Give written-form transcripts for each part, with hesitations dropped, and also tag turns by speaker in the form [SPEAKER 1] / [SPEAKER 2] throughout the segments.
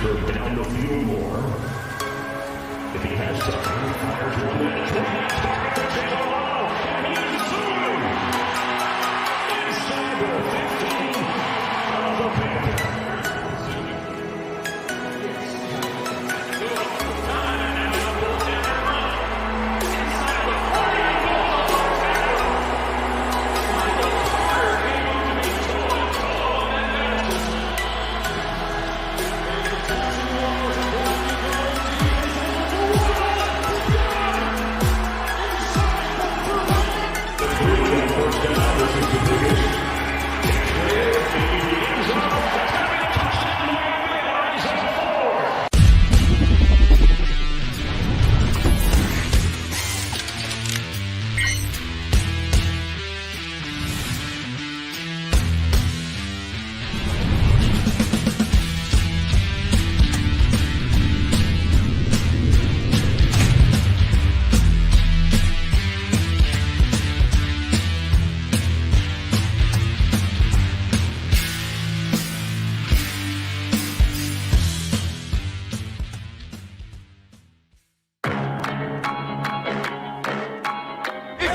[SPEAKER 1] throw down the field more. If he has time, fires one at his right. Start the tail off, and he's through. Inside the 15 of the Panthers.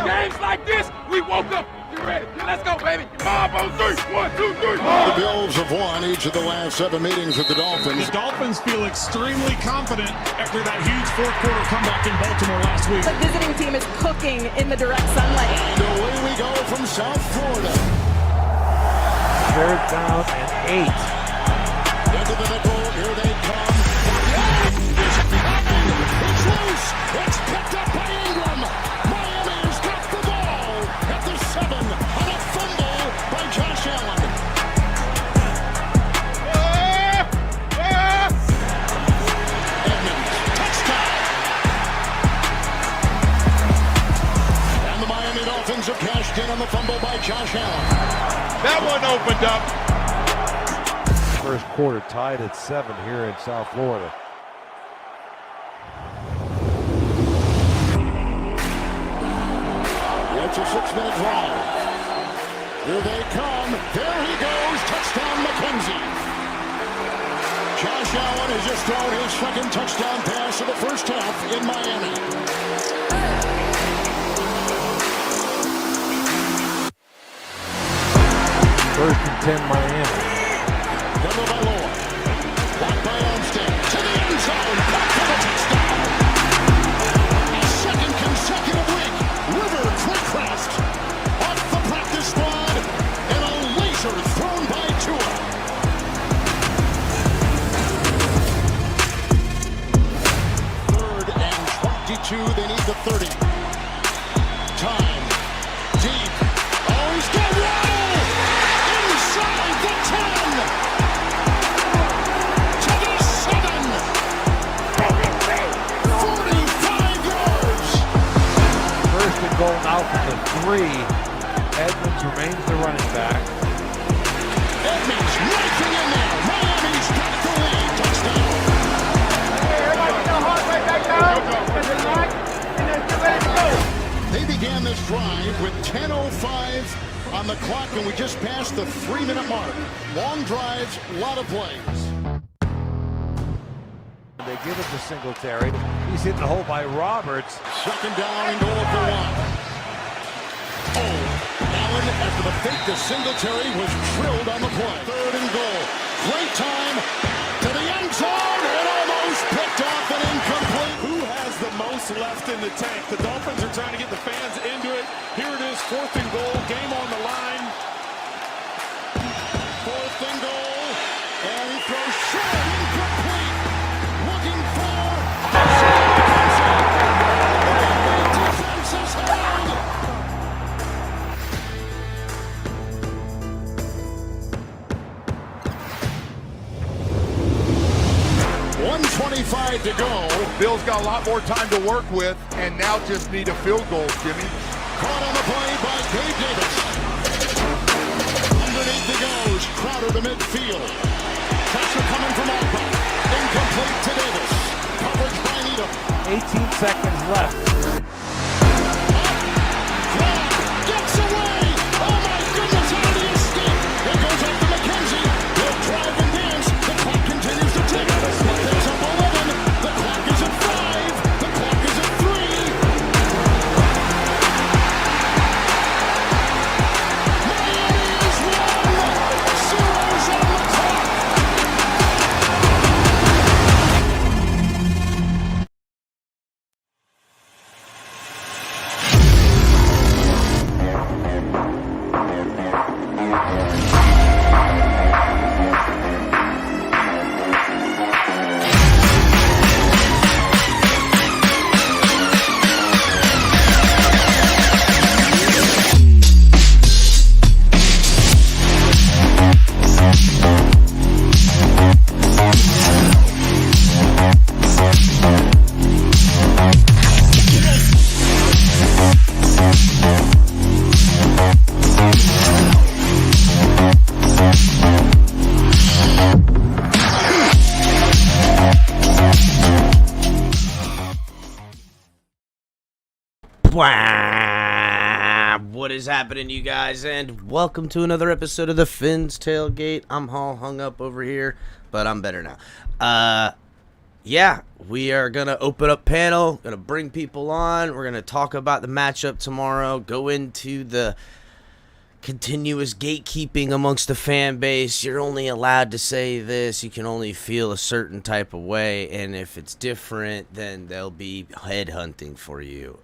[SPEAKER 2] Games like this, we woke up. You ready? Let's go, baby. 5 on 3. 1, 2, 3.
[SPEAKER 3] The Bills have won each of the last 7 meetings with the Dolphins.
[SPEAKER 4] The Dolphins feel extremely confident after that huge fourth-quarter comeback in Baltimore last week.
[SPEAKER 5] The visiting team is cooking in the direct sunlight.
[SPEAKER 3] And away we go from South Florida.
[SPEAKER 6] 3rd down and 8.
[SPEAKER 3] Into the nickel, here they come. It's loose. It's picked up by Ingram. Miami's got the ball at the 7 on a fumble by Josh Allen. Edmonds, touchdown. And the Miami Dolphins have cashed in on the fumble by Josh Allen.
[SPEAKER 2] That one opened up.
[SPEAKER 6] First quarter tied at 7 here in South Florida.
[SPEAKER 3] It's a 6-minute drive. Here they come. There he goes. Touchdown, McKenzie. Josh Allen has just thrown his second touchdown pass of the first half in Miami.
[SPEAKER 6] First and 10 Miami.
[SPEAKER 3] Number by Lord. Back by Armstead. To the end zone. Back for the touchdown. A second consecutive week. River Craycraft off the practice squad. And a laser thrown by Tua. Third and 22. They need the 30. Time. Deep. Oh, he's got Waddle. Inside the 10. To the 7. 45 yards.
[SPEAKER 6] First and goal now from the 3. Edmonds remains the running back.
[SPEAKER 3] Edmonds knifing in there. Miami's got the lead. Touchdown. They began this drive with 10:05 on the clock, and we just passed the 3-minute mark. Long drives, a lot of plays.
[SPEAKER 6] They give it to Singletary. He's hit the hole by Roberts.
[SPEAKER 3] Second down and goal for 1. Oh, Allen, after the fake to Singletary, was drilled on the play. 3rd and goal. Great time to the end zone, and almost picked off and incomplete.
[SPEAKER 4] Who has the most left in the tank? The Dolphins are trying to get the fans into it. Here it is, 4th and goal, game on the line.
[SPEAKER 3] 4th and goal, and he throws short, incomplete. Looking for defense is held. 1:25 to go.
[SPEAKER 2] Bill's got a lot more time to work with, and now just need a field goal, Jimmy.
[SPEAKER 3] Caught on the play by Gabe Davis. Underneath he goes. Crowder to midfield. Pressure coming from Alba. Incomplete to Davis. Coverage by Needham.
[SPEAKER 6] 18 seconds left.
[SPEAKER 3] Clark gets away. Oh my goodness, how did he escape? It goes up to McKenzie. He'll drive and dance. The clock continues to tick.
[SPEAKER 7] What is happening, you guys, and welcome to another episode of the Finn's Tailgate. I'm all hung up over here, but I'm better now. Yeah, we are going to open up panel, going to bring people on. We're going to talk about the matchup tomorrow, go into the continuous gatekeeping amongst the fan base. You're only allowed to say this. You can only feel a certain type of way, and if it's different, then they'll be headhunting for you.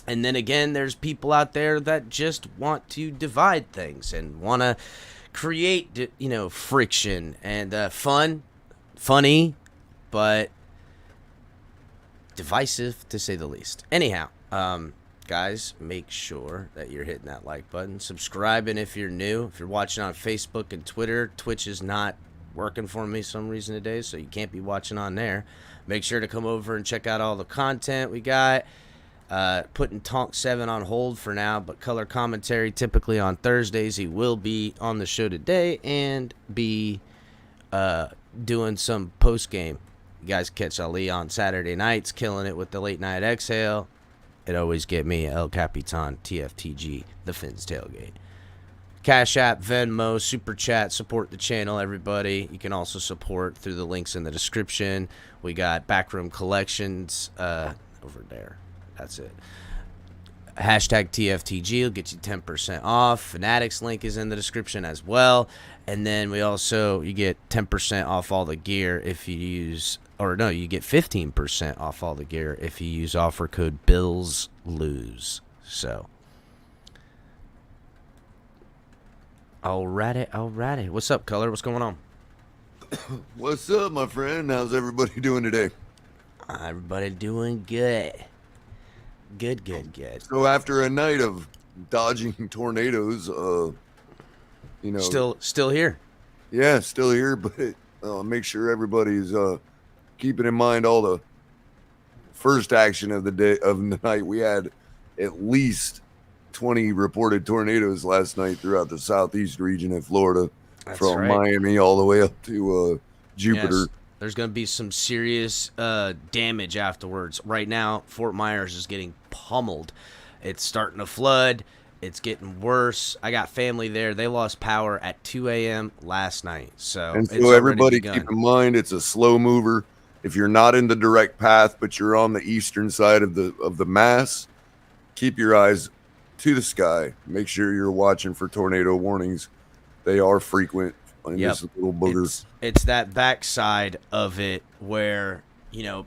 [SPEAKER 7] And then again, there's people out there that just want to divide things and want to create, friction and funny, but divisive to say the least. Anyhow, guys, make sure that you're hitting that like button, subscribing if you're new. If you're watching on Facebook and Twitter, Twitch is not working for me some reason today, so you can't be watching on there. Make sure to come over and check out all the content we got. Putting Tonk 7 on hold for now, but color commentary typically on Thursdays. He will be on the show today and be doing some post-game. You guys catch Ali on Saturday nights, killing it with the late night exhale. It always get me, El Capitan, TFTG, the Finn's Tailgate. Cash App, Venmo, Super Chat, support the channel, everybody. You can also support through the links in the description. We got Backroom Collections over there. That's it. Hashtag TFTG will get you 10% off. Fanatics link is in the description as well. And then you get 10% off all the gear if you use, you get 15% off all the gear if you use offer code BILLSLOSE. So, alrighty. What's up, Color? What's going on?
[SPEAKER 8] What's up, my friend? How's everybody doing today?
[SPEAKER 7] Everybody doing good. Good.
[SPEAKER 8] So after a night of dodging tornadoes,
[SPEAKER 7] still here.
[SPEAKER 8] Yeah, still here, but make sure everybody's keeping in mind all the first action of the night. We had at least 20 reported tornadoes last night throughout the southeast region of Florida, from Miami all the way up to Jupiter.
[SPEAKER 7] Yes. There's going to be some serious damage afterwards. Right now, Fort Myers is getting pummeled. It's starting to flood. It's getting worse. I got family there. They lost power at 2 a.m. last night. So
[SPEAKER 8] everybody keep in mind, it's a slow mover. If you're not in the direct path, but you're on the eastern side of the mass, keep your eyes to the sky. Make sure you're watching for tornado warnings. They are frequent. This little booger.
[SPEAKER 7] It's that backside of it where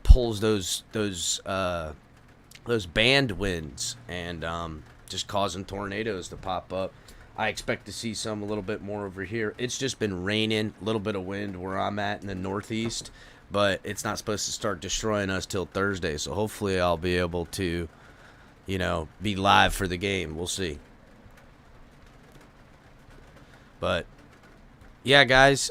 [SPEAKER 7] pulls those band winds and just causing tornadoes to pop up. I expect to see some a little bit more over here. It's just been raining, a little bit of wind where I'm at in the northeast, but it's not supposed to start destroying us till Thursday. So hopefully I'll be able to, be live for the game. We'll see. But yeah, guys,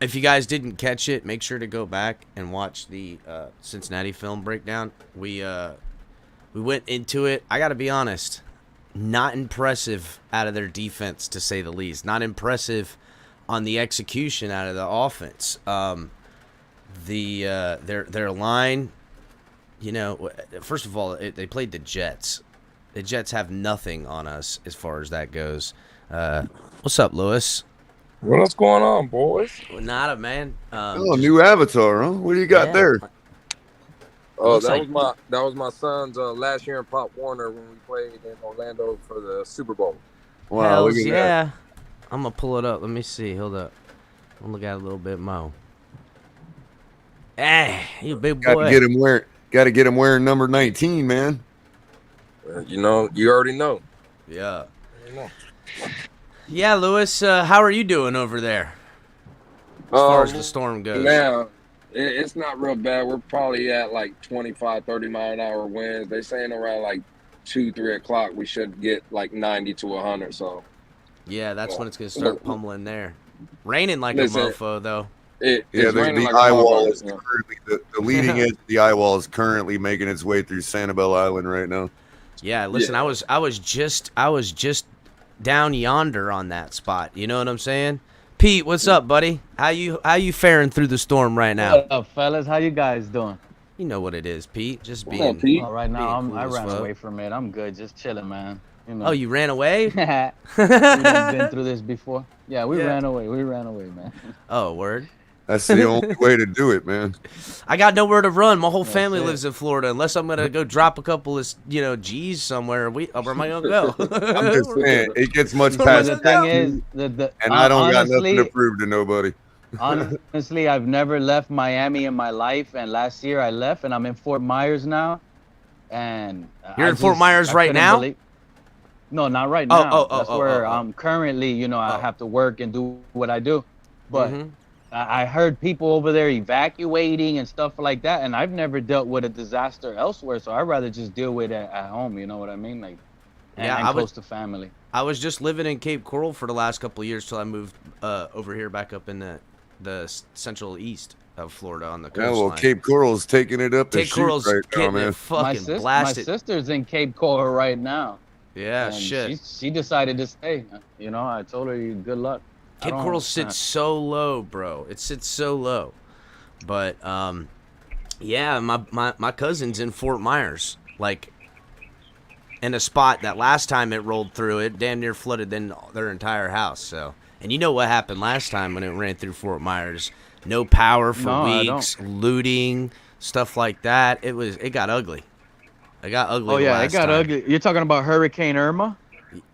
[SPEAKER 7] if you guys didn't catch it, make sure to go back and watch the Cincinnati film breakdown. We went into it. I got to be honest, not impressive out of their defense, to say the least. Not impressive on the execution out of the offense. Their line, first of all, they played the Jets. The Jets have nothing on us as far as that goes. What's up, Lewis?
[SPEAKER 9] What's going on, boys?
[SPEAKER 7] Nada, man.
[SPEAKER 8] New avatar, huh? What do you got there?
[SPEAKER 9] Oh, that was my son's last year in Pop Warner when we played in Orlando for the Super Bowl.
[SPEAKER 8] Wow, look at that.
[SPEAKER 7] I'm gonna pull it up. Let me see. Hold up. I'll look at it a little bit more. Hey, you big boy.
[SPEAKER 8] Got to get him wearing number 19, man.
[SPEAKER 9] You already know.
[SPEAKER 7] Yeah. Yeah, Lewis, how are you doing over there as far as the storm goes?
[SPEAKER 9] Now, it's not real bad. We're probably at like 25, 30 mile an hour winds. They're saying around like 2, 3 o'clock we should get like 90 to 100. So
[SPEAKER 7] yeah, that's when it's going to start pummeling there. Raining like a mofo, though.
[SPEAKER 8] The eye wall is currently the leading edge of the eye wall is currently making its way through Sanibel Island right now.
[SPEAKER 7] Yeah, listen, I was just down yonder on that spot. You know what I'm saying? Pete, what's up, buddy? How you faring through the storm right now?
[SPEAKER 10] What up, fellas? How you guys doing?
[SPEAKER 7] You know what it is, Pete. Just
[SPEAKER 9] What
[SPEAKER 7] being.
[SPEAKER 9] up, Pete?
[SPEAKER 10] Well, right now,
[SPEAKER 7] Being cool
[SPEAKER 10] I
[SPEAKER 7] as
[SPEAKER 10] ran
[SPEAKER 7] fuck.
[SPEAKER 10] away from it. I'm good, just chilling, man. You know.
[SPEAKER 7] Oh, you ran away?
[SPEAKER 10] We've been through this before. Yeah, we
[SPEAKER 7] Yeah.
[SPEAKER 10] ran away. We ran away, man.
[SPEAKER 7] Oh, word.
[SPEAKER 8] That's the only way to do it, man.
[SPEAKER 7] I got nowhere to run. My whole
[SPEAKER 10] That's
[SPEAKER 7] family
[SPEAKER 10] it.
[SPEAKER 7] lives in Florida. Unless I'm gonna go drop a couple of, G's somewhere. Where am I gonna go?
[SPEAKER 8] I'm just saying, it gets much
[SPEAKER 10] But
[SPEAKER 8] past
[SPEAKER 10] the
[SPEAKER 8] that,
[SPEAKER 10] thing is,
[SPEAKER 8] and I don't got nothing to
[SPEAKER 10] honestly,
[SPEAKER 8] prove to nobody.
[SPEAKER 10] honestly, I've never left Miami in my life, and last year I left, and I'm in Fort Myers now. And
[SPEAKER 7] You're
[SPEAKER 10] I
[SPEAKER 7] in Fort Myers
[SPEAKER 10] I
[SPEAKER 7] right
[SPEAKER 10] couldn't
[SPEAKER 7] now?
[SPEAKER 10] believe- No, not right now. That's where
[SPEAKER 7] oh.
[SPEAKER 10] I'm currently. I have to work and do what I do, but.
[SPEAKER 7] Mhm.
[SPEAKER 10] I heard people over there evacuating and stuff like that, and I've never dealt with a disaster elsewhere, so I'd rather just deal with it at home. You know what I mean? Like,
[SPEAKER 7] Yeah,
[SPEAKER 10] and
[SPEAKER 7] I
[SPEAKER 10] close
[SPEAKER 7] was-
[SPEAKER 10] to family.
[SPEAKER 7] I was just living in Cape Coral for the last couple of years till I moved over here back up in the central east of Florida on the
[SPEAKER 8] Yeah,
[SPEAKER 7] coastline.
[SPEAKER 8] well, Cape Coral's taking it up the
[SPEAKER 7] Cape
[SPEAKER 8] chute
[SPEAKER 7] Coral's
[SPEAKER 8] right now,
[SPEAKER 7] getting
[SPEAKER 8] man.
[SPEAKER 7] it fucking
[SPEAKER 10] My
[SPEAKER 7] blasted.
[SPEAKER 10] sister's in Cape Coral right now.
[SPEAKER 7] Yeah,
[SPEAKER 10] and
[SPEAKER 7] shit.
[SPEAKER 10] She decided to stay. I told her good luck. I
[SPEAKER 7] Cape
[SPEAKER 10] don't-
[SPEAKER 7] Coral sits so low, bro. It sits so low. But yeah, my cousin's in Fort Myers, like in a spot that last time it rolled through, it damn near flooded their entire house. So, and you know what happened last time when it ran through Fort Myers? No power for
[SPEAKER 10] No, I
[SPEAKER 7] weeks, looting, stuff like that. It got ugly. It got ugly.
[SPEAKER 10] Oh
[SPEAKER 7] the
[SPEAKER 10] yeah, it
[SPEAKER 7] last
[SPEAKER 10] got
[SPEAKER 7] time.
[SPEAKER 10] ugly. You're talking about Hurricane Irma?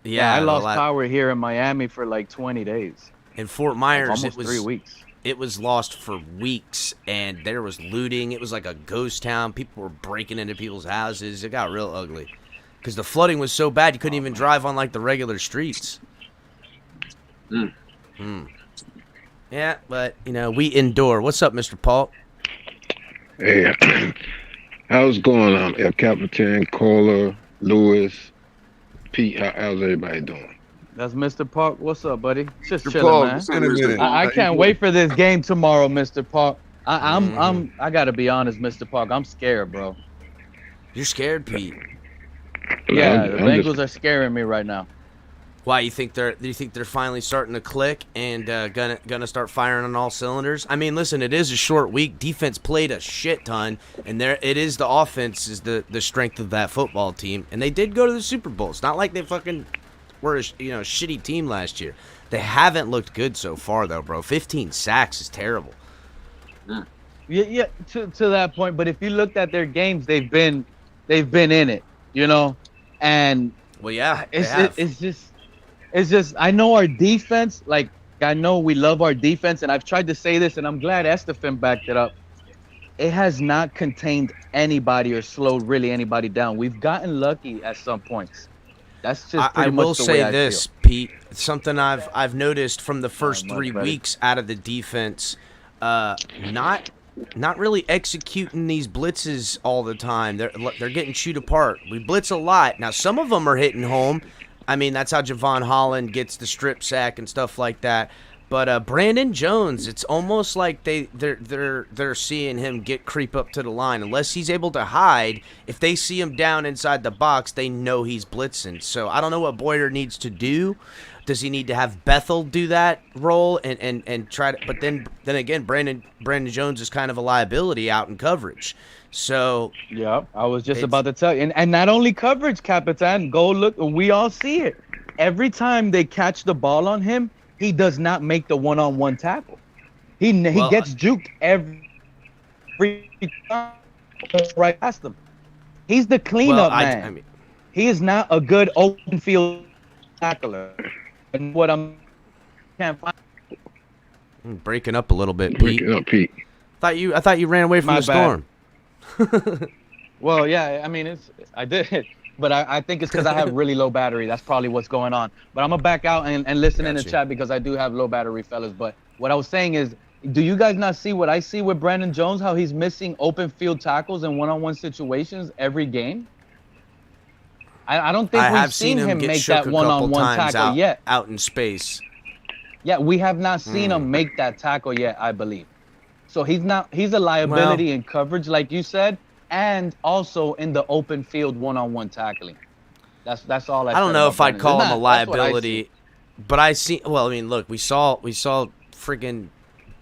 [SPEAKER 7] Yeah,
[SPEAKER 10] I
[SPEAKER 7] the
[SPEAKER 10] lost power here in Miami for like 20 days.
[SPEAKER 7] in Fort Myers.
[SPEAKER 10] Almost
[SPEAKER 7] it was
[SPEAKER 10] 3 weeks.
[SPEAKER 7] It was lost for weeks, and there was looting. It was like a ghost town. People were breaking into people's houses. It got real ugly because the flooding was so bad you couldn't even drive on like the regular streets. Yeah, but we endure. What's up, Mr. Paul?
[SPEAKER 11] Hey, how's it going on? El Capitan, Caller, Lewis, Pete, how's everybody doing?
[SPEAKER 10] That's Mr. Park. What's up, buddy? Just
[SPEAKER 8] Mr.
[SPEAKER 10] chilling,
[SPEAKER 8] Paul,
[SPEAKER 10] man.
[SPEAKER 8] it's been a minute.
[SPEAKER 10] I can't wait for this game tomorrow, Mr. Park. I gotta be honest, Mr. Park. I'm scared, bro.
[SPEAKER 7] You're scared, Pete.
[SPEAKER 10] Yeah, the
[SPEAKER 11] I'm
[SPEAKER 10] Bengals
[SPEAKER 11] just-
[SPEAKER 10] are scaring me right now.
[SPEAKER 7] Why do you think they're finally starting to click and gonna start firing on all cylinders? I mean, listen, it is a short week. Defense played a shit ton, and it is the offense is the strength of that football team, and they did go to the Super Bowl. It's not like they fucking were a shitty team last year. They haven't looked good so far though, bro. 15 sacks is terrible.
[SPEAKER 10] Yeah, to that point. But if you looked at their games, they've been in it, and
[SPEAKER 7] Well, yeah, they have.
[SPEAKER 10] it's just I know our defense, like I know we love our defense, and I've tried to say this, and I'm glad Estefan backed it up. It has not contained anybody or slowed really anybody down. We've gotten lucky at some points. That's just
[SPEAKER 7] I
[SPEAKER 10] pretty much
[SPEAKER 7] will
[SPEAKER 10] the
[SPEAKER 7] say
[SPEAKER 10] way I
[SPEAKER 7] this,
[SPEAKER 10] feel.
[SPEAKER 7] Pete. Something I've noticed from the first
[SPEAKER 10] much
[SPEAKER 7] 3
[SPEAKER 10] better.
[SPEAKER 7] weeks out of the defense, not really executing these blitzes all the time. They're getting chewed apart. We blitz a lot. Now some of them are hitting home. I mean, that's how Javon Holland gets the strip sack and stuff like that. But Brandon Jones, it's almost like they're seeing him creep up to the line. Unless he's able to hide, if they see him down inside the box, they know he's blitzing. So I don't know what Boyer needs to do. Does he need to have Bethel do that role and try to? But then again, Brandon Jones is kind of a liability out in coverage. So
[SPEAKER 10] Yeah, I was just about to tell you. And not only coverage, Capitan, go look. We all see it. Every time they catch the ball on him, he does not make the one-on-one tackle. He gets juked every time right past him. He's the cleanup man.
[SPEAKER 7] I mean,
[SPEAKER 10] He is not a good open field tackler. And what can't find.
[SPEAKER 7] I'm breaking up a little bit, Pete.
[SPEAKER 11] Break it up, Pete.
[SPEAKER 7] I thought you ran away from
[SPEAKER 10] My
[SPEAKER 7] the
[SPEAKER 10] bad.
[SPEAKER 7] storm.
[SPEAKER 10] Well, yeah, I mean, I did, but I think it's because I have really low battery. That's probably what's going on. But I'm gonna back out and listen in the
[SPEAKER 7] Gotcha.
[SPEAKER 10] chat because I do have low battery, fellas. But what I was saying is, do you guys not see what I see with Brandon Jones? How he's missing open field tackles in one-on-one situations every game. I don't think
[SPEAKER 7] I
[SPEAKER 10] we've
[SPEAKER 7] have seen him get
[SPEAKER 10] make
[SPEAKER 7] shook
[SPEAKER 10] that
[SPEAKER 7] a couple
[SPEAKER 10] one-on-one
[SPEAKER 7] times
[SPEAKER 10] tackle yet.
[SPEAKER 7] out in space.
[SPEAKER 10] Yeah, we have not seen him make that tackle yet, I believe. So he's a liability in coverage, like you said, and also in the open field one-on-one tackling. That's all I
[SPEAKER 7] don't
[SPEAKER 10] said
[SPEAKER 7] know
[SPEAKER 10] about
[SPEAKER 7] if I'd
[SPEAKER 10] Brandon.
[SPEAKER 7] call him a
[SPEAKER 10] That's what I see.
[SPEAKER 7] liability, but I see. Well, I mean, look, we saw freaking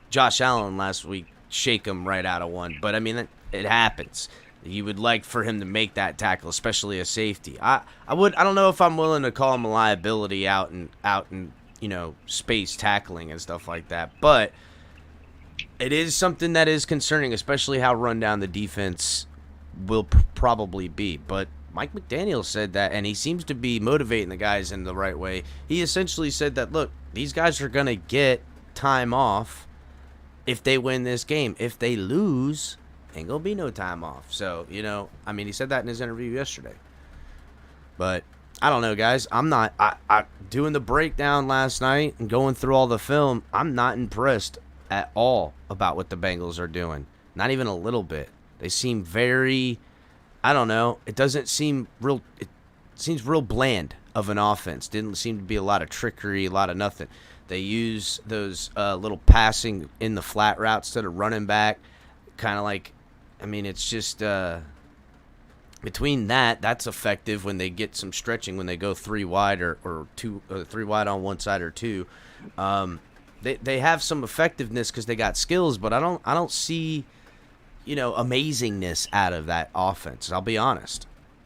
[SPEAKER 7] Josh Allen last week shake him right out of one. But I mean, It happens. You would like for him to make that tackle, especially a safety. I don't know if I'm willing to call him a liability out in space tackling and stuff like that, but it is something that is concerning, especially how run down the defense will probably be. But Mike McDaniel said that, and he seems to be motivating the guys in the right way. He essentially said that, look, these guys are going to get time off if they win this game. If they lose, ain't going to be no time off. So, he said that in his interview yesterday. But I don't know, guys. I'm not I doing the breakdown last night and going through all the film. I'm not impressed at all about what the Bengals are doing. Not even a little bit. They seem very, I don't know. It doesn't seem real. It seems real bland of an offense. Didn't seem to be a lot of trickery, a lot of nothing. They use those little passing in the flat routes instead of running back. Kind of like, it's just between that's effective when they get some stretching, when they go 3 wide or 3 wide on one side or 2. They have some effectiveness because they got skills, but I don't see, amazingness out of that offense. I'll be honest.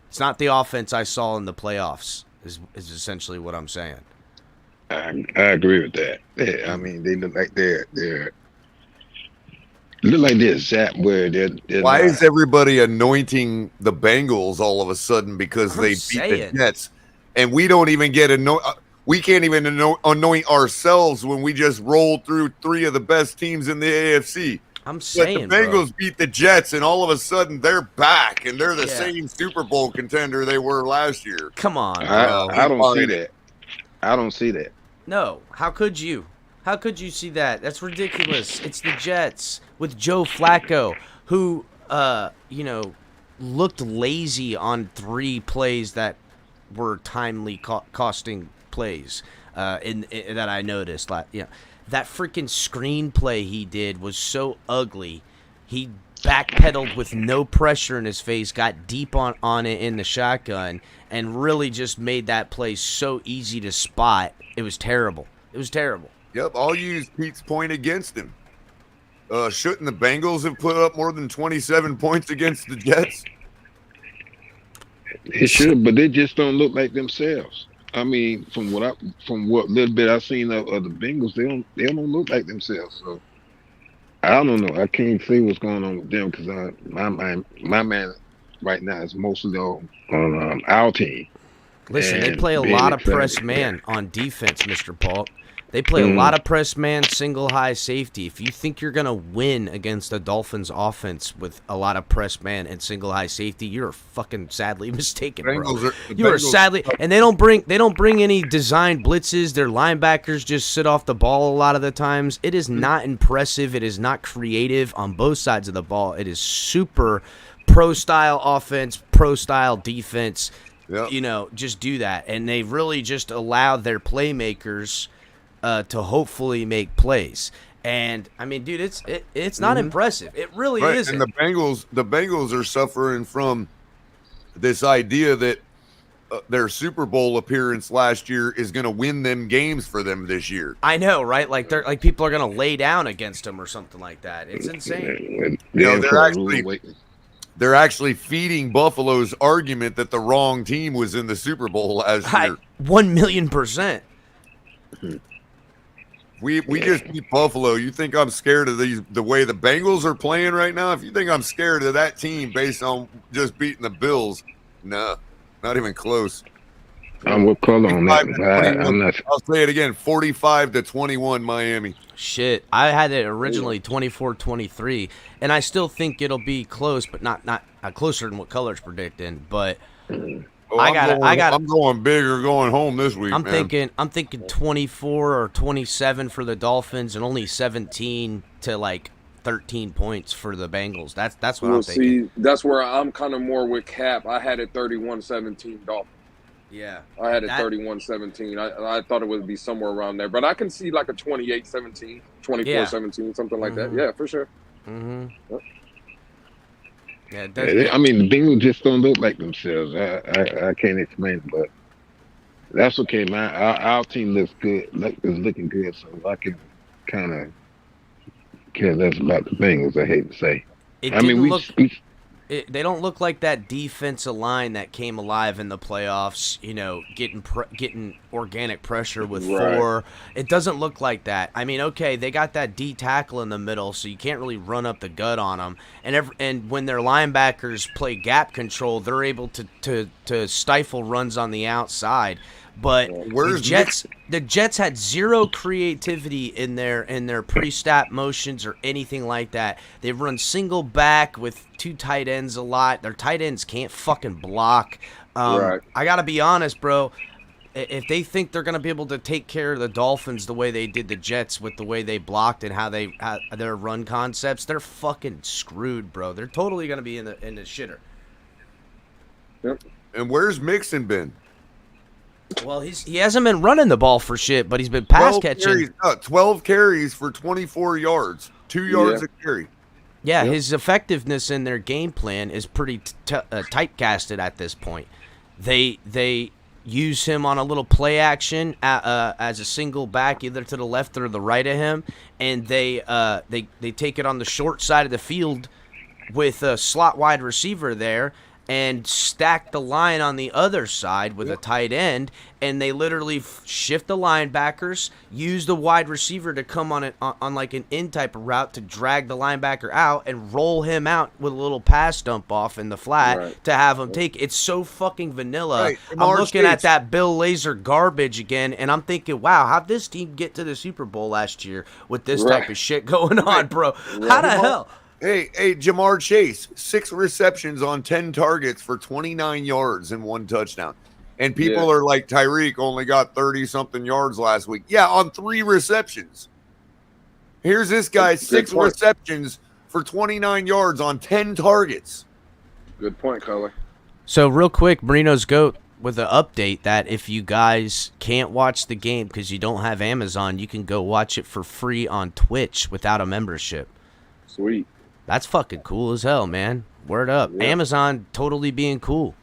[SPEAKER 7] It's not the offense I saw in the playoffs is essentially what I'm saying.
[SPEAKER 11] I agree with that. Yeah, they look like they're zapped where they're
[SPEAKER 8] Why is everybody anointing the Bengals all of a sudden because they beat the Jets, and we don't even get we can't even anoint ourselves when we just rolled through 3 of the best teams in the AFC.
[SPEAKER 7] I'm saying,
[SPEAKER 8] but the Bengals beat the Jets, and all of a sudden they're back, and they're the same Super Bowl contender they were last year.
[SPEAKER 7] Come on,
[SPEAKER 11] bro. I don't see that. I don't see that.
[SPEAKER 7] No, how could you? How could you see that? That's ridiculous. It's the Jets with Joe Flacco, who, looked lazy on 3 plays that were timely costing plays that I noticed. That freaking screenplay he did was so ugly. He backpedaled with no pressure in his face, got deep on it in the shotgun, and really just made that play so easy to spot. It was terrible. It was terrible.
[SPEAKER 8] Yep, I'll use Pete's point against him. Shouldn't the Bengals have put up more than 27 points against the Jets?
[SPEAKER 11] They should, but they just don't look like themselves. From what little bit I've seen of the Bengals, they don't look like themselves. So I don't know. I can't say what's going on with them because my man right now is mostly on our team.
[SPEAKER 7] Listen, they play a lot of press man on defense, Mr. Paul. They play a lot of press man, single high safety. If you think you're going to win against the Dolphins offense with a lot of press man and single high safety, you're fucking sadly mistaken, bro. You are sadly, and they don't bring any designed blitzes. Their linebackers just sit off the ball a lot of the times. It is not impressive. It is not creative on both sides of the ball. It is super pro style offense, pro style defense. Yep. Just do that. And they really just allow their playmakers to hopefully make plays. And dude, it's not impressive. It really isn't.
[SPEAKER 8] And the Bengals are suffering from this idea that their Super Bowl appearance last year is going to win them games for them this year.
[SPEAKER 7] I know, right? Like people are going to lay down against them or something like that. It's insane.
[SPEAKER 8] They're actually feeding Buffalo's argument that the wrong team was in the Super Bowl last year.
[SPEAKER 7] 1,000,000%.
[SPEAKER 8] We just beat Buffalo. You think I'm scared of the way the Bengals are playing right now? If you think I'm scared of that team based on just beating the Bills, no, not even close.
[SPEAKER 11] I'm with color on that. I'm not.
[SPEAKER 8] I'll say it again, 45-21 Miami.
[SPEAKER 7] Shit, I had it originally 24-23, and I still think it'll be close, but not closer than what Color's predicting. But
[SPEAKER 8] I'm going big or going home this week.
[SPEAKER 7] I'm thinking 24 or 27 for the Dolphins, and only 17 to 13 points for the Bengals. That's what I'm thinking.
[SPEAKER 9] See, that's where I'm kind of more with Cap. I had it 31-17 Dolphins.
[SPEAKER 7] Yeah.
[SPEAKER 9] I had it 31-17. I thought it would be somewhere around there. But I can see like a 28-17, 24-17, something like that. Yeah, for sure.
[SPEAKER 7] Mm-hmm.
[SPEAKER 9] Yep.
[SPEAKER 7] Yeah,
[SPEAKER 11] the Bengals just don't look like themselves. I can't explain it, but that's okay, man. Our team looks good, is looking good, so I can kind of care less about the Bengals, I hate to say.
[SPEAKER 7] It
[SPEAKER 11] I mean,
[SPEAKER 7] they don't look like that defensive line that came alive in the playoffs, getting organic pressure with four. It doesn't look like that. I mean, okay, they got that D tackle in the middle, so you can't really run up the gut on them. And when their linebackers play gap control, they're able to stifle runs on the outside. But the Jets had zero creativity in their pre-snap motions or anything like that. They run single back with two tight ends a lot. Their tight ends can't fucking block. I got to be honest, bro. If they think they're going to be able to take care of the Dolphins the way they did the Jets with the way they blocked and how their run concepts, they're fucking screwed, bro. They're totally going to be in the shitter.
[SPEAKER 8] Yep. And where's Mixon been?
[SPEAKER 7] Well, he hasn't been running the ball for shit, but he's been pass catching.
[SPEAKER 8] 12 carries for 24 yards, 2 yards a carry.
[SPEAKER 7] Yeah, his effectiveness in their game plan is pretty typecasted at this point. They use him on a little play action as a single back, either to the left or the right of him, and they take it on the short side of the field with a slot wide receiver there, and stack the line on the other side with a tight end, and they literally shift the linebackers, use the wide receiver to come on like an in type of route to drag the linebacker out and roll him out with a little pass dump off in the flat to have him take. It's so fucking vanilla. I'm looking at that Bill Lazor garbage again, and I'm thinking, wow, how'd this team get to the Super Bowl last year with this type of shit going on, bro? How the hell?
[SPEAKER 8] Hey, Jamar Chase, 6 receptions on 10 targets for 29 yards and 1 touchdown. And people are like, Tyreek only got 30-something yards last week. Yeah, on 3 receptions. Here's this guy, 6 receptions for 29 yards on 10 targets.
[SPEAKER 9] Good point, Color.
[SPEAKER 7] So real quick, Marino's GOAT with an update that if you guys can't watch the game because you don't have Amazon, you can go watch it for free on Twitch without a membership.
[SPEAKER 9] Sweet.
[SPEAKER 7] That's fucking cool as hell, man. Word up. Yeah. Amazon totally being cool.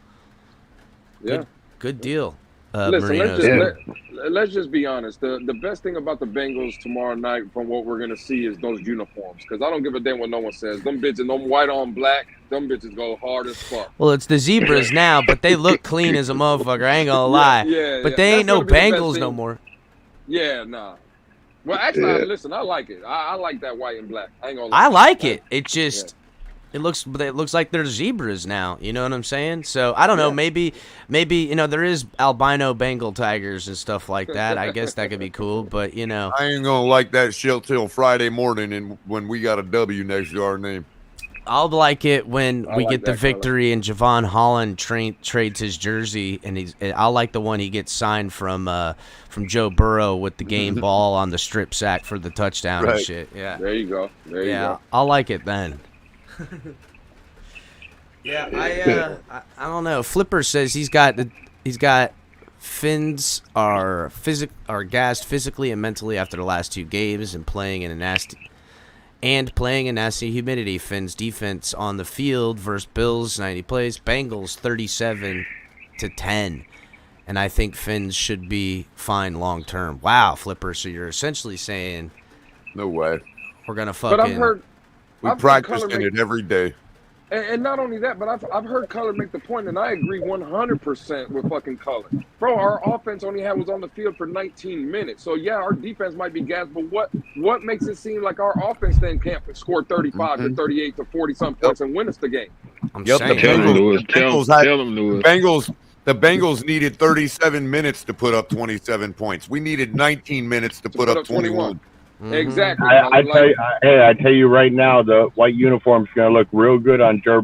[SPEAKER 7] Good deal.
[SPEAKER 9] Listen, let's just be honest. The best thing about the Bengals tomorrow night from what we're going to see is those uniforms. Because I don't give a damn what no one says. Them bitches, them white on black, them bitches go hard as fuck.
[SPEAKER 7] Well, it's the zebras now, but they look clean as a motherfucker. I ain't going to lie. But they ain't no Bengals no more.
[SPEAKER 9] Yeah, nah. Well, actually, listen, I like it. I like that white and black. I ain't gonna lie.
[SPEAKER 7] I like it. It just it looks like they're zebras now. You know what I'm saying? So I don't know. Maybe there is albino Bengal tigers and stuff like that. I guess that could be cool. But I
[SPEAKER 8] ain't gonna like that shit till Friday morning, and when we got a W next to our name.
[SPEAKER 7] I'll like it when we get the victory and Javon Holland trades his jersey, and I'll like the one he gets signed from Joe Burrow with the game ball on the strip sack for the touchdown and shit. Yeah,
[SPEAKER 9] there you go. There you go.
[SPEAKER 7] I'll like it then. I don't know. Flipper says he's got Finns are gassed physically and mentally after the last 2 games and playing in a nasty humidity. Finns defense on the field versus Bills 90 plays, Bengals 37-10, and I think Finns should be fine long term. Wow, Flipper. So you're essentially saying,
[SPEAKER 8] no way,
[SPEAKER 7] we're gonna fucking.
[SPEAKER 9] But
[SPEAKER 8] we practice in it every day.
[SPEAKER 9] And not only that, but I've heard Color make the point, and I agree 100% with fucking Color. Bro, our offense was on the field for 19 minutes. So, yeah, our defense might be gassed, but what makes it seem like our offense then can't score 35 to 38 to 40-something points and win us the game?
[SPEAKER 11] Tell them, Lewis.
[SPEAKER 8] The Bengals needed 37 minutes to put up 27 points. We needed 19 minutes to put up 21.
[SPEAKER 9] Exactly.
[SPEAKER 12] I tell you right now, the white uniform's going to look real good on Joe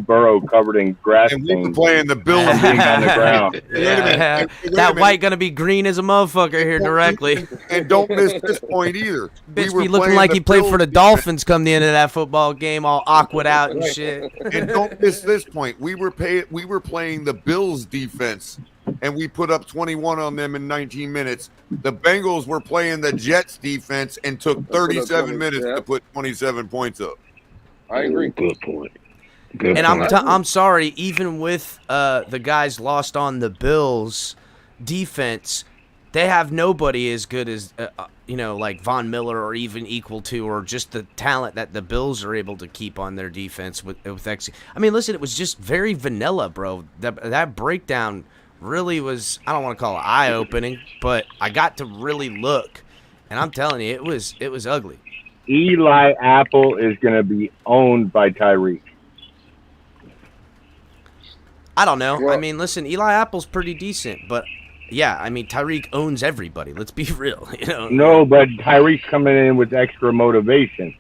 [SPEAKER 12] Burrow covered in grass.
[SPEAKER 8] And we were playing the Bills
[SPEAKER 12] on the ground.
[SPEAKER 7] That white going to be green as a motherfucker here directly.
[SPEAKER 8] And don't miss this point either.
[SPEAKER 7] Bitch be looking like he played for the Dolphins come the end of that football game, all awkward out and shit.
[SPEAKER 8] And don't miss this point. We were playing the Bills defense, and we put up 21 on them in 19 minutes. The Bengals were playing the Jets defense and took 37 minutes to put 27 points up.
[SPEAKER 9] I agree.
[SPEAKER 11] Good point.
[SPEAKER 7] I'm sorry, even with the guys lost on the Bills defense, they have nobody as good as like Von Miller or even equal to, or just the talent that the Bills are able to keep on their defense with I mean, listen, it was just very vanilla, bro. That breakdown really was, I don't want to call it eye-opening, but I got to really look, and I'm telling you, it was ugly.
[SPEAKER 12] Eli Apple is going to be owned by Tyreek.
[SPEAKER 7] I don't know. I mean, listen, Eli Apple's pretty decent, but yeah, I mean, Tyreek owns everybody. Let's be real.
[SPEAKER 12] No, but Tyreek's coming in with extra motivation.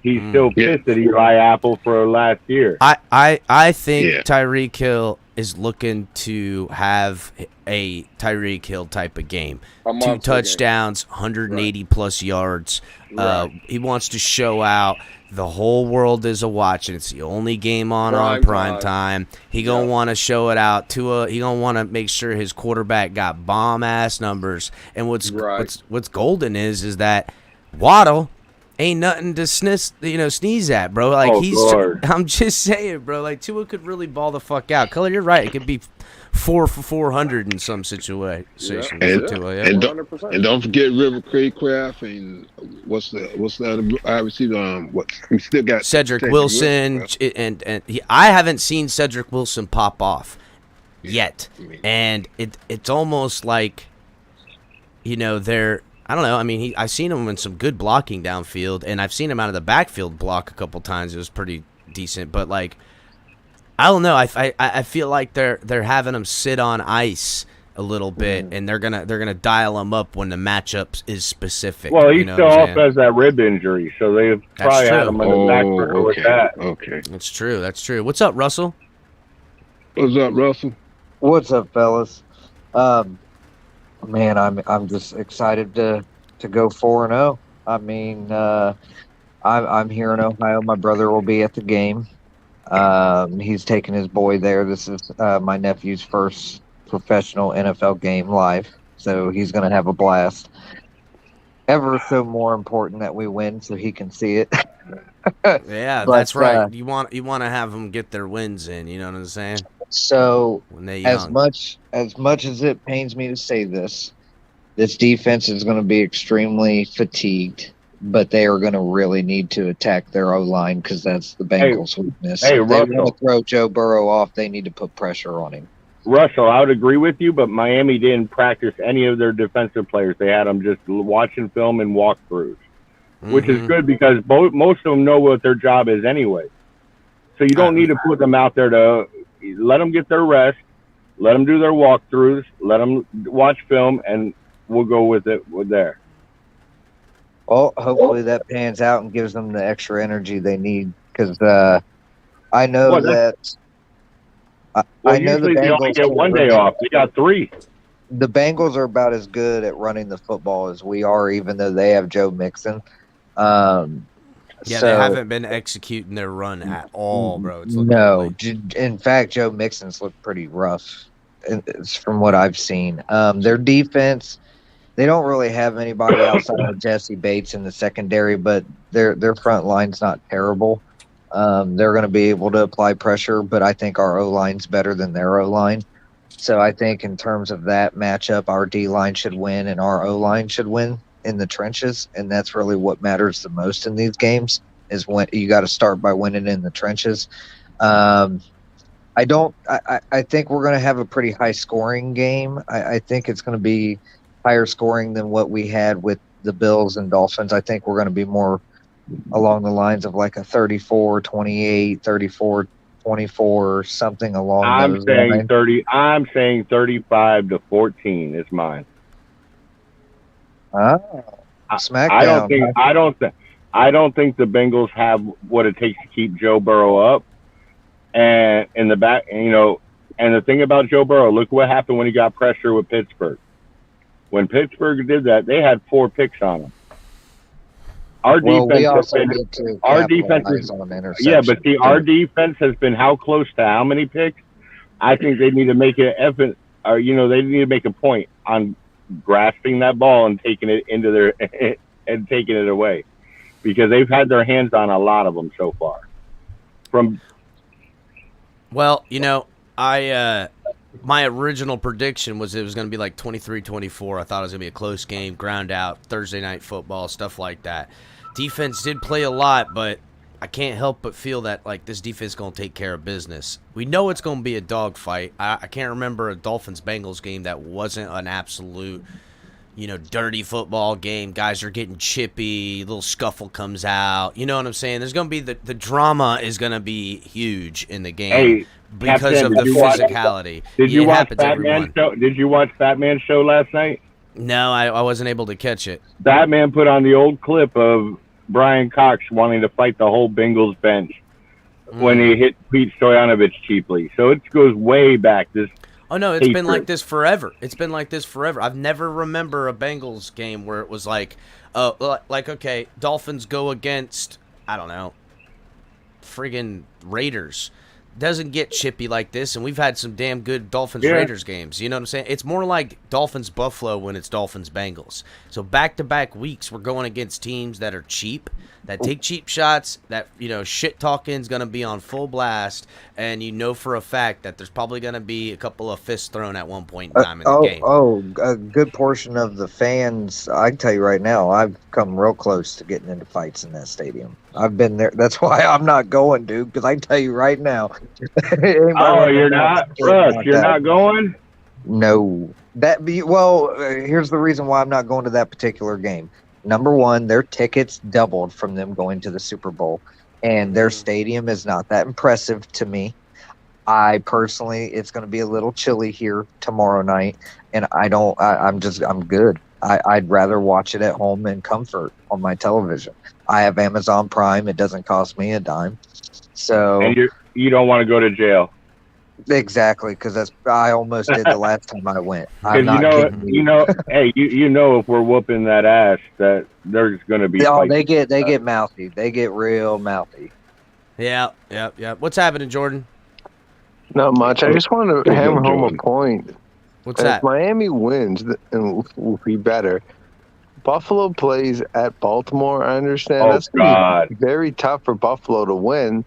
[SPEAKER 12] He's still pissed at Eli Apple for last year.
[SPEAKER 7] I think Tyreek Hill is looking to have a Tyreek Hill type of game. 2 touchdowns, 180 plus yards. He wants to show out. The whole world is a watching. It's the only game on prime time. He gonna want to show it out to he gonna want to make sure his quarterback got bomb ass numbers. And what's golden is that Waddle ain't nothing to sneeze at, bro. Like I'm just saying, bro. Like Tua could really ball the fuck out. Color, you're right. It could be 4 for 400 in some situations.
[SPEAKER 11] And don't forget River Craycraft and what's the other? I received what we still got
[SPEAKER 7] Cedric Wilson and I haven't seen Cedric Wilson pop off yet, and it's almost like they're. I don't know. I mean, I've seen him in some good blocking downfield, and I've seen him out of the backfield block a couple times. It was pretty decent, but like, I don't know. I feel like they're having him sit on ice a little bit, and they're gonna dial him up when the matchup is specific.
[SPEAKER 12] Well, he still also has that rib injury, so they probably had him in the back burner with that.
[SPEAKER 11] Okay,
[SPEAKER 7] that's true. That's true. What's up, Russell?
[SPEAKER 11] What's up, Russell?
[SPEAKER 13] What's up, fellas? Man, I'm just excited to go 4-0. I mean, I'm here in Ohio. My brother will be at the game. He's taking his boy there. This is my nephew's first professional NFL game live, so he's going to have a blast. Ever so more important that we win so he can see it.
[SPEAKER 7] Yeah, that's right. You want to have them get their wins in. You know what I'm saying?
[SPEAKER 13] So
[SPEAKER 7] when they
[SPEAKER 13] as much as it pains me to say this defense is going to be extremely fatigued, but they are going to really need to attack their O-line because that's the Bengals' weakness.
[SPEAKER 12] Hey,
[SPEAKER 13] if they want to throw Joe Burrow off, they need to put pressure on him.
[SPEAKER 12] Russell, I would agree with you, but Miami didn't practice any of their defensive players. They had them just watching film and walkthroughs, which is good because most of them know what their job is anyway. So you don't need to put them out there to let them get their rest, let them do their walkthroughs, let them watch film, and we'll go with it there.
[SPEAKER 13] Well, hopefully that pans out and gives them the extra energy they need because I know that. I know the Bengals
[SPEAKER 12] they only get one day off. They got 3.
[SPEAKER 13] The Bengals are about as good at running the football as we are, even though they have Joe Mixon.
[SPEAKER 7] Yeah, they haven't been executing their run at all, bro.
[SPEAKER 13] In fact, Joe Mixon's looked pretty rough from what I've seen. Their defense, they don't really have anybody outside of Jesse Bates in the secondary, but their front line's not terrible. They're going to be able to apply pressure, but I think our O-line's better than their O-line. So I think in terms of that matchup, our D-line should win and our O-line should win in the trenches, and that's really what matters the most in these games is when you got to start by winning in the trenches. I think we're going to have a pretty high scoring game. I think it's going to be higher scoring than what we had with the Bills and Dolphins. I think we're going to be more along the lines of like a 34-28, 34-24, something along those lines.
[SPEAKER 12] I'm saying 35-14 is mine.
[SPEAKER 13] SmackDown.
[SPEAKER 12] I don't think the Bengals have what it takes to keep Joe Burrow up. And in the back, and the thing about Joe Burrow, look what happened when he got pressure with Pittsburgh. When Pittsburgh did that, they had 4 picks on him. Our defense has been how close to how many picks? I think they need to make it they need to make a point on grasping that ball and taking it into their and taking it away, because they've had their hands on a lot of them so far.
[SPEAKER 7] My original prediction was it was going to be like 23-24. I thought it was going to be a close game, ground out, Thursday night football, stuff like that. Defense did play a lot, but I can't help but feel that like this defense is going to take care of business. We know it's going to be a dogfight. I can't remember a Dolphins-Bengals game that wasn't an absolute, dirty football game. Guys are getting chippy, little scuffle comes out. You know what I'm saying? There's going to be the drama is going to be huge in the game.
[SPEAKER 12] Hey,
[SPEAKER 7] because
[SPEAKER 12] Captain,
[SPEAKER 7] of the physicality.
[SPEAKER 12] Did you watch Fat Man show? Did you watch Fat Man show last night?
[SPEAKER 7] No, I wasn't able to catch it.
[SPEAKER 12] Fat Man put on the old clip of Brian Cox wanting to fight the whole Bengals bench when he hit Pete Stoyanovich cheaply. So it goes way back.
[SPEAKER 7] Oh no, it's been like this forever. It's been like this forever. I've never remember a Bengals game where it was like, okay, Dolphins go against, I don't know, friggin' Raiders. Doesn't get chippy like this, and we've had some damn good Dolphins-Raiders games. You know what I'm saying? It's more like Dolphins-Buffalo when it's Dolphins-Bengals. So back-to-back weeks, we're going against teams that are cheap, that take cheap shots, that, shit-talking's going to be on full blast, and you know for a fact that there's probably going to be a couple of fists thrown at one point in time in the game.
[SPEAKER 13] A good portion of the fans, I can tell you right now, I've come real close to getting into fights in that stadium. I've been there. That's why I'm not going, dude, because I can tell you right now.
[SPEAKER 12] Oh, you're not? Russ, you're not going?
[SPEAKER 13] No. Here's the reason why I'm not going to that particular game. Number one, their tickets doubled from them going to the Super Bowl, and their stadium is not that impressive to me. I personally, it's going to be a little chilly here tomorrow night, and I'm good. I'd rather watch it at home in comfort on my television. I have Amazon Prime. It doesn't cost me a dime. So,
[SPEAKER 12] and you don't want to go to jail.
[SPEAKER 13] Exactly, because I almost did the last time I went.
[SPEAKER 12] Hey, if we're whooping that ass, that there's going to be.
[SPEAKER 13] Oh, they get mouthy. They get real mouthy.
[SPEAKER 7] Yeah. What's happening, Jordan?
[SPEAKER 14] Not much. I just want to hammer home a point.
[SPEAKER 7] What's that?
[SPEAKER 14] If Miami wins, and will be better. Buffalo plays at Baltimore. I understand.
[SPEAKER 12] Oh,
[SPEAKER 14] that's
[SPEAKER 12] God.
[SPEAKER 14] Very tough for Buffalo to win.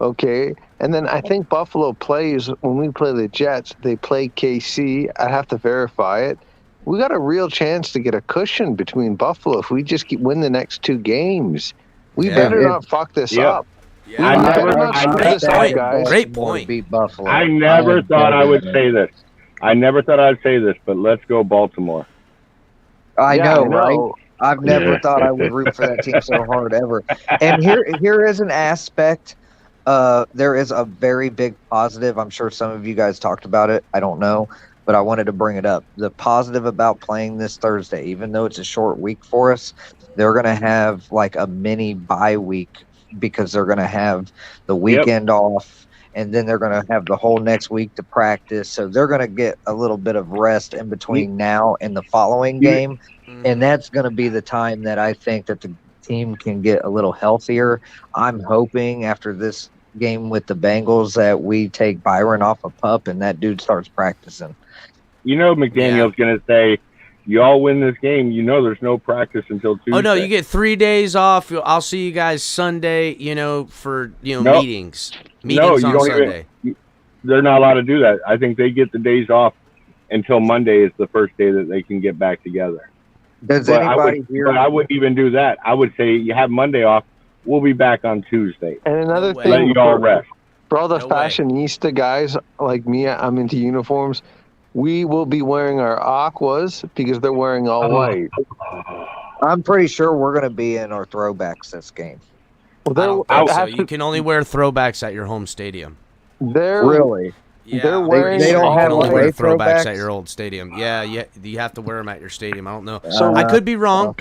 [SPEAKER 14] Okay. And then I think Buffalo plays, when we play the Jets, they play KC. I have to verify it. We got a real chance to get a cushion between Buffalo if we just win the next two games. We better not fuck this up.
[SPEAKER 7] Yeah, great point.
[SPEAKER 13] Beat Buffalo.
[SPEAKER 12] I never thought I would say this. But let's go Baltimore.
[SPEAKER 13] I know, right? I've never thought I would root for that team so hard ever. And here is an aspect. There is a very big positive. I'm sure some of you guys talked about it. I don't know, but I wanted to bring it up. The positive about playing this Thursday, even though it's a short week for us, they're going to have like a mini bye week because they're going to have the weekend off, and then they're going to have the whole next week to practice. So they're going to get a little bit of rest in between now and the following game. And that's going to be the time that I think that the team can get a little healthier. I'm hoping after this game with the Bengals that we take Byron off a pup and that dude starts practicing.
[SPEAKER 12] McDaniel's going to say, you all win this game, there's no practice until Tuesday.
[SPEAKER 7] Oh, no, you get 3 days off. I'll see you guys Sunday, for, meetings. Meetings on Sunday.
[SPEAKER 12] They're not allowed to do that. I think they get the days off until Monday is the first day that they can get back together.
[SPEAKER 13] Does anybody here?
[SPEAKER 12] But I wouldn't even do that. I would say you have Monday off. We'll be back on Tuesday.
[SPEAKER 14] And another thing,
[SPEAKER 12] let you all rest.
[SPEAKER 14] For all the fashionista guys like me, I'm into uniforms. We will be wearing our aquas because they're wearing all white.
[SPEAKER 13] I'm pretty sure we're going to be in our throwbacks this game.
[SPEAKER 14] Well,
[SPEAKER 7] so. You can only wear throwbacks at your home stadium.
[SPEAKER 13] Really?
[SPEAKER 7] Yeah,
[SPEAKER 14] they're wearing.
[SPEAKER 13] They don't have
[SPEAKER 7] only wear throwbacks
[SPEAKER 13] throwbacks
[SPEAKER 7] at your old stadium. Yeah, you have to wear them at your stadium. I don't know.
[SPEAKER 14] So
[SPEAKER 7] I could be wrong.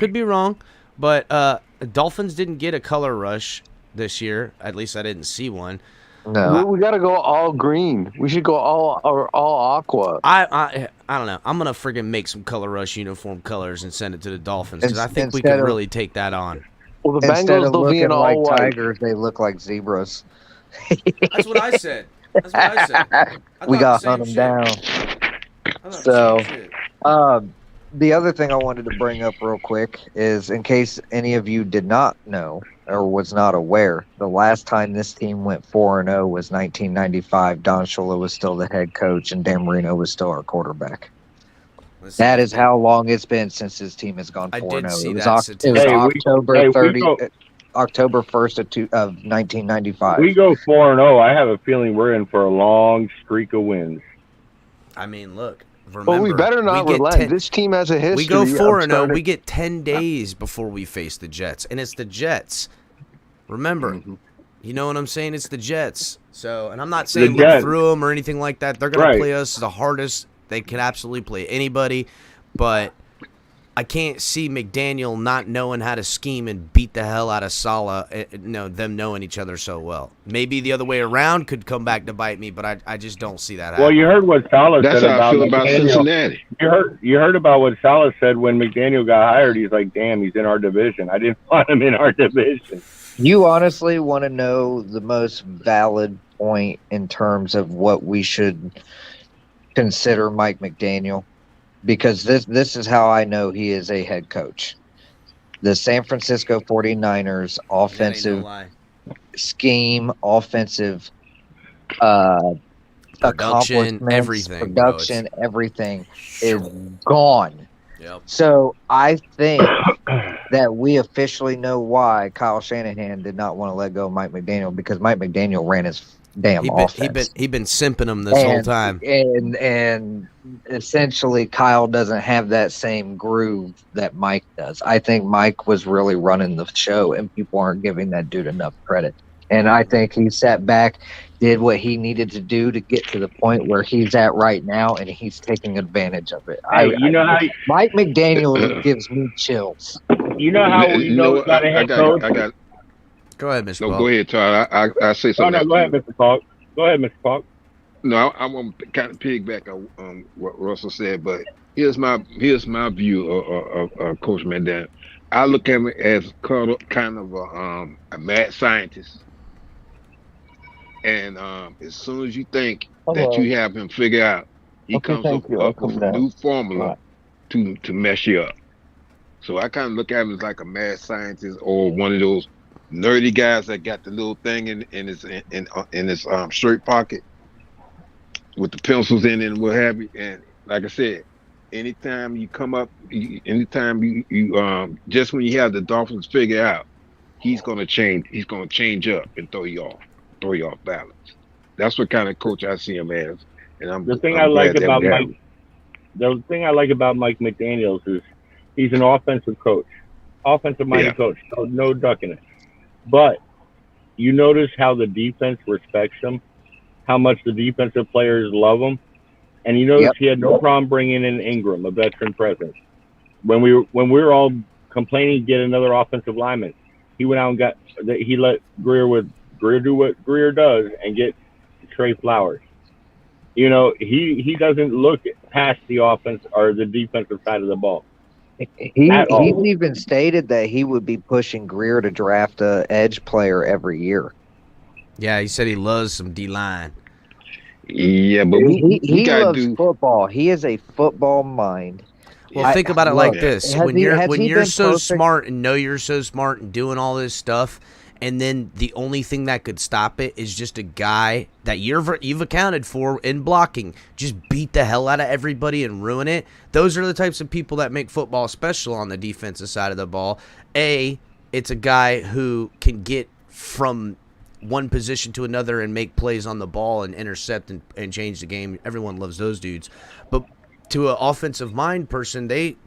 [SPEAKER 7] But Dolphins didn't get a color rush this year. At least I didn't see one.
[SPEAKER 13] No,
[SPEAKER 14] we got to go all green. We should go all aqua.
[SPEAKER 7] I don't know. I'm gonna friggin' make some color rush uniform colers and send it to the Dolphins because I think we can really take that on.
[SPEAKER 14] Well, the
[SPEAKER 13] instead
[SPEAKER 14] Bengals
[SPEAKER 13] of
[SPEAKER 14] will be
[SPEAKER 13] looking
[SPEAKER 14] in all
[SPEAKER 13] like
[SPEAKER 14] white.
[SPEAKER 13] tigers, they look like zebras.
[SPEAKER 7] That's what I said.
[SPEAKER 13] We got to hunt them down. So, the other thing I wanted to bring up real quick is, in case any of you did not know, or was not aware, the last time this team went 4-0 was 1995. Don Shula was still the head coach, and Dan Marino was still our quarterback. That is how long it's been since this team has gone 4-0. It was October 30th. October 1st of 1995.
[SPEAKER 12] We go 4-0. I have a feeling we're in for a long streak of wins.
[SPEAKER 7] I mean, look. Remember,
[SPEAKER 14] but we better not relent. This team has a history.
[SPEAKER 7] We go 4-0. We get 10 days before we face the Jets, and it's the Jets. Remember, you know what I'm saying? It's the Jets. So, and I'm not saying look through them or anything like that. They're going to play us the hardest they can absolutely play anybody, but I can't see McDaniel not knowing how to scheme and beat the hell out of Saleh, them knowing each other so well. Maybe the other way around could come back to bite me, but I just don't see that happening.
[SPEAKER 12] Well, you heard what Saleh said
[SPEAKER 11] about
[SPEAKER 12] McDaniel.
[SPEAKER 11] About Cincinnati.
[SPEAKER 12] You heard about what Saleh said when McDaniel got hired. He's like, damn, he's in our division. I didn't want him in our division.
[SPEAKER 13] You honestly want to know the most valid point in terms of what we should consider Mike McDaniel? Because this is how I know he is a head coach. The San Francisco 49ers offensive scheme, offensive
[SPEAKER 7] production,
[SPEAKER 13] everything is gone.
[SPEAKER 7] Yep.
[SPEAKER 13] So I think that we officially know why Kyle Shanahan did not want to let go of Mike McDaniel, because Mike McDaniel ran his damn offense.
[SPEAKER 7] He been simping him this whole time.
[SPEAKER 13] And essentially Kyle doesn't have that same groove that Mike does. I think Mike was really running the show, and people aren't giving that dude enough credit. And I think he sat back, did what he needed to do to get to the point where he's at right now, and he's taking advantage of it. Mike McDaniel gives me chills.
[SPEAKER 12] You know how we know we got a head coach?
[SPEAKER 7] Go ahead, Mr.
[SPEAKER 11] No,
[SPEAKER 7] Falk.
[SPEAKER 11] go ahead, Todd. I say something.
[SPEAKER 12] No, go ahead, Mr. Falk. Go ahead, Mr. Falk.
[SPEAKER 11] No, I want to kind of piggyback on what Russell said, but here's my view of Coach McDaniel. I look at him as kind of a mad scientist, and as soon as you think that you have him figured out, he comes up with a new formula to mess you up. So I kind of look at him as like a mad scientist, or one of those nerdy guys that got the little thing in his shirt pocket with the pencils in it and what have you. And like I said, anytime you come up, anytime you just when you have the Dolphins figured out, he's gonna change. He's gonna change up and throw you off balance. That's what kind of coach I see him as. And the thing I like about Mike McDaniels is he's an offensive coach, offensive-minded coach. No ducking it. But you notice how the defense respects him, how much the defensive players love him, and you notice he had no problem bringing in Ingram, a veteran presence. When we were all complaining to get another offensive lineman, he went out and he let Greer do what Greer does and get Trey Flowers. You know, he doesn't look past the offense or the defensive side of the ball.
[SPEAKER 13] He even stated that he would be pushing Greer to draft a edge player every year.
[SPEAKER 7] Yeah, he said he loves some D-line.
[SPEAKER 11] Yeah, but
[SPEAKER 13] he loves football. He is a football mind.
[SPEAKER 7] Well, think about it like this: when you're so smart and know you're so smart and doing all this stuff, and then the only thing that could stop it is just a guy that you've accounted for in blocking, just beat the hell out of everybody and ruin it. Those are the types of people that make football special on the defensive side of the ball. It's a guy who can get from one position to another and make plays on the ball and intercept and change the game. Everyone loves those dudes. But to an offensive mind person, they're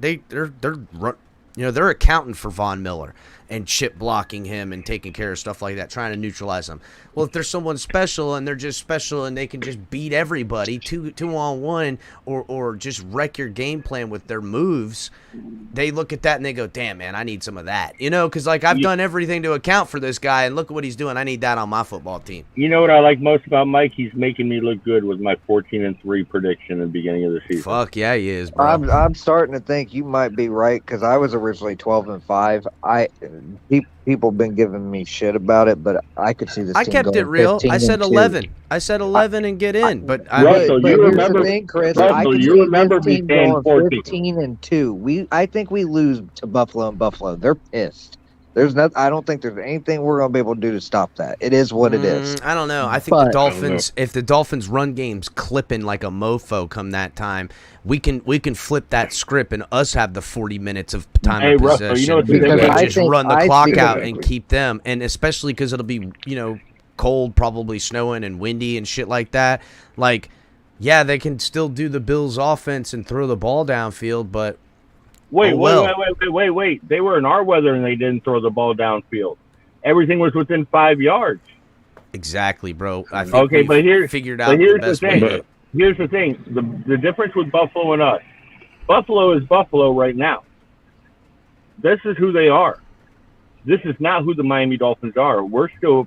[SPEAKER 7] accounting for Von Miller and chip blocking him and taking care of stuff like that, trying to neutralize him. Well, if there's someone special and they're just special and they can just beat everybody 2-on-1 or just wreck your game plan with their moves, they look at that and they go, damn, man, I need some of that. You know, because I've done everything to account for this guy, and look at what he's doing. I need that on my football team.
[SPEAKER 12] You know what I like most about Mike? He's making me look good with my 14-3 prediction at the beginning of the season.
[SPEAKER 7] Fuck yeah, he is, bro.
[SPEAKER 13] I'm starting to think you might be right, because I was originally 12-5. People have been giving me shit about it, but I could see this.
[SPEAKER 7] I kept it real. I said 11. I said 11 and get in. But
[SPEAKER 12] Russell, you remember?
[SPEAKER 13] Chris,
[SPEAKER 12] Russell, you remember me saying 14.
[SPEAKER 13] 15-2. I think we lose to Buffalo and Buffalo. They're pissed. I don't think there's anything we're gonna be able to do to stop that. It is what it is.
[SPEAKER 7] I don't know. I think the Dolphins, if the Dolphins run game's clipping like a mofo come that time, we can flip that script and us have the 40 minutes of time of
[SPEAKER 12] Russell,
[SPEAKER 7] possession.
[SPEAKER 12] you know,
[SPEAKER 7] and just run the clock out and keep them, and especially because it'll be cold, probably snowing and windy and shit like that. Like, yeah, they can still do the Bills' offense and throw the ball downfield, but
[SPEAKER 12] Wait. They were in our weather and they didn't throw the ball downfield. Everything was within 5 yards.
[SPEAKER 7] Exactly, bro. I think figured out
[SPEAKER 12] here's
[SPEAKER 7] the best
[SPEAKER 12] thing.
[SPEAKER 7] way.
[SPEAKER 12] Here's the thing. The difference with Buffalo and us. Buffalo is Buffalo right now. This is who they are. This is not who the Miami Dolphins are. We're still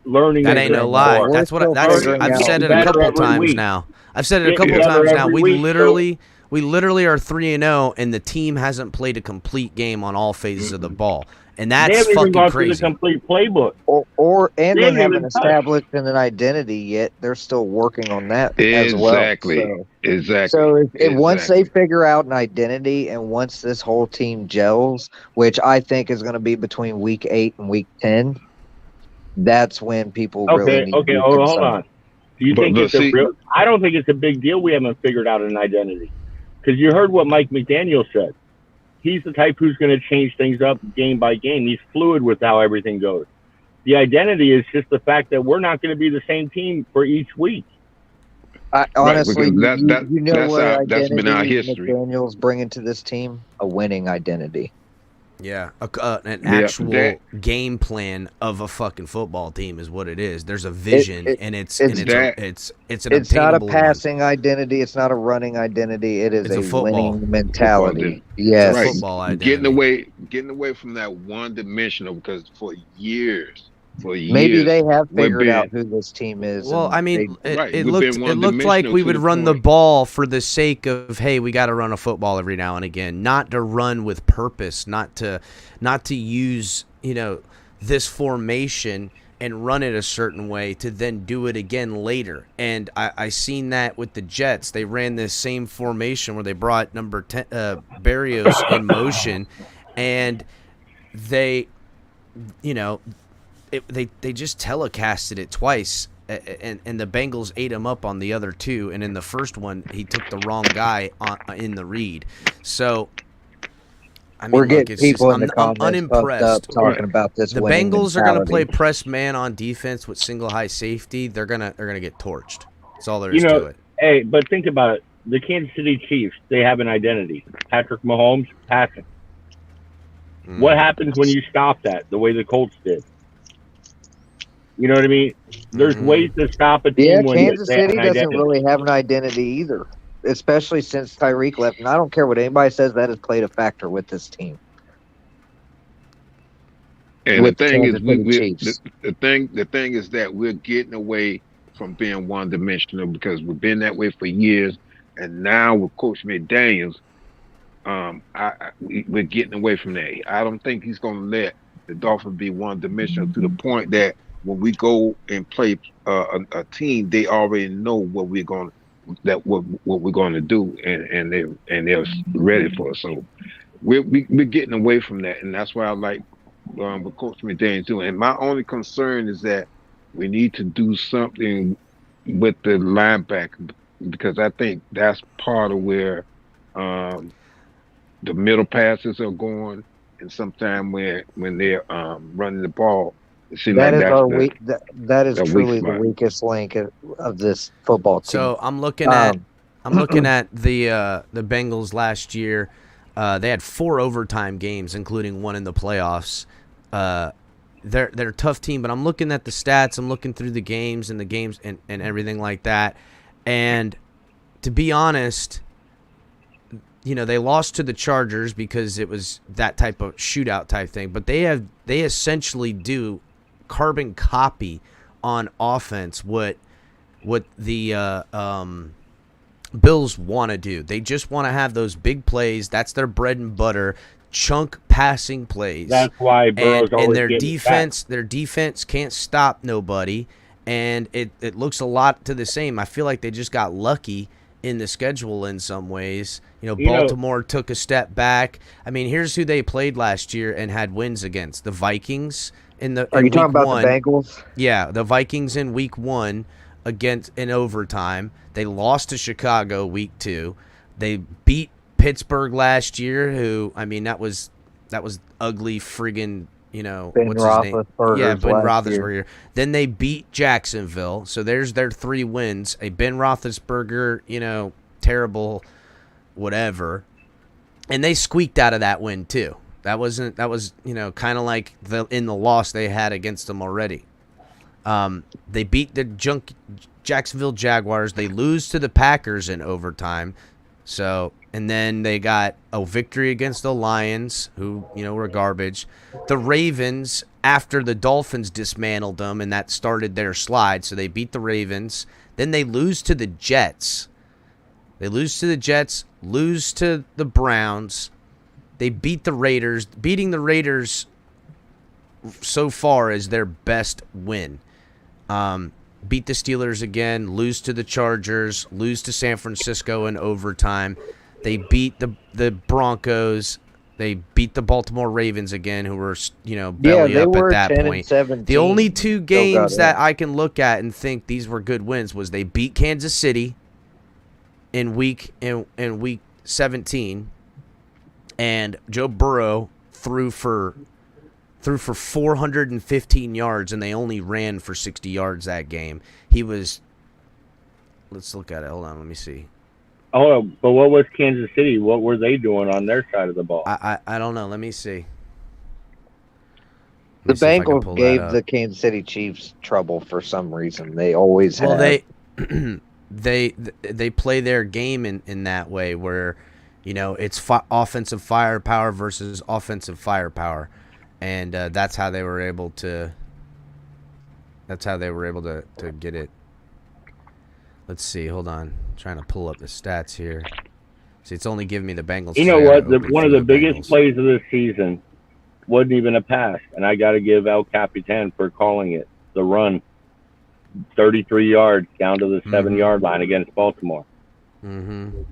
[SPEAKER 12] learning.
[SPEAKER 7] That ain't no lie. That's what I've said it a couple times now. I've said it a couple times now. We literally are 3-0, and the team hasn't played a complete game on all phases of the ball, and that's fucking crazy.
[SPEAKER 12] The complete playbook,
[SPEAKER 13] they haven't established an identity yet. They're still working on that as well.
[SPEAKER 11] Exactly.
[SPEAKER 13] So if once they figure out an identity, and once this whole team gels, which I think is going to be between week 8 and week 10, that's when people really need to be
[SPEAKER 12] hold on. Do you think it's a real? I don't think it's a big deal. We haven't figured out an identity. Because you heard what Mike McDaniel said. He's the type who's going to change things up game by game. He's fluid with how everything goes. The identity is just the fact that we're not going to be the same team for each week.
[SPEAKER 13] Honestly,
[SPEAKER 11] that's been our history.
[SPEAKER 13] McDaniel's bringing to this team a winning identity.
[SPEAKER 7] Yeah, an actual game plan of a fucking football team is what it is. There's a vision, and it's an
[SPEAKER 13] it's not a passing identity. It's not a running identity. It is a winning mentality. Yes,
[SPEAKER 11] right.
[SPEAKER 7] Football identity.
[SPEAKER 11] Getting away from that one-dimensional, because for years.
[SPEAKER 13] Maybe they have figured out who this team is.
[SPEAKER 7] Well, I mean, it looked like we would run the ball for the sake of, hey, we got to run a football every now and again, not to run with purpose, not to use this formation and run it a certain way to then do it again later. And I seen that with the Jets. They ran this same formation where they brought number 10 Barrios in motion, and they just telecasted it twice, and the Bengals ate him up on the other two. And in the first one, he took the wrong guy in the read. So, I mean,
[SPEAKER 13] we're getting people in the comments
[SPEAKER 7] I'm unimpressed
[SPEAKER 13] talking about this.
[SPEAKER 7] The Bengals are going to play press man on defense with single high safety. They're gonna get torched. That's all there is to it.
[SPEAKER 12] Hey, but think about it. The Kansas City Chiefs, they have an identity. Patrick Mahomes passing. What happens when you stop that? The way the Colts did. You know what I mean? There's ways to stop a team.
[SPEAKER 13] Yeah, Kansas City doesn't really have an identity either, especially since Tyreek left. And I don't care what anybody says, that has played a factor with this team.
[SPEAKER 11] And the thing is, the thing is that we're getting away from being one-dimensional, because we've been that way for years, and now with Coach McDaniels, we're getting away from that. I don't think he's going to let the Dolphins be one-dimensional to the point that when we go and play a team, they already know what we're going to do, and they're ready for us. So we're getting away from that, and that's why I like what Coach McDaniels doing. And my only concern is that we need to do something with the linebacker, because I think that's part of where the middle passes are going, and sometimes when they're running the ball.
[SPEAKER 13] That is truly the weakest link of this football team.
[SPEAKER 7] So I'm looking at the Bengals last year. They had 4 overtime games, including one in the playoffs. They're a tough team, but I'm looking at the stats. I'm looking through the games and everything like that. And to be honest, they lost to the Chargers because it was that type of shootout type thing. But they essentially do carbon copy on offense what the Bills want to do. They just want to have those big plays. That's their bread and butter. Chunk passing plays.
[SPEAKER 12] That's why Burrow's always
[SPEAKER 7] their defense can't stop nobody, and it looks a lot to the same. I feel like they just got lucky in the schedule in some ways. Baltimore took a step back. I mean, here's who they played last year and had wins against: the Vikings
[SPEAKER 13] Are you talking about the Bengals?
[SPEAKER 7] Yeah, the Vikings in week 1 against in overtime. They lost to Chicago week 2. They beat Pittsburgh last year, who, I mean, that was ugly friggin', what's his name? Yeah, Ben Roethlisberger. Then they beat Jacksonville, so there's their 3 wins. A Ben Roethlisberger, terrible whatever. And they squeaked out of that win too. That was kind of like in the loss they had against them already. They beat the Jacksonville Jaguars. They lose to the Packers in overtime. So, and then they got a victory against the Lions, who, were garbage. The Ravens, after the Dolphins dismantled them, and that started their slide, so they beat the Ravens. Then they lose to the Jets. Lose to the Browns. They beat the Raiders. Beating the Raiders so far is their best win. Beat the Steelers again, lose to the Chargers, lose to San Francisco in overtime. They beat the Broncos. They beat the Baltimore Ravens again, who were, belly up at that point. The only 2 games that I can look at and think these were good wins was they beat Kansas City in week 17, and Joe Burrow threw for 415 yards, and they only ran for 60 yards that game. Let's look at it. Hold on, let me see.
[SPEAKER 12] Oh, but what was Kansas City? What were they doing on their side of the ball?
[SPEAKER 7] I don't know. Let me see.
[SPEAKER 13] The Bengals gave the Kansas City Chiefs trouble for some reason. They always have.
[SPEAKER 7] Well, they play their game in that way where, it's offensive firepower versus offensive firepower. And that's how they were able to. That's how they were able to get it. Let's see. Hold on. I'm trying to pull up the stats here. See, it's only giving me the Bengals.
[SPEAKER 12] You know what? One of the biggest plays of this season wasn't even a pass, and I got to give El Capitan for calling it. The run, 33 yards down to the 7-yard line against Baltimore.
[SPEAKER 7] Mm-hmm.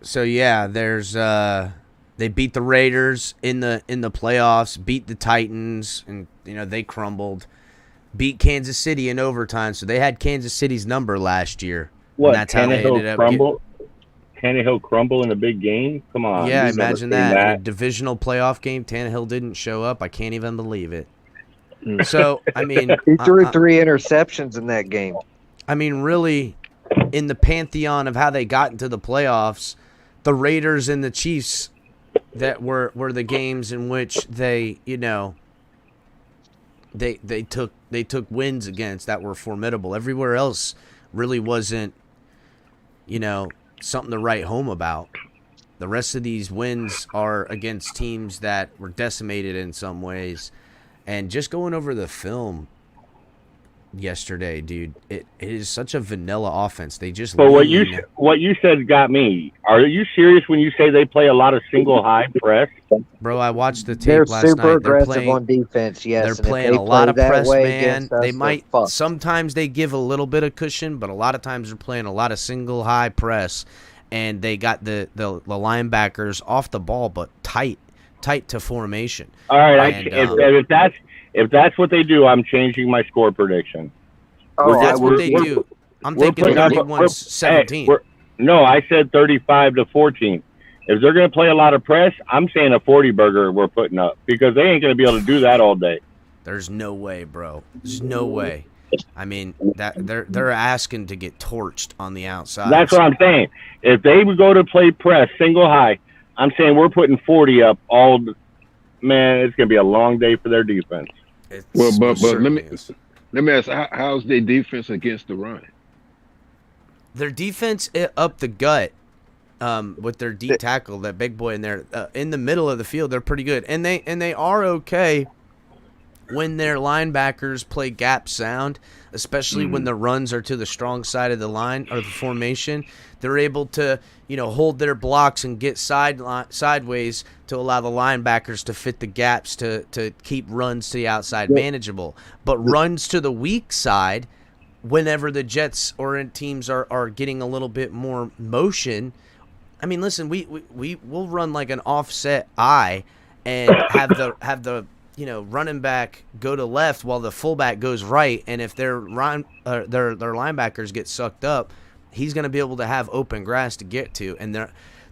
[SPEAKER 7] So yeah, there's they beat the Raiders in the playoffs, beat the Titans, and they crumbled. Beat Kansas City in overtime, so they had Kansas City's number last year.
[SPEAKER 12] What?
[SPEAKER 7] And that's how they ended up
[SPEAKER 12] Tannehill crumble in a big game? Come on.
[SPEAKER 7] Yeah, imagine that. In a divisional playoff game, Tannehill didn't show up. I can't even believe it. So, I mean,
[SPEAKER 13] he threw 3 interceptions in that game.
[SPEAKER 7] I mean, really, in the pantheon of how they got into the playoffs, the Raiders and the Chiefs that were the games in which they, they took wins against that were formidable. Everywhere else really wasn't, something to write home about. The rest of these wins are against teams that were decimated in some ways. And just going over the film yesterday, dude, it is such a vanilla offense. They just
[SPEAKER 12] But what you said got me. Are you serious when you say they play a lot of single high press?
[SPEAKER 7] Bro, I watched the tape
[SPEAKER 13] They're
[SPEAKER 7] last night.
[SPEAKER 13] super aggressive on defense, yes.
[SPEAKER 7] They're playing a lot of press, man. They might sometimes they give a little bit of cushion, but a lot of times they're playing a lot of single high press, and they got the linebackers off the ball, but tight to formation.
[SPEAKER 12] All right, and, if that's what they do, I'm changing my score prediction.
[SPEAKER 7] Oh, that's what they do. I'm thinking 31-17.
[SPEAKER 12] No, I said 35-14. If they're going to play a lot of press, I'm saying a 40 burger we're putting up because they ain't going to be able to do that all day.
[SPEAKER 7] There's no way, bro. There's no way. I mean, that they're asking to get torched on the outside.
[SPEAKER 12] That's what I'm saying. If they would go to play press single high, I'm saying we're putting 40 up all. Man, it's going to be a long day for their defense.
[SPEAKER 11] Well, but let me ask, how's their defense against the run?
[SPEAKER 7] Their defense up the gut with their D tackle, that big boy in there, in the middle of the field, they're pretty good, and they are okay when their linebackers play gap sound, especially when the runs are to the strong side of the line or the formation. They're able to, hold their blocks and get sideways to allow the linebackers to fit the gaps to keep runs to the outside manageable. But runs to the weak side, whenever the Jets or teams are getting a little bit more motion. I mean, listen, we'll run like an offset eye and have the running back go to left while the fullback goes right, and if their linebackers get sucked up, he's going to be able to have open grass to get to, and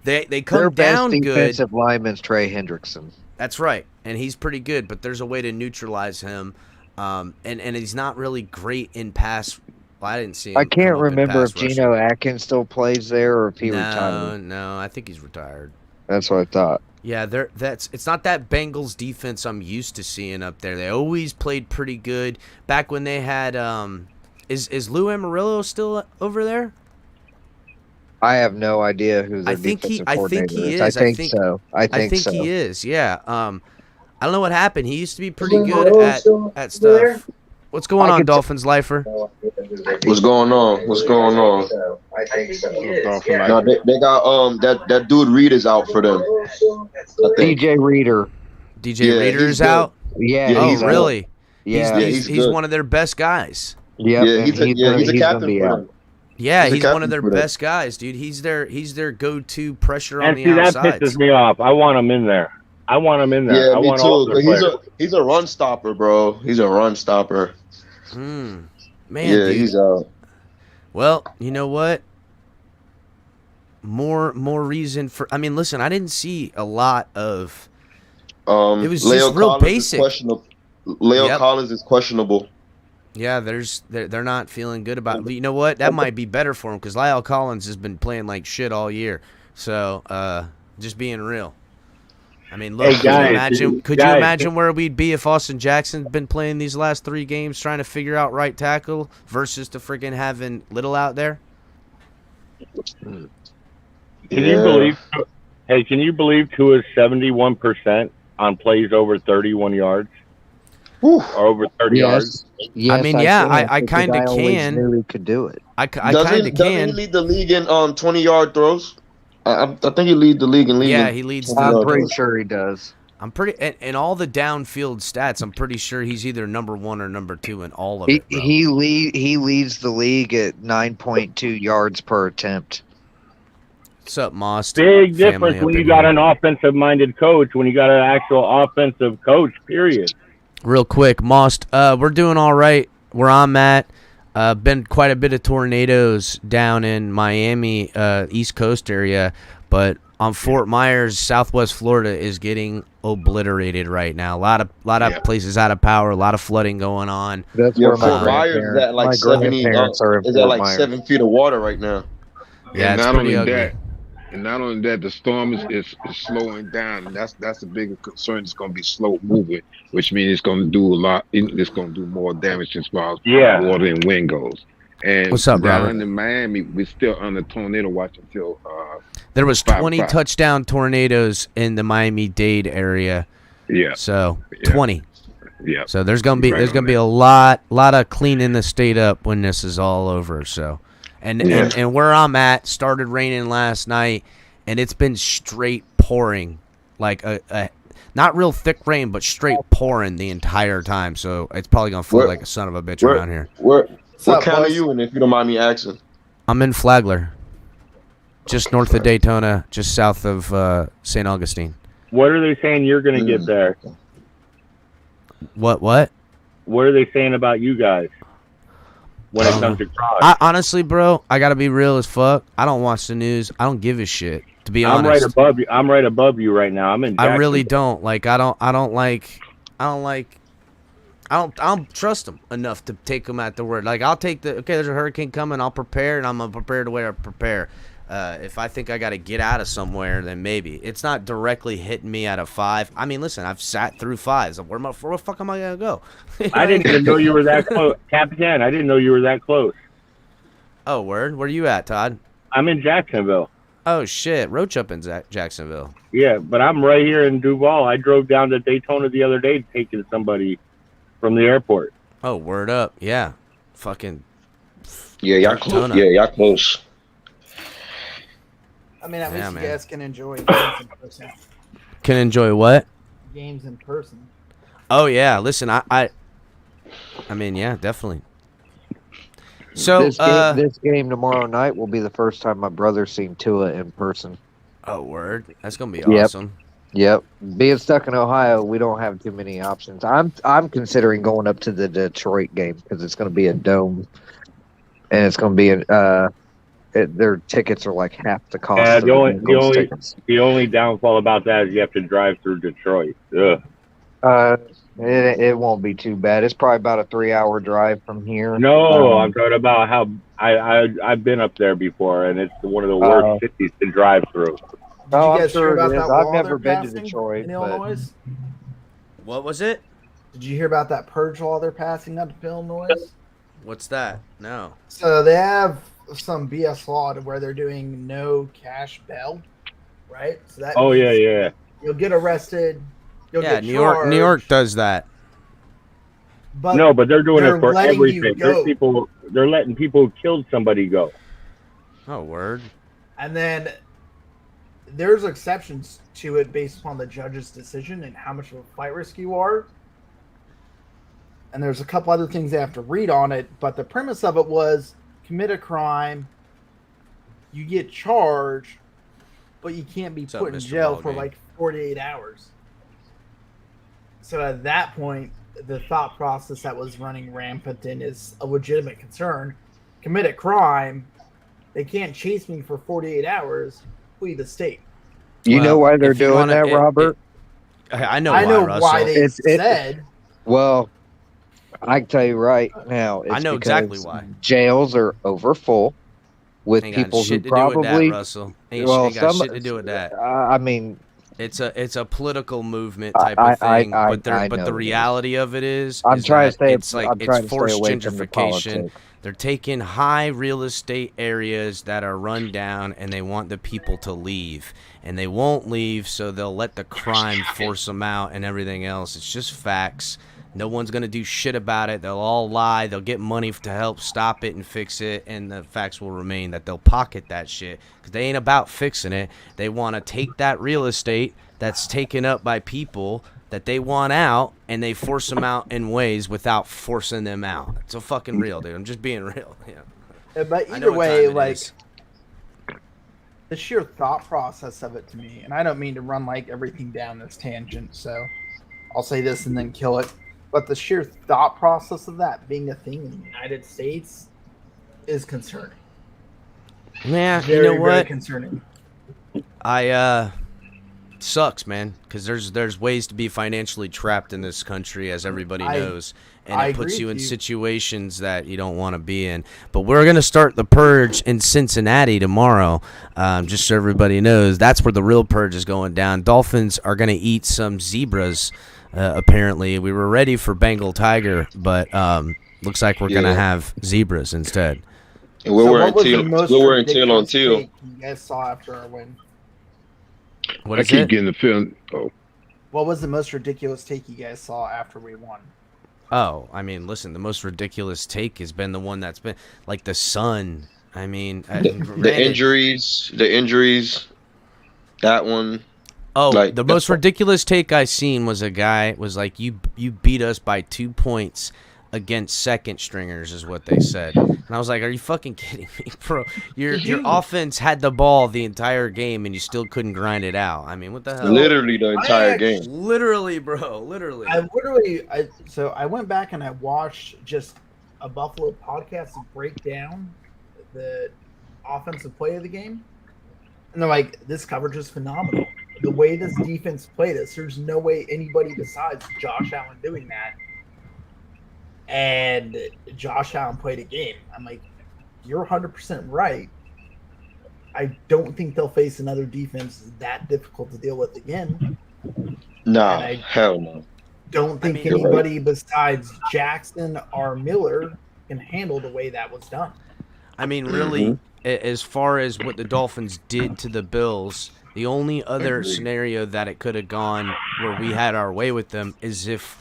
[SPEAKER 7] they come
[SPEAKER 13] Their
[SPEAKER 7] down
[SPEAKER 13] best
[SPEAKER 7] good.
[SPEAKER 13] defensive lineman's Trey Hendrickson.
[SPEAKER 7] That's right, and he's pretty good, but there's a way to neutralize him. And he's not really great in pass. Well, I didn't see him.
[SPEAKER 13] I can't remember if
[SPEAKER 7] rushing.
[SPEAKER 13] Geno Atkins still plays there or if he retired.
[SPEAKER 7] No, I think he's retired.
[SPEAKER 13] That's what I thought.
[SPEAKER 7] Yeah, it's not that Bengals defense I'm used to seeing up there. They always played pretty good. Back when they had is Lou Amarillo still over there?
[SPEAKER 13] I have no idea who their defensive coordinator is. I think so. I think so.
[SPEAKER 7] He is. Yeah. I don't know what happened. He used to be pretty good at stuff. What's going on, Dolphins lifer?
[SPEAKER 15] What's going on? What's going on?
[SPEAKER 11] I think so.
[SPEAKER 15] No, they got that dude Reed is out for them.
[SPEAKER 13] DJ Reader.
[SPEAKER 7] DJ Reader's out?
[SPEAKER 13] Yeah.
[SPEAKER 7] Oh, really?
[SPEAKER 13] Yeah.
[SPEAKER 7] He's one of their best guys.
[SPEAKER 13] Yep.
[SPEAKER 15] Yeah, he's a captain for them.
[SPEAKER 7] Yeah, he's one of their best guys, dude. He's their go-to pressure on the outside.
[SPEAKER 12] That pisses me off. I want him in there. I want him in there.
[SPEAKER 15] Yeah,
[SPEAKER 12] I
[SPEAKER 15] me
[SPEAKER 12] want
[SPEAKER 15] too.
[SPEAKER 12] all the players.
[SPEAKER 15] He's a run stopper, bro. He's a run stopper.
[SPEAKER 7] Man,
[SPEAKER 15] yeah,
[SPEAKER 7] dude.
[SPEAKER 15] he's out.
[SPEAKER 7] Well, you know what? More reason for. I mean, listen, I didn't see a lot of. It was
[SPEAKER 15] Leo
[SPEAKER 7] just real
[SPEAKER 15] Collins
[SPEAKER 7] basic.
[SPEAKER 15] Leo Collins is questionable.
[SPEAKER 7] Yeah, they're not feeling good about it. But you know what? That might be better for him because Lyle Collins has been playing like shit all year. So, just being real. I mean, look, could you imagine where we'd be if Austin Jackson's been playing these last 3 games trying to figure out right tackle versus to friggin' having Little out there?
[SPEAKER 12] Can you believe? Hey, can you believe Tua's 71% on plays over 31 yards? Or over 30 yards?
[SPEAKER 13] Yes,
[SPEAKER 7] I mean, I kind of can.
[SPEAKER 13] Knew he could do it.
[SPEAKER 7] I kind of can.
[SPEAKER 15] Doesn't he lead the league in 20-yard throws? I think he leads the league in leading.
[SPEAKER 7] Yeah, he leads.
[SPEAKER 13] I'm pretty sure he does.
[SPEAKER 7] I'm pretty, and all the downfield stats, I'm pretty sure he's either number 1 or number 2 in all of it. Bro.
[SPEAKER 13] He leads the league at 9.2 yards per attempt.
[SPEAKER 7] What's up, Moss?
[SPEAKER 12] Big difference when you got an offensive-minded coach, when you got an actual offensive coach, period.
[SPEAKER 7] Real quick, Most, we're doing all right where I'm at. Been quite a bit of tornadoes down in Miami, East Coast area, but on Fort Myers, Southwest Florida is getting obliterated right now. A lot of places out of power, a lot of flooding going on.
[SPEAKER 13] That's where
[SPEAKER 15] Fort Myers is at like 70. Is at like 7 feet of water right now.
[SPEAKER 7] Yeah,
[SPEAKER 11] and
[SPEAKER 7] it's pretty ugly.
[SPEAKER 11] And not only that, the storm is slowing down, and that's the bigger concern. It's going to be slow moving, which means it's going to do a lot. It's going to do more damage as far as water and wind goes. And
[SPEAKER 7] what's up,
[SPEAKER 11] down
[SPEAKER 7] Robert?
[SPEAKER 11] in Miami, we're still on the tornado watch until
[SPEAKER 7] there was 20 touchdown tornadoes in the Miami-Dade area.
[SPEAKER 11] Yeah.
[SPEAKER 7] So 20.
[SPEAKER 11] Yeah.
[SPEAKER 7] So there's gonna be a lot of cleaning the state up when this is all over. So. And where I'm at, started raining last night, and it's been straight pouring, like a not real thick rain, but straight pouring the entire time. So it's probably gonna flood like a son of a bitch around here.
[SPEAKER 15] What county are you in, if you don't mind me asking?
[SPEAKER 7] I'm in Flagler, just north of Daytona, just south of St. Augustine.
[SPEAKER 12] What are they saying you're gonna get there?
[SPEAKER 7] What?
[SPEAKER 12] What are they saying about you guys? When it comes to cross.
[SPEAKER 7] Honestly, bro, I gotta be real as fuck. I don't watch the news. I don't give a shit. To be honest,
[SPEAKER 12] I'm right above you right now. I'm in.
[SPEAKER 7] I really don't like. I don't trust them enough to take them at the word. Like I'll take there's a hurricane coming. I'll prepare, and I'm gonna prepare the way I prepare. If I think I got to get out of somewhere, then maybe. It's not directly hitting me at a 5. I mean, listen, I've sat through 5s. Where the fuck am I going to go?
[SPEAKER 12] I didn't even know you were that close. Captain, I didn't know you were that close.
[SPEAKER 7] Oh, word? Where you at, Todd?
[SPEAKER 12] I'm in Jacksonville.
[SPEAKER 7] Oh, shit. Roach up in Jacksonville.
[SPEAKER 12] Yeah, but I'm right here in Duval. I drove down to Daytona the other day taking somebody from the airport.
[SPEAKER 7] Oh, word up. Yeah. Fucking.
[SPEAKER 15] Yeah, y'all close. Yeah, y'all close.
[SPEAKER 16] I mean, at least you guys can enjoy games in person.
[SPEAKER 7] Can enjoy what?
[SPEAKER 16] Games in person.
[SPEAKER 7] Oh yeah, listen, I mean, yeah, definitely. So
[SPEAKER 13] this game tomorrow night will be the first time my brother's seen Tua in person.
[SPEAKER 7] Oh, word! That's gonna be
[SPEAKER 13] Yep.
[SPEAKER 7] awesome.
[SPEAKER 13] Yep. Being stuck in Ohio, we don't have too many options. I'm considering going up to the Detroit game because it's going to be a dome, and it's going to be their tickets are like half the cost.
[SPEAKER 12] Yeah,
[SPEAKER 13] of Bengals tickets.
[SPEAKER 12] the only downfall about that is you have to drive through Detroit. Ugh.
[SPEAKER 13] It won't be too bad. It's probably about a 3-hour drive from here.
[SPEAKER 12] No, I'm talking about how I've been up there before, and it's one of the worst cities to drive through.
[SPEAKER 16] Did you
[SPEAKER 13] I'm
[SPEAKER 16] guys
[SPEAKER 13] sure
[SPEAKER 16] hear about
[SPEAKER 13] it is.
[SPEAKER 16] that
[SPEAKER 13] I've
[SPEAKER 16] wall
[SPEAKER 13] never
[SPEAKER 16] they're
[SPEAKER 13] been to
[SPEAKER 16] passing
[SPEAKER 13] Detroit,
[SPEAKER 16] in
[SPEAKER 13] but-
[SPEAKER 16] Illinois?
[SPEAKER 7] What was it?
[SPEAKER 16] Did you hear about that purge law they're passing out of Illinois?
[SPEAKER 7] What's that? No.
[SPEAKER 16] So they have some BS law to where they're doing no cash bail, right? So that
[SPEAKER 12] Oh
[SPEAKER 16] means
[SPEAKER 12] yeah.
[SPEAKER 16] you'll get arrested. You'll
[SPEAKER 7] Yeah,
[SPEAKER 16] get
[SPEAKER 7] New York does that.
[SPEAKER 16] But
[SPEAKER 12] No, but they're doing it for
[SPEAKER 16] letting you
[SPEAKER 12] everything.
[SPEAKER 16] go.
[SPEAKER 12] They're letting people who killed somebody go.
[SPEAKER 7] Oh, word.
[SPEAKER 16] And then there's exceptions to it based upon the judge's decision and how much of a flight risk you are. And there's a couple other things they have to read on it, but the premise of it was commit a crime, you get charged, but you can't be put in
[SPEAKER 7] Mr.
[SPEAKER 16] jail for
[SPEAKER 7] Ballgame?
[SPEAKER 16] like 48 hours. So at that point, the thought process that was running rampant and is a legitimate concern, commit a crime, they can't chase me for 48 hours, plead the state.
[SPEAKER 13] You know why they're
[SPEAKER 7] if you
[SPEAKER 13] doing
[SPEAKER 7] wanna-
[SPEAKER 13] that, Robert?
[SPEAKER 7] I know
[SPEAKER 16] I
[SPEAKER 7] why,
[SPEAKER 16] know
[SPEAKER 7] Russell.
[SPEAKER 16] why they said.
[SPEAKER 13] Well, I can tell you right now. It's
[SPEAKER 7] I know
[SPEAKER 13] because
[SPEAKER 7] exactly why.
[SPEAKER 13] Jails are over full with
[SPEAKER 7] Ain't got
[SPEAKER 13] people who
[SPEAKER 7] shit to
[SPEAKER 13] probably.
[SPEAKER 7] do with that, Russell. Ain't got shit to do with that.
[SPEAKER 13] I mean,
[SPEAKER 7] It's a political movement type of thing, but
[SPEAKER 13] I
[SPEAKER 7] the
[SPEAKER 13] know it
[SPEAKER 7] reality of it is,
[SPEAKER 13] I'm trying to
[SPEAKER 7] that
[SPEAKER 13] stay.
[SPEAKER 7] it's like
[SPEAKER 13] I'm trying
[SPEAKER 7] it's
[SPEAKER 13] to
[SPEAKER 7] forced
[SPEAKER 13] stay away from the
[SPEAKER 7] gentrification.
[SPEAKER 13] politics.
[SPEAKER 7] They're taking high real estate areas that are run down, and they want the people to leave, and they won't leave, so they'll let the crime force them out and everything else. It's just facts. No one's gonna do shit about it. They'll all lie. They'll get money to help stop it and fix it, and the facts will remain that they'll pocket that shit because they ain't about fixing it. They want to take that real estate that's taken up by people that they want out, and they force them out in ways without forcing them out. It's a fucking real, dude. I'm just being real. Yeah.
[SPEAKER 16] But
[SPEAKER 7] I know
[SPEAKER 16] either
[SPEAKER 7] what
[SPEAKER 16] way,
[SPEAKER 7] time it
[SPEAKER 16] like
[SPEAKER 7] is.
[SPEAKER 16] the sheer thought process of it to me, and I don't mean to run like everything down this tangent, so I'll say this and then kill it. But the sheer thought process of that being a thing in the United States is concerning.
[SPEAKER 7] Yeah,
[SPEAKER 16] Very,
[SPEAKER 7] you know
[SPEAKER 16] very
[SPEAKER 7] what?
[SPEAKER 16] concerning.
[SPEAKER 7] Sucks, man, because there's ways to be financially trapped in this country, as everybody knows, and
[SPEAKER 16] I
[SPEAKER 7] it puts
[SPEAKER 16] agree
[SPEAKER 7] you in
[SPEAKER 16] with you.
[SPEAKER 7] situations that you don't want to be in. But we're gonna start the purge in Cincinnati tomorrow, just so everybody knows. That's where the real purge is going down. Dolphins are gonna eat some zebras. Apparently, we were ready for Bengal tiger, but looks like we're gonna have zebras instead.
[SPEAKER 15] And we're
[SPEAKER 16] So
[SPEAKER 15] wearing
[SPEAKER 16] what was the
[SPEAKER 15] teal.
[SPEAKER 16] most
[SPEAKER 15] We're wearing teal on
[SPEAKER 16] ridiculous
[SPEAKER 15] teal.
[SPEAKER 16] take you guys saw after our win?
[SPEAKER 7] What
[SPEAKER 11] I
[SPEAKER 7] is
[SPEAKER 11] keep
[SPEAKER 7] it?
[SPEAKER 11] getting the feeling. Oh,
[SPEAKER 16] What was the most ridiculous take you guys saw after we won?
[SPEAKER 7] Oh, I mean, listen, the most ridiculous take has been the one that's been like the sun. I mean,
[SPEAKER 15] The injuries, that one.
[SPEAKER 7] Oh,
[SPEAKER 15] like,
[SPEAKER 7] the most ridiculous take I seen was a guy was like, you beat us by 2 points against second stringers, is what they said. And I was like, are you fucking kidding me, bro? Your offense had the ball the entire game and you still couldn't grind it out. I mean, what the hell?
[SPEAKER 15] Literally the entire game.
[SPEAKER 7] Literally, bro. Literally.
[SPEAKER 16] So I went back and I watched just a Buffalo podcast to break down the offensive play of the game. And they're like, this coverage is phenomenal. The way this defense played us, there's no way anybody besides Josh Allen doing that. And Josh Allen played a game. I'm like, you're 100% right. I don't think they'll face another defense that difficult to deal with again.
[SPEAKER 15] Nah,
[SPEAKER 16] And I
[SPEAKER 15] hell no.
[SPEAKER 16] don't think
[SPEAKER 15] you're
[SPEAKER 16] anybody besides Jackson or Miller can handle the way that was done.
[SPEAKER 7] I mean, really, as far as what the Dolphins did to the Bills, the only other scenario that it could have gone where we had our way with them is if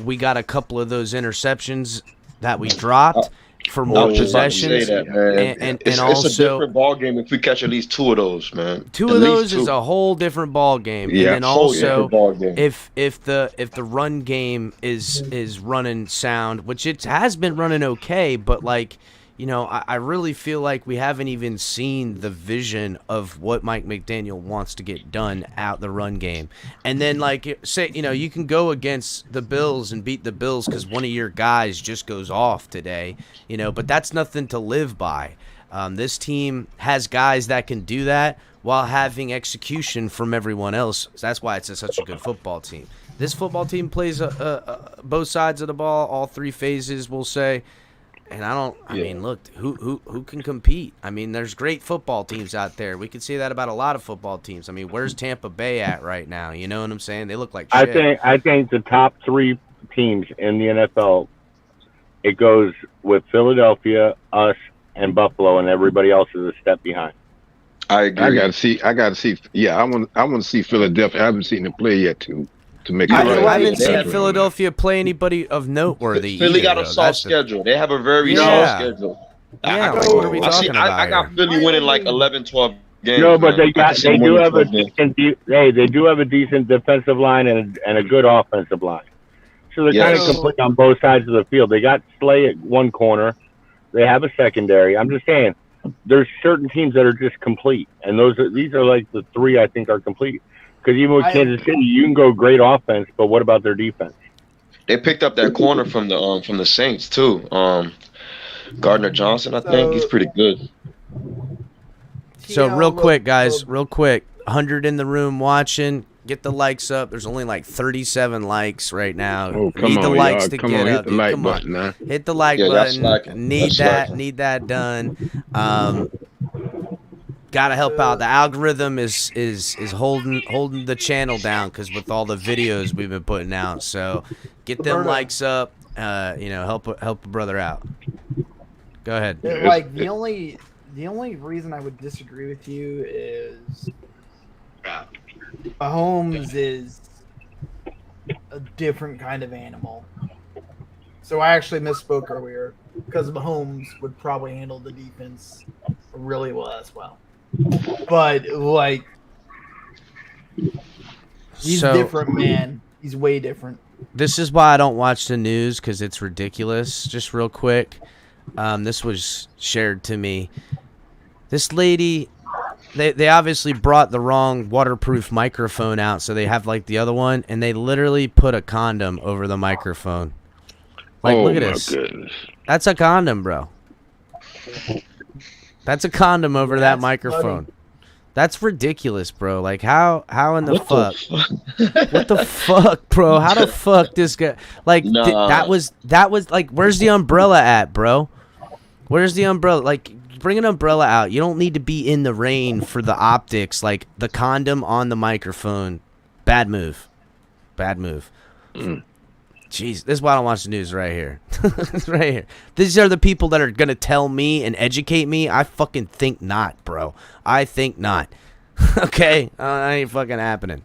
[SPEAKER 7] we got a couple of those interceptions that we dropped for
[SPEAKER 15] I
[SPEAKER 7] more
[SPEAKER 15] was just about to say
[SPEAKER 7] possessions.
[SPEAKER 15] that, man.
[SPEAKER 7] And
[SPEAKER 15] it's
[SPEAKER 7] also,
[SPEAKER 15] a different ball game if we catch at least 2 of those, man.
[SPEAKER 7] Two
[SPEAKER 15] At
[SPEAKER 7] of
[SPEAKER 15] least
[SPEAKER 7] those
[SPEAKER 15] 2.
[SPEAKER 7] is a whole different ball game.
[SPEAKER 11] Yeah,
[SPEAKER 7] and then
[SPEAKER 15] whole
[SPEAKER 7] also,
[SPEAKER 15] different ball game.
[SPEAKER 7] if the run game is running sound, which it has been running okay, but like, you know, I really feel like we haven't even seen the vision of what Mike McDaniel wants to get done out the run game. And then, like, say, you know, you can go against the Bills and beat the Bills because one of your guys just goes off today, you know, but that's nothing to live by. This team has guys that can do that while having execution from everyone else. That's why it's such a good football team. This football team plays both sides of the ball, all 3 phases, we'll say. And I mean, look, who can compete? I mean, there's great football teams out there. We can say that about a lot of football teams. I mean, where's Tampa Bay at right now? You know what I'm saying? They look like shit.
[SPEAKER 12] I think the top 3 teams in the NFL, it goes with Philadelphia, us, and Buffalo, and everybody else is a step behind.
[SPEAKER 15] I agree.
[SPEAKER 11] I gotta see. Yeah, I want to see Philadelphia. I haven't seen them play yet to make it right.
[SPEAKER 7] I haven't seen Philadelphia play anybody of noteworthy.
[SPEAKER 15] Philly
[SPEAKER 7] either,
[SPEAKER 15] got a soft schedule. They have a very soft schedule.
[SPEAKER 7] Yeah, what are we talking about?
[SPEAKER 15] I got Philly winning like 11, 12 games.
[SPEAKER 12] No, but they do have a decent defensive line and a good offensive line. So they're kind of complete on both sides of the field. They got Slay at one corner. They have a secondary. I'm just saying, there's certain teams that are just complete, and these are like the 3 I think are complete. Because even with Kansas City, you can go great offense, but what about their defense?
[SPEAKER 15] They picked up that corner from the Saints too. Gardner Johnson, I think he's pretty good.
[SPEAKER 7] So real quick, guys, 100 in the room watching. Get the likes up. There's only like 37 likes right now.
[SPEAKER 11] Oh, come
[SPEAKER 7] Need the
[SPEAKER 11] on,
[SPEAKER 7] likes
[SPEAKER 11] y'all.
[SPEAKER 7] to
[SPEAKER 11] Come
[SPEAKER 7] get
[SPEAKER 11] on,
[SPEAKER 7] up.
[SPEAKER 11] hit the
[SPEAKER 7] dude.
[SPEAKER 11] like
[SPEAKER 7] Come
[SPEAKER 11] button,
[SPEAKER 7] on.
[SPEAKER 11] huh?
[SPEAKER 7] Hit the like button. Need that done. Gotta help out. The algorithm is holding the channel down because with all the videos we've been putting out. So get them likes up. You know, help a brother out. Go ahead.
[SPEAKER 16] Like the only reason I would disagree with you is Mahomes is a different kind of animal. So I actually misspoke earlier because Mahomes would probably handle the defense really well as well. But like, he's different, man. He's way different.
[SPEAKER 7] This is why I don't watch the news because it's ridiculous. Just real quick, this was shared to me. This lady, they obviously brought the wrong waterproof microphone out, so they have like the other one, and they literally put a condom over the microphone. Like, look at this.
[SPEAKER 11] Goodness.
[SPEAKER 7] That's a condom, bro. That's a condom over that microphone. Funny. That's ridiculous, bro. Like, how in the fuck? What the fuck, bro? How the fuck this guy? Like, that was like, where's the umbrella at, bro? Where's the umbrella? Like, bring an umbrella out. You don't need to be in the rain for the optics. Like, the condom on the microphone. Bad move. Bad move. Jeez, this is why I don't watch the news right here. Right here. These are the people that are going to tell me and educate me. I fucking think not, bro. I think not. Okay? That ain't fucking happening.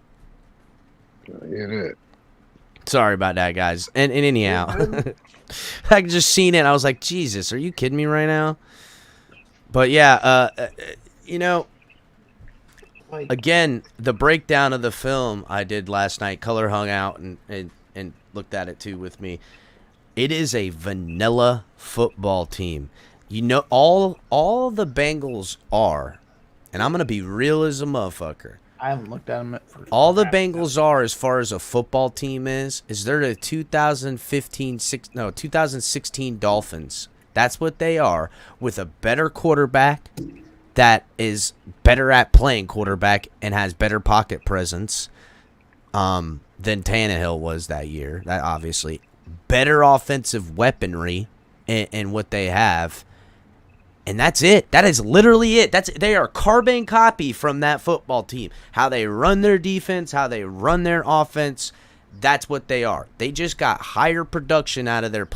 [SPEAKER 7] Sorry about that, guys. And anyhow, I just seen it. I was like, Jesus, are you kidding me right now? But yeah, you know, again, the breakdown of the film I did last night, Color hung out and looked at it too with me. It is a vanilla football team. You know, all the Bengals are, and I'm going to be real as a motherfucker.
[SPEAKER 16] I haven't looked at them.
[SPEAKER 7] All the Bengals are, as far as a football team is they're the 2016 Dolphins. That's what they are, with a better quarterback that is better at playing quarterback and has better pocket presence than Tannehill was that year. That obviously better offensive weaponry in what they have, and that's it. That is literally it. They are carbon copy from that football team. How they run their defense, how they run their offense. That's what they are. They just got higher production out of their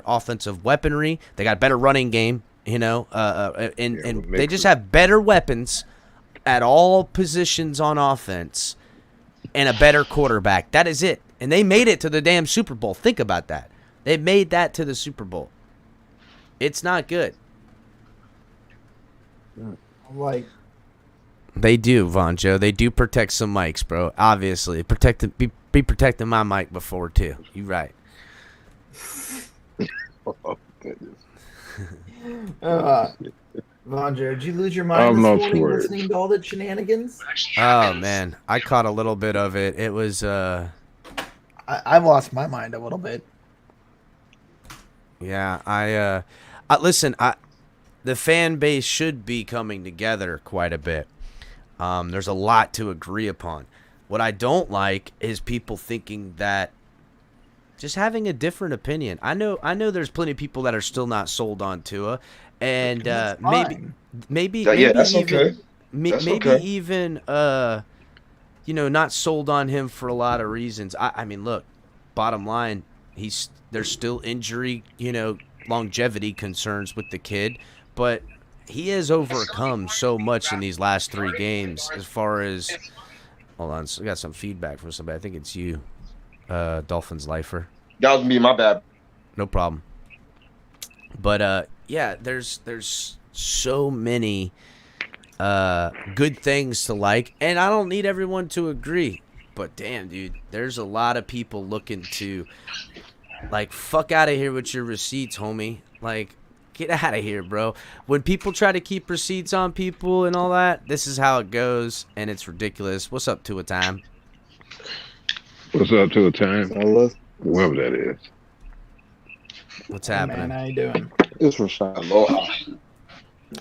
[SPEAKER 7] offensive weaponry. They got a better running game, you know, and they just have better weapons at all positions on offense and a better quarterback. That is it. And they made it to the damn Super Bowl. Think about that. They made that to the Super Bowl. It's not good.
[SPEAKER 16] Like,
[SPEAKER 7] They do, Von Joe. They do protect some mics, bro. Obviously, be protecting my mic before too. You right.
[SPEAKER 11] Oh, goodness.
[SPEAKER 16] Vondra, did you lose your mind
[SPEAKER 11] I'm
[SPEAKER 16] this
[SPEAKER 11] not
[SPEAKER 16] morning
[SPEAKER 11] sure.
[SPEAKER 16] listening to all the shenanigans?
[SPEAKER 7] Oh man, I caught a little bit of it. It was
[SPEAKER 16] I've lost my mind a little bit.
[SPEAKER 7] yeah. I listen. The fan base should be coming together quite a bit. There's a lot to agree upon. What I don't like is people thinking that just having a different opinion. I know there's plenty of people that are still not sold on Tua, and maybe
[SPEAKER 15] that's
[SPEAKER 7] even
[SPEAKER 15] okay. That's
[SPEAKER 7] maybe
[SPEAKER 15] okay.
[SPEAKER 7] even not sold on him for a lot of reasons. I mean, look, bottom line, there's still injury, longevity concerns with the kid, but he has overcome so much in these last 3 games as far as hold on, so I got some feedback from somebody. I think it's you, Dolphins lifer.
[SPEAKER 15] That was me, my bad.
[SPEAKER 7] No problem. But yeah, there's so many good things to like, and I don't need everyone to agree. But damn, dude, there's a lot of people looking to fuck out of here with your receipts, homie. Get out of here, bro. When people try to keep receipts on people and all that, this is how it goes, and it's ridiculous. What's up to a time?
[SPEAKER 11] What's up to a time? Whoever that is.
[SPEAKER 7] What's happening?
[SPEAKER 16] Man, how you doing?
[SPEAKER 11] It's Rashad.
[SPEAKER 15] Aloha.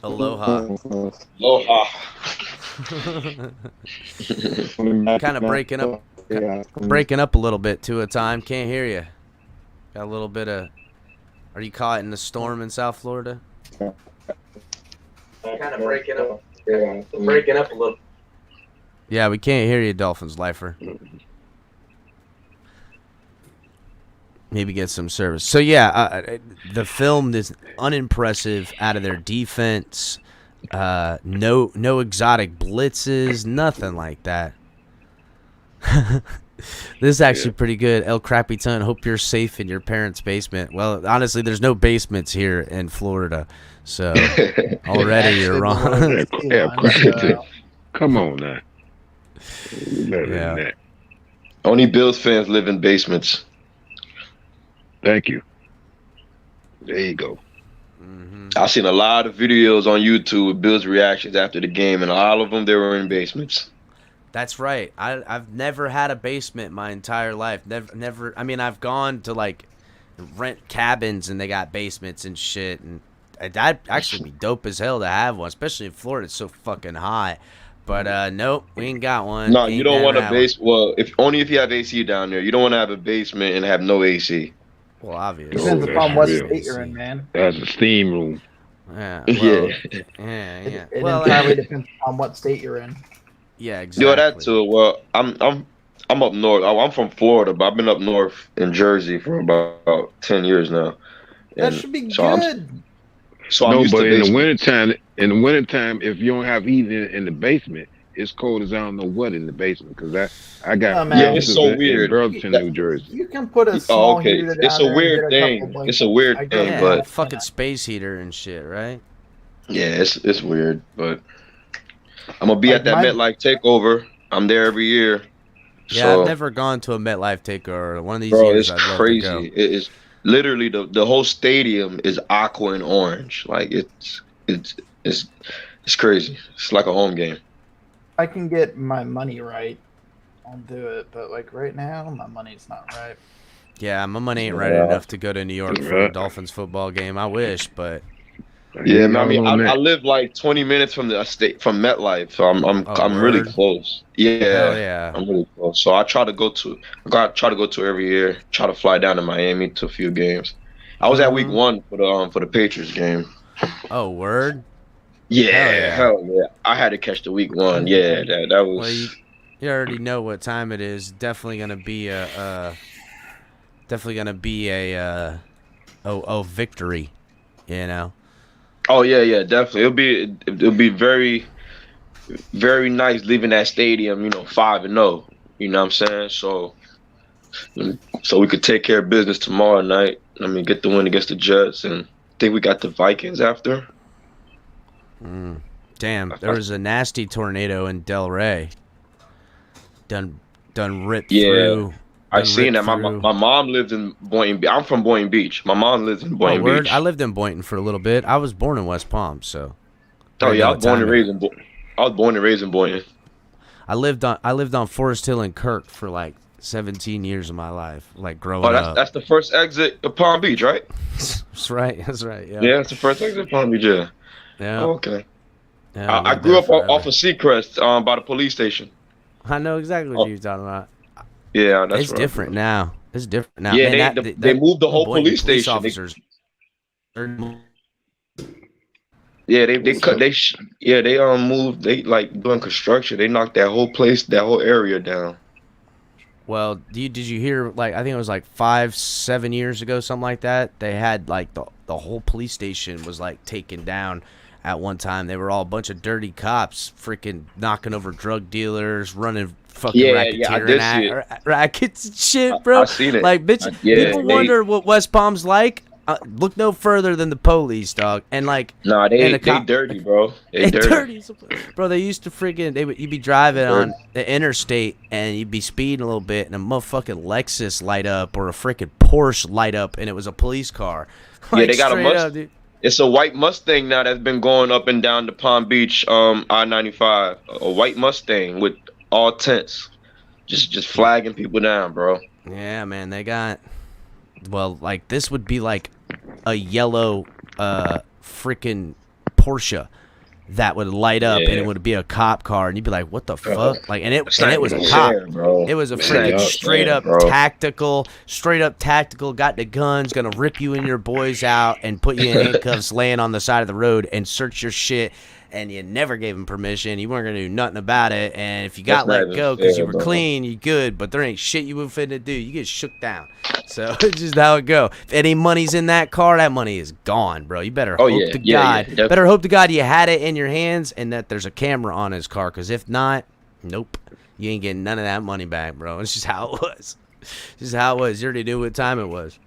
[SPEAKER 7] Aloha.
[SPEAKER 15] Aloha.
[SPEAKER 7] Kind of breaking up a little bit to a time. Can't hear you. Got a little bit of. Are you caught in the storm in South Florida?
[SPEAKER 17] Kind of breaking up. Breaking up a little.
[SPEAKER 7] Yeah, we can't hear you, Dolphins lifer. Maybe get some service. So yeah, the film is unimpressive out of their defense. No exotic blitzes, nothing like that. This is actually pretty good. El Crappy Ton, hope you're safe in your parents' basement. Well, honestly, there's no basements here in Florida, so already you're wrong.
[SPEAKER 11] Come on now.
[SPEAKER 7] Yeah.
[SPEAKER 15] Only Bills fans live in basements.
[SPEAKER 11] Thank you. There you go.
[SPEAKER 15] I've seen a lot of videos on YouTube with Bills reactions after the game, and all of them, they were in basements.
[SPEAKER 7] That's right. I've never had a basement my entire life. Never. I mean, I've gone to rent cabins and they got basements and shit, and that'd actually be dope as hell to have one, especially in Florida. It's so fucking hot. But nope, we ain't got one.
[SPEAKER 15] No, you don't want a base. Well, if you have AC down there, you don't want to have a basement and have no AC.
[SPEAKER 7] Well, obviously.
[SPEAKER 16] Depends upon what state you're in, man.
[SPEAKER 11] That's a steam room.
[SPEAKER 7] Yeah.
[SPEAKER 15] Well,
[SPEAKER 7] yeah.
[SPEAKER 16] It entirely depends on what state you're in.
[SPEAKER 7] Yeah, exactly.
[SPEAKER 15] Yeah, that too. Well, I'm up north. I'm from Florida, but I've been up north in Jersey for about 10 years now.
[SPEAKER 16] That should be good.
[SPEAKER 15] I'm used
[SPEAKER 11] but
[SPEAKER 15] to
[SPEAKER 11] in the
[SPEAKER 15] basement.
[SPEAKER 11] wintertime, if you don't have heat in the basement, it's cold as I don't know what in the basement. Because I got
[SPEAKER 15] it's so weird.
[SPEAKER 11] in Burlington, New Jersey.
[SPEAKER 16] You can put a small heater down
[SPEAKER 15] It's a weird thing. It's a weird thing, but
[SPEAKER 7] fucking space heater and shit, right?
[SPEAKER 15] Yeah, it's weird, but I'm gonna be at that MetLife takeover. I'm there every year.
[SPEAKER 7] Yeah,
[SPEAKER 15] so,
[SPEAKER 7] I've never gone to a MetLife takeover. One of these
[SPEAKER 15] bro,
[SPEAKER 7] years,
[SPEAKER 15] it's
[SPEAKER 7] I'd
[SPEAKER 15] crazy.
[SPEAKER 7] love to go.
[SPEAKER 15] It is literally the whole stadium is aqua and orange. Like it's crazy. It's like a home game.
[SPEAKER 16] I can get my money right, I'll do it. But right now, my money's not right.
[SPEAKER 7] Yeah, my money ain't right enough to go to New York for a Dolphins football game. I wish, but
[SPEAKER 15] yeah, man, I mean, I live 20 minutes from the state from MetLife, so I'm really close.
[SPEAKER 7] Yeah,
[SPEAKER 15] I'm really close. So I try to go to every year. Try to fly down to Miami to a few games. I was at week 1 for the Patriots game.
[SPEAKER 7] Oh, word.
[SPEAKER 15] Yeah, hell yeah. I had to catch the week 1. Yeah, that was.
[SPEAKER 7] Well, you already know what time it is. Definitely gonna be a victory, you know.
[SPEAKER 15] Oh yeah, definitely. It'll be very, very nice leaving that stadium, 5-0. You know what I'm saying? So we could take care of business tomorrow night. I mean, get the win against the Jets and think we got the Vikings after.
[SPEAKER 7] Damn, there was a nasty tornado in Delray. Done ripped through.
[SPEAKER 15] I seen that. My mom lives in Boynton. I'm from Boynton Beach. My mom lives in Boynton Beach.
[SPEAKER 7] I lived in Boynton for a little bit. I was born in West Palm, so.
[SPEAKER 15] Oh yeah, I was born and raised in Boynton.
[SPEAKER 7] I lived on Forest Hill and Kirk for like 17 years of my life, like growing up.
[SPEAKER 15] That's the first exit of Palm Beach, right?
[SPEAKER 7] That's right. Yeah.
[SPEAKER 15] Yeah, it's the first exit of Palm Beach. Yeah.
[SPEAKER 7] Yeah.
[SPEAKER 15] Oh, okay.
[SPEAKER 7] Yeah,
[SPEAKER 15] I grew up off of Seacrest, by the police station.
[SPEAKER 7] I know exactly what you're talking about.
[SPEAKER 15] Yeah, that's
[SPEAKER 7] it's different now. It's different now.
[SPEAKER 15] Yeah,
[SPEAKER 7] Man,
[SPEAKER 15] they moved the whole police station.
[SPEAKER 7] Officers.
[SPEAKER 15] Yeah, they moved. They like doing construction. They knocked that whole area down.
[SPEAKER 7] Well, did you hear, like, I think it was like 5-7 years ago, something like that, they had like the whole police station was like taken down at one time. They were all a bunch of dirty cops freaking knocking over drug dealers, running fucking racketeering rackets and shit, bro.
[SPEAKER 15] I seen it.
[SPEAKER 7] Like, bitch, people wonder what West Palm's like. Look no further than the police, dog. And like,
[SPEAKER 15] they dirty, bro. They dirty.
[SPEAKER 7] Bro, they used to freaking, you'd be driving on the interstate and you'd be speeding a little bit and a motherfucking Lexus light up or a freaking Porsche light up and it was a police car. Like,
[SPEAKER 15] yeah, they got a Mustang. It's a white Mustang now that's been going up and down the Palm Beach I-95. A white Mustang with all tents, just flagging people down, bro.
[SPEAKER 7] Yeah, man, they got. Well, like this would be like a yellow freaking Porsche that would light up and it would be a cop car and you'd be like, what the fuck? Like, and it was a cop. It was a freaking straight up tactical, got the guns, gonna rip you and your boys out and put you in handcuffs laying on the side of the road and search your shit. And you never gave him permission. You weren't going to do nothing about it. And if you got let go because you were clean, you good. But there ain't shit you were finna do. You get shook down. So it's just how it go. If any money's in that car, that money is gone, bro. You better hope to God. Better hope to God you had it in your hands and that there's a camera on his car. Because if not, nope. You ain't getting none of that money back, bro. It's just how it was. Just how it was. You already knew what time it was.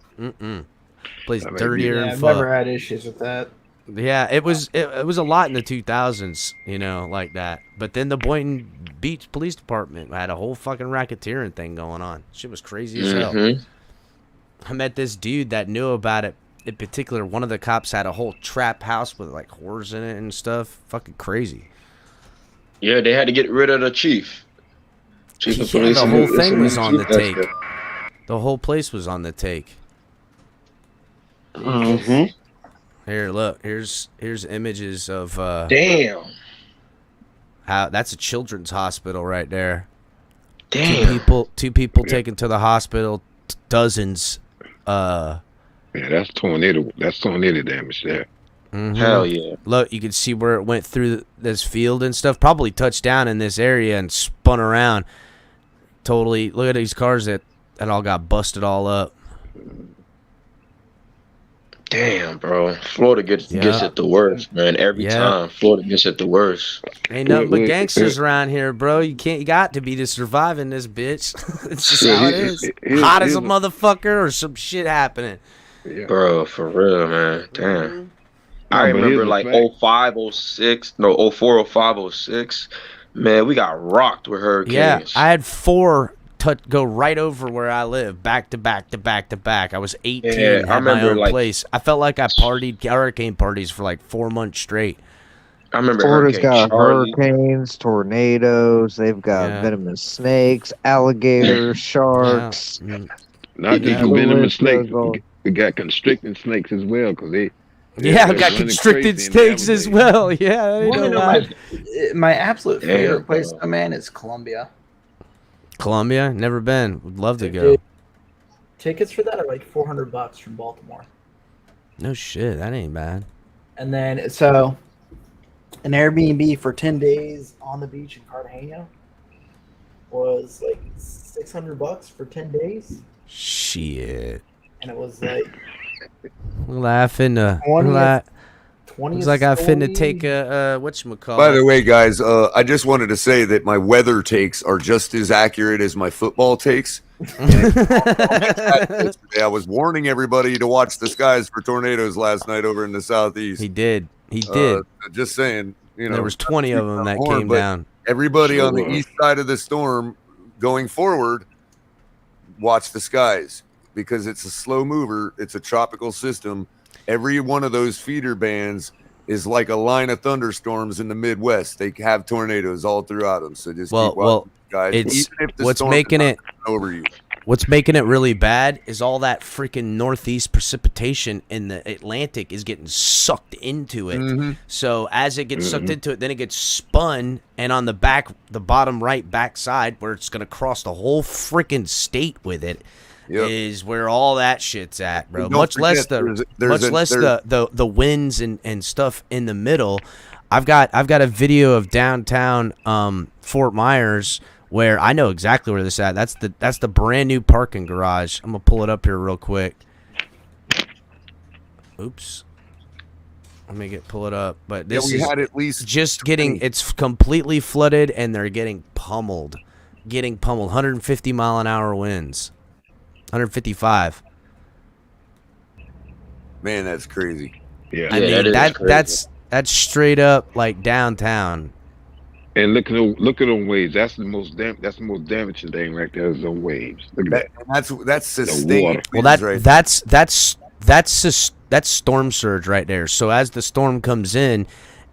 [SPEAKER 7] Place dirtier and fuck.
[SPEAKER 16] I've never had issues with that.
[SPEAKER 7] Yeah, it was a lot in the 2000s, you know, like that. But then the Boynton Beach Police Department had a whole fucking racketeering thing going on. Shit was crazy as hell. I met this dude that knew about it. In particular, one of the cops had a whole trap house with like whores in it and stuff. Fucking crazy.
[SPEAKER 15] Yeah, they had to get rid of the chief. Chief of police.
[SPEAKER 7] The whole thing was on the take. The whole place was on the take. Here, look. Here's images of.
[SPEAKER 15] Damn.
[SPEAKER 7] How that's a children's hospital right there.
[SPEAKER 15] Damn.
[SPEAKER 7] Two people taken to the hospital. Dozens.
[SPEAKER 11] Yeah, that's tornado damage there.
[SPEAKER 15] Hell yeah.
[SPEAKER 7] Look, you can see where it went through this field and stuff. Probably touched down in this area and spun around. Totally. Look at these cars that all got busted all up.
[SPEAKER 15] Damn, bro. Florida gets it the worst, man. Every time Florida gets it the worst.
[SPEAKER 7] Ain't nothing but gangsters around here, bro. You got to be to survive in this bitch. It's just how it is. Hot as a motherfucker or some shit happening.
[SPEAKER 15] Yeah. Bro, for real, man. Damn. I remember like 05, 06, no, 04, 05, 06. Man, we got rocked with hurricanes.
[SPEAKER 7] Yeah, I had 4 go right over where I live, back to back to back to back. I was 18 at my own place. I felt like I partied hurricane parties for like 4 months straight.
[SPEAKER 15] I remember
[SPEAKER 13] Florida's got hurricanes, tornadoes. They've got venomous snakes, alligators, sharks.
[SPEAKER 11] Not just venomous snakes. We got constricting snakes as well because they.
[SPEAKER 7] Yeah, got constricted snakes as well. Yeah,
[SPEAKER 16] my absolute favorite place, man, is Colombia.
[SPEAKER 7] Columbia? Never been. Would love to go.
[SPEAKER 16] Tickets for that are like $400 from Baltimore.
[SPEAKER 7] No shit, that ain't bad.
[SPEAKER 16] And then so an Airbnb for 10 days on the beach in Cartagena was like $600 for 10 days.
[SPEAKER 7] Shit.
[SPEAKER 16] And it was like
[SPEAKER 7] laughing. Looks like I finna take a whatchamacallit.
[SPEAKER 8] By the way, guys, I just wanted to say that my weather takes are just as accurate as my football takes. I was warning everybody to watch the skies for tornadoes last night over in the southeast.
[SPEAKER 7] He did. He did.
[SPEAKER 8] Just saying,
[SPEAKER 7] there was 20 of them that came down.
[SPEAKER 8] Everybody on the east side of the storm going forward, watch the skies because it's a slow mover. It's a tropical system. Every one of those feeder bands is like a line of thunderstorms in the Midwest. They have tornadoes all throughout them. So just keep watching, guys.
[SPEAKER 7] It's
[SPEAKER 8] even if the
[SPEAKER 7] what's
[SPEAKER 8] storm
[SPEAKER 7] making
[SPEAKER 8] is
[SPEAKER 7] it
[SPEAKER 8] not over you.
[SPEAKER 7] What's making it really bad is all that freaking northeast precipitation in the Atlantic is getting sucked into it. So as it gets sucked into it, then it gets spun, and on the bottom right backside, where it's gonna cross the whole freaking state with it, is where all that shit's at, bro. Much less the winds and stuff in the middle. I've got a video of downtown Fort Myers, where I know exactly where this is at. That's the brand new parking garage. I'm gonna pull it up here real quick. Oops. Let me pull it up. But this
[SPEAKER 8] we had at least
[SPEAKER 7] just getting it's completely flooded, and they're getting pummeled. 150 mile an hour winds. 155.
[SPEAKER 8] Man, that's crazy.
[SPEAKER 11] Yeah,
[SPEAKER 7] I mean that's straight up like downtown.
[SPEAKER 11] And look at them waves. That's the most damaging thing right there is the waves. Look at that.
[SPEAKER 8] That's sustained.
[SPEAKER 7] Well, that's storm surge right there. So as the storm comes in,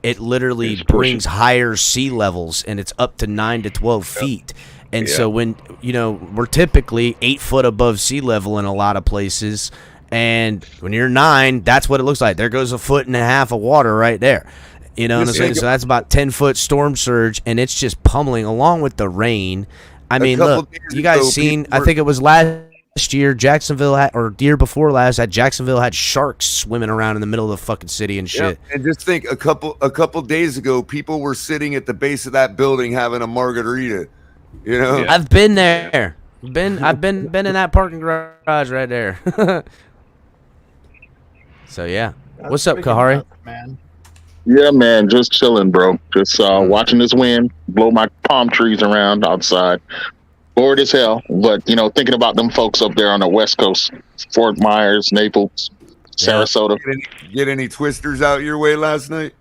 [SPEAKER 7] it literally brings higher sea levels, and it's up to 9 to 12 feet. And so when we're typically 8 foot above sea level in a lot of places, and when you're 9, that's what it looks like. There goes 1.5 foot of water right there. You know what I'm saying? So that's about 10-foot storm surge, and it's just pummeling along with the rain. I mean, look, you guys seen? I think it was last year, Jacksonville or year before last, that Jacksonville had sharks swimming around in the middle of the fucking city and shit.
[SPEAKER 8] And just think, a couple days ago, people were sitting at the base of that building having a margarita. You know,
[SPEAKER 7] I've been there. I've been in that parking garage right there. So yeah, what's up, Kahari?
[SPEAKER 16] Man.
[SPEAKER 18] Yeah, man, just chilling, bro. Just watching this wind blow my palm trees around outside. Bored as hell, but thinking about them folks up there on the West Coast, Fort Myers, Naples, Sarasota.
[SPEAKER 8] Get any twisters out your way last night?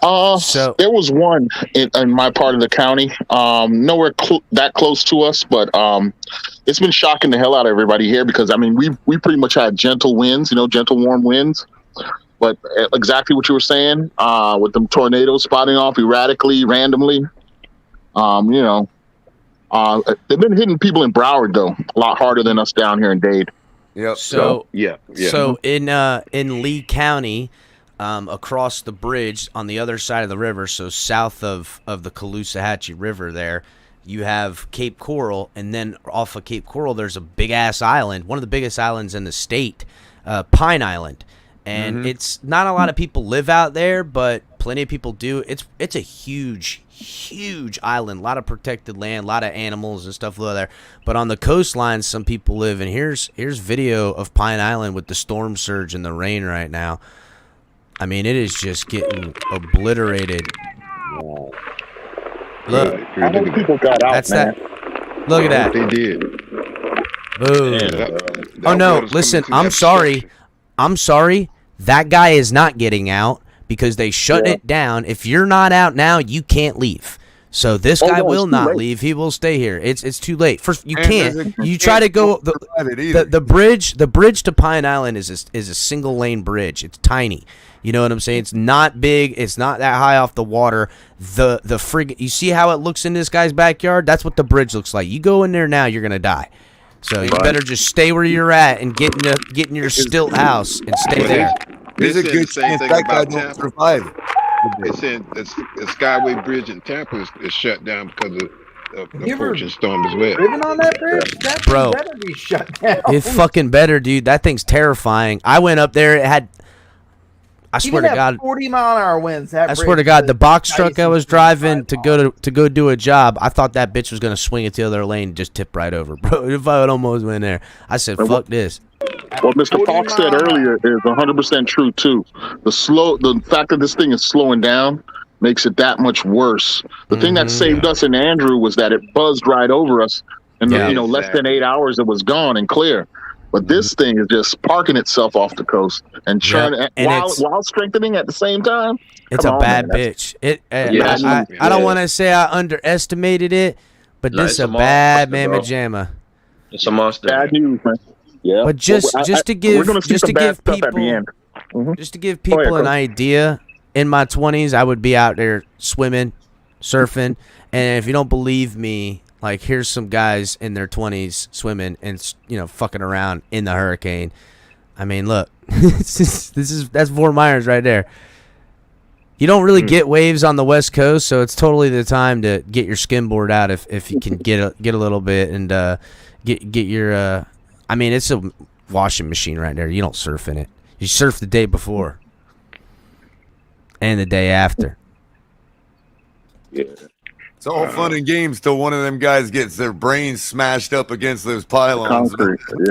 [SPEAKER 18] So there was one in my part of the county, nowhere that close to us, but it's been shocking the hell out of everybody here because I mean we pretty much had gentle winds, gentle warm winds. But exactly what you were saying, with them tornadoes spotting off erratically, randomly, they've been hitting people in Broward though a lot harder than us down here in Dade.
[SPEAKER 8] Yep.
[SPEAKER 7] So
[SPEAKER 18] yeah.
[SPEAKER 7] So in Lee County, across the bridge on the other side of the river, so south of the Caloosahatchee River, there you have Cape Coral, and then off of Cape Coral, there's a big ass island, one of the biggest islands in the state, Pine Island. And it's not a lot of people live out there, but plenty of people do. It's a huge island, a lot of protected land, a lot of animals and stuff live there. But on the coastline, some people live. And here's video of Pine Island with the storm surge and the rain right now. I mean, it is just getting obliterated. Look,
[SPEAKER 18] I think people got out.
[SPEAKER 7] That's
[SPEAKER 18] man.
[SPEAKER 7] that. Look at that.
[SPEAKER 11] They did.
[SPEAKER 7] Boom. Oh no! Listen, I'm sorry. That guy is not getting out because they shut it down. If you're not out now, you can't leave. So this guy will not leave. He will stay here. It's too late. First, you can't. You try to go the bridge to Pine Island is a single lane bridge. It's tiny. You know what I'm saying? It's not big. It's not that high off the water. You see how it looks in this guy's backyard? That's what the bridge looks like. You go in there now, you're gonna die. So you better just stay where you're at and get in your stilt house and stay there.
[SPEAKER 8] There's a good chance that guy don't survive.
[SPEAKER 11] They said the Skyway Bridge in Tampa is shut down because of the approaching storm as well.
[SPEAKER 16] Living on that bridge? That
[SPEAKER 7] Bro,
[SPEAKER 16] better be shut down.
[SPEAKER 7] It fucking better, dude. That thing's terrifying. I went up there. It had. I swear to God,
[SPEAKER 16] 40-mile-an-hour winds.
[SPEAKER 7] I swear to God, the box truck I was driving to go do a job, I thought that bitch was gonna swing it the other lane and just tip right over, bro. If I would almost went there, I said, "Fuck this."
[SPEAKER 18] What Mr. Fox said earlier is 100% true too. The fact that this thing is slowing down makes it that much worse. The thing that saved us in Andrew was that it buzzed right over us, And
[SPEAKER 7] Yeah.
[SPEAKER 18] less than 8 hours, it was gone and clear. But this thing is just parking itself off the coast and churning while strengthening at the same time.
[SPEAKER 7] It's a bad bitch. I don't want to say I underestimated it, but this is a bad mamma jamma.
[SPEAKER 15] It's a monster.
[SPEAKER 18] Bad news, man. Yeah.
[SPEAKER 7] But just to give people an idea, in my 20s, I would be out there swimming, surfing, and if you don't believe me, like here's some guys in their 20s swimming and fucking around in the hurricane. I mean, look, that's Fort Myers right there. You don't really get waves on the West Coast, so it's totally the time to get your skimboard out if you can get a little bit and get your. I mean, it's a washing machine right there. You don't surf in it. You surf the day before and the day after.
[SPEAKER 8] Yeah. It's all fun and games till one of them guys gets their brains smashed up against those pylons.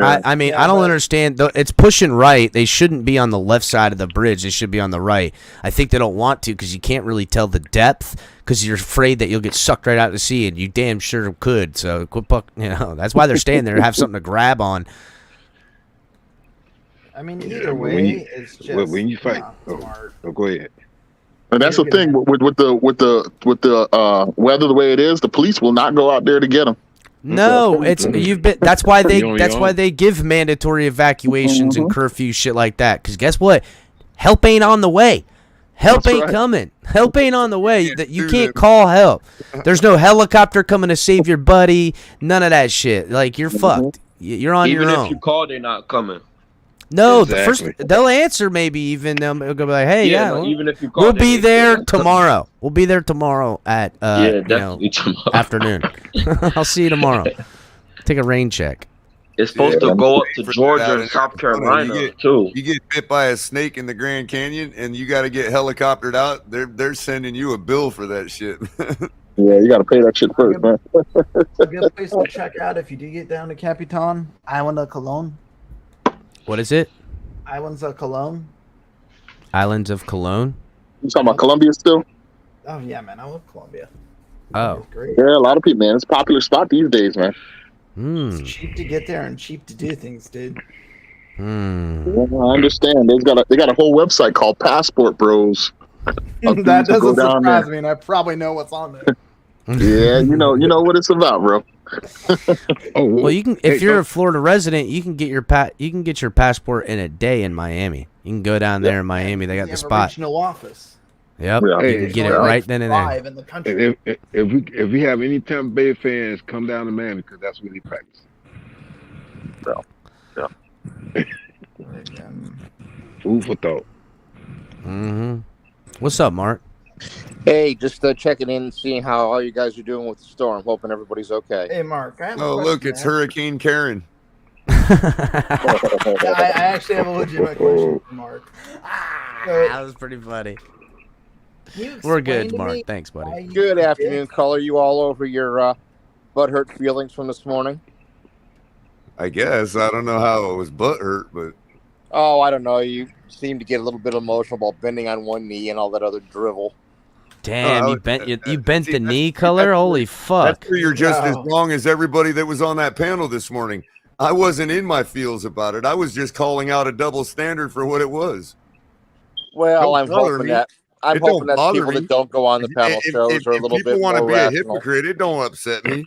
[SPEAKER 7] I mean, I don't understand. It's pushing right. They shouldn't be on the left side of the bridge. They should be on the right. I think they don't want to because you can't really tell the depth because you're afraid that you'll get sucked right out to sea, and you damn sure could. So quit that's why they're staying there, have something to grab on.
[SPEAKER 16] I mean, either way, it's just
[SPEAKER 11] when you fight. Go ahead.
[SPEAKER 18] And that's the thing with the weather the way it is. The police will not go out there to get them.
[SPEAKER 7] No, That's why they give mandatory evacuations and curfew shit like that. Because guess what? Help ain't on the way. Help ain't coming. Help ain't on the way. That you can't call help. There's no helicopter coming to save your buddy. None of that shit. Like you're fucked. You're on your own.
[SPEAKER 15] Even if you call, they're not coming.
[SPEAKER 7] No, exactly. They'll answer maybe even they'll go like, hey,
[SPEAKER 15] even if you call,
[SPEAKER 7] we'll be there tomorrow. We'll be there tomorrow at
[SPEAKER 15] tomorrow.
[SPEAKER 7] Afternoon. I'll see you tomorrow. Take a rain check.
[SPEAKER 15] It's supposed to go up to Georgia and South Carolina too.
[SPEAKER 8] You get bit by a snake in the Grand Canyon and you got to get helicoptered out. They're sending you a bill for that shit.
[SPEAKER 18] Yeah, you got to pay that shit first, man.
[SPEAKER 16] A good place to check out if you do get down to Capitan, Island of Cologne.
[SPEAKER 7] What is it?
[SPEAKER 16] Islands of Cologne.
[SPEAKER 7] Islands of Cologne?
[SPEAKER 18] You talking about Colombia still?
[SPEAKER 16] Oh, yeah, man. I love Colombia.
[SPEAKER 7] Oh.
[SPEAKER 16] Great.
[SPEAKER 18] Yeah, a lot of people, man. It's a popular spot these days, man.
[SPEAKER 16] It's cheap to get there and cheap to do things, dude.
[SPEAKER 18] Yeah, I understand. They got a whole website called Passport Bros.
[SPEAKER 16] That doesn't surprise me, and I probably know what's on there.
[SPEAKER 18] Yeah, you know what it's about, bro.
[SPEAKER 7] Well, you can if you're a Florida resident, you can get your passport in a day in Miami. You can go down there in Miami. They got the spot.
[SPEAKER 16] Regional office.
[SPEAKER 7] Yep, you can get it right then and there.
[SPEAKER 16] In the country.
[SPEAKER 11] If we have any Tampa Bay fans, come down to Miami because that's where they practice.
[SPEAKER 18] Yeah.
[SPEAKER 11] Food for thought.
[SPEAKER 7] What's up, Mark?
[SPEAKER 19] Hey, just checking in and seeing how all you guys are doing with the storm. Hoping everybody's okay.
[SPEAKER 16] Hey, Mark.
[SPEAKER 8] Look, it's Hurricane Karen.
[SPEAKER 16] I actually have a legitimate question for Mark.
[SPEAKER 7] That was pretty funny. We're good, Mark. Thanks, buddy.
[SPEAKER 19] Good afternoon, caller. You all over your butthurt feelings from this morning?
[SPEAKER 8] I guess. I don't know how it was butthurt, but...
[SPEAKER 19] Oh, I don't know. You seem to get a little bit emotional about bending on one knee and all that other drivel.
[SPEAKER 7] Damn, you bent the knee color? Holy fuck.
[SPEAKER 8] That's where you're just as wrong as everybody that was on that panel this morning. I wasn't in my feels about it. I was just calling out a double standard for what it was.
[SPEAKER 19] Well, I'm hoping that people that don't go on the panel shows are a little bit more rational. If people want to be a
[SPEAKER 8] hypocrite, it don't upset me.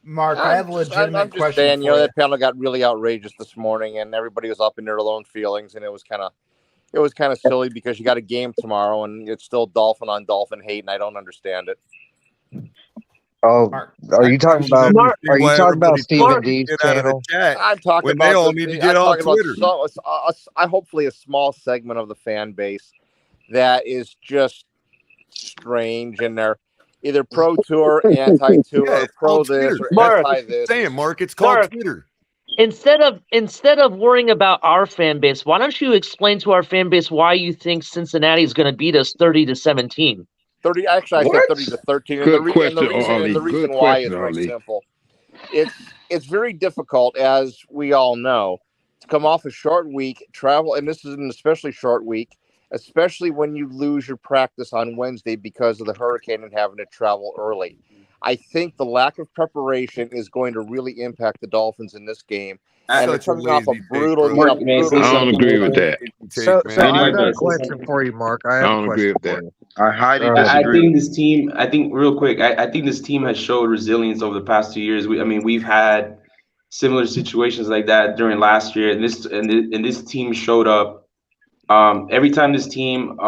[SPEAKER 16] Mark, I have a legitimate question
[SPEAKER 19] saying, that panel got really outrageous this morning, and everybody was up in their own feelings, and it was kind of silly because you got a game tomorrow, and it's still Dolphin on Dolphin hate, and I don't understand it.
[SPEAKER 13] Oh, are you talking about Stephen D's channel?
[SPEAKER 19] I'm talking about
[SPEAKER 8] they all need to get on Twitter.
[SPEAKER 19] Hopefully a small segment of the fan base that is just strange, and they're either pro tour, anti tour, or pro this or anti this.
[SPEAKER 8] Mark, it's called Twitter.
[SPEAKER 20] Instead of worrying about our fan base, why don't you explain to our fan base why you think Cincinnati is going to beat us 30-17?
[SPEAKER 19] 30. Actually, I said 30-13. And the reason why is very simple. It's very difficult, as we all know, to come off a short week, travel, and this is an especially short week, especially when you lose your practice on Wednesday because of the hurricane and having to travel early. I think the lack of preparation is going to really impact the Dolphins in this game. And they're coming off a brutal.
[SPEAKER 11] I don't agree with that.
[SPEAKER 13] So I've got a
[SPEAKER 11] Say
[SPEAKER 13] question for you, Mark. I have
[SPEAKER 11] I don't
[SPEAKER 13] a
[SPEAKER 11] agree
[SPEAKER 13] question
[SPEAKER 11] with
[SPEAKER 13] for
[SPEAKER 11] that.
[SPEAKER 13] you.
[SPEAKER 17] I highly disagree. I think this team. I think real quick. I think this team has showed resilience over the past 2 years. We've had similar situations like that during last year, and this team showed up. Every time this team,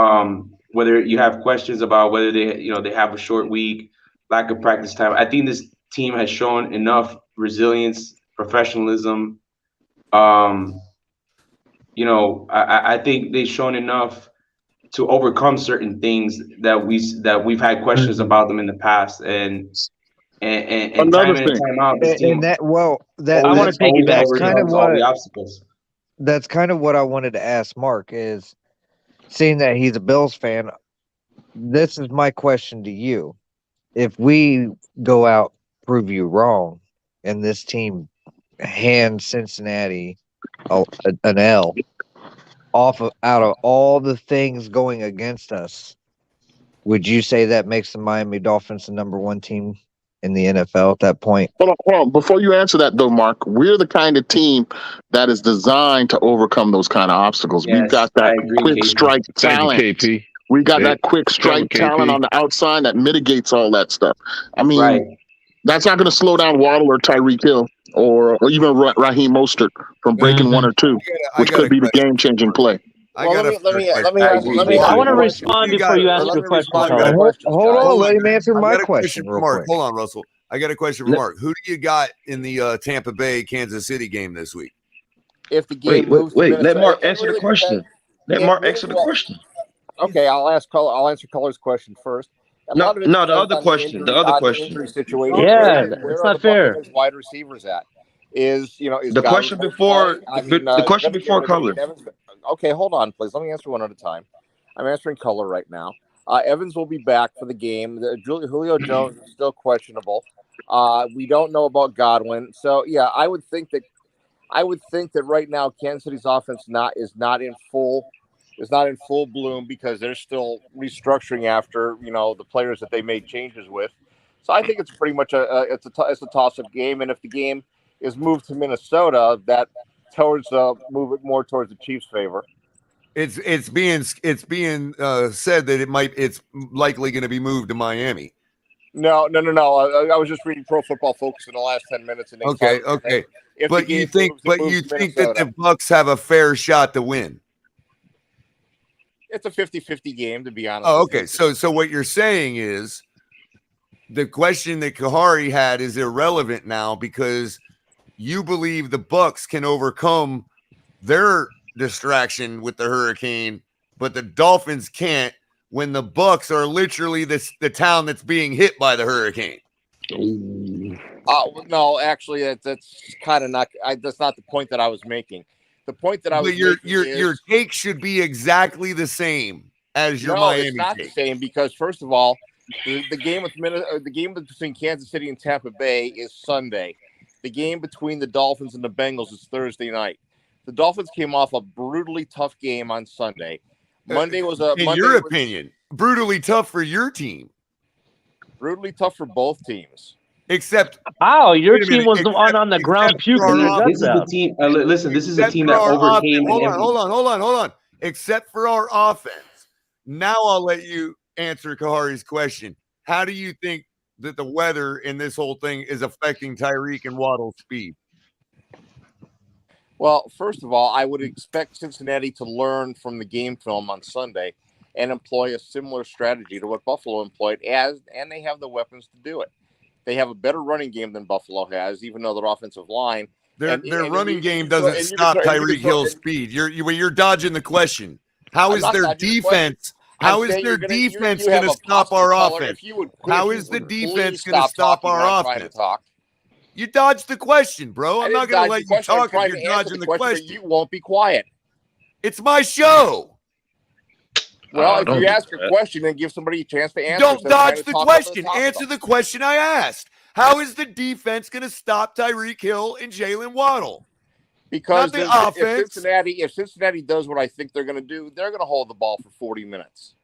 [SPEAKER 17] whether you have questions about whether they have a short week, lack of practice time, I think this team has shown enough resilience, professionalism. I think they've shown enough to overcome certain things that we've had questions about them in the past, and
[SPEAKER 18] Another
[SPEAKER 17] time in and
[SPEAKER 18] thing.
[SPEAKER 17] time out, this team.
[SPEAKER 13] That's kind of
[SPEAKER 17] all the
[SPEAKER 13] what
[SPEAKER 17] obstacles.
[SPEAKER 13] that's kind of what I wanted to ask Mark is, seeing that he's a Bills fan, this is my question to you. If we go out, prove you wrong, and this team hands Cincinnati an L out of all the things going against us, would you say that makes the Miami Dolphins the number one team in the NFL at that point?
[SPEAKER 18] Hold on. Before you answer that, though, Mark, we're the kind of team that is designed to overcome those kind of obstacles.
[SPEAKER 17] Yes,
[SPEAKER 18] We've got that
[SPEAKER 17] I agree,
[SPEAKER 18] quick
[SPEAKER 17] KP.
[SPEAKER 18] strike
[SPEAKER 11] Thank you,
[SPEAKER 18] talent.
[SPEAKER 11] KP.
[SPEAKER 18] We got
[SPEAKER 11] Hey,
[SPEAKER 18] that quick strike
[SPEAKER 11] tell me,
[SPEAKER 18] talent
[SPEAKER 11] KP.
[SPEAKER 18] on the outside that mitigates all that stuff. I mean,
[SPEAKER 17] Right.
[SPEAKER 18] that's not going to slow down Waddle or Tyreek Hill or even Raheem Mostert from breaking one or two, which could be the game-changing play.
[SPEAKER 19] Let me
[SPEAKER 20] I want to respond before you ask your question, Colin.
[SPEAKER 13] Hold on, let him answer
[SPEAKER 8] I
[SPEAKER 13] my
[SPEAKER 8] got a
[SPEAKER 13] question
[SPEAKER 8] for
[SPEAKER 13] real
[SPEAKER 8] Mark.
[SPEAKER 13] quick.
[SPEAKER 8] Hold on, Russell. I got a question for Mark. Who do you got in the Tampa Bay Kansas City game this week?
[SPEAKER 19] If the game moves to Minnesota,
[SPEAKER 17] let Mark
[SPEAKER 19] it
[SPEAKER 17] answer
[SPEAKER 19] really
[SPEAKER 17] the question.
[SPEAKER 19] depends.
[SPEAKER 17] Let
[SPEAKER 19] It
[SPEAKER 17] Mark
[SPEAKER 19] really
[SPEAKER 17] answer the
[SPEAKER 19] will-
[SPEAKER 17] question.
[SPEAKER 19] Okay, I'll answer Color's question first. A lot of it
[SPEAKER 17] No, the
[SPEAKER 19] depends
[SPEAKER 17] other
[SPEAKER 19] on
[SPEAKER 17] question. The
[SPEAKER 19] on
[SPEAKER 17] other
[SPEAKER 19] the
[SPEAKER 17] question.
[SPEAKER 19] injury situation.
[SPEAKER 20] Yeah,
[SPEAKER 19] where
[SPEAKER 20] it's
[SPEAKER 19] are
[SPEAKER 20] not
[SPEAKER 19] the
[SPEAKER 20] fair.
[SPEAKER 19] Buccaneers wide receivers at? Is
[SPEAKER 17] The
[SPEAKER 19] Godwin
[SPEAKER 17] question
[SPEAKER 19] gonna
[SPEAKER 17] before
[SPEAKER 19] play? I
[SPEAKER 17] the
[SPEAKER 19] mean,
[SPEAKER 17] question
[SPEAKER 19] you're gonna
[SPEAKER 17] before
[SPEAKER 19] get
[SPEAKER 17] Color.
[SPEAKER 19] Evans. Okay, hold on, please. Let me answer one at a time. I'm answering Color right now. Evans will be back for the game. Julio Jones is still questionable. We don't know about Godwin. So yeah, I would think that right now Kansas City's offense is not in full bloom because they're still restructuring after the players that they made changes with. So I think it's pretty much it's a toss-up game, and if the game is moved to Minnesota, that move it more towards the Chiefs' favor.
[SPEAKER 8] It's being said that it's likely going to be moved to Miami.
[SPEAKER 19] No. I was just reading Pro Football Focus in the last 10 minutes, and they
[SPEAKER 8] Okay. But you think
[SPEAKER 19] that
[SPEAKER 8] that the Bucs have a fair shot to win?
[SPEAKER 19] it's a 50-50 game, to be honest.
[SPEAKER 8] Oh,
[SPEAKER 19] with
[SPEAKER 8] okay.
[SPEAKER 19] you.
[SPEAKER 8] So what you're saying is the question that Kahari had is irrelevant now because you believe the Bucs can overcome their distraction with the hurricane, but the Dolphins can't when the Bucs are literally the town that's being hit by the hurricane.
[SPEAKER 19] No, actually, that's kind of not. That's not the point that I was making. The point that I was making
[SPEAKER 8] your take should be exactly the same as your Miami
[SPEAKER 19] it's not
[SPEAKER 8] take.
[SPEAKER 19] the same because first of all, the game between Kansas City and Tampa Bay is Sunday. The game between the Dolphins and the Bengals is Thursday night. The Dolphins came off a brutally tough game on Sunday. Monday was
[SPEAKER 8] your opinion, brutally tough for your team.
[SPEAKER 19] Brutally tough for both teams.
[SPEAKER 8] Except
[SPEAKER 20] your team was the one on the ground puking your guts
[SPEAKER 17] This is the team. Listen, this is a team that overcame.
[SPEAKER 8] Hold on. Except for our offense. Now I'll let you answer Kahari's question. How do you think that the weather in this whole thing is affecting Tyreek and Waddle's speed?
[SPEAKER 19] Well, first of all, I would expect Cincinnati to learn from the game film on Sunday and employ a similar strategy to what Buffalo employed, and they have the weapons to do it. They have a better running game than Buffalo has, even though their offensive line.
[SPEAKER 8] Their running game doesn't stop Tyreek Hill's speed. You're dodging the question. How is their defense? How is their defense going to stop our offense? How is the defense going to stop our offense? You dodged the question, bro. I'm not going to let you talk if you're dodging the question.
[SPEAKER 19] You won't be quiet.
[SPEAKER 8] It's my show.
[SPEAKER 19] Well, if you ask a question, then give somebody a chance to answer.
[SPEAKER 8] Don't dodge the question. Answer the question I asked. How is the defense going to stop Tyreek Hill and Jalen Waddle?
[SPEAKER 19] Because
[SPEAKER 8] the offense.
[SPEAKER 19] If Cincinnati does what I think they're going to do, they're going to hold the ball for 40 minutes.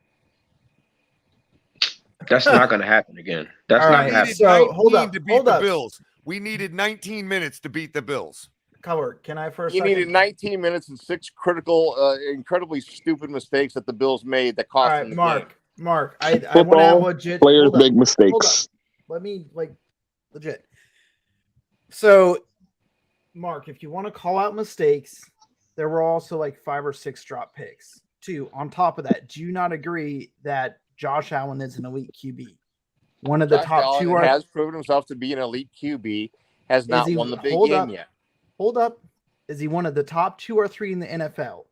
[SPEAKER 15] That's not going to happen again. That's
[SPEAKER 16] All
[SPEAKER 15] not
[SPEAKER 16] right,
[SPEAKER 15] happening.
[SPEAKER 16] so hold up,
[SPEAKER 8] to beat
[SPEAKER 16] hold
[SPEAKER 8] the
[SPEAKER 16] up.
[SPEAKER 8] Bills. We needed 19 minutes to beat the Bills.
[SPEAKER 16] Color, can I for a
[SPEAKER 19] You
[SPEAKER 16] second?
[SPEAKER 19] needed 19 minutes and 6 critical, incredibly stupid mistakes that the Bills made that cost
[SPEAKER 16] All
[SPEAKER 19] them
[SPEAKER 16] right,
[SPEAKER 19] the game.
[SPEAKER 16] Mark, I want to have legit.
[SPEAKER 18] Players
[SPEAKER 16] hold up,
[SPEAKER 18] make
[SPEAKER 16] hold up.
[SPEAKER 18] mistakes.
[SPEAKER 16] Let me legit. So, Mark, if you want to call out mistakes, there were also 5 or 6 drop picks. 2, on top of that, do you not agree that Josh Allen is an elite QB? One of the
[SPEAKER 19] Josh
[SPEAKER 16] top
[SPEAKER 19] Allen
[SPEAKER 16] 2
[SPEAKER 19] has proven himself to be an elite QB, has not won the big game yet.
[SPEAKER 16] Hold up. Is he one of the top 2 or 3 in the NFL?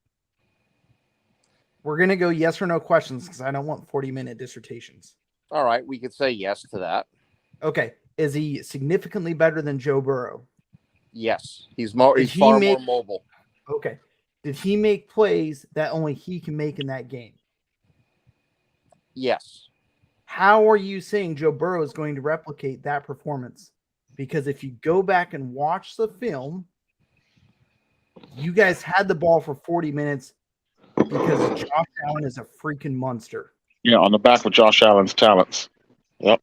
[SPEAKER 16] We're going to go yes or no questions because I don't want 40-minute dissertations.
[SPEAKER 19] All right, we could say yes to that.
[SPEAKER 16] Okay. Is he significantly better than Joe Burrow?
[SPEAKER 19] Yes. He's far more mobile.
[SPEAKER 16] Okay. Did he make plays that only he can make in that game?
[SPEAKER 19] Yes.
[SPEAKER 16] How are you saying Joe Burrow is going to replicate that performance? Because if you go back and watch the film, you guys had the ball for 40 minutes because Josh Allen is a freaking monster.
[SPEAKER 18] Yeah, on the back of Josh Allen's talents. Yep,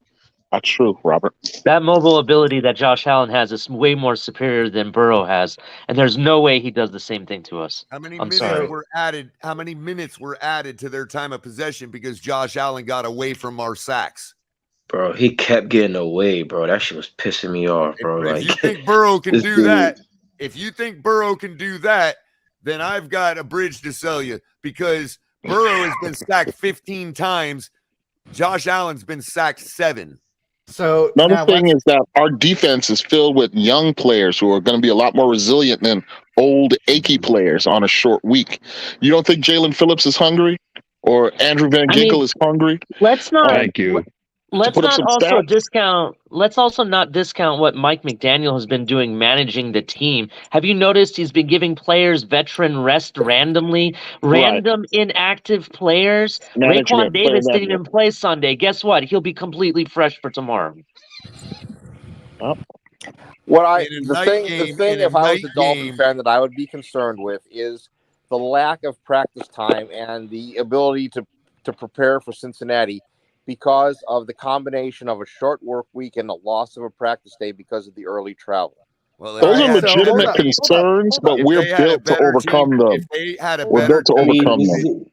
[SPEAKER 18] that's true, Robert.
[SPEAKER 20] That mobile ability that Josh Allen has is way more superior than Burrow has, and there's no way he does the same thing to us.
[SPEAKER 8] How many
[SPEAKER 20] I'm
[SPEAKER 8] minutes
[SPEAKER 20] sorry.
[SPEAKER 8] were added? How many minutes were added to their time of possession because Josh Allen got away from our sacks?
[SPEAKER 15] Bro, he kept getting away, bro. That shit was pissing me off, bro.
[SPEAKER 8] If you think Burrow can
[SPEAKER 15] this
[SPEAKER 8] do
[SPEAKER 15] dude-
[SPEAKER 8] that, then I've got a bridge to sell you because Burrow has been sacked 15 times. Josh Allen's been sacked 7.
[SPEAKER 16] So
[SPEAKER 18] another thing is that our defense is filled with young players who are going to be a lot more resilient than old, achy players on a short week. You don't think Jalen Phillips is hungry or Andrew Van Ginkel is hungry?
[SPEAKER 20] Let's not.
[SPEAKER 18] Thank you.
[SPEAKER 20] Let's
[SPEAKER 18] put up
[SPEAKER 20] not
[SPEAKER 18] some
[SPEAKER 20] also
[SPEAKER 18] stats.
[SPEAKER 20] discount. Let's also not discount what Mike McDaniel has been doing managing the team. Have you noticed he's been giving players veteran rest randomly? Random inactive players.
[SPEAKER 18] Management,
[SPEAKER 20] Raekwon Davis
[SPEAKER 18] player
[SPEAKER 20] didn't even play Sunday. Guess what? He'll be completely fresh for tomorrow.
[SPEAKER 19] The thing if I was a Dolphin fan that I would be concerned with is the lack of practice time and the ability to prepare for Cincinnati because of the combination of a short work week and the loss of a practice day because of the early travel.
[SPEAKER 8] Well,
[SPEAKER 18] Those are legitimate concerns, but we're built to overcome them.
[SPEAKER 8] If they had a
[SPEAKER 18] We're
[SPEAKER 8] better
[SPEAKER 18] built to overcome them.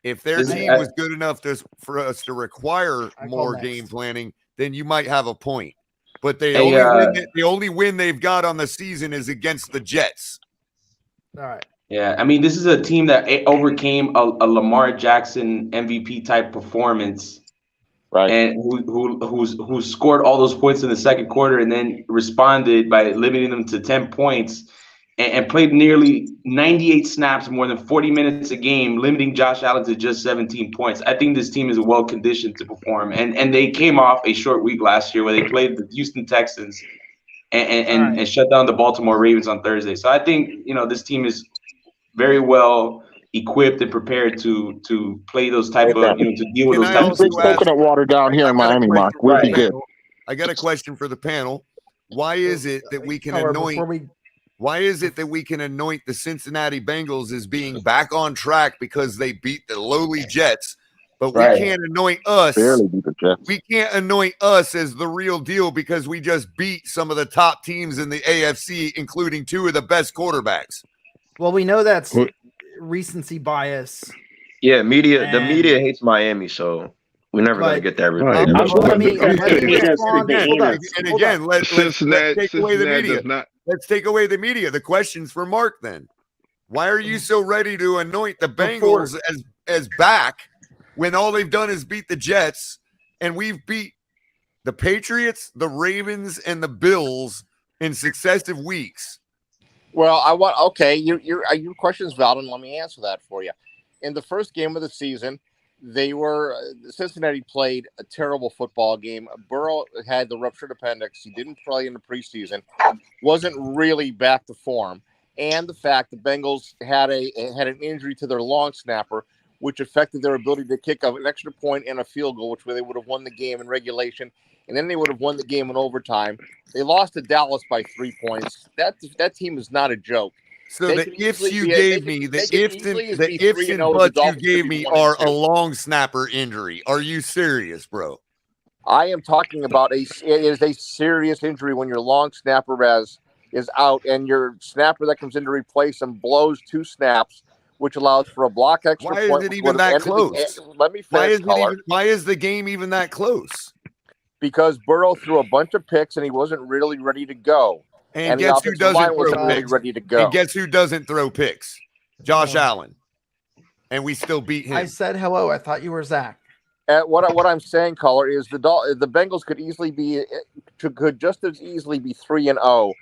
[SPEAKER 8] If their team was good enough for us to require more game planning, then you might have a point. But the only win they've got on the season is against the Jets.
[SPEAKER 16] All right.
[SPEAKER 17] Yeah, I mean, this is a team that overcame a Lamar Jackson MVP type performance,
[SPEAKER 18] right?
[SPEAKER 17] And who scored all those points in the second quarter and then responded by limiting them to 10 points and played nearly 98 snaps, more than 40 minutes a game, limiting Josh Allen to just 17 points. I think this team is well conditioned to perform, and they came off a short week last year where they played the Houston Texans and shut down the Baltimore Ravens on Thursday. So I think this team is very well equipped and prepared to play those type of to deal with those types of
[SPEAKER 18] Drink coconut water down here in Miami, Mark. We'll be good.
[SPEAKER 8] I got a question for the panel. Why is it that we can anoint? Why is it that we can anoint the Cincinnati Bengals as being back on track because they beat the lowly Jets, but we can't anoint us?
[SPEAKER 18] Barely beat the Jets.
[SPEAKER 8] We can't anoint us as the real deal because we just beat some of the top teams in the AFC, including 2 of the best quarterbacks.
[SPEAKER 16] Well, we know that's recency bias.
[SPEAKER 15] Yeah, the media hates Miami, so we're never going to get that result.
[SPEAKER 8] Let's take away the media. Let's take away the media. The question's for Mark then. Why are you so ready to anoint the Bengals as back when all they've done is beat the Jets and we've beat the Patriots, the Ravens, and the Bills in successive weeks?
[SPEAKER 19] Well, your question's valid, and let me answer that for you. In the first game of the season, Cincinnati played a terrible football game. Burrow had the ruptured appendix. He didn't play in the preseason. Wasn't really back to form. And the fact the Bengals had an injury to their long snapper, which affected their ability to kick an extra point and a field goal, which they would have won the game in regulation, and then they would have won the game in overtime. They lost to Dallas by 3 points. That team is not a joke.
[SPEAKER 8] So the ifs you gave me, the ifs and buts you gave me are a long snapper injury. Are you serious, bro?
[SPEAKER 19] I am talking about it is a serious injury when your long snapper is out and your snapper that comes in to replace him blows 2 snaps, which allows for a block extra
[SPEAKER 8] Why
[SPEAKER 19] point.
[SPEAKER 8] is it even that close?
[SPEAKER 19] Let me finish,
[SPEAKER 8] Why is the game even that close?
[SPEAKER 19] Because Burrow threw a bunch of picks and he wasn't really ready to go.
[SPEAKER 8] And
[SPEAKER 19] the
[SPEAKER 8] guess who
[SPEAKER 19] offensive line
[SPEAKER 8] doesn't
[SPEAKER 19] wasn't
[SPEAKER 8] throw
[SPEAKER 19] really
[SPEAKER 8] picks?
[SPEAKER 19] ready to go.
[SPEAKER 8] And guess who doesn't throw picks? Josh Allen. And we still beat him.
[SPEAKER 16] I said hello. I thought you were Zach.
[SPEAKER 19] What I'm saying, caller, is the Bengals could just as easily be 3-0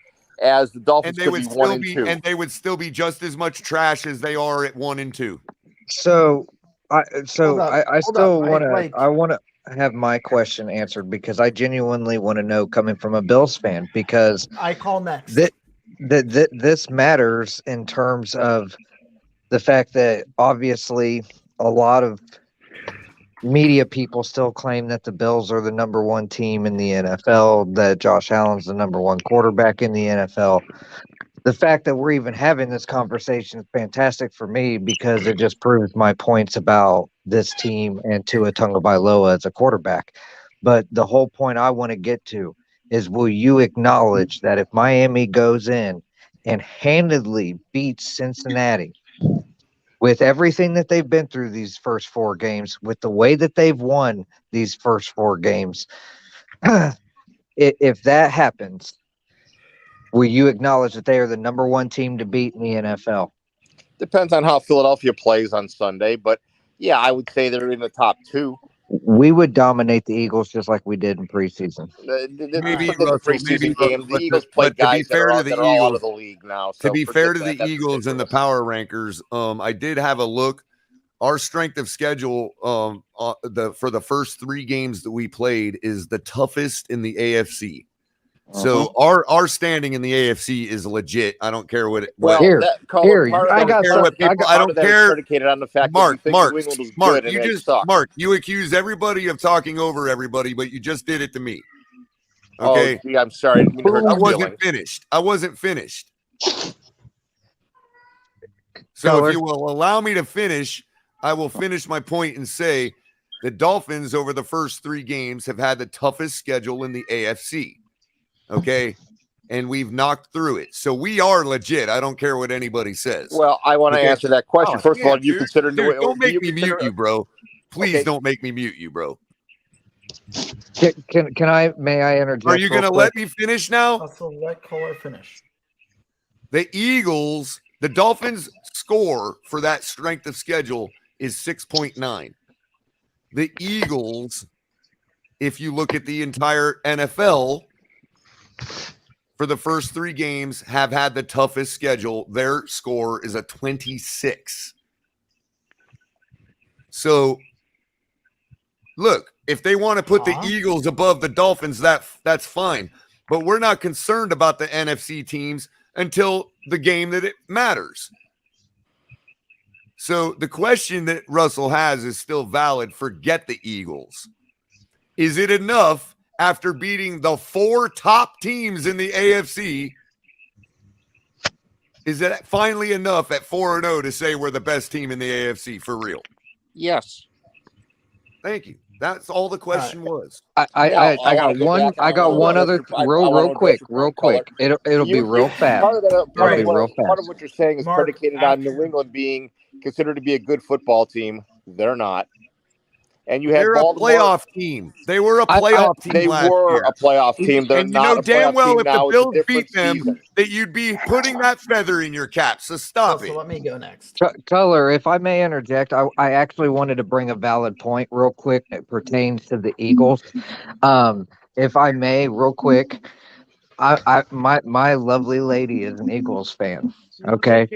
[SPEAKER 19] as the Dolphins could be 1-2.
[SPEAKER 8] And they would still be just as much trash as they are at 1-2.
[SPEAKER 13] So I still want to. I want to have my question answered because I genuinely want to know, coming from a Bills fan, because
[SPEAKER 16] I call next.
[SPEAKER 13] This matters in terms of the fact that obviously a lot of media people still claim that the Bills are the number 1 team in the NFL, that Josh Allen's the number 1 quarterback in the NFL. The fact that we're even having this conversation is fantastic for me because it just proves my points about this team and Tua Tagovailoa as a quarterback. But the whole point I want to get to is, will you acknowledge that if Miami goes in and handedly beats Cincinnati, with everything that they've been through these first 4 games, with the way that they've won these first 4 games, if that happens, will you acknowledge that they are the number 1 team to beat in the NFL?
[SPEAKER 19] Depends on how Philadelphia plays on Sunday, but yeah, I would say they're in the top 2.
[SPEAKER 13] We would dominate the Eagles just like we did in preseason.
[SPEAKER 19] Maybe the preseason game. The Eagles play guys that are all out of the league now. So
[SPEAKER 8] to be fair to the Eagles and the power rankers, I did have a look. Our strength of schedule for the first 3 games that we played is the toughest in the AFC. So our standing in the AFC is legit. I don't care what it.
[SPEAKER 19] Well,
[SPEAKER 8] I don't care.
[SPEAKER 19] Predicated on the fact
[SPEAKER 8] Mark,
[SPEAKER 19] that New England was good and they suck.
[SPEAKER 8] Mark, you accuse everybody of talking over everybody, but you just did it to me. Okay,
[SPEAKER 19] oh, gee, I'm sorry.
[SPEAKER 8] I wasn't finished. I wasn't finished. So if you will allow me to finish, I will finish my point and say the Dolphins over the first 3 games have had the toughest schedule in the AFC. Okay, and we've knocked through it. So we are legit. I don't care what anybody says.
[SPEAKER 19] Well, I want to answer that question. First of all, you consider
[SPEAKER 8] don't make me mute you, bro. Please don't make me mute you, bro.
[SPEAKER 13] May I interject?
[SPEAKER 8] Are you going to let me finish now?
[SPEAKER 16] Also, let caller finish.
[SPEAKER 8] The Dolphins score for that strength of schedule is 6.9. The Eagles, if you look at the entire NFL, for the first 3 games, have had the toughest schedule. Their score is a 26. So, look, if they want to put the Eagles above the Dolphins, that's fine. But we're not concerned about the NFC teams until the game that it matters. So the question that Russell has is still valid. Forget the Eagles. Is it enough after beating the 4 top teams in the AFC? Is it finally enough at 4-0 to say we're the best team in the AFC for real?
[SPEAKER 19] Yes.
[SPEAKER 8] Thank you. That's all the question was.
[SPEAKER 13] I got one other real quick. It'll be real fast.
[SPEAKER 19] Part of what you're saying is predicated on New England being considered to be a good football team. They're not. And you had
[SPEAKER 8] They're
[SPEAKER 19] Baltimore.
[SPEAKER 8] A playoff team. They were a playoff team.
[SPEAKER 19] They were a playoff team. They're
[SPEAKER 8] and
[SPEAKER 19] not
[SPEAKER 8] you know damn well if the Bills beat them,
[SPEAKER 19] season.
[SPEAKER 8] that you'd be putting that feather in your cap. So stop it.
[SPEAKER 16] So let me go next.
[SPEAKER 13] Color, if I may interject, I actually wanted to bring a valid point real quick that pertains to the Eagles. If I may, real quick, my lovely lady is an Eagles fan. Okay,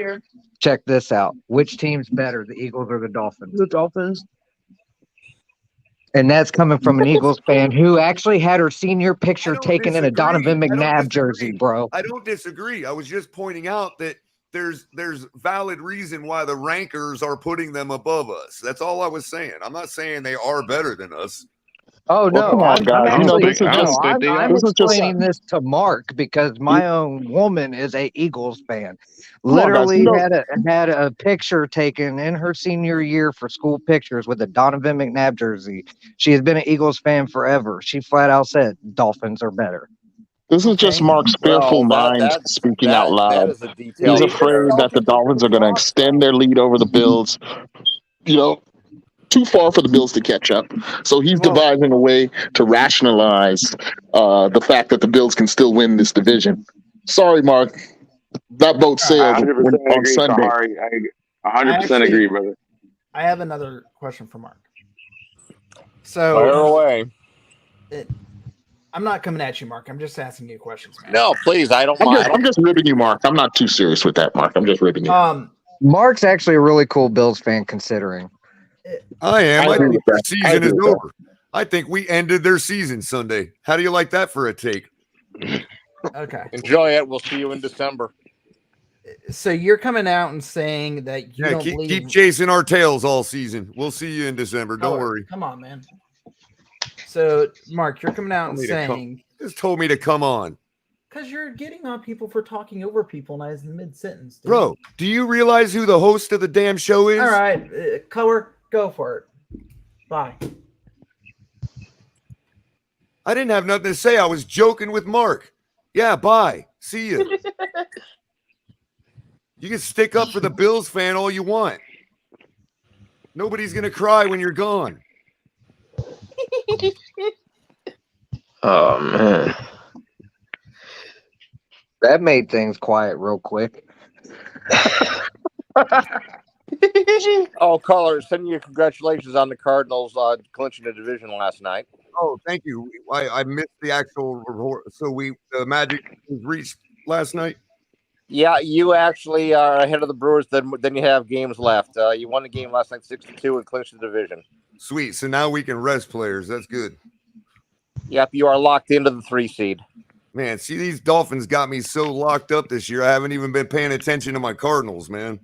[SPEAKER 13] check this out. Which team's better, the Eagles or the Dolphins?
[SPEAKER 20] The Dolphins.
[SPEAKER 13] And that's coming from an Eagles fan who actually had her senior picture taken in a Donovan McNabb jersey, bro.
[SPEAKER 8] I don't disagree. I was just pointing out that there's valid reason why the rankers are putting them above us. That's all I was saying. I'm not saying they are better than us.
[SPEAKER 13] Oh
[SPEAKER 18] Well,
[SPEAKER 13] no,
[SPEAKER 18] come on, guys.
[SPEAKER 13] I'm explaining this to Mark because my own woman is a Eagles fan.
[SPEAKER 18] Come on, guys.
[SPEAKER 13] Literally had a picture taken in her senior year for school pictures with a Donovan McNabb jersey. She has been an Eagles fan forever. She flat out said Dolphins are better.
[SPEAKER 18] This is just Mark's fearful mind speaking out loud.
[SPEAKER 19] That is a
[SPEAKER 18] He's
[SPEAKER 19] detailed.
[SPEAKER 18] afraid that the Dolphins are going to extend their lead over the Bills. You know, too far for the Bills to catch up. So he's devising a way to rationalize the fact that the Bills can still win this division. Sorry, Mark. That boat sailed
[SPEAKER 12] 100%
[SPEAKER 18] on
[SPEAKER 12] agree,
[SPEAKER 18] Sunday.
[SPEAKER 12] Kahari. I 100% agree, brother.
[SPEAKER 16] I have another question for Mark. So,
[SPEAKER 19] Fire away.
[SPEAKER 16] I'm not coming at you, Mark. I'm just asking you questions, man.
[SPEAKER 19] No, please. I don't mind.
[SPEAKER 18] I'm just ribbing you, Mark. I'm not too serious with that, Mark. I'm just ribbing you.
[SPEAKER 13] Mark's actually a really cool Bills fan considering.
[SPEAKER 8] I am. I think their season is
[SPEAKER 18] with
[SPEAKER 8] over. I think we ended their season Sunday. How do you like that for a take?
[SPEAKER 16] Okay.
[SPEAKER 19] Enjoy it. We'll see you in December.
[SPEAKER 16] So you're coming out and saying that you don't believe...
[SPEAKER 8] keep chasing our tails all season. We'll see you in December. Don't worry.
[SPEAKER 16] Come on, man. So, Mark, you're coming out and saying...
[SPEAKER 8] Just told me to come on.
[SPEAKER 16] Because you're getting on people for talking over people, and I was in mid-sentence. Dude.
[SPEAKER 8] Bro, do you realize who the host of the damn show is?
[SPEAKER 16] All right. Color, go for it. Bye.
[SPEAKER 8] I didn't have nothing to say. I was joking with Mark. Yeah, bye. See you. You can stick up for the Bills fan all you want. Nobody's going to cry when you're gone.
[SPEAKER 13] Oh, man. That made things quiet real quick.
[SPEAKER 19] Oh, caller, sending you congratulations on the Cardinals clinching the division last night.
[SPEAKER 8] Oh, thank you. I missed the actual report. So the Magic was reached last night?
[SPEAKER 19] Yeah, you actually are ahead of the Brewers. Then you have games left. You won the game last night 6-2 and clinched the division.
[SPEAKER 8] Sweet. So now we can rest players. That's good.
[SPEAKER 19] Yep, you are locked into the 3 seed.
[SPEAKER 8] Man, see, these Dolphins got me so locked up this year. I haven't even been paying attention to my Cardinals, man.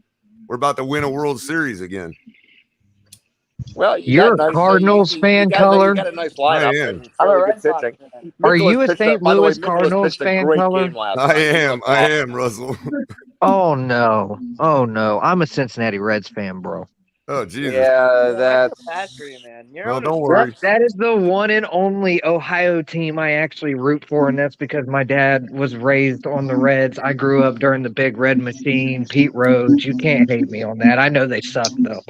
[SPEAKER 8] We're about to win a World Series again.
[SPEAKER 19] Well,
[SPEAKER 13] you're a Cardinals fan, Color.
[SPEAKER 19] You got a nice lineup.
[SPEAKER 8] I am.
[SPEAKER 19] And really good pitching.
[SPEAKER 13] Are you a St. Louis
[SPEAKER 19] Nicholas
[SPEAKER 13] Cardinals
[SPEAKER 19] pitched a
[SPEAKER 13] fan,
[SPEAKER 19] great
[SPEAKER 13] Color?
[SPEAKER 19] game last
[SPEAKER 8] I
[SPEAKER 19] night.
[SPEAKER 8] am, Russell.
[SPEAKER 13] Oh no. I'm a Cincinnati Reds fan, bro.
[SPEAKER 8] Oh, Jesus.
[SPEAKER 19] Yeah, that's...
[SPEAKER 20] man.
[SPEAKER 8] Well, don't worry.
[SPEAKER 13] That is the one and only Ohio team I actually root for, and that's because my dad was raised on the Reds. I grew up during the Big Red Machine, Pete Rose. You can't hate me on that. I know they suck, though.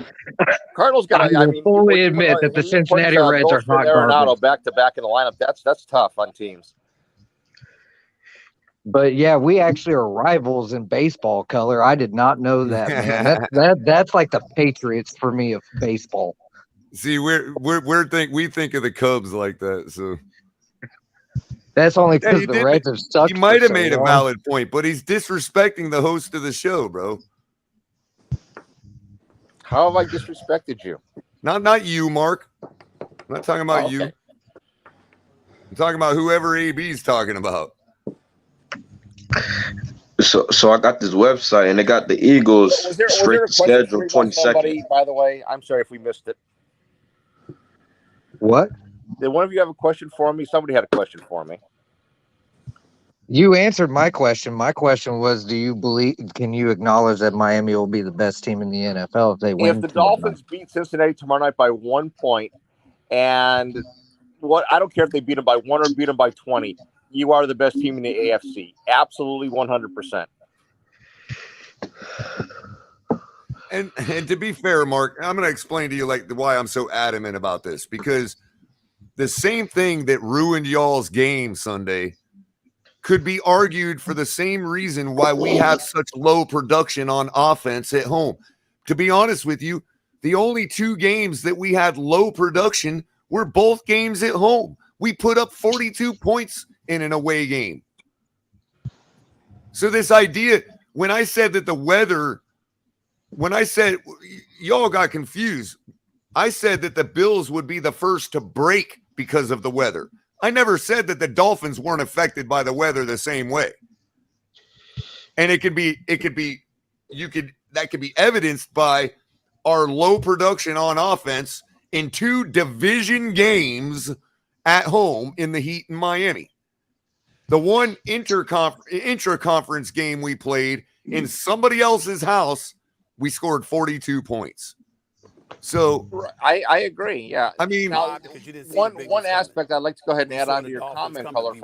[SPEAKER 19] Cardinals got.
[SPEAKER 13] I will fully admit that the Cincinnati Reds are hot garbage.
[SPEAKER 19] Back to back in the lineup. That's tough on teams.
[SPEAKER 13] But yeah, we actually are rivals in baseball, Color. I did not know that, man. That's like the Patriots for me of baseball.
[SPEAKER 8] See, we think of the Cubs like that. So
[SPEAKER 13] that's only because the Reds have sucked.
[SPEAKER 8] He might have made a valid point, but he's disrespecting the host of the show, bro.
[SPEAKER 19] How have I disrespected you?
[SPEAKER 8] Not you, Mark. I'm not talking about you. I'm talking about whoever AB's talking about.
[SPEAKER 15] So I got this website and they got the Eagles strength schedule 22nd.
[SPEAKER 19] By the way, I'm sorry if we missed it.
[SPEAKER 13] What?
[SPEAKER 19] Did one of you have a question for me? Somebody had a question for me.
[SPEAKER 13] You answered my question. My question was, can you acknowledge that Miami will be the best team in the NFL if they win?
[SPEAKER 19] If the Dolphins beat Cincinnati tomorrow night by 1 point, and I don't care if they beat them by 1 or beat them by 20, you are the best team in the AFC. Absolutely 100%.
[SPEAKER 8] And to be fair, Mark, I'm going to explain to you why I'm so adamant about this, because the same thing that ruined y'all's game Sunday could be argued for the same reason why we have such low production on offense at home. To be honest with you, the only 2 games that we had low production were both games at home. We put up 42 points in an away game. So this idea, when I said that the weather, y'all got confused. I said that the Bills would be the first to break because of the weather. I never said that the Dolphins weren't affected by the weather the same way. And that could be evidenced by our low production on offense in 2 division games at home in the heat in Miami. The one intra-conference game we played in somebody else's house, we scored 42 points. So
[SPEAKER 19] I agree. Yeah.
[SPEAKER 8] I mean,
[SPEAKER 19] now, one aspect I'd like to go ahead and add on to your comment, Color,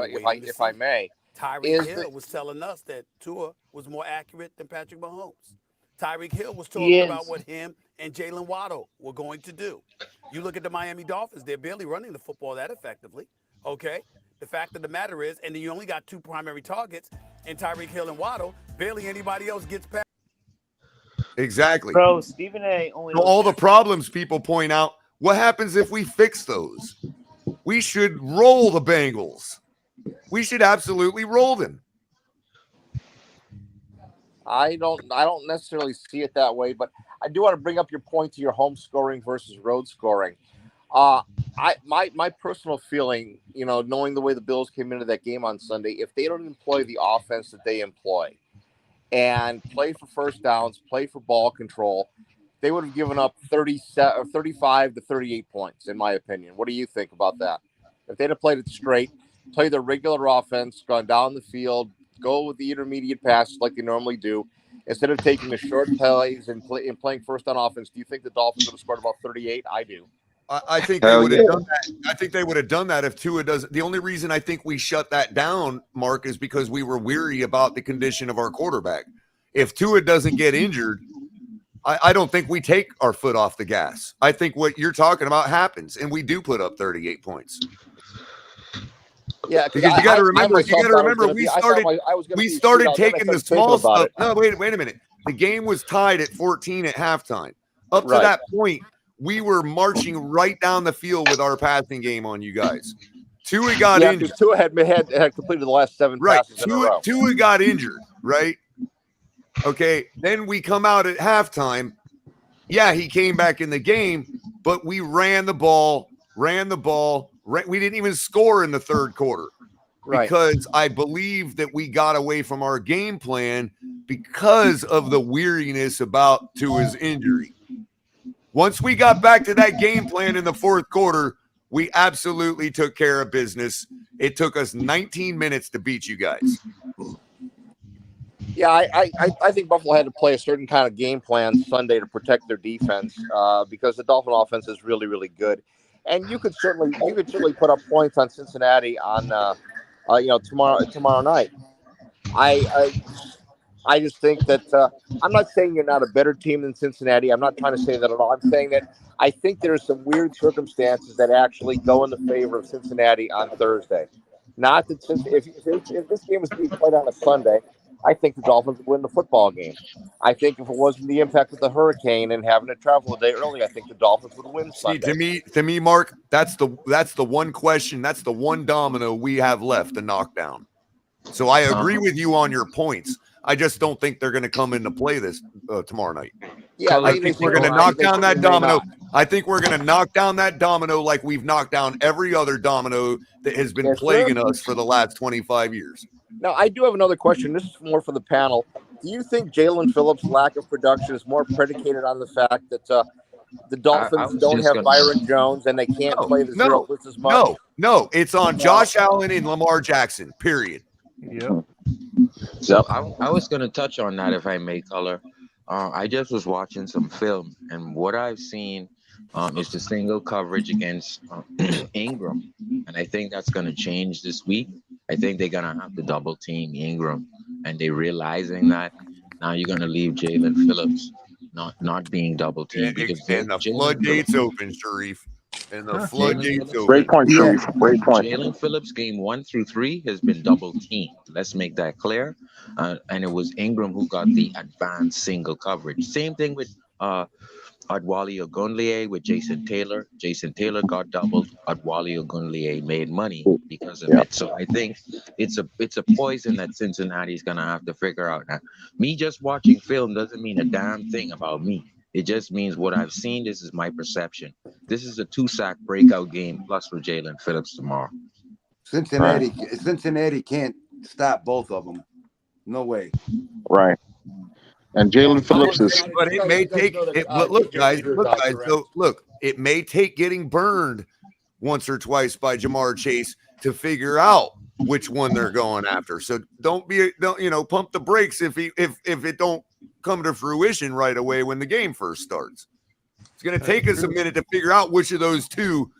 [SPEAKER 19] if I may,
[SPEAKER 21] Tyreek Hill was telling us that Tua was more accurate than Patrick Mahomes. Tyreek Hill was talking about what him and Jalen Waddle were going to do. You look at the Miami Dolphins; they're barely running the football that effectively. Okay. The fact of the matter is, and then you only got two primary targets in Tyreek Hill and Waddle. Barely anybody else gets past.
[SPEAKER 8] Exactly.
[SPEAKER 22] Bro, Stephen A. only
[SPEAKER 8] So all the problems people point out, what happens if we fix those? We should roll the Bengals. We should absolutely roll them.
[SPEAKER 19] I don't necessarily see it that way, but I do want to bring up your point to your home scoring versus road scoring. My personal feeling, knowing the way the Bills came into that game on Sunday, if they don't employ the offense that they employ and play for first downs, play for ball control, they would have given up 35 to 38 points, in my opinion. What do you think about that? If they'd have played it straight, play their regular offense, gone down the field, go with the intermediate passes like they normally do, instead of taking the short plays and playing first down offense, do you think the Dolphins would have scored about 38? I do.
[SPEAKER 8] I think they would have done that. I think they would have done that if Tua doesn't. The only reason I think we shut that down, Mark, is because we were weary about the condition of our quarterback. If Tua doesn't get injured, I don't think we take our foot off the gas. I think what you're talking about happens, and we do put up 38 points.
[SPEAKER 19] Yeah,
[SPEAKER 8] because you got to remember, we started taking the small stuff. No, wait a minute. The game was tied at 14 at halftime. Up to that point, we were marching right down the field with our passing game on you guys. Tua got injured.
[SPEAKER 19] Tua had completed the last 7 passes in a row.
[SPEAKER 8] Tua got injured, right? Okay, then we come out at halftime. Yeah, he came back in the game, but we ran the ball. We didn't even score in the third quarter because I believe that we got away from our game plan because of the weariness about Tua's injury. Once we got back to that game plan in the fourth quarter, we absolutely took care of business. It took us 19 minutes to beat you guys.
[SPEAKER 19] Yeah, I think Buffalo had to play a certain kind of game plan Sunday to protect their defense because the Dolphin offense is really, really good. And you could certainly put up points on Cincinnati on tomorrow night. I just think that I'm not saying you're not a better team than Cincinnati. I'm not trying to say that at all. I'm saying that I think there are some weird circumstances that actually go in the favor of Cincinnati on Thursday. Not that if this game was being played on a Sunday, I think the Dolphins would win the football game. I think if it wasn't the impact of the hurricane and having to travel a day early, I think the Dolphins would win Sunday.
[SPEAKER 8] See, to me, Mark, that's the one question, that's the one domino we have left to knock down. So I agree with you on your points. I just don't think they're going to come into play this tomorrow night.
[SPEAKER 19] Yeah,
[SPEAKER 8] I think we're going to knock down that domino. I think we're going to knock down that domino like we've knocked down every other domino that has been plaguing us for the last 25 years.
[SPEAKER 19] Now, I do have another question. This is more for the panel. Do you think Jalen Phillips' lack of production is more predicated on the fact that the Dolphins don't have Byron Jones and they can't play the zero blitz as much?
[SPEAKER 8] No. It's on Josh Allen and Lamar Jackson, period.
[SPEAKER 6] Yep.
[SPEAKER 23] So I was going to touch on that if I may, Color. I just was watching some film, and what I've seen is the single coverage against Ingram, and I think that's going to change this week. I think they're going to have to double team Ingram, and they're realizing that now you're going to leave Jalen Phillips not being double teamed.
[SPEAKER 8] And the floodgates open, Sharif. And the floodgates open.
[SPEAKER 23] Great point, Sharif. Great point. Jalen Phillips, game 1 through 3, has been double teamed. Let's make that clear. And it was Ingram who got the advanced single coverage. Same thing with Adwale Ogunleye with Jason Taylor. Jason Taylor got doubled. Adwale Ogunleye made money because of it. So I think it's a poison that Cincinnati is going to have to figure out. Now, me just watching film doesn't mean a damn thing about me. It just means what I've seen. This is my perception. This is a 2-sack breakout game plus for Jalen Phillips tomorrow.
[SPEAKER 24] Cincinnati can't stop both of them. No way.
[SPEAKER 11] Right. And Jalen Phillips is.
[SPEAKER 8] But it may take it. But look, guys. So look, it may take getting burned once or twice by Jamar Chase to figure out which one they're going after. So don't pump the brakes if it don't come to fruition right away when the game first starts. It's going to take us a minute to figure out which of those two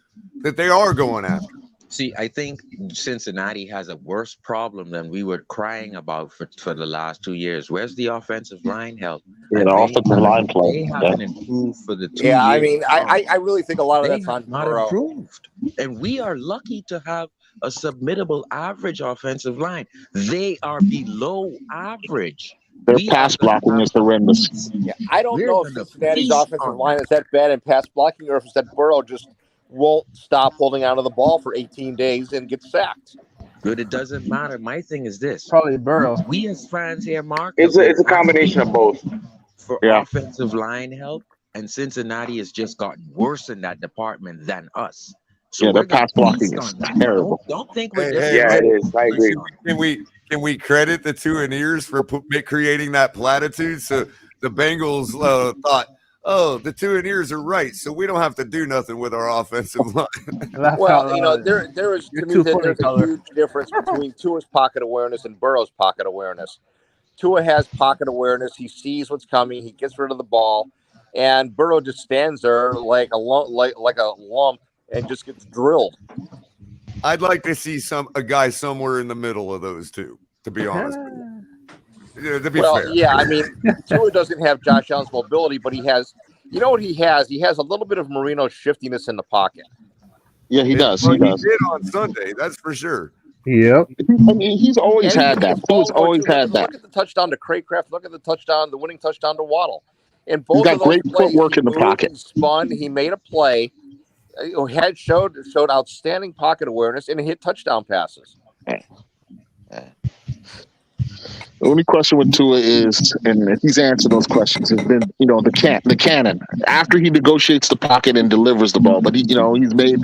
[SPEAKER 8] that they are going after.
[SPEAKER 23] See, I think Cincinnati has a worse problem than we were crying about for the last 2 years. Where's the offensive line help?
[SPEAKER 18] Yeah, the offensive line play.
[SPEAKER 23] They haven't improved for the 2 years.
[SPEAKER 19] Yeah, I mean, I really think a lot of that's on
[SPEAKER 23] not
[SPEAKER 19] Burrow.
[SPEAKER 23] improved. And we are lucky to have a submittable average offensive line. They are below average.
[SPEAKER 18] Their pass blocking is horrendous.
[SPEAKER 19] Yeah, I don't know if Cincinnati's offensive line is that bad in pass blocking or if it's that Burrow just won't stop holding onto the ball for 18 days and get sacked.
[SPEAKER 23] But it doesn't matter. My thing is this.
[SPEAKER 10] Probably Burrow.
[SPEAKER 23] We as fans here, Mark.
[SPEAKER 12] It's a combination of both.
[SPEAKER 23] For offensive line help, and Cincinnati has just gotten worse in that department than us. So
[SPEAKER 18] their pass blocking is terrible.
[SPEAKER 23] Don't think we're
[SPEAKER 12] Yeah, it is. I agree.
[SPEAKER 8] Can we credit the Two-and-Ears for creating that platitude? So the Bengals thought, oh, the Two-and-Ears are right, so we don't have to do nothing with our offensive line.
[SPEAKER 19] Well, there is to me there's a huge difference between Tua's pocket awareness and Burrow's pocket awareness. Tua has pocket awareness; he sees what's coming, he gets rid of the ball, and Burrow just stands there like a lump and just gets drilled.
[SPEAKER 8] I'd like to see a guy somewhere in the middle of those two, to be honest with you. To be fair.
[SPEAKER 19] Yeah, I mean, Tua doesn't have Josh Allen's mobility, but he has, you know what he has? He has a little bit of Marino shiftiness in the pocket.
[SPEAKER 18] Yeah, he does.
[SPEAKER 8] He did on Sunday, that's for sure.
[SPEAKER 18] Yep. I mean, he's always had that. Tua's always had that.
[SPEAKER 19] Look at the touchdown to Craycraft. Look at the winning touchdown to Waddle. And both
[SPEAKER 18] he's got
[SPEAKER 19] of those
[SPEAKER 18] great
[SPEAKER 19] plays,
[SPEAKER 18] footwork in the pocket.
[SPEAKER 19] He spun. He made a play. Showed outstanding pocket awareness and hit touchdown passes.
[SPEAKER 18] The only question with Tua is, and he's answered those questions, has been, the cannon. After he negotiates the pocket and delivers the ball, but he's made,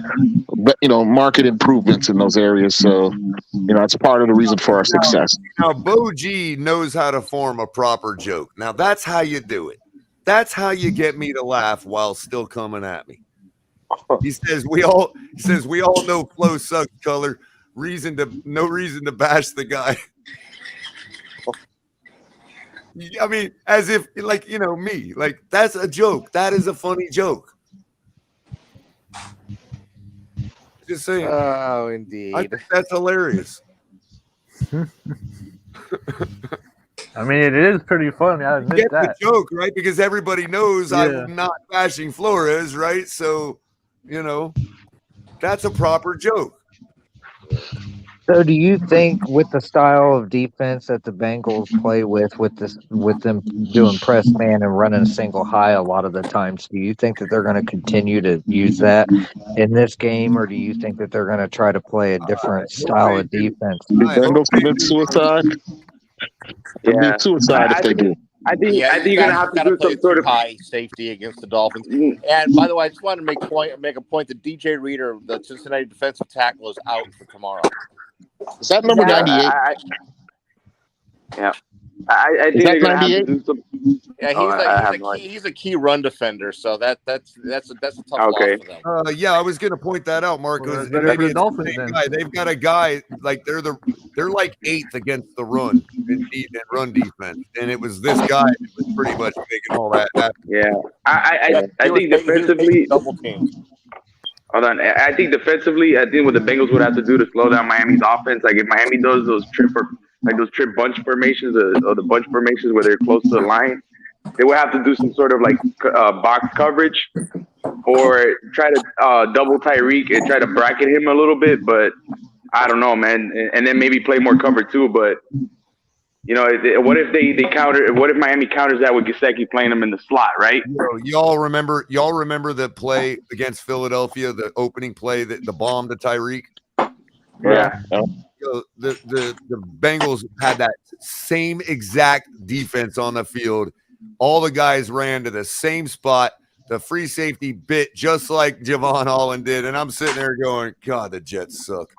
[SPEAKER 18] market improvements in those areas. So, it's part of the reason for our success.
[SPEAKER 8] Now, Bo G knows how to form a proper joke. Now, that's how you do it. That's how you get me to laugh while still coming at me. He says we all know flow sucks, color. No reason to bash the guy. I mean, as if me. Like, that's a joke. That is a funny joke. Just saying.
[SPEAKER 19] Oh, indeed.
[SPEAKER 8] I think that's hilarious.
[SPEAKER 6] I mean, it is pretty funny. I admit
[SPEAKER 8] Get
[SPEAKER 6] that.
[SPEAKER 8] the joke, right? Because everybody knows I'm not bashing Flores, right? So, that's a proper joke.
[SPEAKER 13] So, do you think, with the style of defense that the Bengals play with them doing press man and running a single high a lot of the times, do you think that they're going to continue to use that in this game, or do you think that they're going to try to play a different style of defense?
[SPEAKER 18] The Bengals commit suicide.
[SPEAKER 12] Yeah,
[SPEAKER 18] suicide if they do.
[SPEAKER 12] I think you're gonna have to do some sort of
[SPEAKER 19] high safety against the Dolphins. And by the way, I just wanted to make a point that DJ Reader, the Cincinnati defensive tackle, is out for tomorrow.
[SPEAKER 18] Is that number 98?
[SPEAKER 12] I think they're gonna have to do some.
[SPEAKER 19] Yeah, he's a key run defender, so that's a tough loss for them.
[SPEAKER 8] Yeah, I was going to point that out, Marcos. Maybe it's the same guy. They've got a guy like they're like 8th against the run and run defense, and it was this guy that was pretty much making all that happen.
[SPEAKER 12] Yeah, I think defensively double team. Hold on, I think defensively, what the Bengals would have to do to slow down Miami's offense, like if Miami does those trip bunch formations or the bunch formations where they're close to the line, they would have to do some sort of box coverage or try to double Tyreek and try to bracket him a little bit. But I don't know, man. And then maybe play more cover too. But what if they counter? What if Miami counters that with Gesicki playing them in the slot, right?
[SPEAKER 8] Y'all remember the play against Philadelphia, the opening play, the bomb to Tyreek?
[SPEAKER 12] Yeah.
[SPEAKER 8] The Bengals had that same exact defense on the field. All the guys ran to the same spot. The free safety bit just like Javon Holland did, and I'm sitting there going, God, the Jets suck.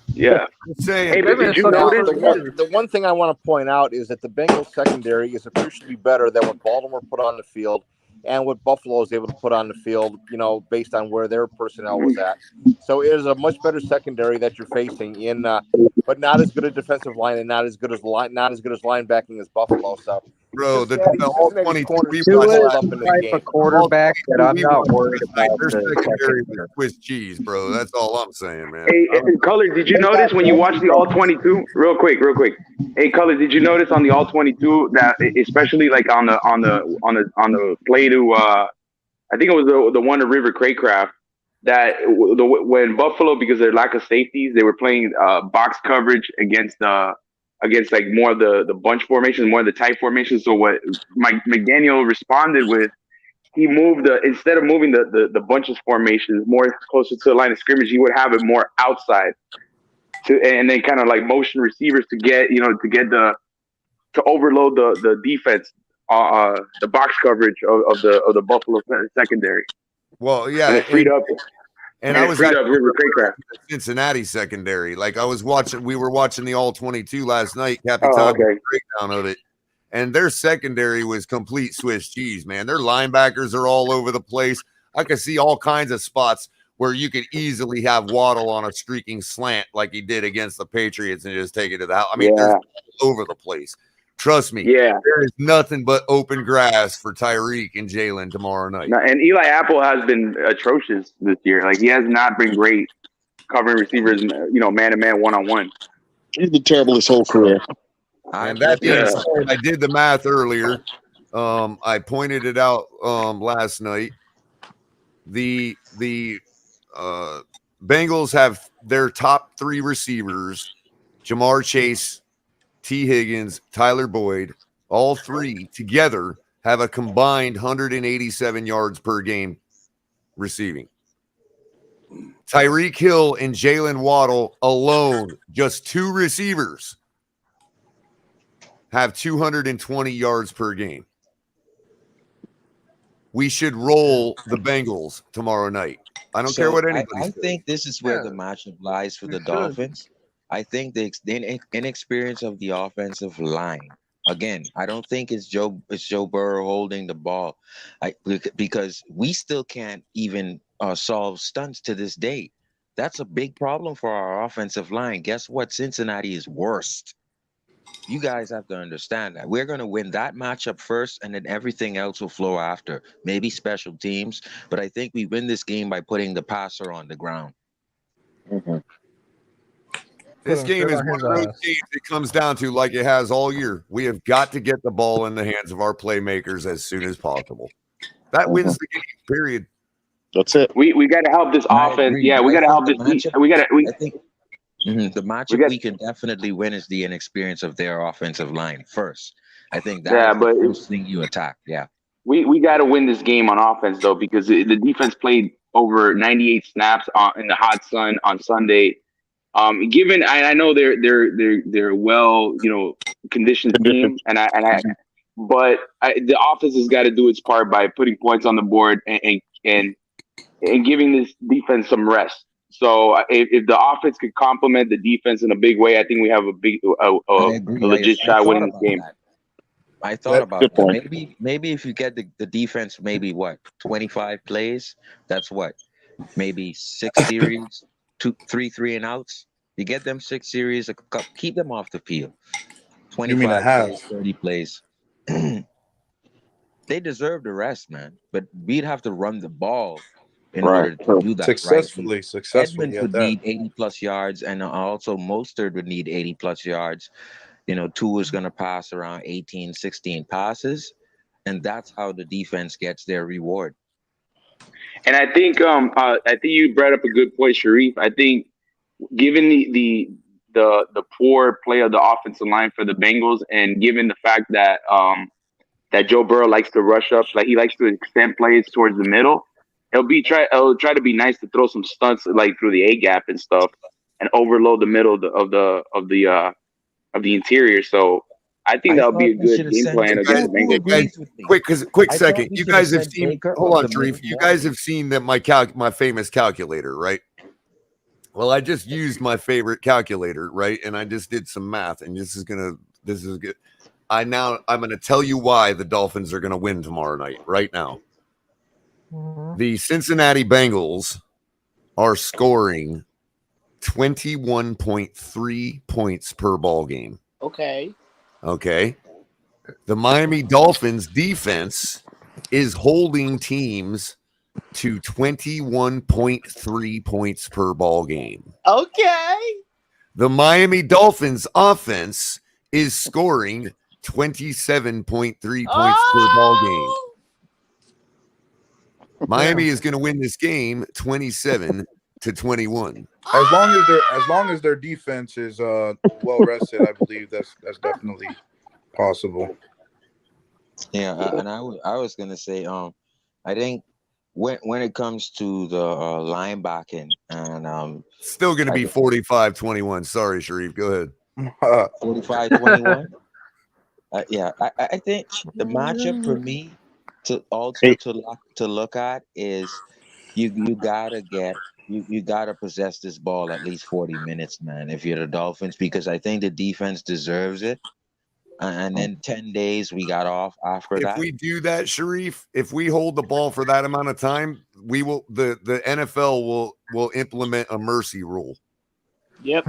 [SPEAKER 12] Yeah.
[SPEAKER 8] Saying,
[SPEAKER 12] but did you notice
[SPEAKER 19] the one thing I want to point out is that the Bengals secondary is appreciably better than what Baltimore put on the field and what Buffalo is able to put on the field, based on where their personnel was at. So it is a much better secondary that you're facing but not as good a defensive line and not as good as linebacking as Buffalo. So,
[SPEAKER 8] bro, the
[SPEAKER 19] all
[SPEAKER 8] 22
[SPEAKER 19] corners
[SPEAKER 8] we
[SPEAKER 19] all
[SPEAKER 8] watched
[SPEAKER 19] up in this
[SPEAKER 13] type
[SPEAKER 19] game.
[SPEAKER 13] of quarterback that I'm not worried
[SPEAKER 8] Their
[SPEAKER 13] about.
[SPEAKER 8] secondary was Swiss cheese, bro. That's all I'm saying, man.
[SPEAKER 1] Hey, Color, did you notice when you watched the All 22? Real quick. Hey, Color, did you notice on the All 22 that, especially like on the play to I think it was the one to River Craycraft, that when Buffalo, because of their lack of safeties, they were playing box coverage against like more of the bunch formations, more of the tight formations. So what Mike McDaniel responded with, he moved instead of moving the bunches formations more closer to the line of scrimmage, he would have it more outside and then kind of like motion receivers to get to overload the defense, the box coverage of the Buffalo secondary.
[SPEAKER 8] Well, yeah,
[SPEAKER 1] and it freed up.
[SPEAKER 8] And I was
[SPEAKER 1] freed up River Craycraft.
[SPEAKER 8] Cincinnati secondary. Like we were watching the All 22 last night. Cappy breakdown of it. And their secondary was complete Swiss cheese, man. Their linebackers are all over the place. I could see all kinds of spots where you could easily have Waddle on a streaking slant like he did against the Patriots and just take it to the house. I mean, they're all over the place. Trust me.
[SPEAKER 1] Yeah.
[SPEAKER 8] There is nothing but open grass for Tyreek and Jalen tomorrow night.
[SPEAKER 1] And Eli Apple has been atrocious this year. Like, he has not been great covering receivers, man-to-man, one-on-one.
[SPEAKER 18] He's been terrible his whole career.
[SPEAKER 8] And that being said, I did the math earlier. I pointed it out last night. The Bengals have their top 3 receivers, Jamar Chase, T. Higgins, Tyler Boyd, all 3 together have a combined 187 yards per game receiving. Tyreek Hill and Jalen Waddle alone, just 2 receivers, have 220 yards per game. We should roll the Bengals tomorrow night. I don't care what anybody says.
[SPEAKER 23] I think this is where the matchup lies for the Dolphins. I think the inexperience of the offensive line. Again, I don't think it's Joe Burrow holding the ball, because we still can't even solve stunts to this day. That's a big problem for our offensive line. Guess what? Cincinnati is worst. You guys have to understand that. We're going to win that matchup first, and then everything else will flow after. Maybe special teams, but I think we win this game by putting the passer on the ground.
[SPEAKER 8] Mm-hmm. This game is one of those games it comes down to, like it has all year. We have got to get the ball in the hands of our playmakers as soon as possible. That wins the game, period.
[SPEAKER 18] That's it.
[SPEAKER 1] We got to help this offense. Yeah, we got to help this. I think
[SPEAKER 23] the matchup we can definitely win is the inexperience of their offensive line first. I think that's the first thing you attack. Yeah.
[SPEAKER 1] We got to win this game on offense, though, because the defense played over 98 snaps in the hot sun on Sunday. Given I know they're well conditioned team, but the offense has got to do its part by putting points on the board and giving this defense some rest. So if the offense could complement the defense in a big way, I think we have a legit shot at winning this game.
[SPEAKER 23] I thought about that. Maybe if you get the defense, maybe 25 plays. That's maybe 6 series, 3 and outs. You get them 6 series, keep them off the field. 25 plays, 30 plays. They deserve the rest, man. But we'd have to run the ball in order to do that
[SPEAKER 6] successfully.
[SPEAKER 23] Edmonds would need 80+ yards, and also Mostert would need 80+ yards. Tua is going to pass around 18, 16 passes, and that's how the defense gets their reward.
[SPEAKER 1] And I think you brought up a good point, Sharif. I think given the poor play of the offensive line for the Bengals, and given the fact that that Joe Burrow likes to rush up, like he likes to extend plays towards the middle, he'll try to be nice to throw some stunts like through the A gap and stuff, and overload the middle of the interior. So I think that'll be a good game plan against the Bengals.
[SPEAKER 8] Quick second. You guys have seen. Hold on, Sharif. You guys have seen that my famous calculator, right? Well, I just used my favorite calculator, right? And I just did some math, and this is good. I'm going to tell you why the Dolphins are going to win tomorrow night, right now. The Cincinnati Bengals are scoring 21.3 points per ball game.
[SPEAKER 2] Okay.
[SPEAKER 8] The Miami Dolphins defense is holding teams to 21.3 points per ball game.
[SPEAKER 2] Okay.
[SPEAKER 8] The Miami Dolphins offense is scoring 27.3 points per ball game. Miami is going to win this game 27-21.
[SPEAKER 4] As long as their defense is well rested, I believe that's definitely possible.
[SPEAKER 23] Yeah, and I was gonna say, I think when it comes to the linebacking and
[SPEAKER 8] still going to be 45-21. Sorry, Sharif, go ahead.
[SPEAKER 23] 45-21. Yeah, I think the matchup for me to look at is you gotta possess this ball at least 40 minutes, man, if you're the Dolphins, because I think the defense deserves it. And then 10 days we got off after that.
[SPEAKER 8] If we do that, Sharif, if we hold the ball for that amount of time, we will the NFL will implement a mercy rule.
[SPEAKER 2] Yep.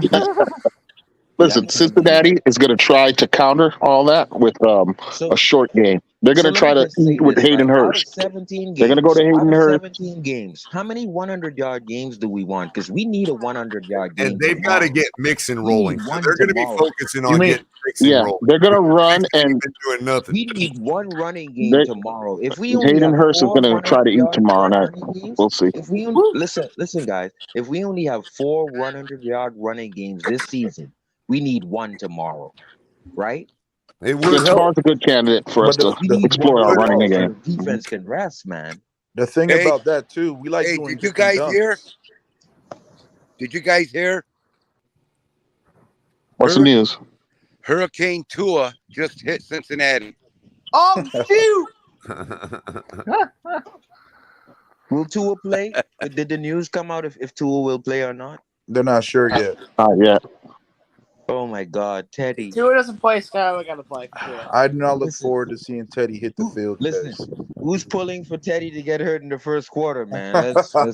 [SPEAKER 18] Listen, Cincinnati is going to try to counter all that with a short game. They're going to try to eat with Hayden Hurst. They're going to go to Hayden Hurst.
[SPEAKER 23] 17 games. How many 100-yard games do we want? Because we need a 100-yard game.
[SPEAKER 8] And they've got to get Mixon rolling. So they're going to be focusing on getting Mixon rolling.
[SPEAKER 18] They're going to run and
[SPEAKER 8] doing nothing.
[SPEAKER 23] We need one running game tomorrow. If we only
[SPEAKER 18] Hayden
[SPEAKER 23] have
[SPEAKER 18] Hurst is going to try to eat tomorrow night. We'll see.
[SPEAKER 23] If we listen, guys. If we only have 4 100-yard running games this season, we need one tomorrow, right?
[SPEAKER 18] Tomorrow's a good candidate for us to explore our running game.
[SPEAKER 23] Defense can rest, man.
[SPEAKER 4] The thing about that too, we like.
[SPEAKER 24] Hey,
[SPEAKER 4] doing
[SPEAKER 24] did you guys hear? Did you guys hear?
[SPEAKER 18] What's the news?
[SPEAKER 24] Hurricane Tua just hit Cincinnati.
[SPEAKER 2] Oh shoot!
[SPEAKER 23] Will Tua play? Did the news come out if Tua will play or not?
[SPEAKER 4] They're not sure yet.
[SPEAKER 18] Not yet.
[SPEAKER 23] Oh my God, Teddy!
[SPEAKER 2] Tua doesn't play. Skyler got to play.
[SPEAKER 4] I do not look forward to seeing Teddy hit the field.
[SPEAKER 23] Listen, who's pulling for Teddy to get hurt in the first quarter, man?
[SPEAKER 8] So,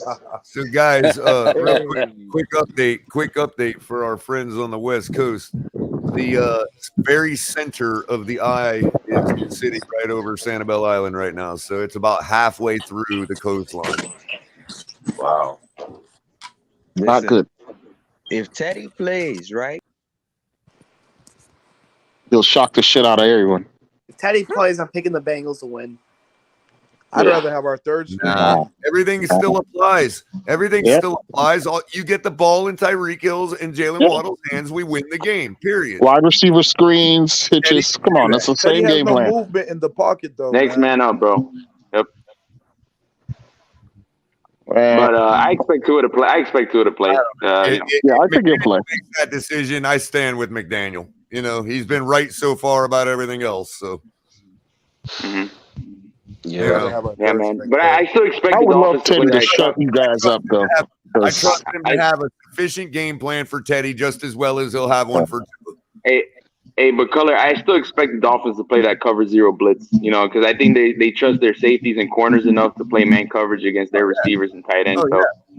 [SPEAKER 8] guys, real quick update for our friends on the West Coast. The very center of the eye is sitting right over Sanibel Island right now, so it's about halfway through the coastline.
[SPEAKER 23] Wow,
[SPEAKER 18] not good.
[SPEAKER 23] If Teddy plays, right?
[SPEAKER 18] He'll shock the shit out of everyone.
[SPEAKER 2] If Teddy plays, I'm picking the Bengals to win.
[SPEAKER 4] I'd rather have our third.
[SPEAKER 8] Everything still applies. Everything still applies. You get the ball in Tyreek Hill's and Jalen Waddle's hands, we win the game. Period.
[SPEAKER 18] Wide receiver screens, hitches. Come on, that's the same game plan.
[SPEAKER 4] Movement in the pocket though.
[SPEAKER 1] Next man up, bro. Yep. But I expect Tua to play. I think he'll play.
[SPEAKER 18] I
[SPEAKER 8] makes that decision. I stand with McDaniel. You know, he's been right so far about everything else. So,
[SPEAKER 23] yeah,
[SPEAKER 1] man. But I still expect.
[SPEAKER 18] I would love Teddy to shut you guys up, though.
[SPEAKER 8] I trust him to have a sufficient game plan for Teddy, just as well as he'll have one for Tua.
[SPEAKER 1] Hey, but Color, I still expect the Dolphins to play that cover 0 blitz. You know, because I think they trust their safeties and corners enough to play man coverage against their receivers and tight ends.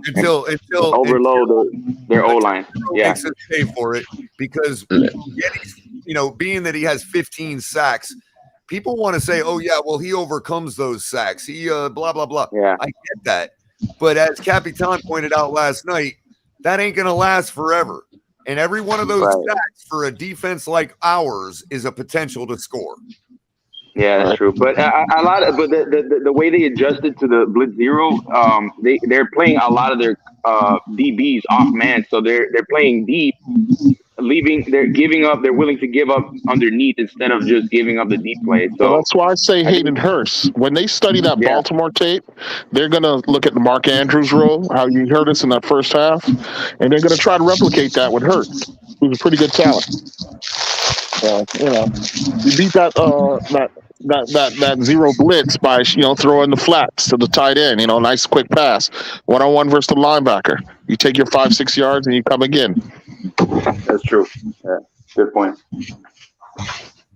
[SPEAKER 8] Until
[SPEAKER 1] overload their O line. Yeah,
[SPEAKER 8] makes us pay for it because being that he has 15 sacks, people want to say, "Oh yeah, well he overcomes those sacks. He blah blah blah."
[SPEAKER 1] Yeah,
[SPEAKER 8] I get that, but as Capitan pointed out last night, that ain't gonna last forever. And every one of those sacks for a defense like ours is a potential to score.
[SPEAKER 1] Yeah, that's true. But the way they adjusted to the blitz 0, they're playing a lot of their DBs off man, so they're playing deep, they're willing to give up underneath instead of just giving up the deep play. So
[SPEAKER 18] that's why I say Hayden Hurst. When they study that Baltimore tape, they're gonna look at the Mark Andrews role, how you heard us in that first half, and they're gonna try to replicate that with Hurst, who's a pretty good talent. You beat that 0 blitz by throwing the flats to the tight end. Nice quick pass, 1-on-1 versus the linebacker. You take your 5-6 yards and you come again.
[SPEAKER 1] That's true. Yeah, good point.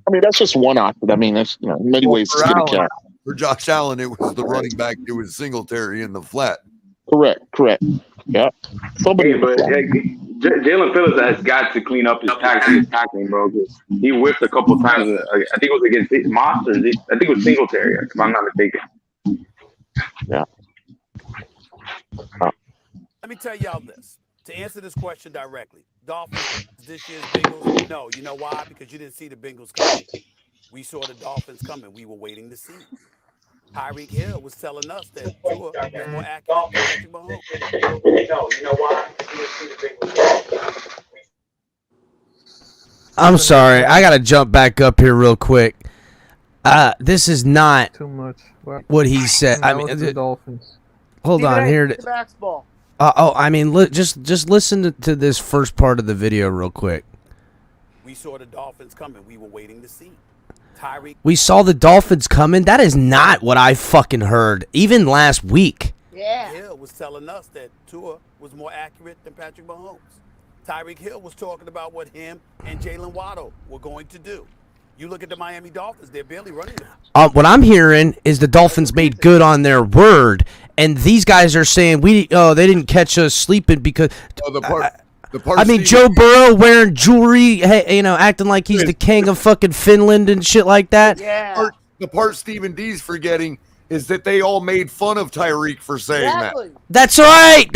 [SPEAKER 18] I mean, that's just one option. I mean, that's in many ways
[SPEAKER 8] for
[SPEAKER 18] skin a
[SPEAKER 8] Allen,
[SPEAKER 18] cat.
[SPEAKER 8] for Josh Allen, it was the running back. It was Singletary in the flat.
[SPEAKER 18] Correct. Yeah. Somebody.
[SPEAKER 1] Hey, but Jalen Phillips has got to clean up his tackling, bro. 'Cause he whiffed a couple times. I think it was against Moss, or I think it was Singletary, if I'm not mistaken.
[SPEAKER 18] Yeah.
[SPEAKER 21] Let me tell y'all this. To answer this question directly, Dolphins this year's Bengals? No. You know why? Because you didn't see the Bengals coming. We saw the Dolphins coming. We were waiting to see. Tyreek Hill was telling us that Tua was more accurate than Patrick Mahomes. No. You know why? Because you didn't see the Bengals.
[SPEAKER 7] I'm sorry. I got to jump back up here real quick. This is not
[SPEAKER 3] too much.
[SPEAKER 7] What he said. I mean,
[SPEAKER 3] the Dolphins.
[SPEAKER 7] Hold on here. I mean, just listen to this first part of the video real quick.
[SPEAKER 21] We saw the Dolphins coming. We were waiting to see.
[SPEAKER 7] We saw the Dolphins coming. That is not what I fucking heard, even last week.
[SPEAKER 21] Yeah. Hill was telling us that Tua was more accurate than Patrick Mahomes. Tyreek Hill was talking about what him and Jalen Waddle were going to do. You look at the Miami Dolphins; they're barely running them.
[SPEAKER 7] What I'm hearing is the Dolphins made good on their word, and these guys are saying they didn't catch us sleeping because. I mean, Joe Burrow wearing jewelry, acting like he's the king of fucking Finland and shit like that.
[SPEAKER 21] Yeah.
[SPEAKER 8] The part Stephen D's forgetting is that they all made fun of Tyreek for saying that.
[SPEAKER 7] That's right.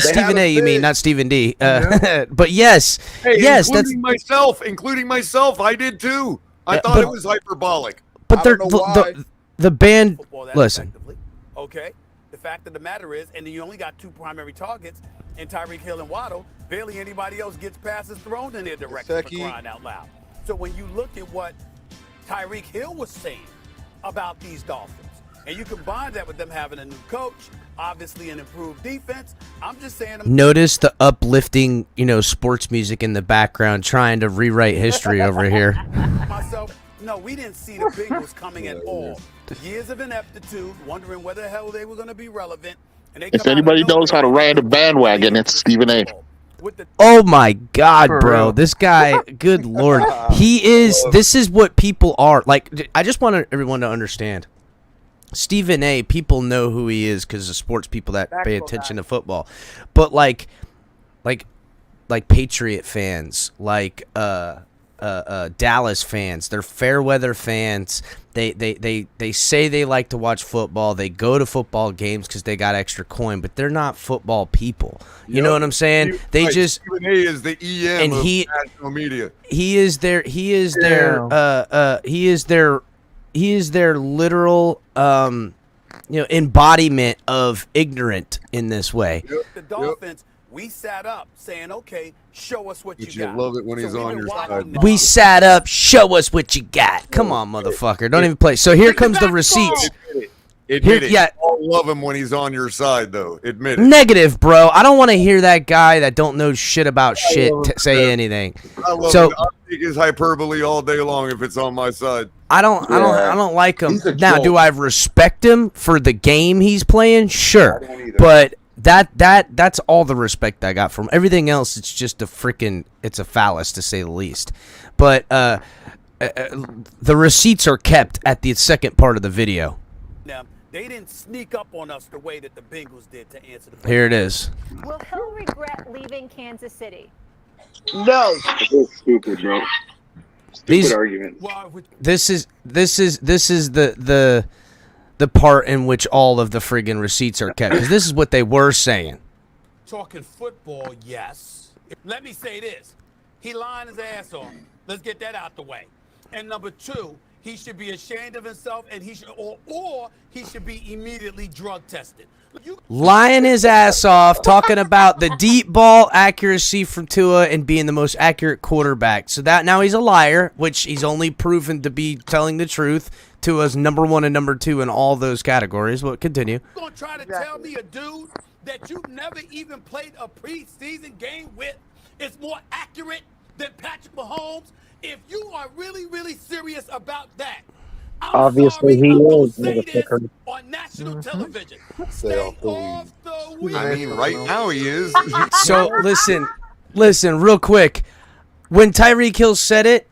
[SPEAKER 7] Stephen A. You mean, not Stephen D. But yes,
[SPEAKER 8] Hey,
[SPEAKER 7] yes,
[SPEAKER 8] including myself, I did too. I thought it was hyperbolic.
[SPEAKER 7] But the band. Listen.
[SPEAKER 21] Okay. The fact of the matter is, and then you only got two primary targets in Tyreek Hill and Waddle. Barely anybody else gets passes thrown in their direction for crying out loud. So when you look at what Tyreek Hill was saying about these Dolphins, and you combine that with them having a new coach, obviously an improved defense, I'm just saying.
[SPEAKER 7] Notice the uplifting, sports music in the background, trying to rewrite history over here.
[SPEAKER 21] No, we didn't see the Bengals coming at all. Years of ineptitude, wondering whether the hell they were going to be relevant. And they
[SPEAKER 18] If anybody knows how to ride a bandwagon, it's Stephen A.
[SPEAKER 7] Oh my God, bro! This guy, good Lord, this is what people are like. I just want everyone to understand. Stephen A. People know who he is because of sports people that pay attention to football, but like Patriot fans, like Dallas fans, they're fair weather fans. They say they like to watch football. They go to football games because they got extra coin, but they're not football people. You know what I'm saying?
[SPEAKER 8] Stephen A is the EM of national media.
[SPEAKER 7] He is their literal embodiment of ignorant in this way.
[SPEAKER 21] The Dolphins, we sat up saying, okay, show us what you got.
[SPEAKER 8] Love it when he's on your side.
[SPEAKER 7] We sat up, show us what you got. Come on, motherfucker. Don't even play. So here comes the receipts.
[SPEAKER 8] Admit it. Yeah. I'll love him when he's on your side, though. Admit it.
[SPEAKER 7] Negative, bro. I don't want to hear that guy that don't know shit about shit say anything.
[SPEAKER 8] I love it. I'll take his hyperbole all day long if it's on my side.
[SPEAKER 7] I don't like him. Now, do I respect him for the game he's playing? Sure. But that's all the respect I got from him. Everything else, it's just it's a phallus to say the least. But the receipts are kept at the second part of the video.
[SPEAKER 21] Now, they didn't sneak up on us the way that the Bengals did to answer the question.
[SPEAKER 7] Here it is.
[SPEAKER 5] Will Hill regret leaving Kansas City?
[SPEAKER 21] No.
[SPEAKER 1] This is stupid, bro. Stupid argument.
[SPEAKER 7] This is the part in which all of the friggin' receipts are kept, because this is what they were saying.
[SPEAKER 21] Talking football, yes. Let me say this. He lying his ass off. Let's get that out the way. And number two, he should be ashamed of himself, and he should, or he should be immediately drug tested.
[SPEAKER 7] Lying his ass off, talking about the deep ball accuracy from Tua and being the most accurate quarterback. So that now he's a liar, which he's only proven to be telling the truth. Tua's number 1 and number 2 in all those categories. Well, continue.
[SPEAKER 21] You're going to try to tell me a dude that you've never even played a preseason game with is more accurate than Patrick Mahomes? If you are really, really serious about that,
[SPEAKER 13] obviously he is
[SPEAKER 21] on national television. Stay off the wheel.
[SPEAKER 8] I mean, right now he is.
[SPEAKER 7] So listen, real quick. When Tyreek Hill said it,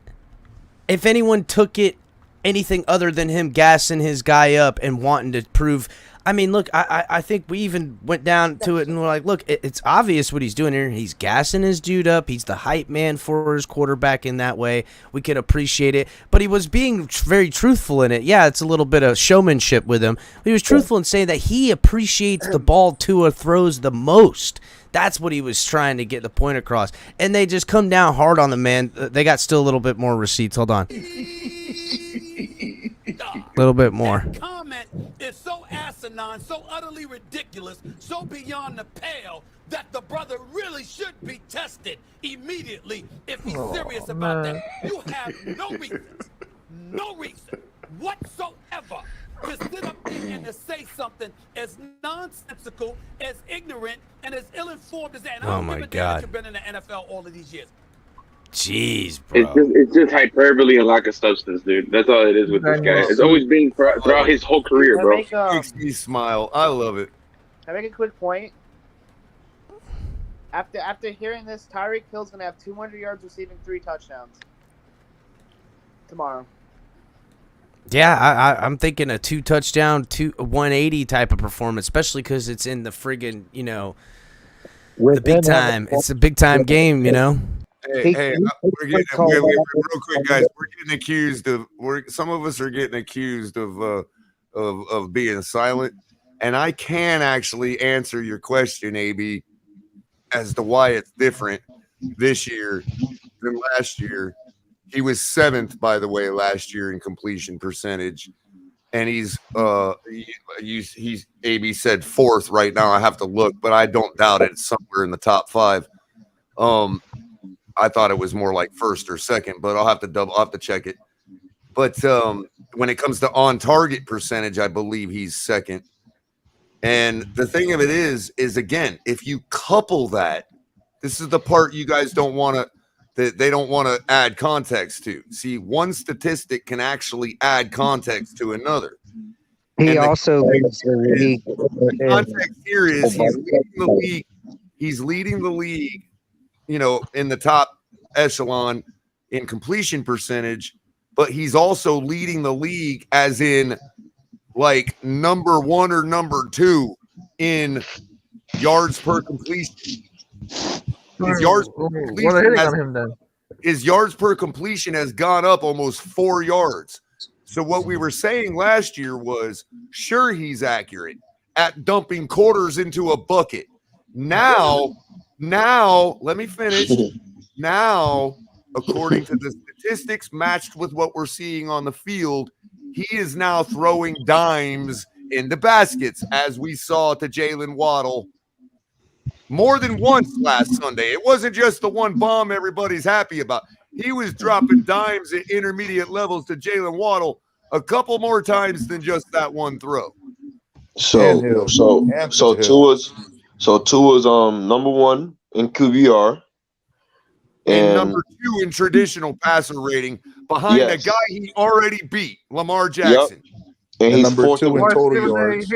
[SPEAKER 7] if anyone took it anything other than him gassing his guy up and wanting to prove. I mean, look, I think we even went down to it and we're like, look, it's obvious what he's doing here. He's gassing his dude up. He's the hype man for his quarterback in that way. We could appreciate it. But he was being very truthful in it. Yeah, it's a little bit of showmanship with him. But he was truthful in saying that he appreciates the ball Tua throws the most. That's what he was trying to get the point across. And they just come down hard on the man. They got still a little bit more receipts. Hold on. A little bit more.
[SPEAKER 21] That comment is so asinine, so utterly ridiculous, so beyond the pale that the brother really should be tested immediately if he's serious about that. You have no reason whatsoever to sit up there and to say something as nonsensical, as ignorant, and as ill-informed as that. And I don't give a damn that you've been in the NFL all of these years.
[SPEAKER 7] Jeez, bro.
[SPEAKER 1] It's just hyperbole and lack of substance, dude. That's all it is with this guy. It's always been throughout his whole career, bro.
[SPEAKER 8] Makes me smile. I love it.
[SPEAKER 2] Can I make a quick point? After hearing this, Tyreek Hill's gonna have 200 yards receiving, 3 touchdowns tomorrow.
[SPEAKER 7] Yeah, I'm thinking a 2 touchdown, 180 type of performance, especially because it's in the friggin', the big time. It's a big time game,
[SPEAKER 8] Hey, we're getting real quick, guys. We're getting accused of. Some of us are getting accused of being silent, and I can actually answer your question, AB, as to why it's different this year than last year. He was 7th, by the way, last year in completion percentage, and he's AB said 4th right now. I have to look, but I don't doubt it. It's somewhere in the top 5. I thought it was more like 1st or 2nd, but I'll have to check it. But when it comes to on target percentage, I believe he's 2nd. And the thing of it is again, if you couple that, this is the part you guys don't want to, that they don't want to add context to. See, one statistic can actually add context to another.
[SPEAKER 13] He also leads the league.
[SPEAKER 8] The context here is he's leading the league, in the top echelon in completion percentage, but he's also leading the league as in like number 1 or number 2 in yards per completion. His yards per completion has gone up almost 4 yards. So what we were saying last year was, sure, he's accurate at dumping quarters into a bucket. Now, let me finish. Now, according to the statistics matched with what we're seeing on the field, he is now throwing dimes into baskets, as we saw to Jalen Waddle more than once last Sunday. It wasn't just the one bomb everybody's happy about. He was dropping dimes at intermediate levels to Jalen Waddle a couple more times than just that one throw.
[SPEAKER 15] So Tua's number 1 in QBR
[SPEAKER 8] and number 2 in traditional passer rating behind a guy he already beat, Lamar Jackson.
[SPEAKER 15] Yep. And he's
[SPEAKER 4] number
[SPEAKER 15] 4th
[SPEAKER 4] 2 in total yards.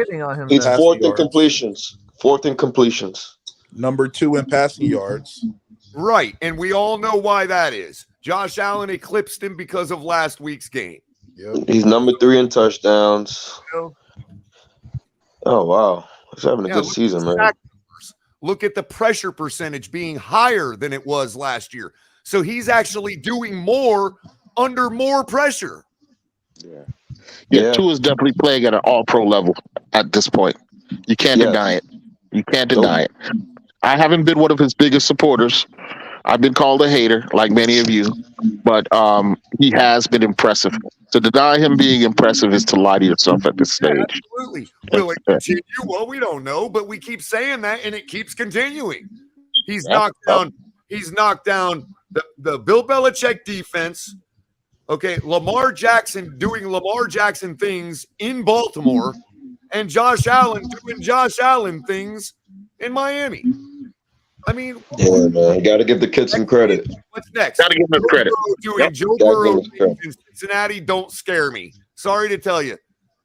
[SPEAKER 15] He's 4th in completions. 4th in completions.
[SPEAKER 4] Number 2 in passing yards.
[SPEAKER 8] Right, and we all know why that is. Josh Allen eclipsed him because of last week's game.
[SPEAKER 4] Yep.
[SPEAKER 15] He's number 3 in touchdowns. Oh, wow. He's having a good season, man.
[SPEAKER 8] Look at the pressure percentage being higher than it was last year. So he's actually doing more under more pressure.
[SPEAKER 18] Yeah, Tua's definitely playing at an all-pro level at this point. You can't deny it. You can't deny it. I haven't been one of his biggest supporters. I've been called a hater, like many of you, but he has been impressive. To deny him being impressive is to lie to yourself at this stage.
[SPEAKER 8] Absolutely. Will it continue? Well, we don't know, but we keep saying that, and it keeps continuing. He's knocked down the Bill Belichick defense. Okay, Lamar Jackson doing Lamar Jackson things in Baltimore, and Josh Allen doing Josh Allen things in Miami. I mean,
[SPEAKER 15] yeah, man, you got to give the kid some credit.
[SPEAKER 8] What's next?
[SPEAKER 18] Got to give him credit.
[SPEAKER 8] Joe Burrow in Cincinnati don't scare me. Sorry to tell you,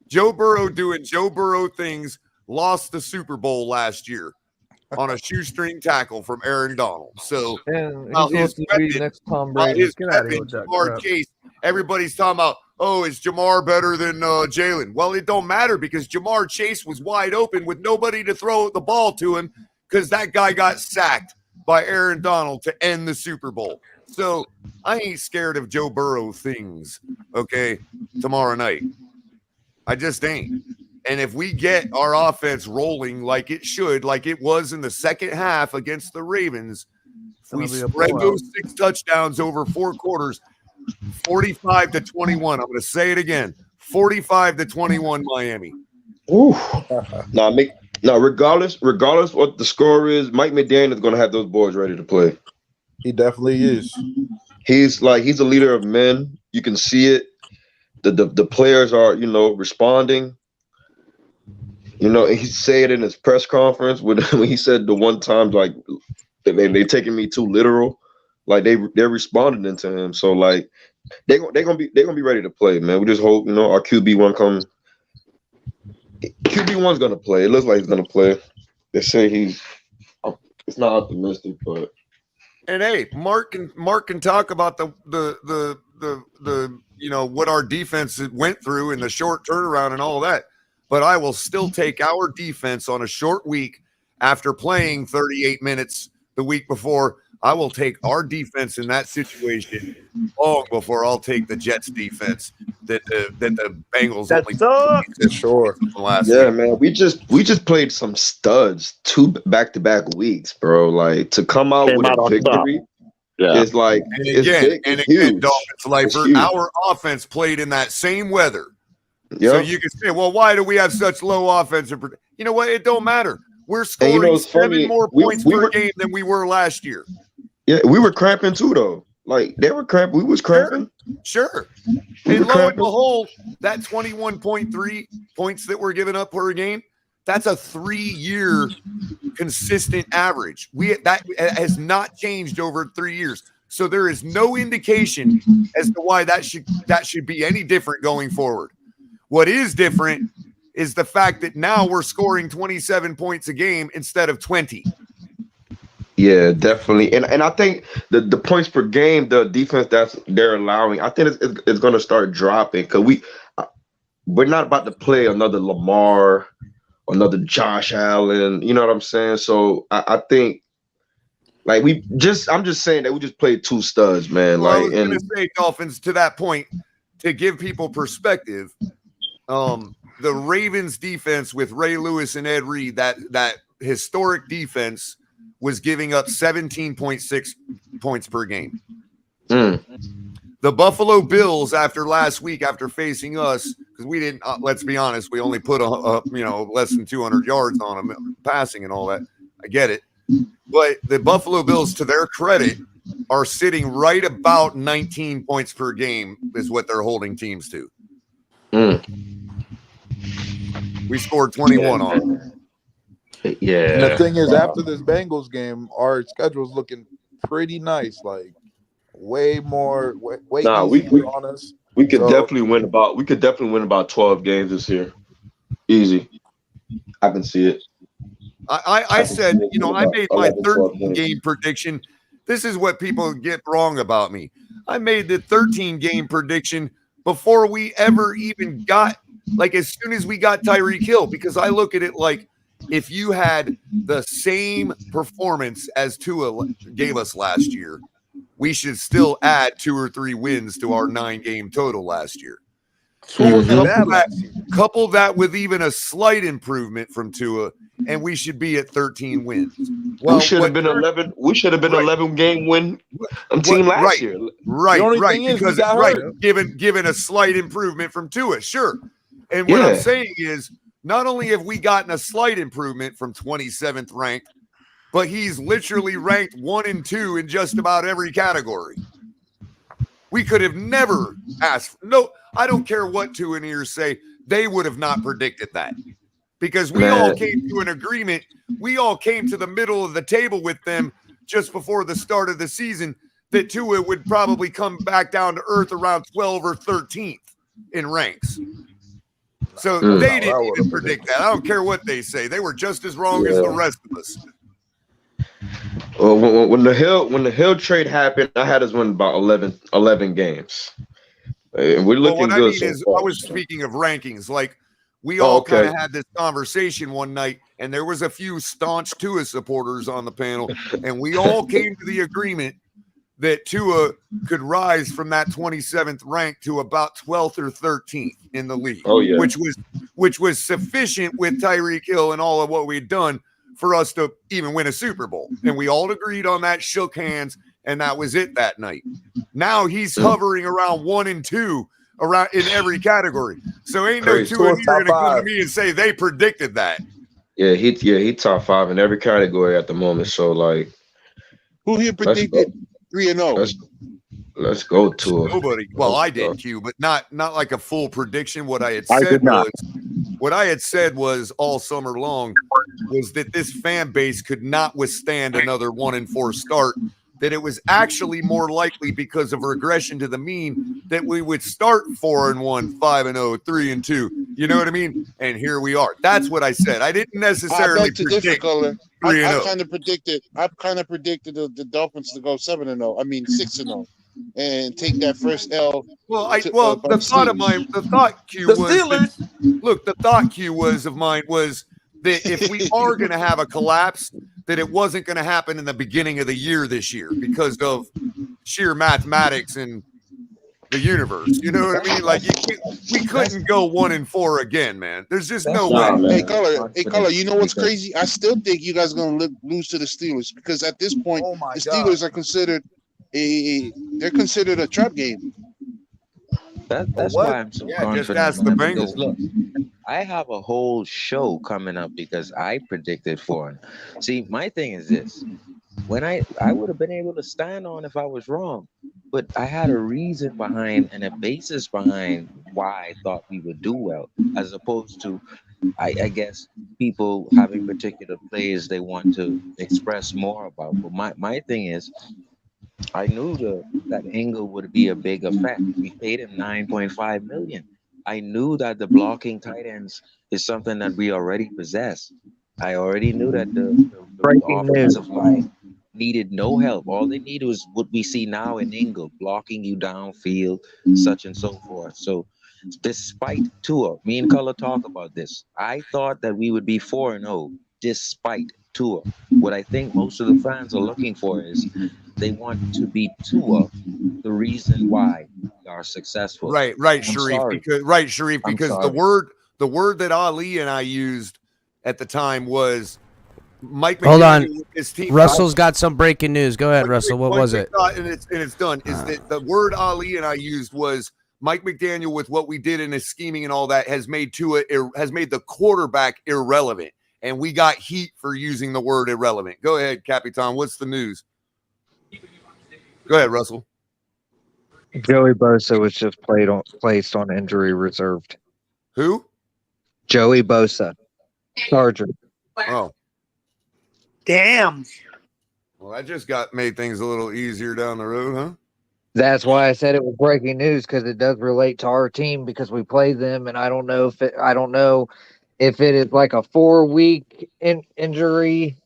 [SPEAKER 8] Joe Burrow doing Joe Burrow things lost the Super Bowl last year on a shoestring tackle from Aaron Donald. So while his weapon, Jamar Chase everybody's talking about, oh, is Jamar better than Jalen? Well, it don't matter because Jamar Chase was wide open with nobody to throw the ball to him because that guy got sacked by Aaron Donald to end the Super Bowl. So I ain't scared of Joe Burrow things, okay, tomorrow night. I just ain't. And if we get our offense rolling like it should, like it was in the second half against the Ravens, if we spread those 6 touchdowns over 4 quarters, 45-21. I'm going to say it again. 45-21 Miami.
[SPEAKER 15] Ooh. Regardless what the score is, Mike McDaniel is going to have those boys ready to play.
[SPEAKER 4] He definitely is.
[SPEAKER 15] He's a leader of men. You can see it. The players are, responding. He said in his press conference when he said the one time, like, they taking me too literal, like they're responding to him. So like they're gonna be ready to play, man. We just hope our QB1 comes. QB1's gonna play. It looks like he's gonna play. They say it's not optimistic, but
[SPEAKER 8] hey, Mark can talk about the what our defense went through in the short turnaround and all that. But I will still take our defense on a short week after playing 38 minutes the week before. I will take our defense in that situation long before I'll take the Jets defense that the Bengals only
[SPEAKER 4] sure.
[SPEAKER 8] last
[SPEAKER 15] yeah,
[SPEAKER 8] week.
[SPEAKER 15] man. We just played some studs 2 back-to-back weeks, bro. Like to come out with a victory. Yeah. It's like
[SPEAKER 8] and again, Dolphins, like our offense played in that same weather. Yep. So you can say, well, why do we have such low offensive? You know what? It don't matter. We're scoring 7 more points per game than we were last year.
[SPEAKER 15] Yeah, we were cramping too, though. Like they were cramping. We was cramping.
[SPEAKER 8] Sure. And lo and behold, that 21.3 points that we're giving up per game, that's a 3-year consistent average. That has not changed over 3 years. So there is no indication as to why that should be any different going forward. What is different is the fact that now we're scoring 27 points a game instead of 20.
[SPEAKER 15] Yeah, definitely. And I think the points per game, the defense they're allowing, I think it's going to start dropping because we're not about to play another Lamar, another Josh Allen. You know what I'm saying? So I think like I'm just saying that we just played 2 studs, man.
[SPEAKER 8] Well, I was going to say, Dolphins, to that point, to give people perspective, the Ravens defense with Ray Lewis and Ed Reed, that historic defense was giving up 17.6 points per game. The Buffalo Bills, after last week, after facing us, because we didn't, let's be honest, we only put less than 200 yards on them passing and all that. I get it. But the Buffalo Bills, to their credit, are sitting right about 19 points per game is what they're holding teams to. We scored 21 on them.
[SPEAKER 15] Yeah.
[SPEAKER 4] And the thing is, after this Bengals game, our schedule's looking pretty nice. Like way easier on us.
[SPEAKER 15] We could definitely win about 12 games this year. Easy. I can see it.
[SPEAKER 8] I said, I made my 13-game prediction. This is what people get wrong about me. I made the 13-game prediction before we ever even got, like as soon as we got Tyreek Hill, because I look at it like if you had the same performance as Tua gave us last year, we should still add 2 or 3 wins to our 9-game total last year. Couple that with even a slight improvement from Tua, and we should be at 13 wins.
[SPEAKER 15] Well, we should have been 11. We should have been 11-game win team last year.
[SPEAKER 8] Right. Because given a slight improvement from Tua, sure. And what I'm saying is, not only have we gotten a slight improvement from 27th ranked, but he's literally ranked 1 and 2 in just about every category. We could have never asked. No, I don't care what 2 and ears say. They would have not predicted that because we all came to an agreement. We all came to the middle of the table with them just before the start of the season that Tua would probably come back down to earth around 12 or 13th in ranks. So they didn't even predict that. I don't care what they say. They were just as wrong as the rest of us.
[SPEAKER 15] Well, when the Hill trade happened, I had us win about 11 games. And we're looking
[SPEAKER 8] what I
[SPEAKER 15] good
[SPEAKER 8] mean
[SPEAKER 15] so
[SPEAKER 8] is,
[SPEAKER 15] far.
[SPEAKER 8] I was speaking of rankings. Like, we all
[SPEAKER 15] okay.
[SPEAKER 8] kind of had this conversation one night, and there was a few staunch Tua supporters on the panel, and we all came to the agreement that Tua could rise from that 27th rank to about 12th or 13th in the league.
[SPEAKER 15] Oh, yeah.
[SPEAKER 8] Which was sufficient with Tyreek Hill and all of what we'd done for us to even win a Super Bowl. And we all agreed on that, shook hands, and that was it that night. Now he's hovering around 1 and 2 around in every category. So ain't no Tua here going to come to me and say they predicted that.
[SPEAKER 15] Yeah, he top 5 in every category at the moment. So like,
[SPEAKER 3] who here predicted 3-0?
[SPEAKER 15] Let's go to it.
[SPEAKER 8] Nobody. Well, I did, Q, but not like a full prediction. What I had said was all summer long was that this fan base could not withstand another 1-4 start. That it was actually more likely because of regression to the mean that we would start 4-1, 5-0, 3-2. You know what I mean? And here we are. That's what I said. I didn't necessarily predict 3-0.
[SPEAKER 3] I kind of predicted the Dolphins to go 7-0. I mean 6-0, and take that first L.
[SPEAKER 8] Well, the thought cue of mine was that if we are going to have a collapse, that it wasn't going to happen in the beginning of the year this year because of sheer mathematics and the universe. You know what I mean? Like we couldn't go 1-4 again, man. There's just no way.
[SPEAKER 3] Hey, Color, you know what's crazy? I still think you guys are going to lose to the Steelers because at this point, the Steelers are considered a trap game.
[SPEAKER 23] That's why I'm so confident.
[SPEAKER 8] Just ask the Bengals.
[SPEAKER 23] Look, I have a whole show coming up because I predicted 4. See, my thing is this. When I would have been able to stand on if I was wrong, but I had a reason behind and a basis behind why I thought we would do well, as opposed to, I guess, people having particular plays they want to express more about. But my thing is, I knew that Engel would be a big effect. We paid him $9.5 million. I knew that the blocking tight ends is something that we already possess. I already knew that the offensive line needed no help. All they needed was what we see now in Engel, blocking you downfield, such and so forth. So despite Tua, me and Color talk about this, I thought that we would be 4-0 despite Tua. What I think most of the fans are looking for is they want to be Tua, the reason why we are successful.
[SPEAKER 8] Right, Sharif. Because the word that Ali and I used at the time was Mike McDaniel.
[SPEAKER 7] Hold on.
[SPEAKER 8] His team.
[SPEAKER 7] Russell's got some breaking news. Go ahead, Russell. What was it?
[SPEAKER 8] And it's done. Is that the word Ali and I used was Mike McDaniel, with what we did in his scheming and all that, has made the quarterback irrelevant. And we got heat for using the word irrelevant. Go ahead, Capitan. What's the news? Go ahead, Russell.
[SPEAKER 13] Joey Bosa was just placed on injury reserved.
[SPEAKER 8] Who?
[SPEAKER 13] Joey Bosa, Charger.
[SPEAKER 8] Oh,
[SPEAKER 21] damn.
[SPEAKER 8] Well, that just made things a little easier down the road, huh?
[SPEAKER 13] That's why I said it was breaking news, because it does relate to our team because we play them, and I don't know if it is like a 4-week injury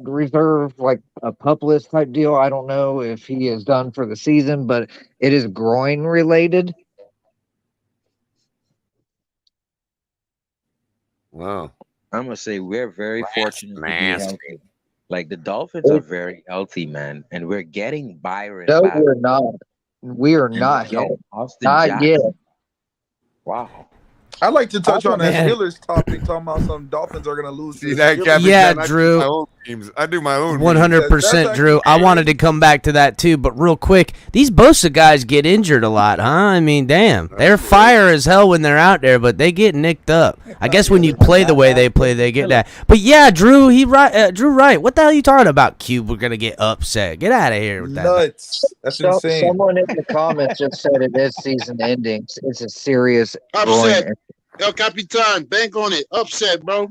[SPEAKER 13] reserve, like a pup list type deal. I don't know if he is done for the season, but it is groin related.
[SPEAKER 8] Wow.
[SPEAKER 23] I'm gonna say we're very fortunate to be healthy. Like the Dolphins are very healthy, man, and we're getting Byron.
[SPEAKER 13] No,
[SPEAKER 23] back.
[SPEAKER 13] we're not. We are not healthy. Not yet.
[SPEAKER 23] Wow.
[SPEAKER 4] I'd like to touch on that Steelers topic, talking about some Dolphins are going to lose.
[SPEAKER 7] Yeah, Drew.
[SPEAKER 8] I do my own.
[SPEAKER 7] 100%, Drew. I wanted to come back to that too, but real quick, these Bosa guys get injured a lot, huh? I mean, damn, they're fire as hell when they're out there, but they get nicked up. I guess when you play the way they play, they get that. But yeah, Drew, Drew, right? What the hell are you talking about? Cube, we're gonna get upset. Get out of here with that.
[SPEAKER 4] Nuts. That's insane.
[SPEAKER 13] Someone in the comments just said it is season ending. It's a serious
[SPEAKER 3] upset. El Capitan, bank on it. Upset, bro.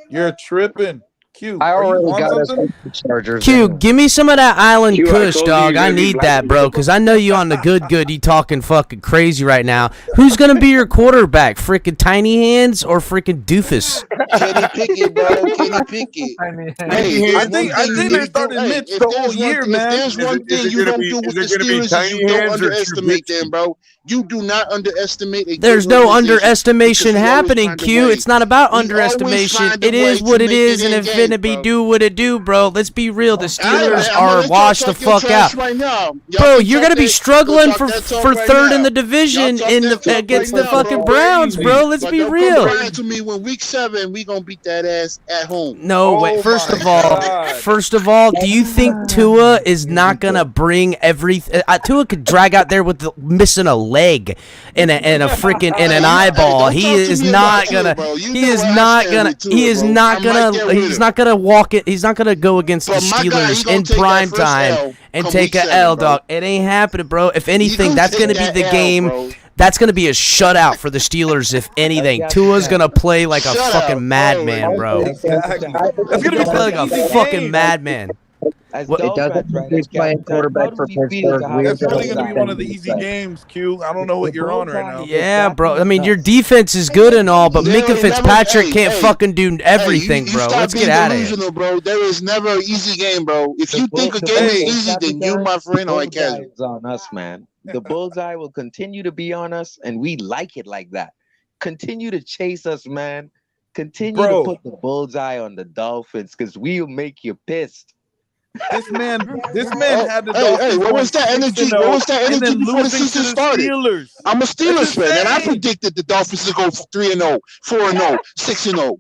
[SPEAKER 4] You're tripping. Q,
[SPEAKER 13] I
[SPEAKER 4] are you
[SPEAKER 13] already
[SPEAKER 4] on
[SPEAKER 13] got us
[SPEAKER 4] something?
[SPEAKER 13] the Chargers.
[SPEAKER 7] Q, give me some of that Island
[SPEAKER 1] Q, I
[SPEAKER 7] Kush,
[SPEAKER 1] told you
[SPEAKER 7] dog.
[SPEAKER 1] you're
[SPEAKER 7] I
[SPEAKER 1] gonna be
[SPEAKER 7] need
[SPEAKER 1] black
[SPEAKER 7] that,
[SPEAKER 1] and
[SPEAKER 7] bro,
[SPEAKER 1] beautiful.
[SPEAKER 7] because I know you on the good. You talking fucking crazy right now. Who's gonna be your quarterback? Freaking Tiny Hands or freaking Doofus?
[SPEAKER 3] Kenny Pickett, bro. Kenny Pickett. Hey,
[SPEAKER 4] I think they're starting Mitch the whole year, man.
[SPEAKER 3] There's one thing you don't do with the Steelers is you don't underestimate them, bro. You do not underestimate a
[SPEAKER 7] There's
[SPEAKER 3] good
[SPEAKER 7] no
[SPEAKER 3] organization
[SPEAKER 7] underestimation
[SPEAKER 3] because we always
[SPEAKER 7] happening,
[SPEAKER 3] find a
[SPEAKER 7] Q.
[SPEAKER 3] way.
[SPEAKER 7] It's not about
[SPEAKER 3] We always
[SPEAKER 7] underestimation.
[SPEAKER 3] find a
[SPEAKER 7] It is
[SPEAKER 3] way
[SPEAKER 7] what
[SPEAKER 3] to
[SPEAKER 7] it
[SPEAKER 3] make
[SPEAKER 7] is,
[SPEAKER 3] it
[SPEAKER 7] and
[SPEAKER 3] in
[SPEAKER 7] if
[SPEAKER 3] games,
[SPEAKER 7] it be
[SPEAKER 3] bro.
[SPEAKER 7] do what it do, bro. Let's be real. The Steelers
[SPEAKER 3] I'm gonna
[SPEAKER 7] are
[SPEAKER 3] let y'all
[SPEAKER 7] washed the
[SPEAKER 3] talk your
[SPEAKER 7] fuck
[SPEAKER 3] trash
[SPEAKER 7] out.
[SPEAKER 3] right now. Y'all
[SPEAKER 7] Bro,
[SPEAKER 3] can
[SPEAKER 7] you're
[SPEAKER 3] talk
[SPEAKER 7] gonna be
[SPEAKER 3] that-
[SPEAKER 7] struggling
[SPEAKER 3] talk
[SPEAKER 7] for
[SPEAKER 3] that talk
[SPEAKER 7] for
[SPEAKER 3] right
[SPEAKER 7] third
[SPEAKER 3] now.
[SPEAKER 7] in the division
[SPEAKER 3] Y'all talk
[SPEAKER 7] in
[SPEAKER 3] that
[SPEAKER 7] the
[SPEAKER 3] talk
[SPEAKER 7] against
[SPEAKER 3] right
[SPEAKER 7] the
[SPEAKER 3] now,
[SPEAKER 7] fucking
[SPEAKER 3] bro.
[SPEAKER 7] Browns, bro. Let's
[SPEAKER 3] But
[SPEAKER 7] be
[SPEAKER 3] don't
[SPEAKER 7] real.
[SPEAKER 3] come crying to me when week 7 we gonna beat that ass at home.
[SPEAKER 7] No, wait. First of all, do you think Tua is not gonna bring everything? Tua could drag out there with missing a leg and a freaking and an eyeball. He is not gonna. He is not gonna. He is not gonna. He's not gonna walk it. He's not gonna go against the Steelers in prime time and take a L, dog. It ain't happening, bro. If anything, that's gonna be the game. That's going to be a shutout for the Steelers, if anything. Tua's going to play like a fucking madman, bro.
[SPEAKER 4] Exactly.
[SPEAKER 7] That's going to play like a fucking madman.
[SPEAKER 13] It doesn't mean he's playing quarterback for Pittsburgh.
[SPEAKER 4] That's really going to be one of the easy games, Q. I don't know what you're on right now.
[SPEAKER 7] Yeah, bro. I mean, your defense is good and all, but Minka Fitzpatrick can't fucking do everything, bro. Let's get out of here.
[SPEAKER 3] Bro. There is never an easy game, bro. If you think a game is easy, then you, my friend, are casual.
[SPEAKER 23] On us, man. The bullseye will continue to be on us, and we like it like that. Continue to chase us, man. Continue to put the bullseye on the Dolphins, because we'll make you pissed.
[SPEAKER 4] This man had the Dolphins.
[SPEAKER 3] Hey, what was that energy? What was that energy before the season started? I'm a Steelers fan, and I predicted the Dolphins to go 3-0, 4-0, 6-0.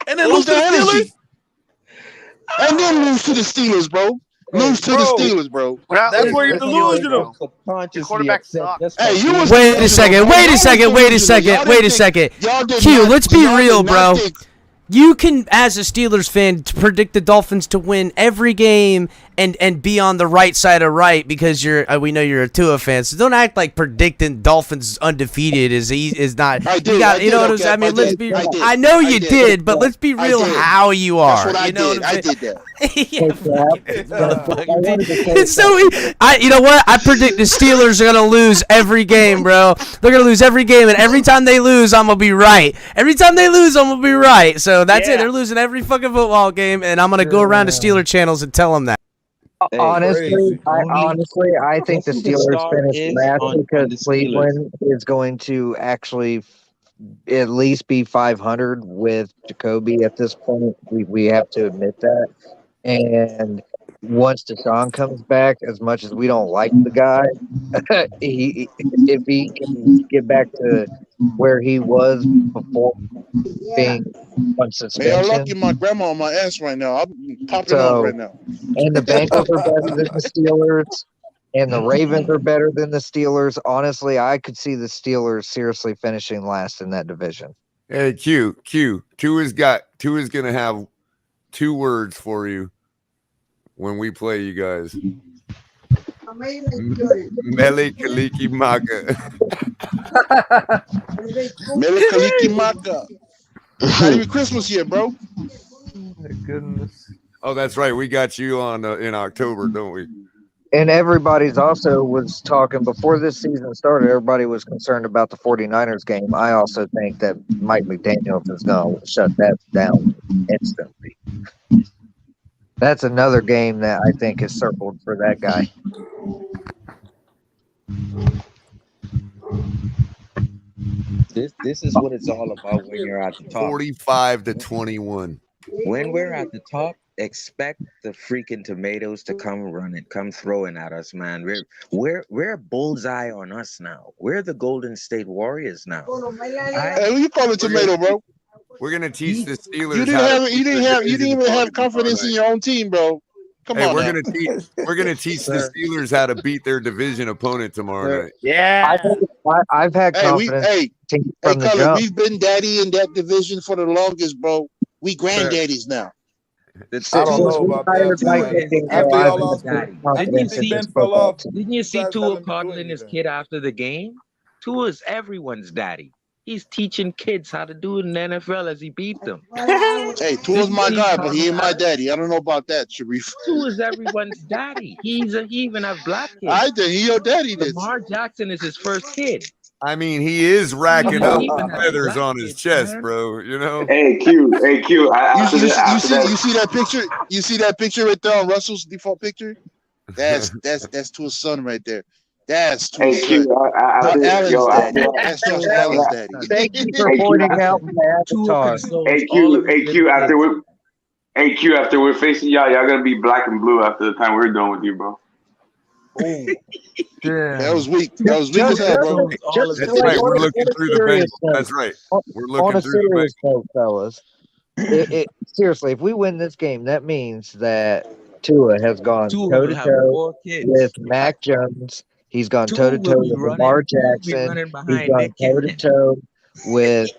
[SPEAKER 4] And then lose to the Steelers?
[SPEAKER 3] And then lose to the Steelers, bro. Lose to the Steelers, bro.
[SPEAKER 4] That's where you're delusional.
[SPEAKER 2] Your quarterback sucks.
[SPEAKER 3] Hey, you was
[SPEAKER 7] Wait a second. Q, let's be real, bro. You can, as a Steelers fan, predict the Dolphins to win every game and be on the right side of right because we know you're a Tua fan. So don't act like predicting Dolphins undefeated is not.
[SPEAKER 3] I did.
[SPEAKER 7] I mean, let's be. I know you did, but let's be real. How you are?
[SPEAKER 3] That's what I did. I did that.
[SPEAKER 7] It's so. You know what? I predict the Steelers are gonna lose every game, bro. They're gonna lose every game, and every time they lose, I'm gonna be right. Every time they lose, I'm gonna be right. So that's it. They're losing every fucking football game, and I'm gonna go around to Steeler channels and tell them that.
[SPEAKER 13] Honestly, I think the Steelers finish last because Cleveland is going to actually at least be 500 with Jacoby at this point. We have to admit that. And once Deshaun comes back, as much as we don't like the guy, if he can get back to where he was before being on suspension.
[SPEAKER 3] Man, I'm lucky my grandma on my ass right now. I'm popping off right now.
[SPEAKER 13] And the Bengals are better than the Steelers, and the Ravens are better than the Steelers. Honestly, I could see the Steelers seriously finishing last in that division.
[SPEAKER 8] Hey, Q. Tua's gonna have 2 words for you when we play you guys. Mele Kaliki Maka.
[SPEAKER 3] Mele Kaliki Maka. Happy Christmas here, bro.
[SPEAKER 10] My goodness.
[SPEAKER 8] Oh, that's right. We got you on in October, don't we?
[SPEAKER 13] And everybody's also was talking before this season started. Everybody was concerned about the 49ers game. I also think that Mike McDaniel is going to shut that down instantly. That's another game that I think is circled for that guy.
[SPEAKER 23] This is what it's all about when you're at the top.
[SPEAKER 8] 45-21.
[SPEAKER 23] When we're at the top, expect the freaking tomatoes to come running, come throwing at us, man. We're bullseye on us now. We're the Golden State Warriors now.
[SPEAKER 3] Hey, who you call a tomato, bro?
[SPEAKER 8] We're gonna teach the Steelers.
[SPEAKER 3] You didn't even have confidence in your own team, bro. Come on.
[SPEAKER 8] We're gonna teach the Steelers how to beat their division opponent tomorrow night.
[SPEAKER 2] Yeah.
[SPEAKER 13] I've had confidence. From the
[SPEAKER 3] Cullen,
[SPEAKER 13] jump.
[SPEAKER 3] we've been daddy in that division for the longest, bro. We granddaddies now.
[SPEAKER 4] I don't know about that.
[SPEAKER 23] Didn't you see Tua coddling his kid after the game? Tua's everyone's daddy. He's teaching kids how to do it in the NFL as he beat them.
[SPEAKER 3] Hey, Tua's my guy, but he ain't my daddy. I don't know about that, Sharif.
[SPEAKER 23] Tua is everyone's daddy. He even have black kids.
[SPEAKER 3] I did. He your daddy.
[SPEAKER 23] Lamar Jackson is his first kid.
[SPEAKER 8] I mean, he is racking up
[SPEAKER 23] even have
[SPEAKER 8] feathers
[SPEAKER 23] black
[SPEAKER 8] on his
[SPEAKER 23] kids,
[SPEAKER 8] chest,
[SPEAKER 23] man.
[SPEAKER 8] bro. You know.
[SPEAKER 1] Hey Q.
[SPEAKER 3] You see that picture? You see that picture right there on Russell's default picture? That's Tua's son right there. That's Tua's
[SPEAKER 1] Hey Q.
[SPEAKER 3] son. Allen's daddy. That's Josh Allen's daddy.
[SPEAKER 13] Thank you for pointing out my avatar.
[SPEAKER 1] Hey Q. After we're facing y'all gonna be black and blue after the time we're done with you, bro.
[SPEAKER 3] That was weak. That was weak as hell, bro.
[SPEAKER 8] That's right. We're looking through the Bengals. That's right. We're looking through the Bengals.
[SPEAKER 13] Note, fellas. Seriously, if we win this game, that means that Tua has gone toe to toe with Mac Jones. He's gone toe to toe with Lamar Jackson. He's gone toe to toe with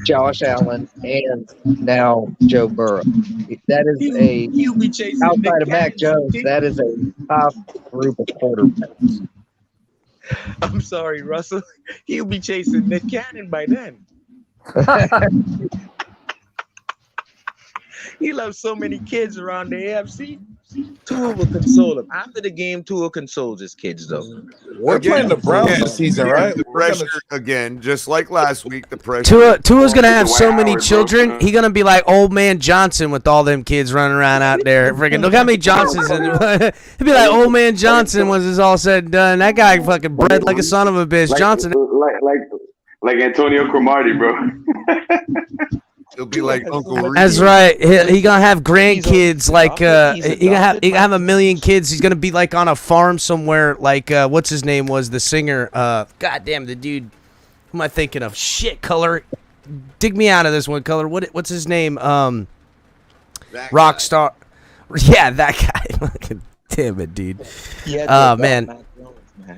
[SPEAKER 13] Josh Allen and now Joe Burrow. That is outside of Mac Jones. That is a top group of quarterbacks.
[SPEAKER 23] I'm sorry, Russell. He'll be chasing Nick Cannon by then. He loves so many kids around the AFC. Tua will console him. After the game, Tua consoles his kids, though.
[SPEAKER 4] We're playing the Browns this season, right?
[SPEAKER 8] The pressure again, just like last week. The pressure.
[SPEAKER 7] Tua's gonna have so many children. He's gonna be like Old Man Johnson with all them kids running around out there. Freaking look how many Johnsons. He'd be like Old Man Johnson when it's all said and done. That guy fucking bred like a son of a bitch. Johnson.
[SPEAKER 1] Like Antonio Cromartie, bro.
[SPEAKER 8] He'll be like Uncle Reed.
[SPEAKER 7] That's right. He gonna have grandkids. Like he gonna have a million kids. He's gonna be like on a farm somewhere. Like what's his name was the singer? Goddamn the dude. Who am I thinking of? Shit, Color. Dig me out of this one, Color. What's his name? Rockstar. Yeah, that guy. Damn it, dude. Oh man.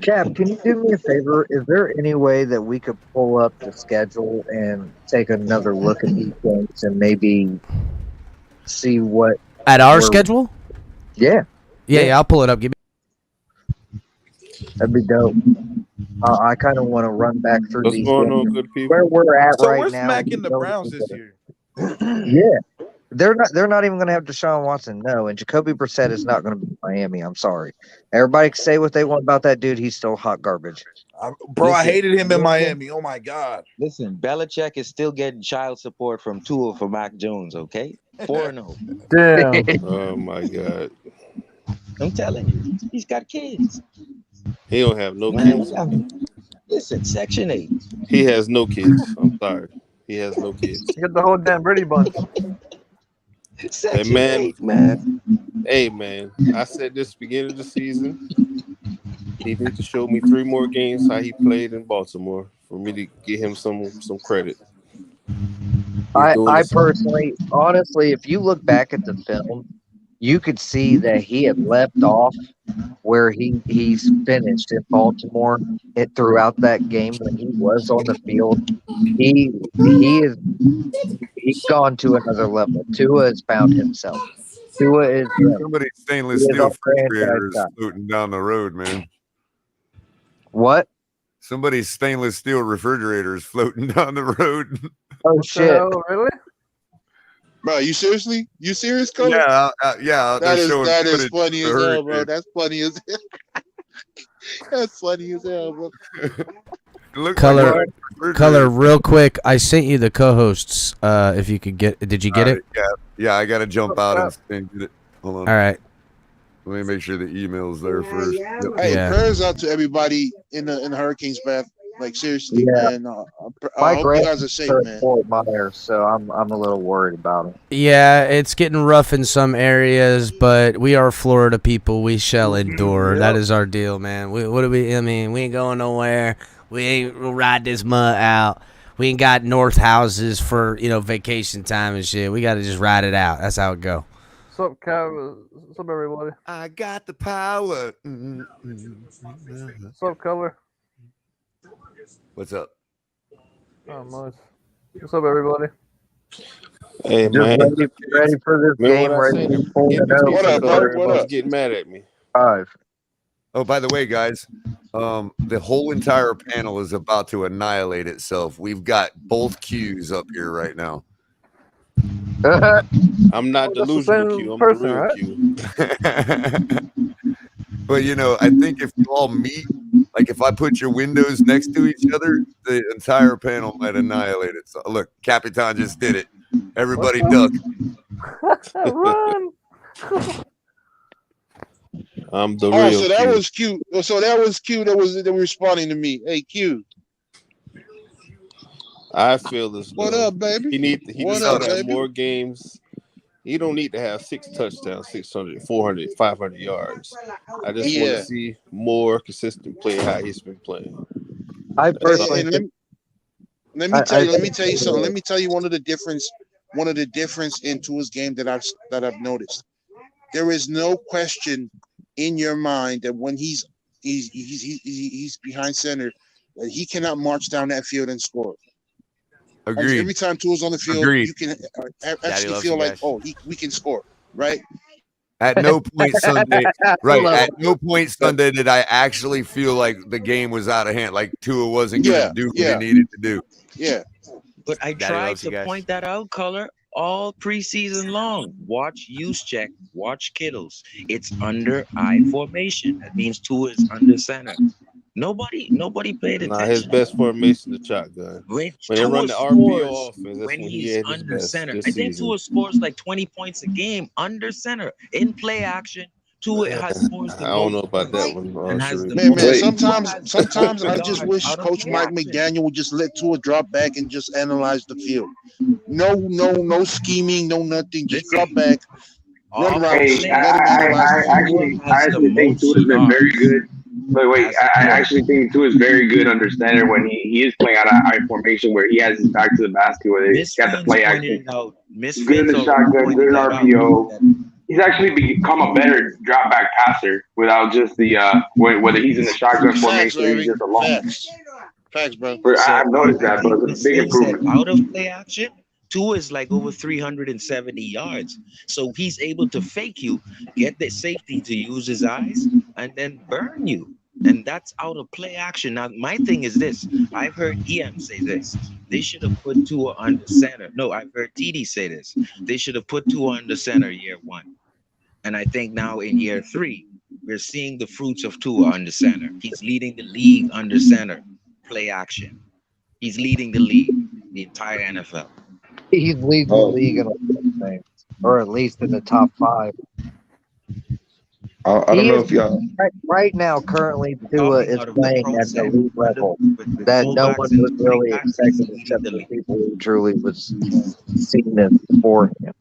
[SPEAKER 13] Cap, can you do me a favor? Is there any way that we could pull up the schedule and take another look at these games and maybe see what
[SPEAKER 7] at our schedule?
[SPEAKER 13] Yeah.
[SPEAKER 7] Yeah, I'll pull it up. Give me.
[SPEAKER 13] That'd be dope. I kind of want to run back through
[SPEAKER 9] What's
[SPEAKER 13] these
[SPEAKER 9] going
[SPEAKER 13] games.
[SPEAKER 9] on, good people?
[SPEAKER 13] Where we're at
[SPEAKER 9] So
[SPEAKER 13] right
[SPEAKER 9] where's
[SPEAKER 13] now.
[SPEAKER 9] Mac and the Browns this year?
[SPEAKER 13] Yeah. They're not even going to have Deshaun Watson. No, and Jacoby Brissett is not going to be in Miami. I'm sorry. Everybody can say what they want about that dude. He's still hot garbage.
[SPEAKER 4] Bro, I hated him in Miami. Oh my God.
[SPEAKER 23] Listen, Belichick is still getting child support from Tua for Mac Jones. Okay, 4-0.
[SPEAKER 9] Damn. Oh my God.
[SPEAKER 23] I'm telling you, he's got kids.
[SPEAKER 9] He don't have no kids.
[SPEAKER 23] Listen, Section 8.
[SPEAKER 9] He has no kids. I'm sorry. He has no kids.
[SPEAKER 14] Get the whole damn Brady bunch.
[SPEAKER 9] Hey man, Hey man, I said this beginning of the season. He needs to show me 3 more games how he played in Baltimore for me to give him some credit.
[SPEAKER 13] I personally, honestly, if you look back at the film, you could see that he had left off where he's finished in Baltimore. Throughout that game when he was on the field, he's gone to another level. Tua has found himself. Tua is
[SPEAKER 8] somebody's stainless steel refrigerator is floating down the road, man.
[SPEAKER 13] What?
[SPEAKER 8] Somebody's stainless steel refrigerator is floating down the road.
[SPEAKER 13] Oh shit!
[SPEAKER 14] Really?
[SPEAKER 3] Bro, you seriously? You serious, Cody?
[SPEAKER 8] Yeah, yeah.
[SPEAKER 3] That is funny as hell, bro. That's funny as hell. That's funny as hell, bro.
[SPEAKER 7] Color, real quick. I sent you the co-hosts. If you could get, did you get it?
[SPEAKER 8] Yeah. I gotta jump out and get it. Hold on.
[SPEAKER 7] All right.
[SPEAKER 8] Let me make sure the email's there first.
[SPEAKER 3] Hey, prayers out to everybody in the Hurricanes path. Like seriously, man. I hope you guys are safe, man.
[SPEAKER 13] Fort Myers, so I'm a little worried about it.
[SPEAKER 7] Yeah, it's getting rough in some areas, but we are Florida people. We shall endure. Yep. That is our deal, man. We ain't going nowhere. We'll ride this mud out. We ain't got north houses for vacation time and shit. We got to just ride it out. That's how it go.
[SPEAKER 14] What's up, Kev? What's up, everybody?
[SPEAKER 8] I got the power.
[SPEAKER 14] What's up, Color?
[SPEAKER 8] What's up?
[SPEAKER 14] Oh, nice. What's up, everybody?
[SPEAKER 9] Hey,
[SPEAKER 13] just
[SPEAKER 9] man.
[SPEAKER 13] Ready for this game. Ready to pull it out.
[SPEAKER 9] What up, bro? What up? Getting mad at me.
[SPEAKER 13] 5.
[SPEAKER 8] Oh, by the way, guys, the whole entire panel is about to annihilate itself. We've got both Qs up here right now.
[SPEAKER 9] I'm not delusional Q. I'm the real Q.
[SPEAKER 8] But I think if you all meet, like if I put your windows next to each other, the entire panel might annihilate it. So look, Capitan just did it. Everybody duck.
[SPEAKER 14] Run.
[SPEAKER 9] I'm the real
[SPEAKER 3] so that
[SPEAKER 9] Q.
[SPEAKER 3] was Q. So that was Q that was responding to me. Hey, Q.
[SPEAKER 9] I feel this.
[SPEAKER 3] What up, baby?
[SPEAKER 9] He needs to have more games. He don't need to have 6 touchdowns, 600, 400, 500 yards. I just want to see more consistent play how he's been playing.
[SPEAKER 13] I personally
[SPEAKER 3] let me tell you something. Let me tell you one of the difference into his game that I've noticed. There is no question in your mind that when he's behind center, that he cannot march down that field and score.
[SPEAKER 8] Agreed.
[SPEAKER 3] Every time Tua's on the field, you can actually feel like, we can score, right?
[SPEAKER 8] At no point Sunday, right? At no point Sunday did I actually feel like the game was out of hand, like Tua wasn't going to do what he needed to do.
[SPEAKER 3] Yeah.
[SPEAKER 23] But I tried to point that out, Color, all preseason long. Watch Juszczyk, watch Kittles. It's under I formation. That means Tua is under center. Nobody paid attention.
[SPEAKER 9] His best formation is shotgun. When they run the RPO offense, that's when he had his best
[SPEAKER 23] center.
[SPEAKER 9] this
[SPEAKER 23] I think
[SPEAKER 9] season.
[SPEAKER 23] Tua scores like 20 points a game under center in play action. Tua has scores the
[SPEAKER 9] I don't know about that one.
[SPEAKER 3] Sometimes I just wish Coach Mike McDaniel would just let Tua drop back and just analyze the field. No scheming, no nothing. Just drop back. Run routes.
[SPEAKER 1] I actually think Tua's been very good. Wait, I actually think Tua is very good under center when he is playing out of I formation where he has his back to the basket where he's got the play action. Good in the shotgun, good in RPO. He's actually become a better drop back passer without just the whether he's in the shotgun formation or he's just alone.
[SPEAKER 3] Facts, bro.
[SPEAKER 1] I've noticed that, but it's a big improvement.
[SPEAKER 23] Out of play action, Tua is like over 370 yards. So he's able to fake you, get the safety to use his eyes, and then burn you. And that's out of play action. Now, my thing is this. I've heard EM say this. They should have put Tua under center. No, I've heard TD say this. They should have put Tua under center year 1. And I think now in year 3, we're seeing the fruits of Tua under center. He's leading the league under center, play action. He's leading the league, the entire NFL.
[SPEAKER 13] He's leading the league in a lot of things, or at least in the top 5.
[SPEAKER 15] I don't know if y'all
[SPEAKER 13] right now. Currently, Tua is playing at the elite level that no one was really expecting, except the people who truly was seeing this for him.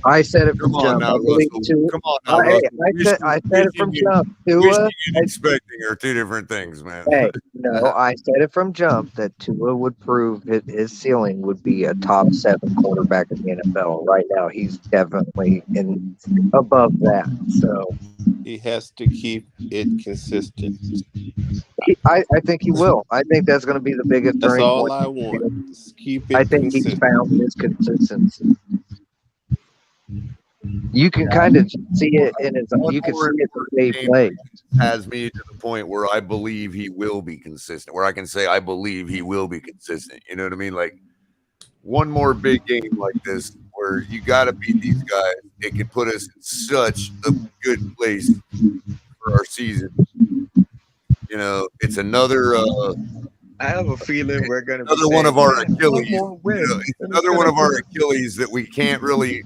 [SPEAKER 13] I said it from jump.
[SPEAKER 8] Come on now, Russell.
[SPEAKER 13] I said it from jump.
[SPEAKER 8] Tua and expecting are 2 different things, man.
[SPEAKER 13] Hey, no, I said it from jump that Tua would prove his ceiling would be a top 7 quarterback in the NFL. Right now, he's definitely above that. So
[SPEAKER 9] he has to keep it consistent.
[SPEAKER 13] I think he will. I think that's going to be the biggest turning point.
[SPEAKER 9] That's all I want. Just keep it
[SPEAKER 13] I think
[SPEAKER 9] consistent.
[SPEAKER 13] he's found his consistency. You can kind of see it in his. You can see it the way he plays.
[SPEAKER 8] Has me to the point where I believe he will be consistent. Where I can say I believe he will be consistent. You know what I mean? Like one more big game like this, where you got to beat these guys. It can put us in such a good place for our season. You know, it's another.
[SPEAKER 23] I have a feeling we're going to be
[SPEAKER 8] another one of our Achilles. It's another one of our Achilles that we can't really.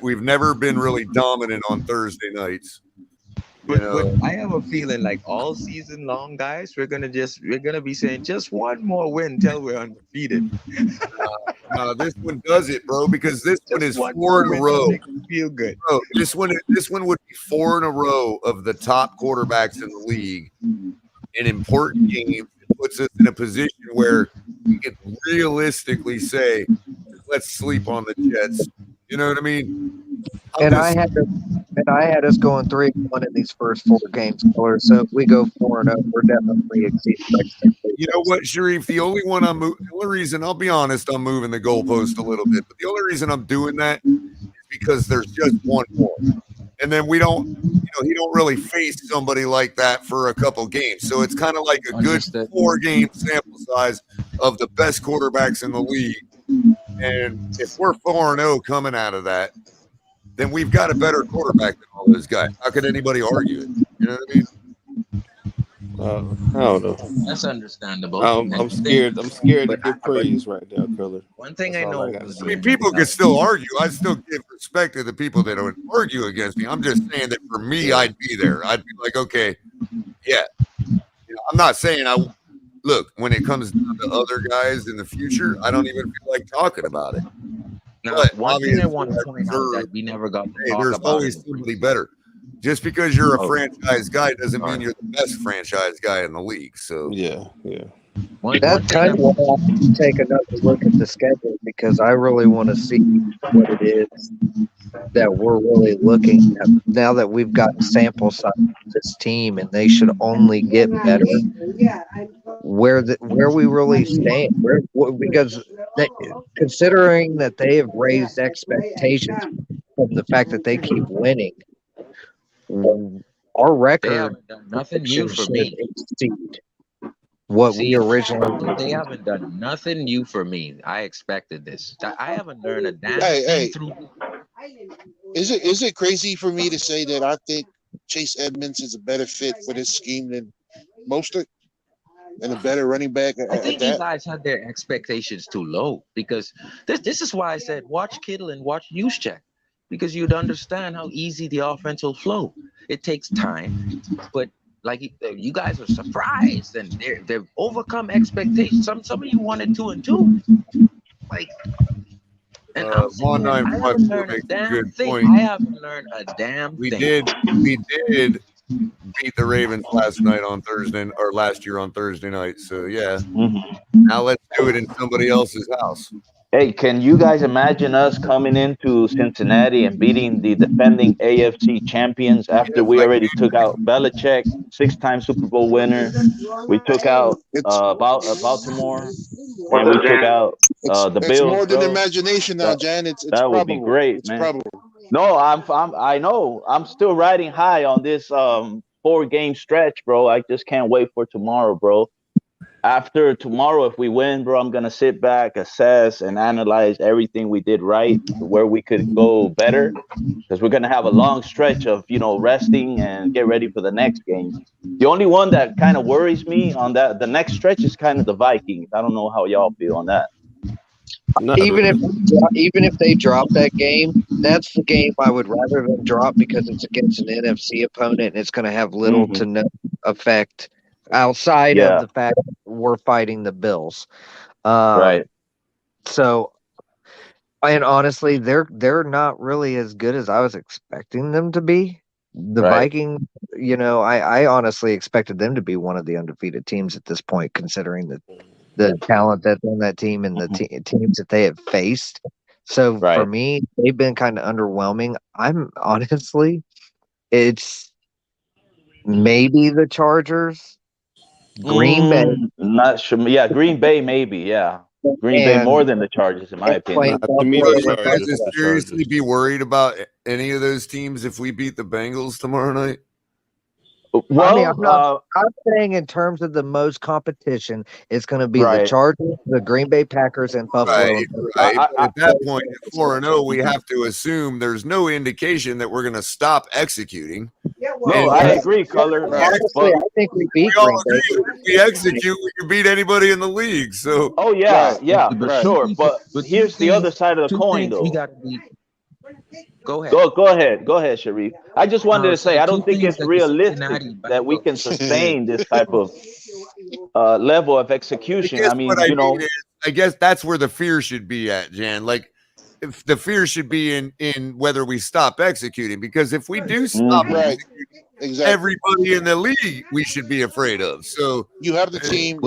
[SPEAKER 8] We've never been really dominant on Thursday nights.
[SPEAKER 23] But I have a feeling like all season long, guys, we're gonna be saying just one more win until we're undefeated.
[SPEAKER 8] No, this one does it, bro, because this one is 4 in a row.
[SPEAKER 23] Feel good,
[SPEAKER 8] bro. This one would be 4 in a row of the top quarterbacks in the league in important games. It puts us in a position where we can realistically say, let's sleep on the Jets. You know what I mean?
[SPEAKER 13] I had us going 3-1 in these first 4 games, so if we go 4-0, we're definitely exceeding expectations.
[SPEAKER 8] You know what, Sharif? The only reason, I'll be honest, I'm moving the goalpost a little bit, but the only reason I'm doing that is because there's just one more. and then we don't, he don't really face somebody like that for a couple games. So it's kind of like a good 4-game sample size of the best quarterbacks in the league. And if we're 4-0 coming out of that, then we've got a better quarterback than all those guys. How could anybody argue it? You know what I mean?
[SPEAKER 9] I don't know.
[SPEAKER 23] That's understandable.
[SPEAKER 9] I'm scared. I'm scared to give praise right now, Color.
[SPEAKER 23] One thing
[SPEAKER 9] That's
[SPEAKER 23] I
[SPEAKER 9] all
[SPEAKER 23] know.
[SPEAKER 9] gotta
[SPEAKER 8] I mean, people can still argue. I still give respect to the people that don't argue against me. I'm just saying that for me, I'd be there. I'd be like, okay, yeah. I'm not saying look, when it comes down to other guys in the future, I don't even feel like talking about it.
[SPEAKER 23] Now,
[SPEAKER 8] But
[SPEAKER 23] one thing I want to point out that we never got to talk
[SPEAKER 8] there's
[SPEAKER 23] about.
[SPEAKER 8] always somebody better. Just because you're a franchise guy doesn't mean you're the best franchise guy in the league. So
[SPEAKER 9] yeah.
[SPEAKER 13] That's kind of why I have to take another look at the schedule, because I really want to see what it is that we're really looking at now that we've got sample size of this team, and they should only get better. Where we really stand, because considering that they have raised expectations from the fact that they keep winning, our record
[SPEAKER 23] They haven't done nothing new for me.
[SPEAKER 13] Exceed what we originally.
[SPEAKER 23] They haven't done nothing new for me. I expected this. I haven't learned a damn
[SPEAKER 3] Hey,
[SPEAKER 23] thing through.
[SPEAKER 3] is it crazy for me to say that I think Chase Edmonds is a better fit for this scheme than Mostert, and a better running back?
[SPEAKER 23] I think you guys had their expectations too low, because this is why I said watch Kittle and watch Juszczyk, because you'd understand how easy the offense will flow. It takes time, but like you guys are surprised and they've overcome expectations. Some of you wanted 2-2, like. And I'm saying, I haven't learned a damn thing. I haven't learned a damn thing.
[SPEAKER 8] We did beat the Ravens last year on Thursday night. So yeah, now let's do it in somebody else's house.
[SPEAKER 16] Hey, can you guys imagine us coming into Cincinnati and beating the defending AFC champions after we already took out Belichick, 6-time Super Bowl winner? We took out Baltimore, and we took out the Bills.
[SPEAKER 3] It's more than imagination now, Jan. It's
[SPEAKER 16] that
[SPEAKER 3] probable.
[SPEAKER 16] would be great,
[SPEAKER 3] it's
[SPEAKER 16] man.
[SPEAKER 3] Probable.
[SPEAKER 16] No, I know. I'm still riding high on this 4-game stretch, bro. I just can't wait for tomorrow, bro. After tomorrow, if we win, bro, I'm going to sit back, assess, and analyze everything we did right, where we could go better, because we're going to have a long stretch of, resting and get ready for the next game. The only one that kind of worries me on the next stretch is kind of the Vikings. I don't know how y'all feel on that.
[SPEAKER 13] Even if they drop that game, that's the game I would rather them drop, because it's against an NFC opponent and it's going to have little to no effect outside of the fact that we're fighting the Bills.
[SPEAKER 16] Right.
[SPEAKER 13] So, and honestly, they're not really as good as I was expecting them to be. The Vikings, I honestly expected them to be one of the undefeated teams at this point, considering the talent that's on that team and the teams that they have faced. So for me, they've been kind of underwhelming. I'm honestly, it's maybe the Chargers. Green Bay,
[SPEAKER 16] not sure. Yeah, Green Bay, maybe. Yeah, Green Bay more than the Chargers, in my opinion.
[SPEAKER 8] Would you guys seriously be worried about any of those teams if we beat the Bengals tomorrow night?
[SPEAKER 13] Well, I'm saying in terms of the most competition, it's going to be the Chargers, the Green Bay Packers, and Buffalo.
[SPEAKER 8] Right. At that point, at 4-0, we have to assume there's no indication that we're going to stop executing.
[SPEAKER 16] No, I agree, Color.
[SPEAKER 13] Honestly, I think we beat Green Bay.
[SPEAKER 8] If we execute, we can beat anybody in the league. So.
[SPEAKER 16] Oh yeah, for sure. But here's the other side of the coin, though.
[SPEAKER 23] Go ahead.
[SPEAKER 16] Go ahead, Sharif. I just wanted to say I don't think it's realistic that we can sustain this type of level of execution.
[SPEAKER 8] I guess that's where the fear should be at, Jan. Like, if the fear should be in whether we stop executing, because if we do stop executing, everybody in the league we should be afraid of. So
[SPEAKER 3] you have the team.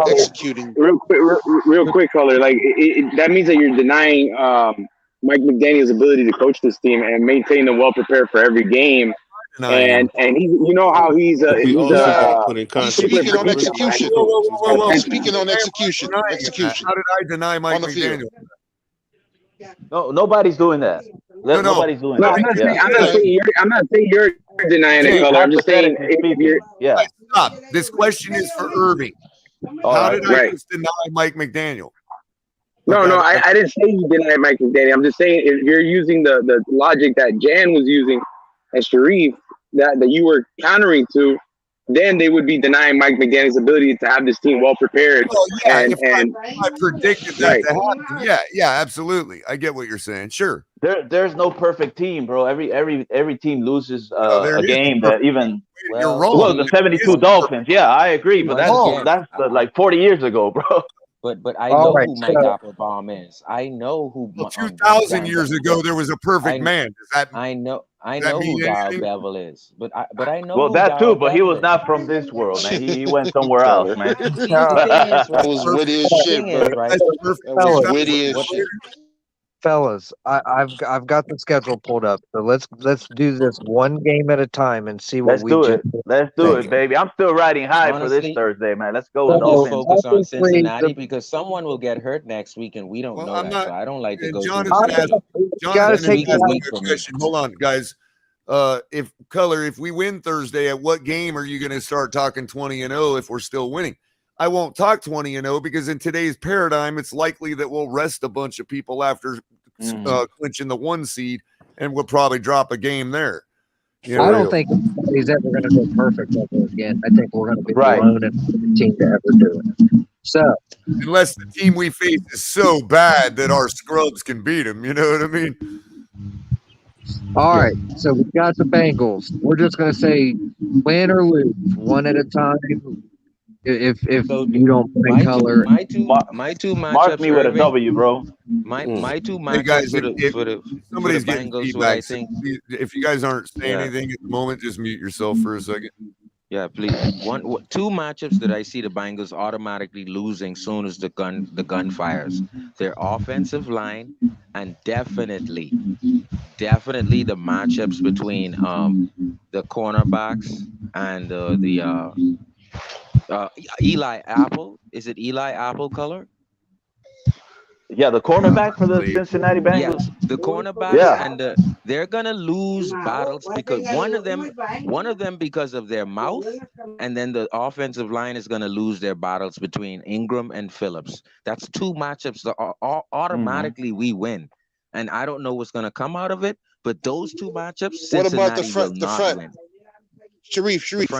[SPEAKER 1] Executing. Real quick, Color. Like that means that you're denying Mike McDaniel's ability to coach this team and maintain them well prepared for every game. And he's, how he's speaking
[SPEAKER 3] on execution. Speaking on execution.
[SPEAKER 8] How did I deny Mike McDaniel?
[SPEAKER 16] No, nobody's doing that. Nobody's doing
[SPEAKER 1] No,
[SPEAKER 16] that.
[SPEAKER 1] I'm not saying you're denying it, color. I'm just saying if you're.
[SPEAKER 16] Yeah.
[SPEAKER 8] Stop. This question is for Irving. How did I just deny Mike McDaniel?
[SPEAKER 1] No, I didn't say you denied Mike McDaniel. I'm just saying if you're using the logic that Jan was using and Sharif that you were countering to, then they would be denying Mike McDaniel's ability to have this team well prepared.
[SPEAKER 8] Well, yeah,
[SPEAKER 1] and
[SPEAKER 8] I predicted that to happen. Yeah, absolutely. I get what you're saying. Sure.
[SPEAKER 16] There's no perfect team, bro. Every team loses a game that even.
[SPEAKER 8] You're wrong.
[SPEAKER 16] Well, the 72 Dolphins. Yeah, I agree, but that's like 40 years ago, bro.
[SPEAKER 23] But I know who Mike Applebaum is. I know who.
[SPEAKER 8] 2,000 years ago, there was a perfect man. Does that?
[SPEAKER 23] I know who Darrell Bevel is, but I know.
[SPEAKER 16] Well,
[SPEAKER 23] who
[SPEAKER 16] that too,
[SPEAKER 23] Darrell
[SPEAKER 16] but he
[SPEAKER 23] Bevel
[SPEAKER 16] was
[SPEAKER 23] is.
[SPEAKER 16] not from this world, man. He went somewhere else, man.
[SPEAKER 18] That was witty as shit, bro. That was witty as shit.
[SPEAKER 13] Fellas, I've got the schedule pulled up, so let's do this one game at a time and see what
[SPEAKER 16] Let's do it, baby. I'm still riding high for this Thursday, man. Let's go.
[SPEAKER 23] Let's focus on Cincinnati because someone will get hurt next week, and we don't know that. So I don't like to go.
[SPEAKER 8] Hold on, guys. If we win Thursday, at what game are you going to start talking 20-0 if we're still winning? I won't talk 20-0 because in today's paradigm, it's likely that we'll rest a bunch of people after clinching the 1 seed, and we'll probably drop a game there.
[SPEAKER 13] I don't think he's ever going to go perfect ever again. I think we're going to be alone and the team to ever do it. So,
[SPEAKER 8] unless the team we face is so bad that our scrubs can beat them, you know what I mean?
[SPEAKER 13] All right, so we've got the Bengals. We're just going to say win or lose, one at a time. If you don't play color,
[SPEAKER 23] my two matchups.
[SPEAKER 16] Mark me with a W, bro.
[SPEAKER 23] My two matchups
[SPEAKER 8] hey guys,
[SPEAKER 23] for the
[SPEAKER 8] somebody's getting
[SPEAKER 23] Bengals,
[SPEAKER 8] feedback.
[SPEAKER 23] I think.
[SPEAKER 8] If you guys aren't saying anything at the moment, just mute yourself for a second.
[SPEAKER 23] Yeah, please. Two matchups that I see the Bengals automatically losing soon as the gun fires. Their offensive line and definitely the matchups between the cornerbacks and the Eli Apple. Is it Eli Apple color?
[SPEAKER 16] Yeah, the cornerback for the Cincinnati Bengals.
[SPEAKER 23] Yes, the cornerback, and they're gonna lose battles because one of them because of their mouth, and then the offensive line is gonna lose their battles between Ingram and Phillips. That's two matchups that automatically we win, and I don't know what's gonna come out of it. But those two matchups, Cincinnati
[SPEAKER 3] what about the front?
[SPEAKER 23] Win.
[SPEAKER 3] Sharif.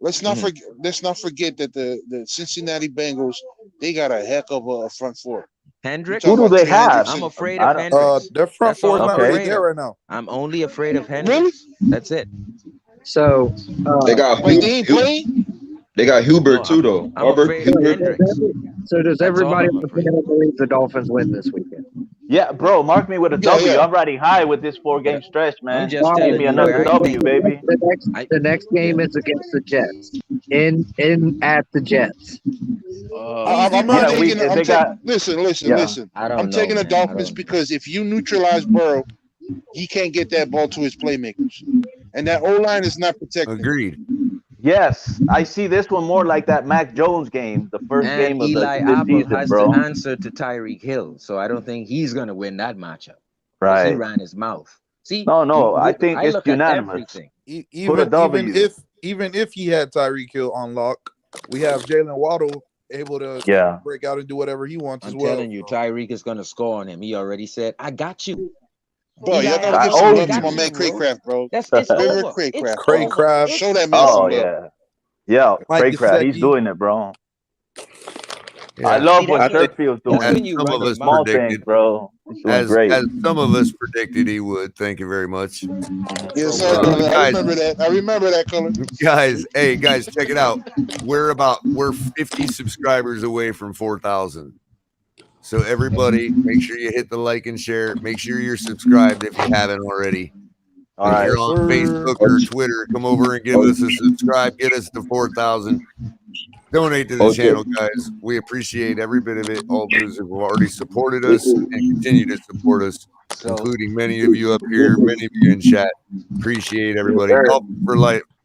[SPEAKER 3] Let's not forget that the Cincinnati Bengals, they got a heck of a front four.
[SPEAKER 23] Hendricks.
[SPEAKER 16] Who do they have?
[SPEAKER 23] I'm afraid of Hendricks.
[SPEAKER 4] Their front four is not really there right now.
[SPEAKER 23] I'm only afraid of Hendricks. That's it.
[SPEAKER 13] So
[SPEAKER 15] they got they got Hubert too, though.
[SPEAKER 13] So does everybody believe the Dolphins win this weekend?
[SPEAKER 16] Yeah, bro. Mark me with a W. I'm riding high with this 4-game stretch, man. Give me another W, baby.
[SPEAKER 13] The next game is against the Jets. At the Jets.
[SPEAKER 3] Listen. I'm taking the Dolphins because if you neutralize Burrow, he can't get that ball to his playmakers, and that O-line is not protected.
[SPEAKER 8] Agreed.
[SPEAKER 16] Yes, I see this one more like that Mac Jones game, the first game of
[SPEAKER 23] Eli
[SPEAKER 16] the
[SPEAKER 23] Apple
[SPEAKER 16] season,
[SPEAKER 23] has
[SPEAKER 16] bro.
[SPEAKER 23] to answer to Tyreek Hill, so I don't think he's gonna win that matchup.
[SPEAKER 16] Right?
[SPEAKER 23] He ran his mouth. See?
[SPEAKER 16] No, I think it's unanimous.
[SPEAKER 4] Even if he had Tyreek Hill on lock, we have Jalen Waddle able to break out and do whatever he wants as well.
[SPEAKER 23] I'm telling you, Tyreek is gonna score on him. He already said, "I got you."
[SPEAKER 3] Bro, y'all gotta give some love to my man Craycraft, bro.
[SPEAKER 23] It's
[SPEAKER 3] Craycraft. Show that man some love.
[SPEAKER 16] Yeah, Craycraft. He's doing it, bro. Yeah. I love what Sheffield's doing.
[SPEAKER 8] Some of us
[SPEAKER 16] small
[SPEAKER 8] predicted,
[SPEAKER 16] things, bro.
[SPEAKER 8] As
[SPEAKER 16] great.
[SPEAKER 8] some of us predicted he would. Thank you very much.
[SPEAKER 3] Yes, sir. I remember that, Colin.
[SPEAKER 8] Guys, check it out. We're 50 subscribers away from 4,000. So everybody, make sure you hit the like and share. Make sure you're subscribed if you haven't already. If you're on Facebook or Twitter, come over and give us a subscribe. Get us to 4,000. Donate to the channel, guys. We appreciate every bit of it. All those who have already supported us and continue to support us, including many of you up here, many of you in chat. Appreciate everybody.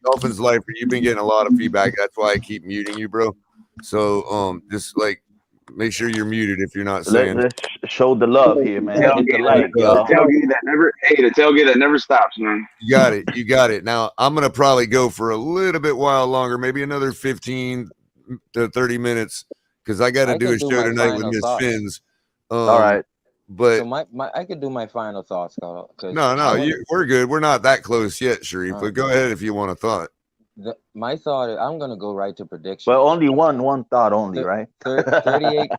[SPEAKER 8] Dolphins Life, you've been getting a lot of feedback. That's why I keep muting you, bro. So just Make sure you're muted if you're not saying.
[SPEAKER 16] Let's show the love here, man. Hit the like,
[SPEAKER 1] the tailgate that never stops, man.
[SPEAKER 8] You got it. You got it. Now, I'm going to probably go for a little bit while longer, maybe another 15 to 30 minutes, because I got to do a show tonight with Miss Fins.
[SPEAKER 16] All right.
[SPEAKER 8] But
[SPEAKER 23] so I could do my final thoughts, Carl.
[SPEAKER 8] We're good. We're not that close yet, Sharif, but go ahead if you want a thought.
[SPEAKER 23] My thought is I'm going to go right to prediction.
[SPEAKER 16] Well, only one thought only, right?
[SPEAKER 23] 38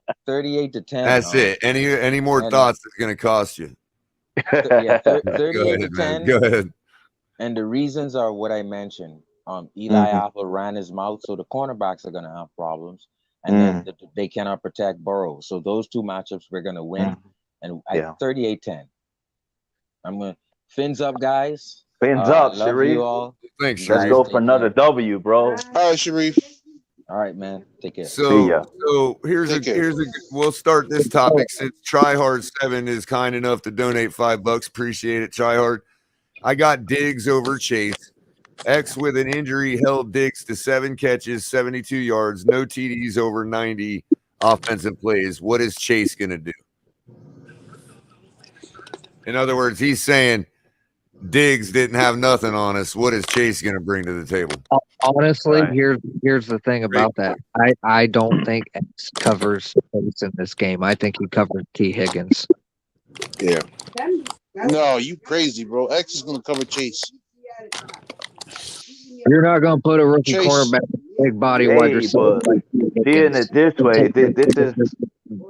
[SPEAKER 23] to 10.
[SPEAKER 8] That's it. Any more thoughts is going to cost you.
[SPEAKER 23] 38 to 10.
[SPEAKER 8] Go ahead.
[SPEAKER 23] And the reasons are what I mentioned. Eli Apple ran his mouth, so the cornerbacks are going to have problems. And then they cannot protect Burrow. So those two matchups we're going to win. And 38-10. I'm going to fins up, guys.
[SPEAKER 16] Fins up,
[SPEAKER 23] love
[SPEAKER 16] Sharif.
[SPEAKER 23] You all.
[SPEAKER 8] Thanks, Sharif.
[SPEAKER 16] Let's go for another W, bro.
[SPEAKER 3] All right, Sharif.
[SPEAKER 23] All right, man. Take care.
[SPEAKER 8] So here's a we'll start this topic since Tryhard7 is kind enough to donate $5. Appreciate it, Tryhard. I got Diggs over Chase. X with an injury held Diggs to 7 catches, 72 yards, no TDs over 90 offensive plays. What is Chase going to do? In other words, he's saying Diggs didn't have nothing on us. What is Chase going to bring to the table?
[SPEAKER 13] Honestly, here's the thing about that. I don't think X covers Chase in this game. I think he covers T. Higgins.
[SPEAKER 3] Yeah. No, you crazy, bro. X is going to cover Chase.
[SPEAKER 13] You're not going to put a rookie cornerback, big body wide receiver.
[SPEAKER 16] Seeing it this way, this is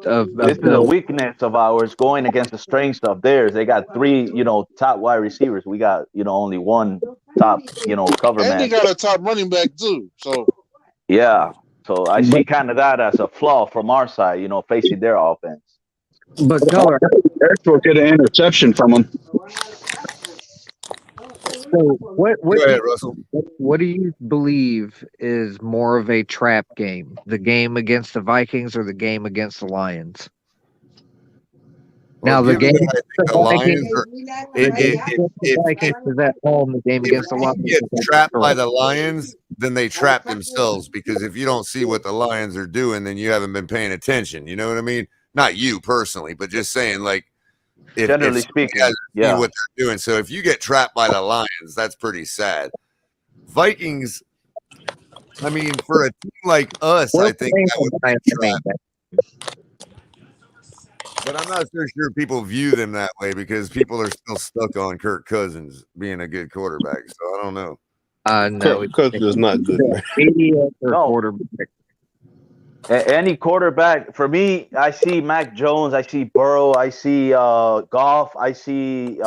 [SPEAKER 16] a weakness of ours going against the strengths of theirs. They got 3, top wide receivers. We got, only one top, cover man.
[SPEAKER 3] And they got a top running back too. So
[SPEAKER 16] yeah. So I see kind of that as a flaw from our side, facing their offense.
[SPEAKER 13] But Color,
[SPEAKER 11] Eric will get an interception from him.
[SPEAKER 13] So
[SPEAKER 8] Go ahead, Russell.
[SPEAKER 13] What do you believe is more of a trap game? The game against the Vikings or the game against the Lions? Now the game
[SPEAKER 8] the Lions
[SPEAKER 13] is at home. The game against the Lions.
[SPEAKER 8] If you get trapped by the Lions, then they trap themselves, because if you don't see what the Lions are doing, then you haven't been paying attention. You know what I mean? Not you personally, but just saying, like,
[SPEAKER 16] generally speaking,
[SPEAKER 8] see what they're doing. So if you get trapped by the Lions, that's pretty sad. Vikings, I mean, for a team like us, I think that would be a trap. But I'm not so sure people view them that way, because people are still stuck on Kirk Cousins being a good quarterback. So I don't know.
[SPEAKER 9] No, Cousins is not good.
[SPEAKER 13] Quarterback.
[SPEAKER 16] Any quarterback, for me, I see Mac Jones, I see Burrow, I see Goff, I see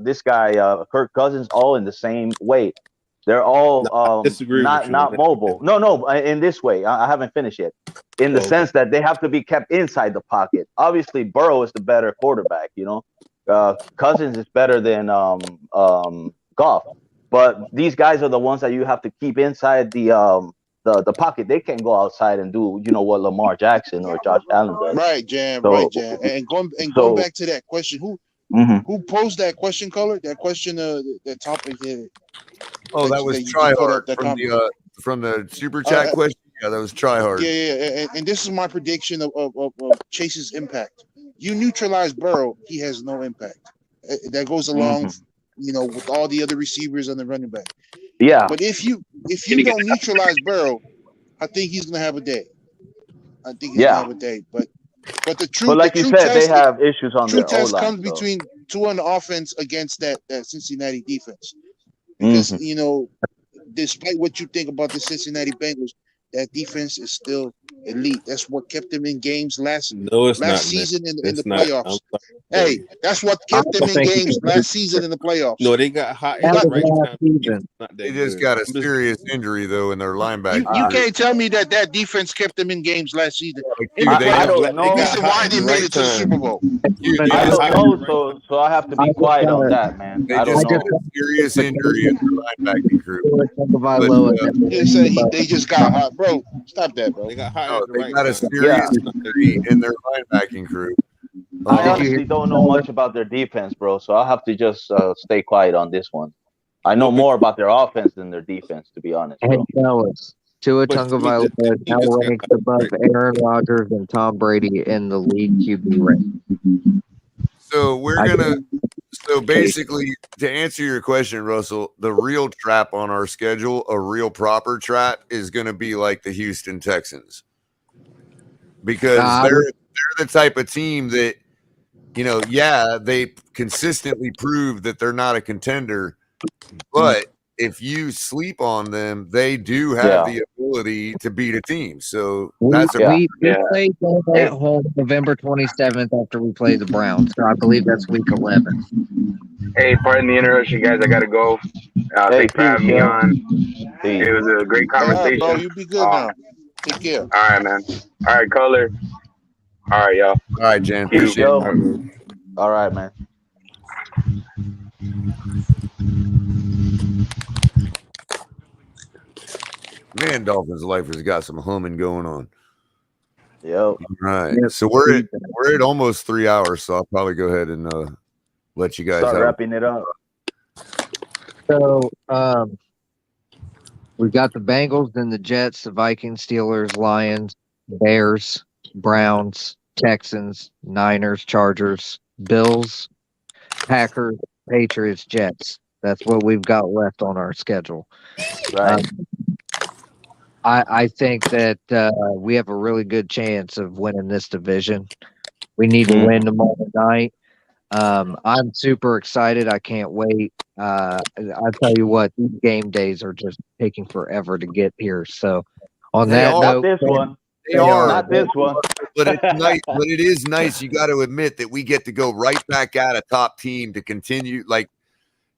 [SPEAKER 16] this guy, Kirk Cousins, all in the same way. They're all not mobile. No, in this way. I haven't finished yet. In the sense that they have to be kept inside the pocket. Obviously, Burrow is the better quarterback, Cousins is better than Goff. But these guys are the ones that you have to keep inside the pocket. They can't go outside and do what Lamar Jackson or Josh Allen does.
[SPEAKER 3] Right, Jam. Right, Jam. And going back to that question, who posed that question, Color? That question, that topic here.
[SPEAKER 8] Oh, that was Tryhard from the super chat question. Yeah, that was Tryhard.
[SPEAKER 3] Yeah. And this is my prediction of Chase's impact. You neutralize Burrow, he has no impact. That goes along, with all the other receivers and the running back.
[SPEAKER 16] Yeah.
[SPEAKER 3] But if you don't neutralize Burrow, I think he's gonna have a day. I think he's gonna have a day. But the truth,
[SPEAKER 16] but like you said, they have issues on their
[SPEAKER 3] test
[SPEAKER 16] O-line,
[SPEAKER 3] comes between Tua on the offense against that Cincinnati defense. Because despite what you think about the Cincinnati Bengals, that defense is still elite. That's what kept them in games last season in the playoffs. Hey, that's what kept them in games last season in the playoffs.
[SPEAKER 9] No, they got hot.
[SPEAKER 8] They just got a serious injury though in their linebacker.
[SPEAKER 3] You can't tell me that defense kept them in games last season.
[SPEAKER 16] I don't know.
[SPEAKER 3] This is why they made it to the Super Bowl.
[SPEAKER 16] I don't know, so I have to be quiet on that, man.
[SPEAKER 8] They just got a serious injury in their linebacking group.
[SPEAKER 3] They just got hot, bro. Stop that, bro.
[SPEAKER 9] They got hot.
[SPEAKER 8] They got a serious injury in their linebacking group.
[SPEAKER 16] I honestly don't know much about their defense, bro. So I'll have to just stay quiet on this one. I know more about their offense than their defense, to be honest.
[SPEAKER 13] Hey, fellas, Tua Tagovailoa is now ranked above Aaron Rodgers and Tom Brady in the league QB ranking.
[SPEAKER 8] So so basically, to answer your question, Russell, the real trap on our schedule, a real proper trap, is going to be like the Houston Texans, because they're the type of team that, they consistently prove that they're not a contender, but if you sleep on them, they do have the ability to beat a team. So
[SPEAKER 13] we played them at home November 27th after we played the Browns. So I believe that's week 11.
[SPEAKER 1] Hey, pardon the interruption, guys. I gotta go. Thanks for having me on. It was a great conversation.
[SPEAKER 3] Bro, you be good now. Take care.
[SPEAKER 1] All right, man. All right, Color. All right, y'all.
[SPEAKER 8] All right, Jan. Appreciate
[SPEAKER 16] it. All right, man.
[SPEAKER 8] Man, Dolphins lifers got some humming going on.
[SPEAKER 16] Yep.
[SPEAKER 8] All right. So we're at almost 3 hours, so I'll probably go ahead and let you guys
[SPEAKER 16] start wrapping it up.
[SPEAKER 13] So we've got the Bengals, then the Jets, the Vikings, Steelers, Lions, Bears, Browns, Texans, Niners, Chargers, Bills, Packers, Patriots, Jets. That's what we've got left on our schedule.
[SPEAKER 16] Right.
[SPEAKER 13] I think that we have a really good chance of winning this division. We need to win tomorrow night. I'm super excited. I can't wait. I tell you what, these game days are just taking forever to get here. So, on that note,
[SPEAKER 16] this one.
[SPEAKER 8] They are
[SPEAKER 16] not this one,
[SPEAKER 8] but it's nice. But it is nice. You got to admit that we get to go right back at a top team to continue. Like,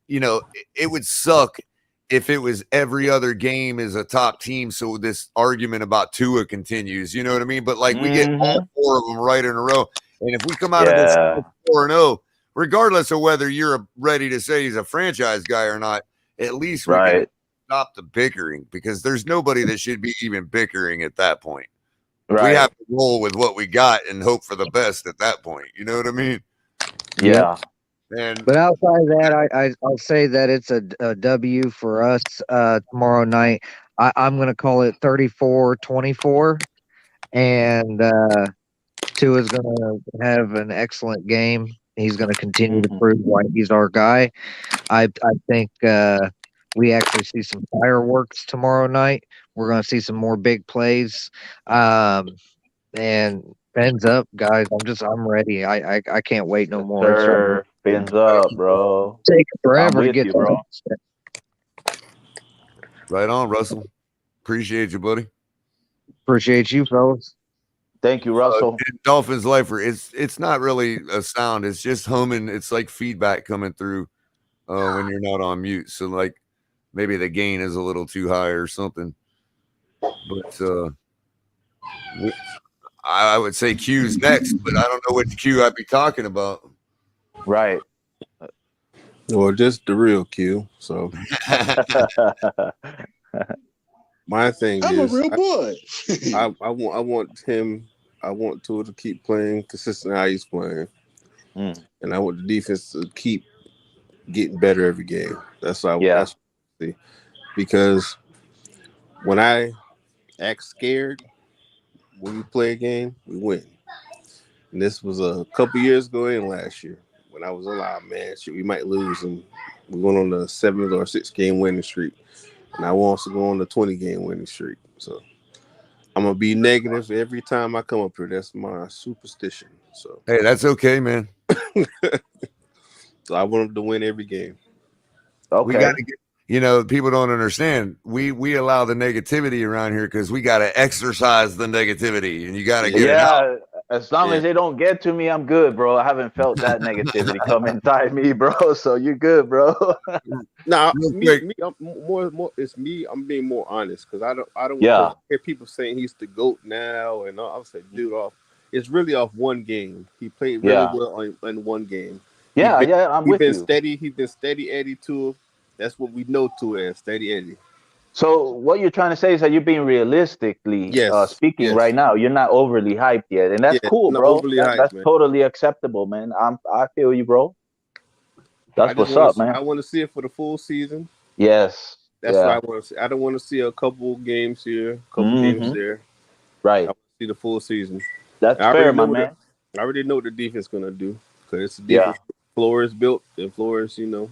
[SPEAKER 8] it would suck if it was every other game is a top team. So this argument about Tua continues. You know what I mean? But like we get all 4 of them right in a row, and if we come out of this 4-0, regardless of whether you're ready to say he's a franchise guy or not, at least we can stop the bickering, because there's nobody that should be even bickering at that point.
[SPEAKER 16] Right.
[SPEAKER 8] We have to roll with what we got and hope for the best at that point. You know what I mean?
[SPEAKER 16] Yeah.
[SPEAKER 13] But outside of that, I'll say that it's a W for us tomorrow night. I'm going to call it 34-24, and Tua's going to have an excellent game. He's going to continue to prove why he's our guy. I think we actually see some fireworks tomorrow night. We're going to see some more big plays. And fins up, guys. I'm ready. I can't wait no more.
[SPEAKER 16] Sure. Fins up, bro.
[SPEAKER 13] Take forever to get
[SPEAKER 16] bro.
[SPEAKER 8] Right on, Russell. Appreciate you, buddy.
[SPEAKER 13] Appreciate you, fellas.
[SPEAKER 16] Thank you, Russell.
[SPEAKER 8] Dolphins lifer. It's not really a sound. It's just humming. It's like feedback coming through when you're not on mute. So like maybe the gain is a little too high or something. But I would say Q's next, but I don't know which Q I'd be talking about.
[SPEAKER 16] Right.
[SPEAKER 9] Well, just the real Q. So my thing
[SPEAKER 3] I'm
[SPEAKER 9] is,
[SPEAKER 3] a real boy.
[SPEAKER 9] I want Tua to keep playing consistent how he's playing, and I want the defense to keep getting better every game. That's what I see. Because when I act scared, when we play a game, we win. And this was a couple years ago and last year when I was alive, man, shit, we might lose, and we're going on the 7 or 6 game winning streak. And I want to go on the 20 game winning streak. So I'm going to be negative every time I come up here. That's my superstition. So
[SPEAKER 8] hey, that's okay, man.
[SPEAKER 9] So I want them to win every game.
[SPEAKER 16] Okay.
[SPEAKER 8] We got to get, people don't understand. We allow the negativity around here because we got to exercise the negativity, and you got to get it out.
[SPEAKER 16] As long as they don't get to me, I'm good, bro. I haven't felt that negativity come inside me, bro. So you're good, bro.
[SPEAKER 9] No, I'm more. It's me. I'm being more honest because I don't want to hear people saying he's the GOAT now, and I'll say, dude, it's really off one game. He played really well in one game.
[SPEAKER 16] I'm with you.
[SPEAKER 9] He's been steady Eddie Tua. That's what we know Tua as, steady Eddie.
[SPEAKER 16] So what you're trying to say is that you're being realistically speaking right now. You're not overly hyped yet, and that's cool, bro. That's totally acceptable, man. I feel you, bro. That's what's up, man.
[SPEAKER 9] I want to see it for the full season.
[SPEAKER 16] Yes.
[SPEAKER 9] That's what I want to see. I don't want to see a couple games here, games there.
[SPEAKER 16] Right.
[SPEAKER 9] I want to see the full season.
[SPEAKER 16] That's fair, my man.
[SPEAKER 9] I already know what the defense is going to do because it's the defense. Floor is built, and floor is,
[SPEAKER 8] Yep.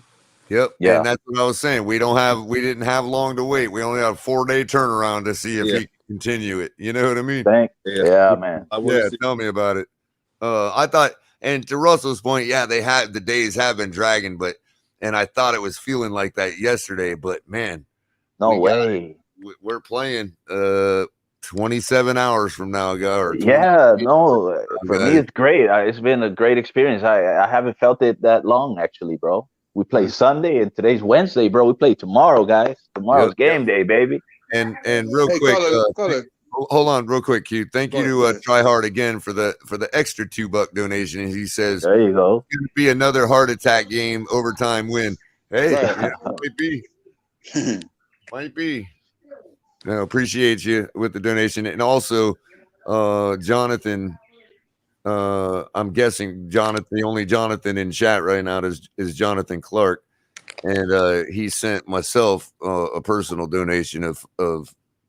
[SPEAKER 8] Yeah. And that's what I was saying. We didn't have long to wait. We only have a 4-day turnaround to see if he can continue it. You know what I mean?
[SPEAKER 16] Yeah, man.
[SPEAKER 8] Tell me about it. I thought, and to Russell's point, the days have been dragging, and I thought it was feeling like that yesterday, but man,
[SPEAKER 16] no way.
[SPEAKER 8] We're playing 27 hours from now,
[SPEAKER 16] for me it's great. It's been a great experience. I haven't felt it that long, actually, bro. We play Sunday, and today's Wednesday, bro. We play tomorrow, guys. Tomorrow's game day, baby.
[SPEAKER 8] And real quick, hold on, real quick, Q. Thank you to Try Hard again for the extra $2 donation. He says,
[SPEAKER 16] "There you go.
[SPEAKER 8] It's going to be another heart attack game, overtime win." Hey, might be. No, appreciate you with the donation, and also, Jonathan. I'm guessing Jonathan, the only Jonathan in chat right now is Jonathan Clark, and he sent myself a personal donation of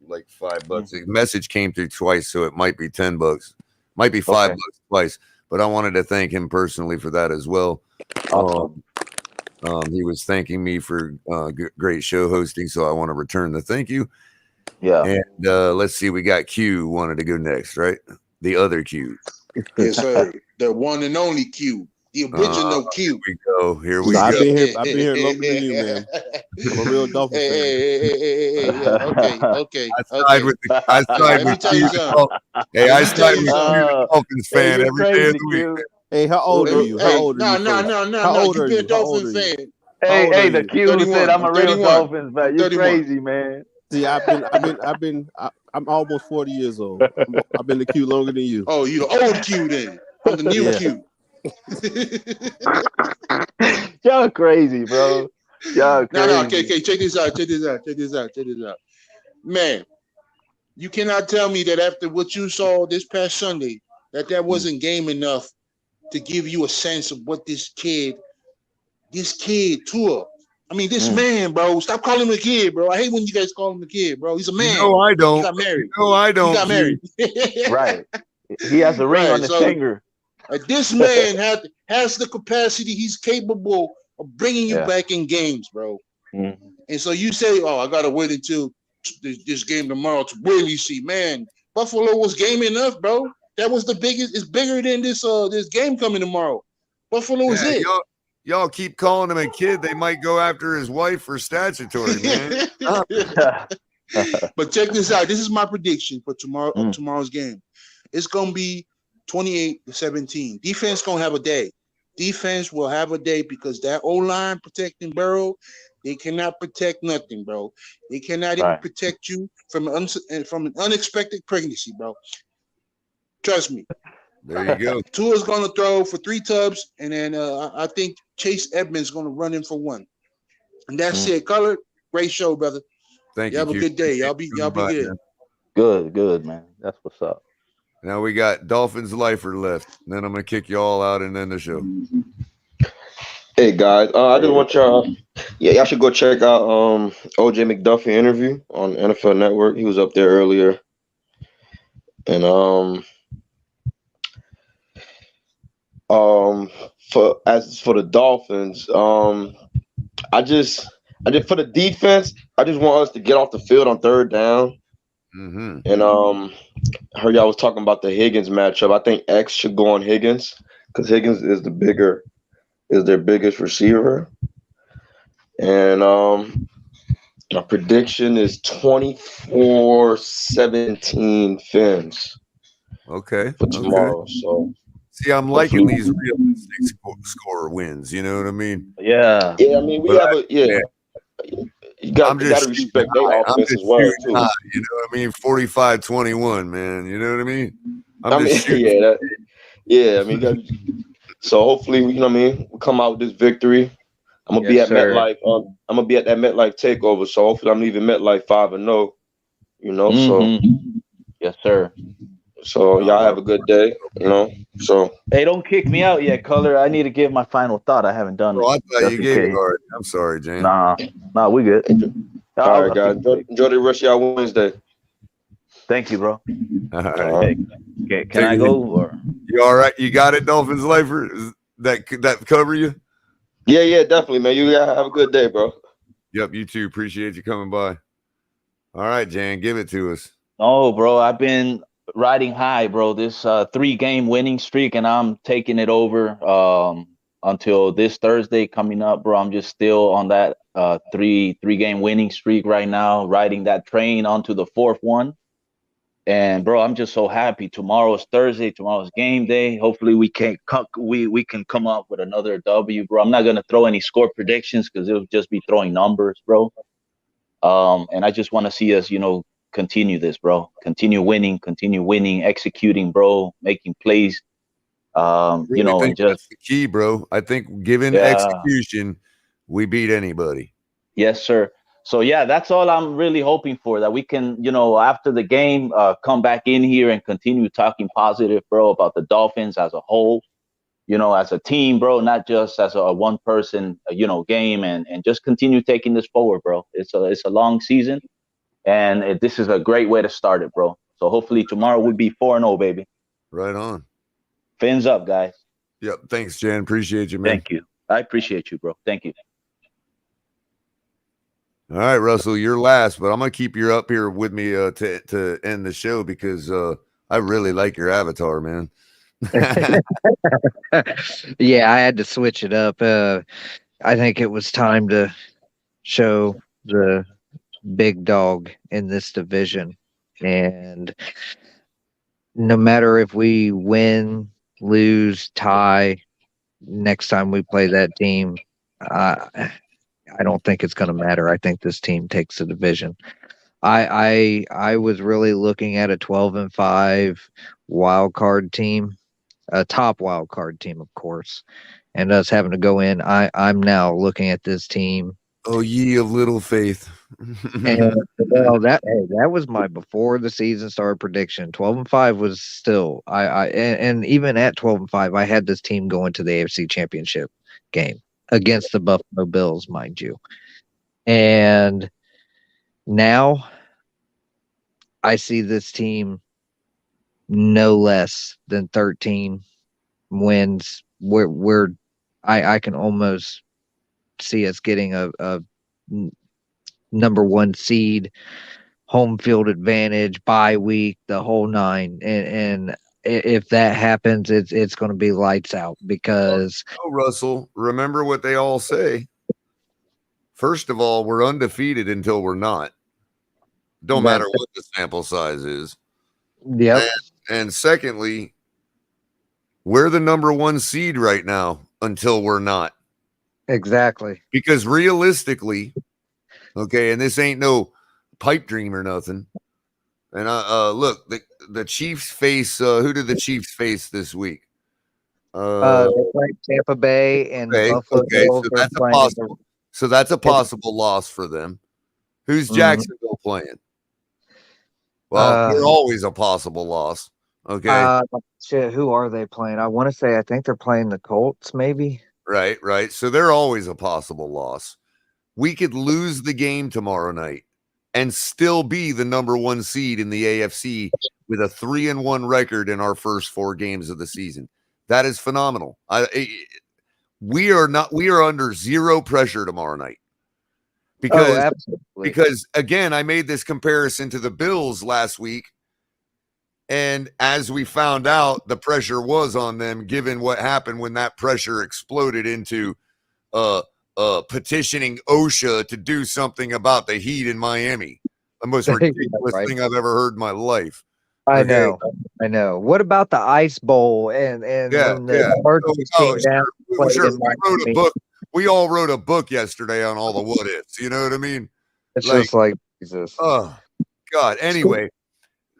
[SPEAKER 8] like $5. The message came through twice, so it might be $10, might be $5 twice. But I wanted to thank him personally for that as well.
[SPEAKER 16] Awesome.
[SPEAKER 8] He was thanking me for great show hosting, so I want to return the thank you.
[SPEAKER 16] Yeah.
[SPEAKER 8] And let's see, we got Q wanted to go next, right? The other Q.
[SPEAKER 3] Yes, sir. The one and only Q. The original Q.
[SPEAKER 8] Here we go.
[SPEAKER 9] I've been here longer than you, man. I'm a real Dolphins fan.
[SPEAKER 3] Okay.
[SPEAKER 8] I side with Q. I side with Q, Dolphins fan every day of the week.
[SPEAKER 9] Hey, how old are you? How old are you?
[SPEAKER 3] No. You be a Dolphins fan.
[SPEAKER 16] Hey, the Q said I'm a real Dolphins fan. You're crazy, man.
[SPEAKER 9] See, I'm almost 40 years old. I've been the Q longer than you.
[SPEAKER 3] Oh, you the old Q then. I'm the new Q.
[SPEAKER 16] Y'all crazy, bro. Y'all crazy.
[SPEAKER 3] No, okay, check this out. Man, you cannot tell me that after what you saw this past Sunday, that wasn't game enough to give you a sense of what this kid, Tua. I mean, this man, bro. Stop calling him a kid, bro. I hate when you guys call him a kid, bro. He's a man.
[SPEAKER 8] No, I don't.
[SPEAKER 3] He got married.
[SPEAKER 8] No, I don't.
[SPEAKER 3] He got married.
[SPEAKER 16] Right. He has a ring on his finger.
[SPEAKER 3] This man has the capacity. He's capable of bringing you back in games, bro.
[SPEAKER 16] Mm-hmm.
[SPEAKER 3] And so you say, "Oh, I gotta wait until this game tomorrow to really see." Man, Buffalo was game enough, bro. That was the biggest. It's bigger than this game coming tomorrow. Buffalo is it.
[SPEAKER 8] Y'all keep calling him a kid. They might go after his wife for statutory, man.
[SPEAKER 3] But check this out. This is my prediction for tomorrow's game. It's gonna be 28-17. Defense gonna have a day. Defense will have a day because that O-line protecting Burrow, they cannot protect nothing, bro. They cannot even protect you from an unexpected pregnancy, bro. Trust me.
[SPEAKER 8] There you go.
[SPEAKER 3] Tua's gonna throw for 3 tubs, and then I think Chase Edmonds gonna run in for 1. And that's it. Color, great show, brother.
[SPEAKER 8] Thank
[SPEAKER 3] you. Have a good day. Y'all be good.
[SPEAKER 16] Good, man. That's what's up.
[SPEAKER 8] Now we got Dolphins lifer left. Then I'm gonna kick you all out and end the show.
[SPEAKER 15] Hey guys, I just want y'all. Y'all should go check out OJ McDuffie interview on NFL Network. He was up there earlier, and for the Dolphins, I just for the defense, I just want us to get off the field on 3rd down.
[SPEAKER 8] Mm-hmm.
[SPEAKER 15] And I heard y'all was talking about the Higgins matchup. I think X should go on Higgins because Higgins is their biggest receiver. And my prediction is 24-17 Fins.
[SPEAKER 8] Okay.
[SPEAKER 15] For tomorrow. So
[SPEAKER 8] see, I'm liking these realistic score wins. You know what I mean?
[SPEAKER 16] Yeah.
[SPEAKER 15] Yeah, I mean we have you got to respect their offense as well too.
[SPEAKER 8] You know what I mean? 45-21, man. You know what I mean?
[SPEAKER 15] So hopefully, you know what I mean, we'll come out with this victory. I'm gonna be at MetLife. I'm gonna be at that MetLife takeover. So hopefully, I'm leaving MetLife 5-0. You know, so
[SPEAKER 16] yes, sir.
[SPEAKER 15] So y'all have a good day. You know, so
[SPEAKER 16] hey, don't kick me out yet, Color. I need to give my final thought. I haven't done it.
[SPEAKER 8] I thought you gave it already. I'm sorry, James.
[SPEAKER 16] Nah, we good.
[SPEAKER 15] All right, guys. Enjoy the rest of y'all Wednesday.
[SPEAKER 16] Thank you, bro.
[SPEAKER 8] All right.
[SPEAKER 16] Okay, can I go? Or
[SPEAKER 8] you all right? You got it, Dolphins lifer? That cover you?
[SPEAKER 15] Yeah, definitely, man. You gotta have a good day, bro.
[SPEAKER 8] Yep, you too. Appreciate you coming by. All right, Jan, give it to us.
[SPEAKER 16] Oh, bro, I've been riding high, bro. This 3-game winning streak, and I'm taking it over until this Thursday coming up, bro. I'm just still on that three-game winning streak right now, riding that train onto the 4th one. And bro, I'm just so happy. Tomorrow's Thursday. Tomorrow's game day. Hopefully, we can come up with another W, bro. I'm not gonna throw any score predictions because it'll just be throwing numbers, bro. And I just want to see us, continue this, bro. Continue winning, executing, bro, making plays.
[SPEAKER 8] Really
[SPEAKER 16] and just
[SPEAKER 8] that's the key, bro. I think given execution, we beat anybody.
[SPEAKER 16] Yes, sir. So yeah, that's all I'm really hoping for, that we can, after the game, come back in here and continue talking positive, bro, about the Dolphins as a whole, as a team, bro, not just as a one person, game, and just continue taking this forward, bro. It's a long season, and this is a great way to start it, bro. So hopefully tomorrow we'll be 4-0, baby.
[SPEAKER 8] Right on.
[SPEAKER 16] Fins up, guys.
[SPEAKER 8] Yep. Thanks, Jan. Appreciate you, man.
[SPEAKER 16] Thank you. I appreciate you, bro. Thank you.
[SPEAKER 8] All right, Russell, you're last, but I'm gonna keep you up here with me to end the show because I really like your avatar, man.
[SPEAKER 13] Yeah, I had to switch it up. I think it was time to show the big dog in this division, and no matter if we win, lose, tie, next time we play that team, I don't think it's going to matter. I think this team takes the division. I was really looking at a 12-5 wild card team, a top wild card team, of course, and us having to go in. I'm now looking at this team.
[SPEAKER 8] Oh, ye of little faith.
[SPEAKER 13] And that was my before the season started prediction. 12-5 was still and even at 12-5, I had this team going to the AFC Championship game against the Buffalo Bills, mind you. And now I see this team no less than 13 wins. I can almost see us getting a number 1 seed, home field advantage, bye week, the whole 9. And if that happens, it's going to be lights out because
[SPEAKER 8] Russell, remember what they all say. First of all, we're undefeated until we're not. Don't matter what the sample size is.
[SPEAKER 13] Yep.
[SPEAKER 8] And secondly, we're the number 1 seed right now until we're not.
[SPEAKER 13] Exactly.
[SPEAKER 8] Because realistically, okay, and this ain't no pipe dream or nothing. And look, the Chiefs face who did the Chiefs face this week?
[SPEAKER 13] They played Tampa Bay and Buffalo Bills.
[SPEAKER 8] So that's a possible loss for them. Who's Jacksonville playing? Well, they're always a possible loss. Okay.
[SPEAKER 13] Who are they playing? I think they're playing the Colts, maybe.
[SPEAKER 8] Right. So they're always a possible loss. We could lose the game tomorrow night and still be the number 1 seed in the AFC with a 3-1 record in our first 4 games of the season. That is phenomenal. We are under zero pressure tomorrow night. Because again, I made this comparison to the Bills last week. And as we found out, the pressure was on them, given what happened when that pressure exploded into petitioning OSHA to do something about the heat in Miami. The most ridiculous thing I've ever heard in my life.
[SPEAKER 13] I know. What about the Ice Bowl and the emergency came down?
[SPEAKER 8] Sure. We wrote a book. We all wrote a book yesterday on all the what ifs. You know what I mean?
[SPEAKER 13] It's just like Jesus.
[SPEAKER 8] Oh God. Anyway,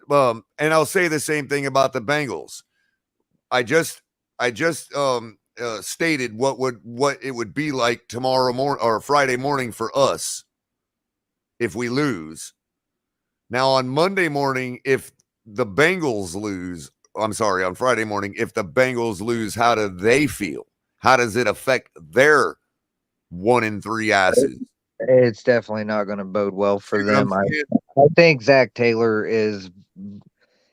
[SPEAKER 8] and I'll say the same thing about the Bengals. I just stated what it would be like tomorrow morning or Friday morning for us if we lose. Now on Monday morning, if the Bengals lose, on Friday morning, if the Bengals lose, how do they feel? How does it affect their 1-3 asses?
[SPEAKER 13] It's definitely not going to bode well for
[SPEAKER 8] See what I'm
[SPEAKER 13] them. I
[SPEAKER 8] saying?
[SPEAKER 13] think Zach Taylor is,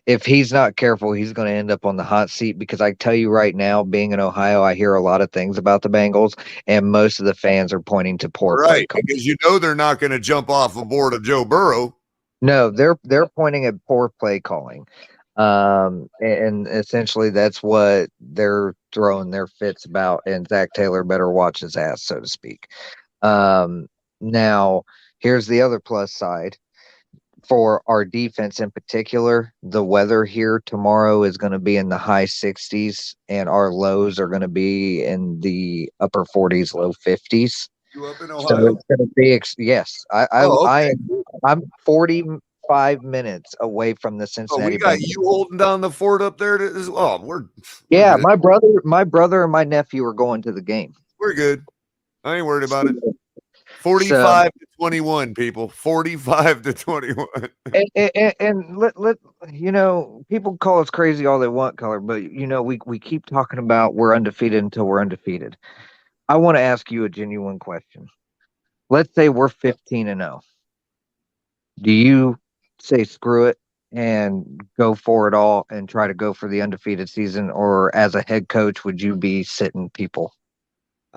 [SPEAKER 13] if he's not careful, he's going to end up on the hot seat, because I tell you right now, being in Ohio, I hear a lot of things about the Bengals, and most of the fans are pointing to poor play
[SPEAKER 8] Right,
[SPEAKER 13] calling.
[SPEAKER 8] because you know they're not going to jump off aboard of Joe Burrow.
[SPEAKER 13] No, they're pointing at poor play calling. And essentially that's what they're throwing their fits about, and Zach Taylor better watch his ass, so to speak. Now here's the other plus side for our defense in particular. The weather here tomorrow is going to be in the high 60s, and our lows are going to be in the upper 40s, low 50s.
[SPEAKER 8] You up in
[SPEAKER 13] So
[SPEAKER 8] Ohio?
[SPEAKER 13] it's going to be yes.
[SPEAKER 8] Okay.
[SPEAKER 13] I'm 45 minutes away from the
[SPEAKER 8] Oh,
[SPEAKER 13] Cincinnati
[SPEAKER 8] we got
[SPEAKER 13] Bengals.
[SPEAKER 8] you holding down the fort up there as well. We're
[SPEAKER 13] Yeah,
[SPEAKER 8] good.
[SPEAKER 13] my brother and my nephew are going to the game.
[SPEAKER 8] We're good. I ain't worried about it. 45 to 21, people. 45 to 21.
[SPEAKER 13] And let people call us crazy all they want, Color, but we keep talking about we're undefeated until we're undefeated. I want to ask you a genuine question. Let's say we're 15-0. Do you say screw it and go for it all and try to go for the undefeated season, or as a head coach, would you be sitting people?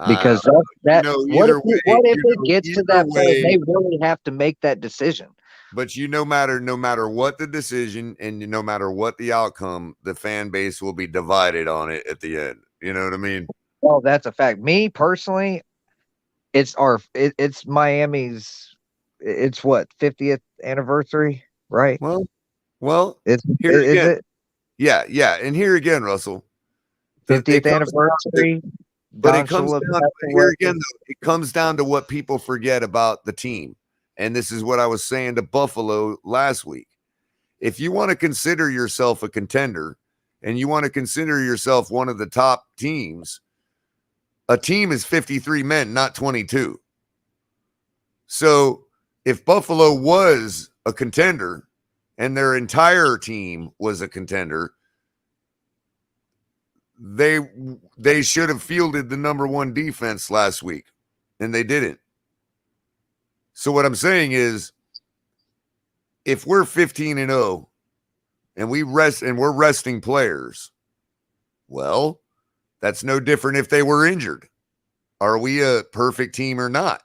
[SPEAKER 13] Because what if it gets to that point, they really have to make that decision?
[SPEAKER 8] But no matter what the decision and no matter what the outcome, the fan base will be divided on it at the end. You know what I mean?
[SPEAKER 13] Well, that's a fact. Me personally, it's Miami's. It's what, 50th anniversary, right?
[SPEAKER 8] Well,
[SPEAKER 13] is
[SPEAKER 8] again,
[SPEAKER 13] it?
[SPEAKER 8] Yeah, and here again, Russell,
[SPEAKER 13] 50th anniversary.
[SPEAKER 8] But it comes down here again, though, it comes down to what people forget about the team. And this is what I was saying to Buffalo last week. If you want to consider yourself a contender and you want to consider yourself one of the top teams, a team is 53 men, not 22. So if Buffalo was a contender and their entire team was a contender, they should have fielded the number one defense last week, and they didn't. So what I'm saying is, if we're 15-0 and we're resting players, well, that's no different if they were injured. Are we a perfect team or not?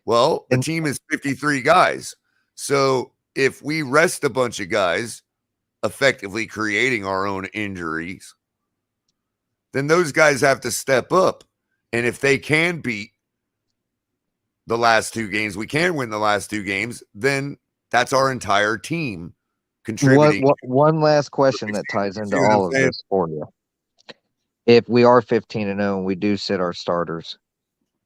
[SPEAKER 8] Well, the team is 53 guys. So if we rest a bunch of guys, effectively creating our own injuries, then those guys have to step up. And if they can beat the last two games, we can win the last two games, then that's our entire team contributing.
[SPEAKER 13] One last question that ties into all of this for you. If we are 15-0 and we do sit our starters,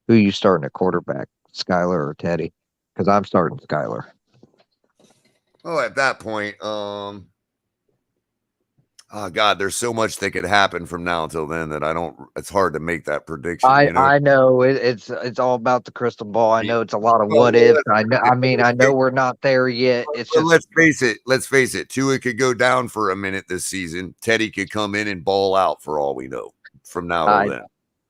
[SPEAKER 13] who are you starting at quarterback, Skyler or Teddy? Because I'm starting Skyler.
[SPEAKER 8] Oh, at that point, oh God, there's so much that could happen from now until then that it's hard to make that prediction.
[SPEAKER 13] I know it's all about the crystal ball. I know it's a lot of what ifs. I know we're not there yet. It's just,
[SPEAKER 8] let's face it. Tua could go down for a minute this season. Teddy could come in and ball out for all we know from now till then.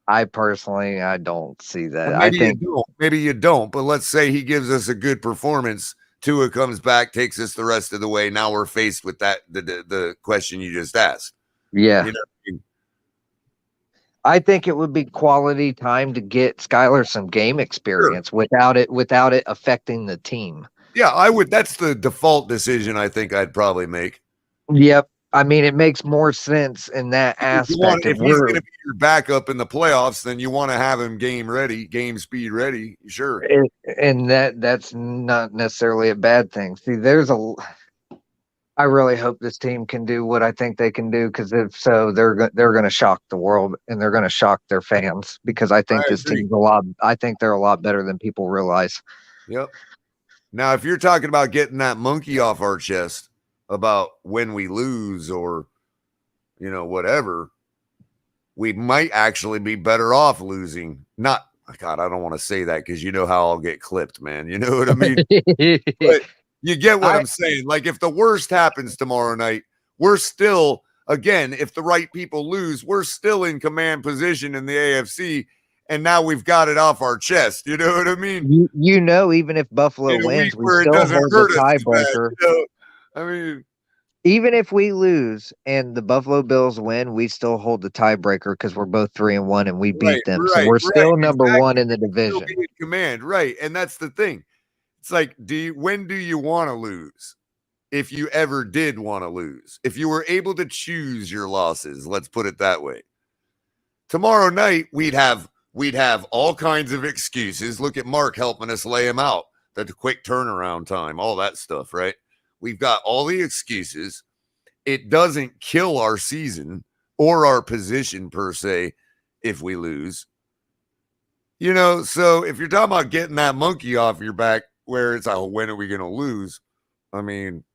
[SPEAKER 13] I personally, I don't see that.
[SPEAKER 8] Well, maybe you don't, but let's say he gives us a good performance. Tua comes back, takes us the rest of the way. Now we're faced with that the question you just asked.
[SPEAKER 13] Yeah. I think it would be quality time to get Skyler some game experience without it affecting the team.
[SPEAKER 8] Yeah, I would. That's the default decision I think I'd probably make.
[SPEAKER 13] Yep. I mean, it makes more sense in that aspect.
[SPEAKER 8] If he's going to be your backup in the playoffs, then you want to have him game speed ready. Sure.
[SPEAKER 13] And that's not necessarily a bad thing. See, I really hope this team can do what I think they can do, because if so, they're going to shock the world and they're going to shock their fans, because I think this team's I think they're a lot better than people realize.
[SPEAKER 8] Yep. Now, if you're talking about getting that monkey off our chest about when we lose or, whatever, we might actually be better off losing. Not, God, I don't want to say that because you know how I'll get clipped, man. You know what I mean? But you get what I'm saying. Like, if the worst happens tomorrow night, we're still, again, if the right people lose, we're still in command position in the AFC, and now we've got it off our chest. You know what I mean?
[SPEAKER 13] You know, even if Buffalo
[SPEAKER 8] In a
[SPEAKER 13] wins,
[SPEAKER 8] week
[SPEAKER 13] we
[SPEAKER 8] where it
[SPEAKER 13] still
[SPEAKER 8] doesn't
[SPEAKER 13] hold
[SPEAKER 8] hurt
[SPEAKER 13] the
[SPEAKER 8] us as bad,
[SPEAKER 13] tiebreaker.
[SPEAKER 8] you know? I mean,
[SPEAKER 13] Even if we lose and the Buffalo Bills win, we still hold the tiebreaker because we're both 3-1 and we beat them. So we're still number one in the division.
[SPEAKER 8] Still be in command, right? And that's the thing. It's like, when do you want to lose? If you ever did want to lose, if you were able to choose your losses, let's put it that way. Tomorrow night, we'd have all kinds of excuses. Look at Mark helping us lay them out. The quick turnaround time, all that stuff, right? We've got all the excuses. It doesn't kill our season or our position per se if we lose. You know, so if you're talking about getting that monkey off your back where it's, oh, when are we going to lose? I mean,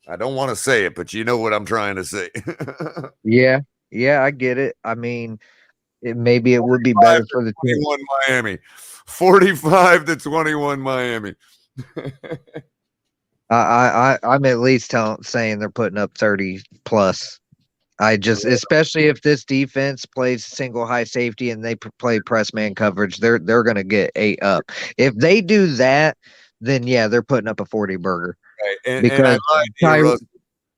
[SPEAKER 8] I don't want to say it, but you know what I'm trying to say.
[SPEAKER 13] Yeah, I get it. I mean, maybe it would be better for the team.
[SPEAKER 8] 21 Miami. 45-21 Miami.
[SPEAKER 13] I'm at least saying they're putting up 30 plus. Especially if this defense plays single high safety and they play press man coverage, they're going to get 8 up. If they do that, then yeah, they're putting up a 40 burger.
[SPEAKER 8] Right. And
[SPEAKER 13] because
[SPEAKER 8] I lied to you, Russ.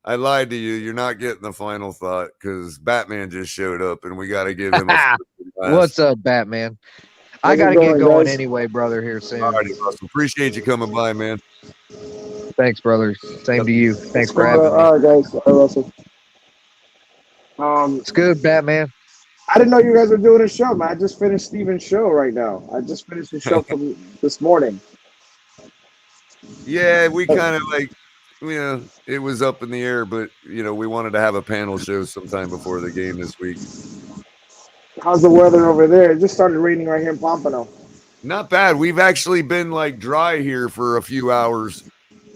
[SPEAKER 8] I lied to you. You're not getting the final thought because Batman just showed up and we got to give him a
[SPEAKER 13] What's up, Batman? I got to get going anyway, brother, here soon.
[SPEAKER 8] All righty, Russell. Appreciate you coming by, man.
[SPEAKER 13] Thanks, brother. Same to you. Thanks for having me.
[SPEAKER 2] All right, guys. All right, Russell.
[SPEAKER 13] It's good, Batman.
[SPEAKER 2] I didn't know you guys were doing a show, man. I just finished Steven's show right now. I just finished the show from this morning.
[SPEAKER 8] Yeah, we kind of it was up in the air, but we wanted to have a panel show sometime before the game this week.
[SPEAKER 2] How's the weather over there? It just started raining right here in Pompano.
[SPEAKER 8] Not bad. We've actually been dry here for a few hours,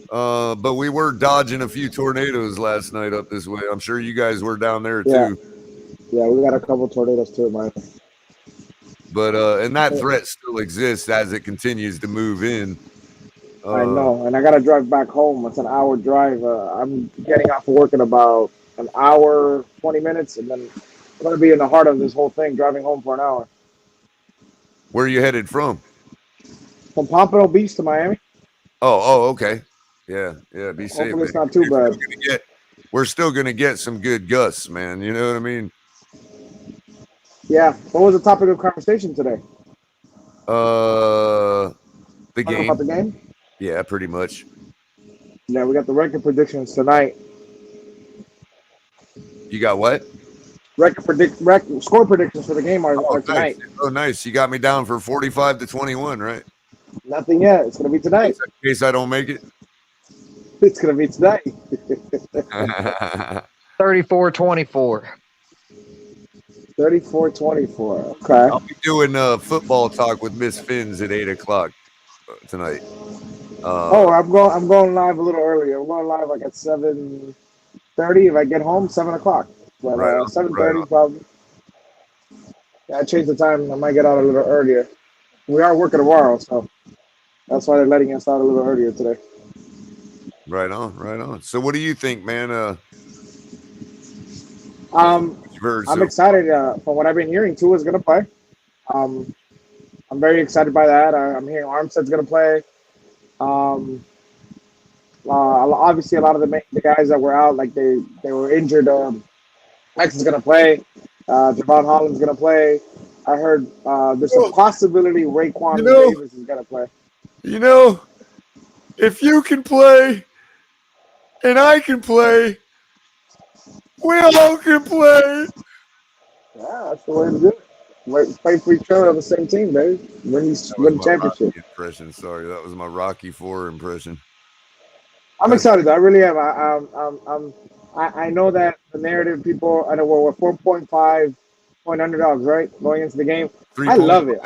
[SPEAKER 8] but we were dodging a few tornadoes last night up this way. I'm sure you guys were down there too.
[SPEAKER 2] Yeah, we got a couple tornadoes too, man.
[SPEAKER 8] But and that threat still exists as it continues to move in.
[SPEAKER 2] I know, and I got to drive back home. It's an hour drive. I'm getting off of work in about an hour, 20 minutes, and then I'm going to be in the heart of this whole thing, driving home for an hour.
[SPEAKER 8] Where are you headed from?
[SPEAKER 2] From Pompano Beach to Miami.
[SPEAKER 8] Oh, okay. Yeah, be safe.
[SPEAKER 2] Hopefully it's not too bad.
[SPEAKER 8] We're still going to get some good gusts, man. You know what I mean?
[SPEAKER 2] Yeah. What was the topic of conversation today?
[SPEAKER 8] The game.
[SPEAKER 2] About the game?
[SPEAKER 8] Yeah, pretty much.
[SPEAKER 2] Yeah, we got the record predictions tonight.
[SPEAKER 8] You got what?
[SPEAKER 2] Score predictions for the game are tonight.
[SPEAKER 8] Nice. Oh, nice. You got me down for 45-21, right?
[SPEAKER 2] Nothing yet. It's going to be tonight.
[SPEAKER 8] In case I don't make it.
[SPEAKER 2] It's going to be tonight.
[SPEAKER 13] 34-24.
[SPEAKER 2] 34-24. Okay.
[SPEAKER 8] I'll be doing football talk with Miss Finns at 8:00 tonight.
[SPEAKER 2] I'm going live a little earlier. I'm going live at 7:30. If I get home, 7:00. But 7:30 probably. Yeah, I changed the time. I might get out a little earlier. We are working tomorrow, so that's why they're letting us out a little earlier today.
[SPEAKER 8] Right on. So what do you think, man?
[SPEAKER 2] I'm excited. From what I've been hearing, Tua's going to play. I'm very excited by that. I'm hearing Armstead's going to play. Obviously, a lot of the guys that were out, they were injured. X is going to play. Javon Holland's going to play. I heard there's a possibility Raekwon Davis is going to play.
[SPEAKER 8] If you can play and I can play, we all can play.
[SPEAKER 2] Yeah, that's the way to do it. Play for each other on the same team, baby. Win the championship.
[SPEAKER 8] Impression. Sorry, that was my Rocky IV impression.
[SPEAKER 2] I'm excited. I really am. I know that the narrative people. I know we're 4.5 point underdogs, right? Going into the game. I love it.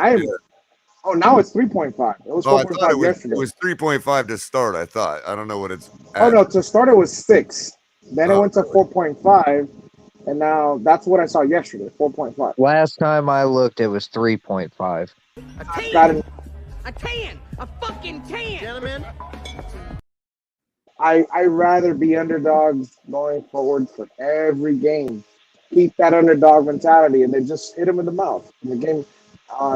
[SPEAKER 2] Oh, now it's 3.5. It was 4.5 yesterday.
[SPEAKER 8] It was 3.5 to start. I thought. I don't know what it's.
[SPEAKER 2] Oh no! To start it was 6. Then it went to 4.5, and now that's what I saw yesterday. 4.5.
[SPEAKER 13] Last time I looked, it was 3.5.
[SPEAKER 12] A 10, a fucking 10, gentlemen.
[SPEAKER 2] I rather be underdogs going forward for every game. Keep that underdog mentality, and then just hit them in the mouth. In the game,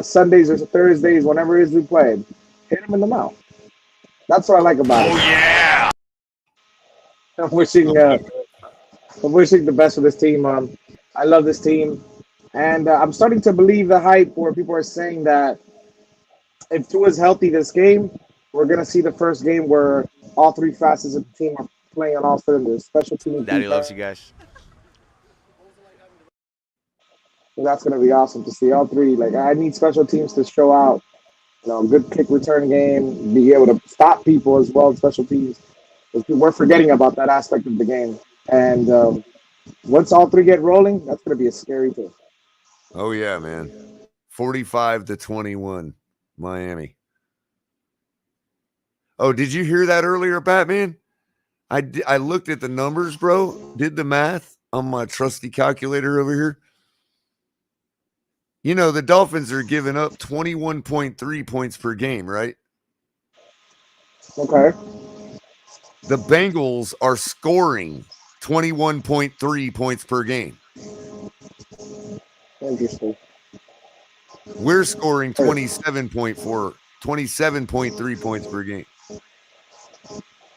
[SPEAKER 2] Sundays or Thursdays, whenever it is we play, hit them in the mouth. That's what I like about it. Oh yeah! I'm wishing the best for this team. I love this team, and I'm starting to believe the hype where people are saying that if Tua's healthy this game, we're gonna see the first game where all three facets of the team are playing on all cylinders. Special teams.
[SPEAKER 7] Daddy loves you guys.
[SPEAKER 2] That's gonna be awesome to see all three. Like I need special teams to show out. Good kick return game, be able to stop people as well. Special teams. We're forgetting about that aspect of the game, and once all three get rolling, that's gonna be a scary thing.
[SPEAKER 8] Oh yeah, man. 45-21, Miami. Oh, did you hear that earlier, Batman? I looked at the numbers, bro. Did the math on my trusty calculator over here. You know, the Dolphins are giving up 21.3 points per game, right?
[SPEAKER 2] Okay.
[SPEAKER 8] The Bengals are scoring 21.3 points per game.
[SPEAKER 2] Interesting.
[SPEAKER 8] We're scoring 27.3 points per game.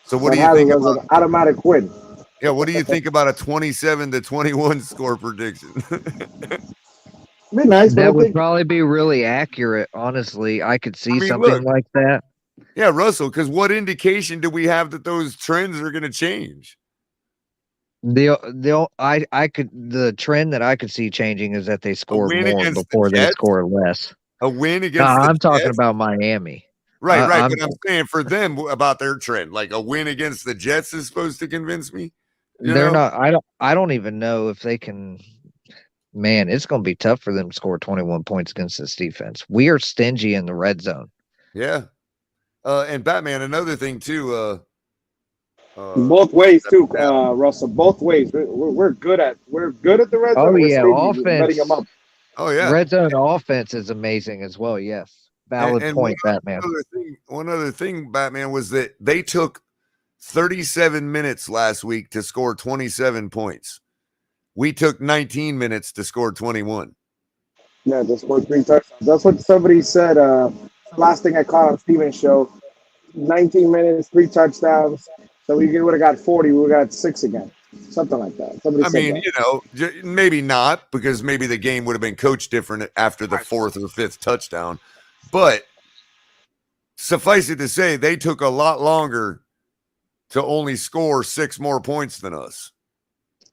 [SPEAKER 8] So what do you think about
[SPEAKER 2] an automatic win?
[SPEAKER 8] Yeah, what do you think about a 27-21 score prediction?
[SPEAKER 2] Be nice,
[SPEAKER 13] that would probably be really accurate. Honestly, I could see something like that.
[SPEAKER 8] Yeah, Russell, because what indication do we have that those trends are going to change?
[SPEAKER 13] The trend that I could see changing is that they score more before they score less.
[SPEAKER 8] A win against
[SPEAKER 13] I'm talking about Miami.
[SPEAKER 8] Right. But I'm saying for them about their trend, like a win against the Jets is supposed to convince me.
[SPEAKER 13] They're not. I don't even know if they can. Man, it's going to be tough for them to score 21 points against this defense. We are stingy in the red zone.
[SPEAKER 8] Yeah. And Batman, another thing too.
[SPEAKER 2] Both ways too, Russell. Both ways. We're good at the red zone.
[SPEAKER 13] Oh yeah, offense.
[SPEAKER 2] Them up.
[SPEAKER 8] Oh yeah,
[SPEAKER 13] red zone offense is amazing as well. Yes, valid point, Batman.
[SPEAKER 8] One other thing, Batman, was that they took 37 minutes last week to score 27 points. We took 19 minutes to score 21.
[SPEAKER 2] Yeah, they scored 3 touchdowns. That's what somebody said. Last thing I caught on Steven's show, 19 minutes, 3 touchdowns. So we would have got 40. We would have got 6 again. Something like that.
[SPEAKER 8] I mean, maybe not, because maybe the game would have been coached different after the 4th or 5th touchdown. But suffice it to say, they took a lot longer to only score 6 more points than us.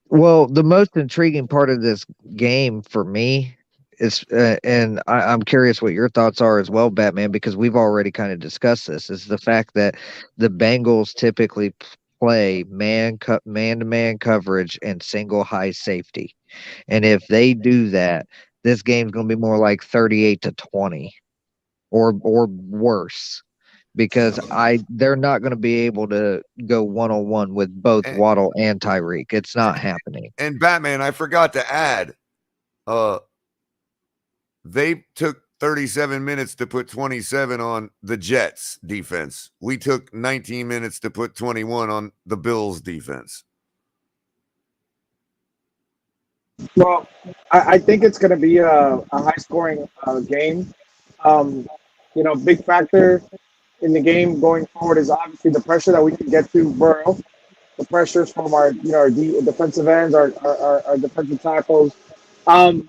[SPEAKER 13] Well, the most intriguing part of this game for me is, and I'm curious what your thoughts are as well, Batman, because we've already kind of discussed this, is the fact that the Bengals typically play man-to-man coverage and single high safety. And if they do that, this game's going to be more like 38-20 or worse. Because they're not going to be able to go one-on-one with both Waddle and Tyreek. It's not happening.
[SPEAKER 8] And Batman, I forgot to add, they took 37 minutes to put 27 on the Jets defense. We took 19 minutes to put 21 on the Bills defense.
[SPEAKER 2] Well, I think it's going to be a high-scoring game. Big factor in the game going forward is obviously the pressure that we can get to Burrow, the pressures from our defensive ends, our defensive tackles. I'm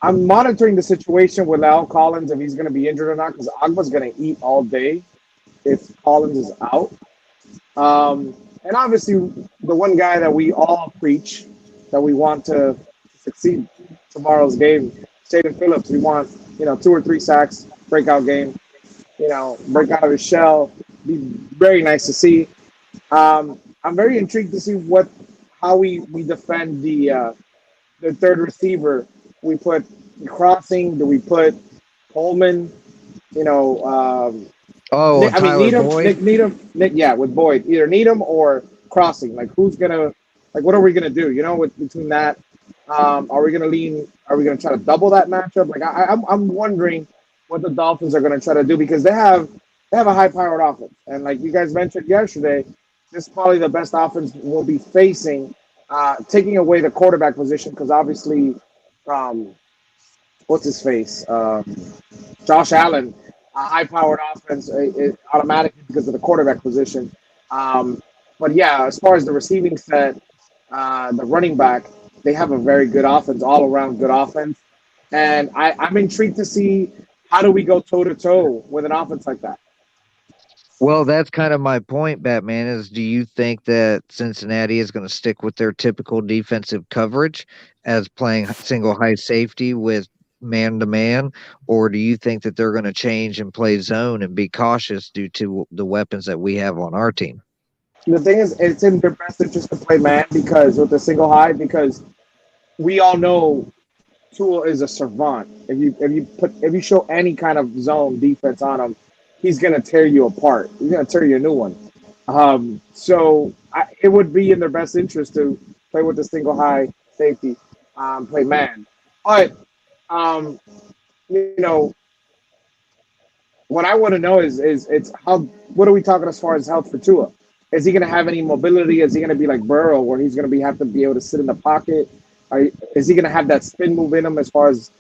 [SPEAKER 2] monitoring the situation with Al Collins, if he's going to be injured or not, because Agba's going to eat all day if Collins is out. And obviously, the one guy that we all preach that we want to succeed tomorrow's game, Jaden Phillips. We want 2 or 3 sacks, breakout game. Break out of his shell. Be very nice to see. I'm very intrigued to see how we defend the third receiver. We put Crossing. Do we put Coleman?
[SPEAKER 13] Needham.
[SPEAKER 2] Yeah, with Boyd. Either Needham or Crossing. Like, who's gonna? Like, what are we gonna do? Between that, are we gonna lean? Are we gonna try to double that matchup? Like, I'm wondering what the Dolphins are going to try to do, because they have a high-powered offense. And like you guys mentioned yesterday, this is probably the best offense we'll be facing, taking away the quarterback position, because obviously what's his face? Josh Allen, a high-powered offense automatically because of the quarterback position. But yeah, as far as the receiving set, the running back, they have a very good offense, all-around good offense. And I'm intrigued to see how do we go toe-to-toe with an offense like that.
[SPEAKER 13] Well, that's kind of my point, Batman, is do you think that Cincinnati is going to stick with their typical defensive coverage as playing single high safety with man-to-man, or do you think that they're going to change and play zone and be cautious due to the weapons that we have on our team?
[SPEAKER 2] The thing is, it's in their best interest to play man because with the single high, because we all know Tua is a savant. If you show any kind of zone defense on him, he's gonna tear you apart. He's gonna tear you a new one. So it would be in their best interest to play with the single high safety, play man. But you know, what I want to know is it's how. What are we talking as far as health for Tua? Is he going to have any mobility? Is he going to be like Burrow, where he's going to have to be able to sit in the pocket? Is he going to have that spin move in him as far as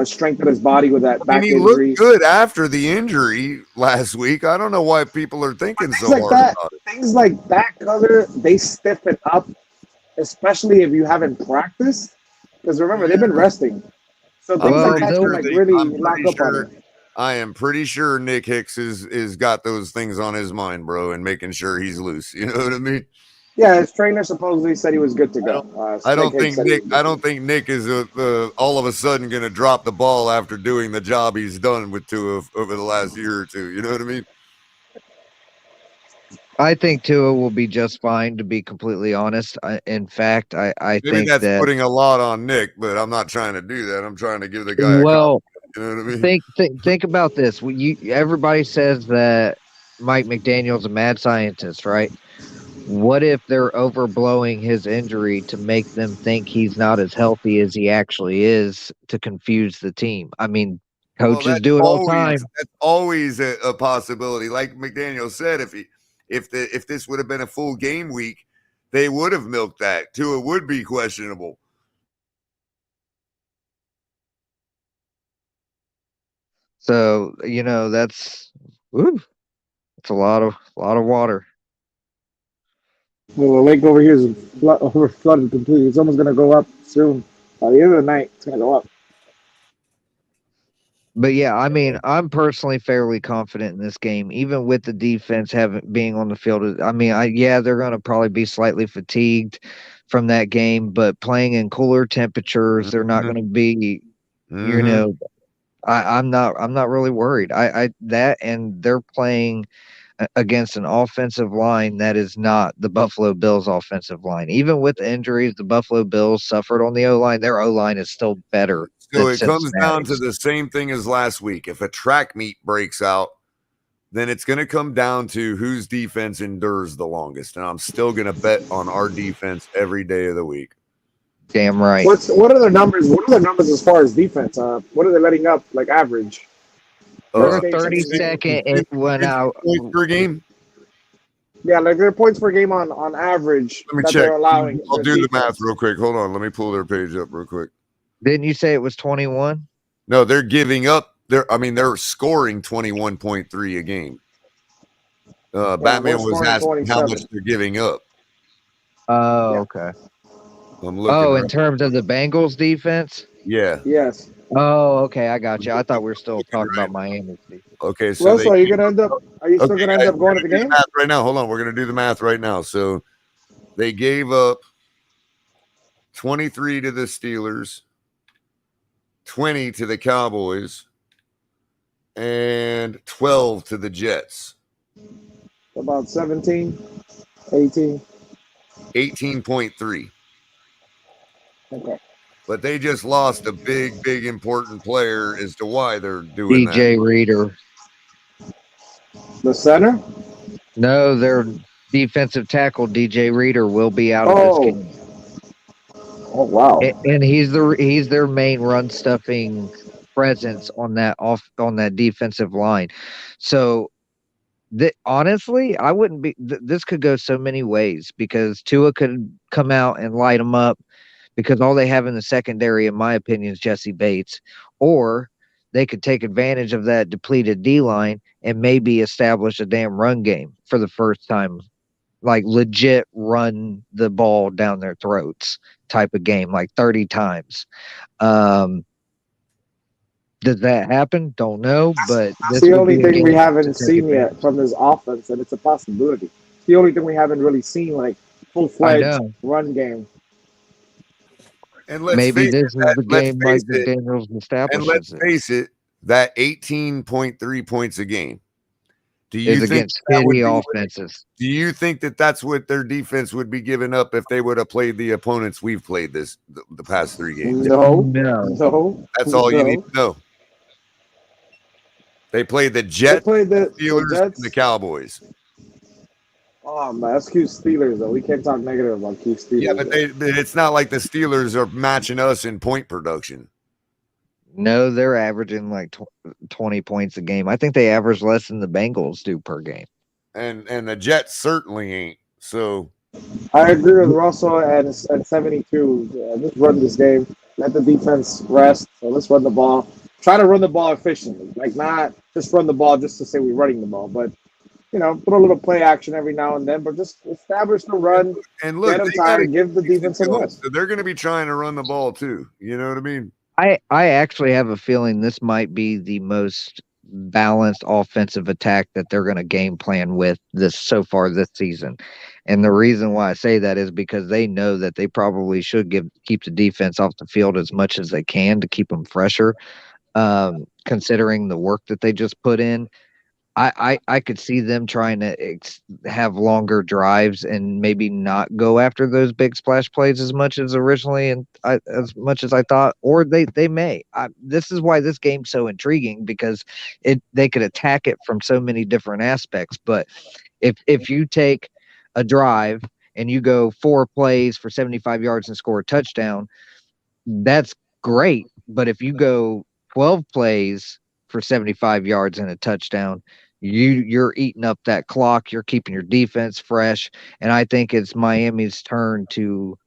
[SPEAKER 2] strength of his body with that back injury?
[SPEAKER 8] He looked good after the injury last week. I don't know why people are thinking so hard about it.
[SPEAKER 2] Things like that, color, they stiffen up, especially if you haven't practiced. Because remember, they've been resting, so things like that can really lock up on it.
[SPEAKER 8] I am pretty sure Nick Hicks is got those things on his mind, bro, and making sure he's loose. You know what I mean?
[SPEAKER 2] Yeah, his trainer supposedly said he was good to go.
[SPEAKER 8] I don't think Nick is all of a sudden going to drop the ball after doing the job he's done with Tua over the last year or two. You know what I mean?
[SPEAKER 13] I think Tua will be just fine, to be completely honest. In fact, I think
[SPEAKER 8] that's
[SPEAKER 13] that
[SPEAKER 8] putting a lot on Nick, but I'm not trying to do that. I'm trying to give the guy a compliment. You know what I mean?
[SPEAKER 13] Think about this. Everybody says that Mike McDaniel's a mad scientist, right? What if they're overblowing his injury to make them think he's not as healthy as he actually is to confuse the team? I mean, coaches do it all the time.
[SPEAKER 8] That's always a possibility. Like McDaniel said, if this would have been a full game week, they would have milked that. Tua would be questionable.
[SPEAKER 13] So that's a lot of water.
[SPEAKER 2] Well, the lake over here is flooded completely. It's almost gonna go up soon. By the end of the night, it's gonna go up.
[SPEAKER 13] But yeah, I mean, I'm personally fairly confident in this game, even with the defense being on the field. I mean, they're going to probably be slightly fatigued from that game, but playing in cooler temperatures, they're not going to be, I'm not really worried. And they're playing against an offensive line that is not the Buffalo Bills offensive line. Even with the injuries the Buffalo Bills suffered on the O-line, their O-line is still better.
[SPEAKER 8] So it comes down to the same thing as last week. If a track meet breaks out, then it's going to come down to whose defense endures the longest. And I'm still going to bet on our defense every day of the week.
[SPEAKER 13] Damn right.
[SPEAKER 2] What are their numbers? What are their numbers as far as defense? What are they letting up, like average?
[SPEAKER 13] They're 32nd and went out
[SPEAKER 8] points per game.
[SPEAKER 2] Yeah, like their points per game on average.
[SPEAKER 8] Let me check. They're allowing. I'll do the math real quick. Hold on. Let me pull their page up real quick.
[SPEAKER 13] Didn't you say it was 21?
[SPEAKER 8] No, they're giving up. They're scoring 21.3 a game. Batman was asking how much they're giving up.
[SPEAKER 13] Oh, okay.
[SPEAKER 8] I'm looking.
[SPEAKER 13] In terms of the Bengals defense?
[SPEAKER 8] Yeah.
[SPEAKER 2] Yes.
[SPEAKER 13] Oh, okay. I got you. I thought we were still talking about Miami.
[SPEAKER 8] Okay, so
[SPEAKER 2] are you gonna end up? Are you still gonna end up going to the game?
[SPEAKER 8] Math right now. Hold on. We're gonna do the math right now. So they gave up 23 to the Steelers, 20 to the Cowboys, and 12 to the Jets.
[SPEAKER 2] About 17, 18.
[SPEAKER 8] 18.3.
[SPEAKER 2] Okay.
[SPEAKER 8] But they just lost a big important player as to why they're doing that.
[SPEAKER 13] DJ Reader.
[SPEAKER 2] The center?
[SPEAKER 13] No, their defensive tackle, DJ Reader, will be out of this game.
[SPEAKER 2] Oh wow!
[SPEAKER 13] And he's their main run stuffing presence on that defensive line. So honestly, I wouldn't be. This could go so many ways because Tua could come out and light them up. because all they have in the secondary, in my opinion, is Jesse Bates. Or they could take advantage of that depleted D-line and maybe establish a damn run game for the first time. Like legit run the ball down their throats type of game, like 30 times. Does that happen? Don't know, but
[SPEAKER 2] That's
[SPEAKER 13] this
[SPEAKER 2] the
[SPEAKER 13] would
[SPEAKER 2] only
[SPEAKER 13] be a
[SPEAKER 2] thing we
[SPEAKER 13] game
[SPEAKER 2] haven't
[SPEAKER 13] to take
[SPEAKER 2] seen
[SPEAKER 13] advantage.
[SPEAKER 2] yet from this offense, and it's a possibility. It's the only thing we haven't really seen, like full-fledged
[SPEAKER 13] know.
[SPEAKER 2] run game.
[SPEAKER 8] And let's
[SPEAKER 13] Maybe
[SPEAKER 8] face
[SPEAKER 13] this
[SPEAKER 8] it,
[SPEAKER 13] is the game Mike McDaniels
[SPEAKER 8] and
[SPEAKER 13] establishes
[SPEAKER 8] let's face it, that 18.3 points a game. Do
[SPEAKER 13] it.
[SPEAKER 8] you
[SPEAKER 13] Is
[SPEAKER 8] think
[SPEAKER 13] against
[SPEAKER 8] that would
[SPEAKER 13] city
[SPEAKER 8] be
[SPEAKER 13] offenses.
[SPEAKER 8] Do you think that that's what their defense would be giving up if they would have played the opponents we've played the past 3 games?
[SPEAKER 2] No.
[SPEAKER 8] That's all you need to know. They played the Jets,
[SPEAKER 2] played the
[SPEAKER 8] Steelers,
[SPEAKER 2] Jets.
[SPEAKER 8] and the Cowboys.
[SPEAKER 2] Oh man, that's Q Steelers though. We can't talk negative about Q Steelers.
[SPEAKER 8] Yeah, but it's not like the Steelers are matching us in point production.
[SPEAKER 13] No, they're averaging like 20 points a game. I think they average less than the Bengals do per game.
[SPEAKER 8] And the Jets certainly ain't. So
[SPEAKER 2] I agree with Russell at 72. Just run this game. Let the defense rest. So let's run the ball. Try to run the ball efficiently. Like not just run the ball just to say we're running the ball, but put a little play action every now and then, but just establish the run
[SPEAKER 8] and look,
[SPEAKER 2] get them tired, give the defense some rest.
[SPEAKER 8] So they're going to be trying to run the ball too. You know what I mean?
[SPEAKER 13] I actually have a feeling this might be the most balanced offensive attack that they're going to game plan with this season. And the reason why I say that is because they know that they probably should keep the defense off the field as much as they can to keep them fresher, considering the work that they just put in. I could see them trying to have longer drives and maybe not go after those big splash plays as much as originally and as much as I thought, or they may. This is why this game's so intriguing, because they could attack it from so many different aspects. But if you take a drive and you go 4 plays for 75 yards and score a touchdown, that's great. But if you go 12 plays for 75 yards and a touchdown, you're eating up that clock. You're keeping your defense fresh. And I think it's Miami's turn to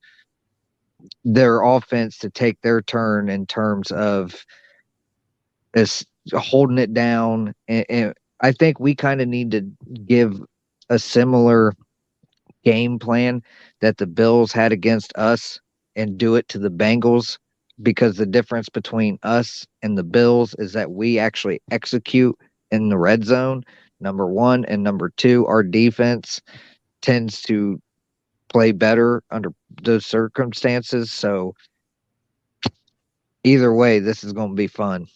[SPEAKER 13] their offense to take their turn in terms of holding it down. And I think we kind of need to give a similar game plan that the Bills had against us and do it to the Bengals, because the difference between us and the Bills is that we actually execute in the red zone, number one, and number two, our defense tends to play better under those circumstances. So either way, this is going to be fun.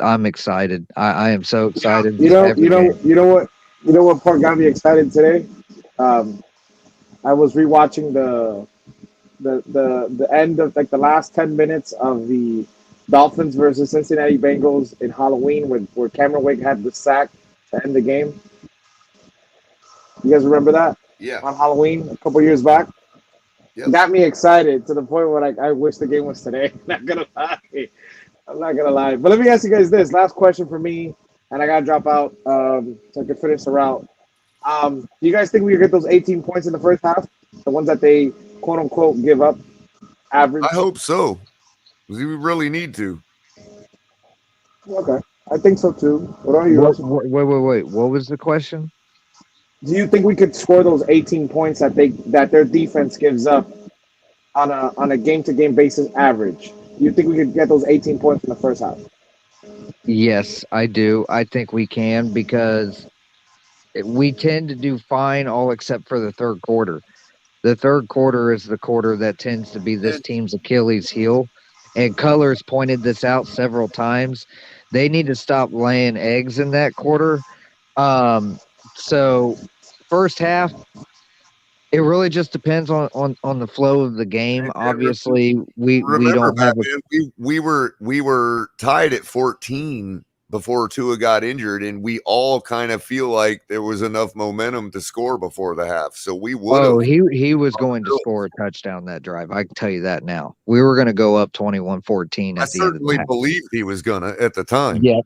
[SPEAKER 13] I'm excited. I am so excited.
[SPEAKER 2] You know what part got me excited today? I was rewatching the end of like the last 10 minutes of the Dolphins versus Cincinnati Bengals in Halloween, where Cameron Wake had the sack to end the game. You guys remember that?
[SPEAKER 8] Yeah.
[SPEAKER 2] On Halloween a couple years back.
[SPEAKER 8] Yep.
[SPEAKER 2] Got me excited to the point where I wish the game was today. I'm not gonna lie. But let me ask you guys this last question for me, and I gotta drop out so I can finish the route. Do you guys think we could get those 18 points in the first half? The ones that they quote unquote give up average?
[SPEAKER 8] I hope so. We really need to.
[SPEAKER 2] Okay. I think so too. What are you?
[SPEAKER 13] Wait. What was the question?
[SPEAKER 2] Do you think we could score those 18 points that their defense gives up on a game-to-game basis average? Do you think we could get those 18 points in the first half?
[SPEAKER 13] Yes, I do. I think we can, because we tend to do fine all except for the third quarter. The third quarter is the quarter that tends to be this team's Achilles heel. And Colors pointed this out several times. They need to stop laying eggs in that quarter. So first half, it really just depends on the flow of the game. Obviously, we don't have
[SPEAKER 8] we were tied at 14 before Tua got injured, and we all kind of feel like there was enough momentum to score before the half. So we would.
[SPEAKER 13] Oh, he was going to score a touchdown that drive. I can tell you that now. We were going to go up 21-14
[SPEAKER 8] I
[SPEAKER 13] at the end of the
[SPEAKER 8] certainly
[SPEAKER 13] half.
[SPEAKER 8] believed he was gonna at the time.
[SPEAKER 13] Yep.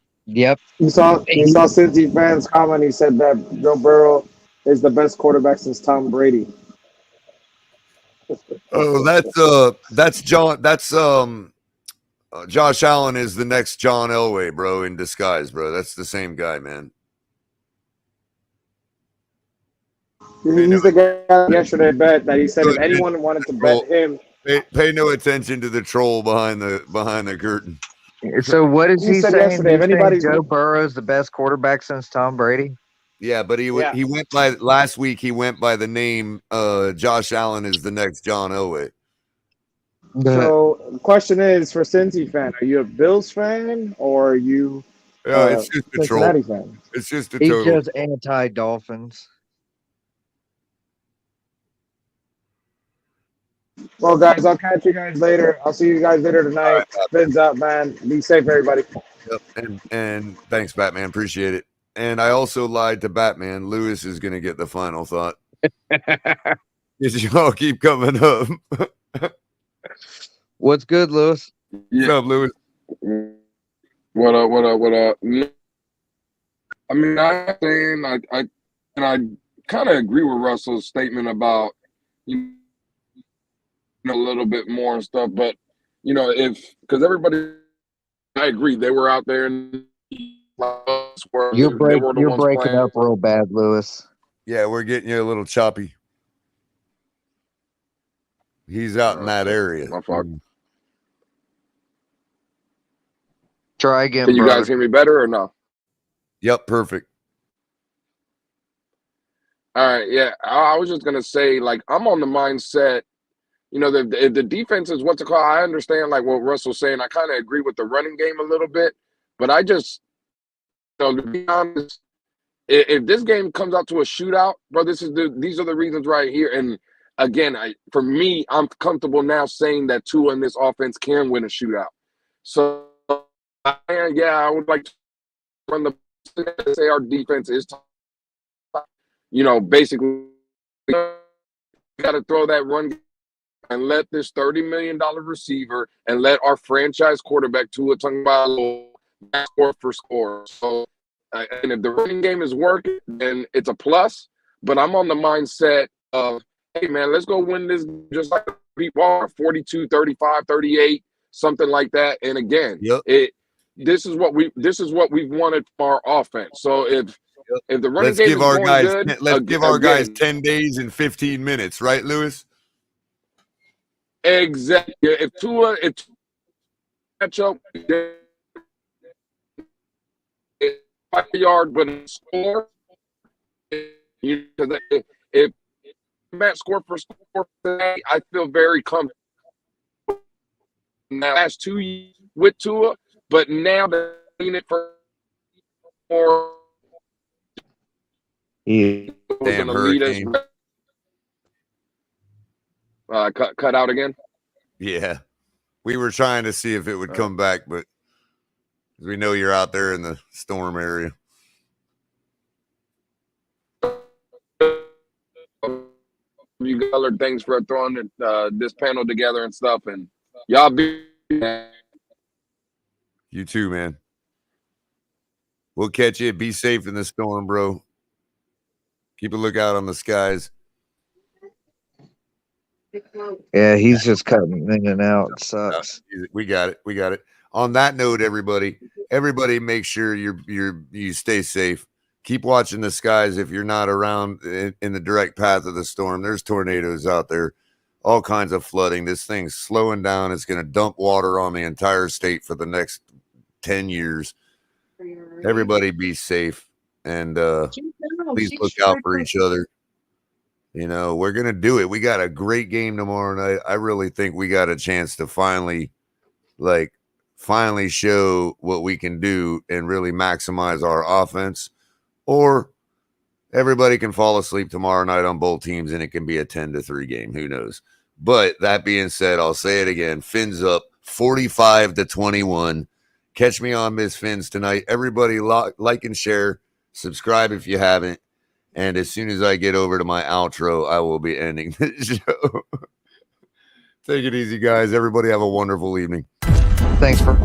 [SPEAKER 2] You saw Cincy fans comment. He said that Joe Burrow is the best quarterback since Tom Brady.
[SPEAKER 8] Oh, that's John. That's Josh Allen is the next John Elway, bro, in disguise, bro. That's the same guy, man.
[SPEAKER 2] He's the guy yesterday bet that he said if anyone wanted to bet him.
[SPEAKER 8] Pay no attention to the troll behind the curtain.
[SPEAKER 13] So what is he
[SPEAKER 2] said
[SPEAKER 13] saying?
[SPEAKER 2] yesterday,
[SPEAKER 13] He's
[SPEAKER 2] if anybody's
[SPEAKER 13] saying Joe Burrow's the best quarterback since Tom Brady?
[SPEAKER 8] Yeah, but he went by last week. He went by the name Josh Allen is the next John Elway.
[SPEAKER 2] So the question is for Cincy fan, are you a Bills fan or are you
[SPEAKER 8] it's just a
[SPEAKER 2] Cincinnati
[SPEAKER 8] troll.
[SPEAKER 2] fan?
[SPEAKER 8] It's just a
[SPEAKER 13] He's
[SPEAKER 8] total.
[SPEAKER 13] just anti-Dolphins.
[SPEAKER 2] Well, guys, I'll catch you guys later. I'll see you guys later tonight. Fins up, man. Be safe, everybody.
[SPEAKER 8] Yep. And thanks, Batman. Appreciate it. And I also lied to Batman. Lewis is going to get the final thought. Y'all keep coming up.
[SPEAKER 13] What's good, Lewis?
[SPEAKER 8] What's up, Lewis?
[SPEAKER 17] What up? I mean, I kind of agree with Russell's statement about a little bit more and stuff, but because everybody, I agree, they were out there and
[SPEAKER 13] you're breaking up real bad, Lewis.
[SPEAKER 8] Yeah, we're getting you a little choppy. He's out in that area.
[SPEAKER 17] My fault.
[SPEAKER 13] Try again.
[SPEAKER 17] Can you guys hear me better or no?
[SPEAKER 8] Yep, perfect.
[SPEAKER 17] All right, yeah. I was just gonna say, like, I'm on the mindset. The defense is what's it called. I understand like what Russell's saying. I kind of agree with the running game a little bit, but I just, to be honest, if this game comes out to a shootout, bro, these are the reasons right here. And again, for me, I'm comfortable now saying that Tua in this offense can win a shootout. So yeah, I would like to run say our defense is, basically, got to throw that run game and let this $30 million receiver and let our franchise quarterback Tua Tagovailoa score for score. So, and if the running game is working, then it's a plus. But I'm on the mindset of, hey, man, let's go win this just like people 42, 35, 38, something like that. And again, this is what we've wanted from our offense. So if the running game is going good,
[SPEAKER 8] let's give our guys 10 days and 15 minutes, right, Lewis?
[SPEAKER 17] Exactly. If Tua catch up, 5 yard, but score. If Matt scored for score today, I feel very comfortable. Now, last 2 years with Tua, but now they're in it for more.
[SPEAKER 8] Damn hurricane.
[SPEAKER 17] Cut out again.
[SPEAKER 8] Yeah, we were trying to see if it would come back, but we know you're out there in the storm area.
[SPEAKER 17] You Geller, thanks for throwing this panel together and stuff, and y'all be.
[SPEAKER 8] You too, man. We'll catch you. Be safe in the storm, bro. Keep a lookout on the skies.
[SPEAKER 13] Yeah, he's just cutting in and out. It sucks.
[SPEAKER 8] We got it. On that note, everybody make sure you stay safe. Keep watching the skies. If you're not around in the direct path of the storm, there's tornadoes out there, all kinds of flooding. This thing's slowing down. It's going to dump water on the entire state for the next 10 years. Everybody be safe and please look out for each other. We're going to do it. We got a great game tomorrow night. I really think we got a chance to finally show what we can do and really maximize our offense. Or everybody can fall asleep tomorrow night on both teams and it can be a 10-3 game. Who knows? But that being said, I'll say it again. Fins up 45-21. Catch me on Miss Fins tonight. Everybody like and share. Subscribe if you haven't. And as soon as I get over to my outro, I will be ending the show. Take it easy, guys. Everybody have a wonderful evening.
[SPEAKER 13] Thanks for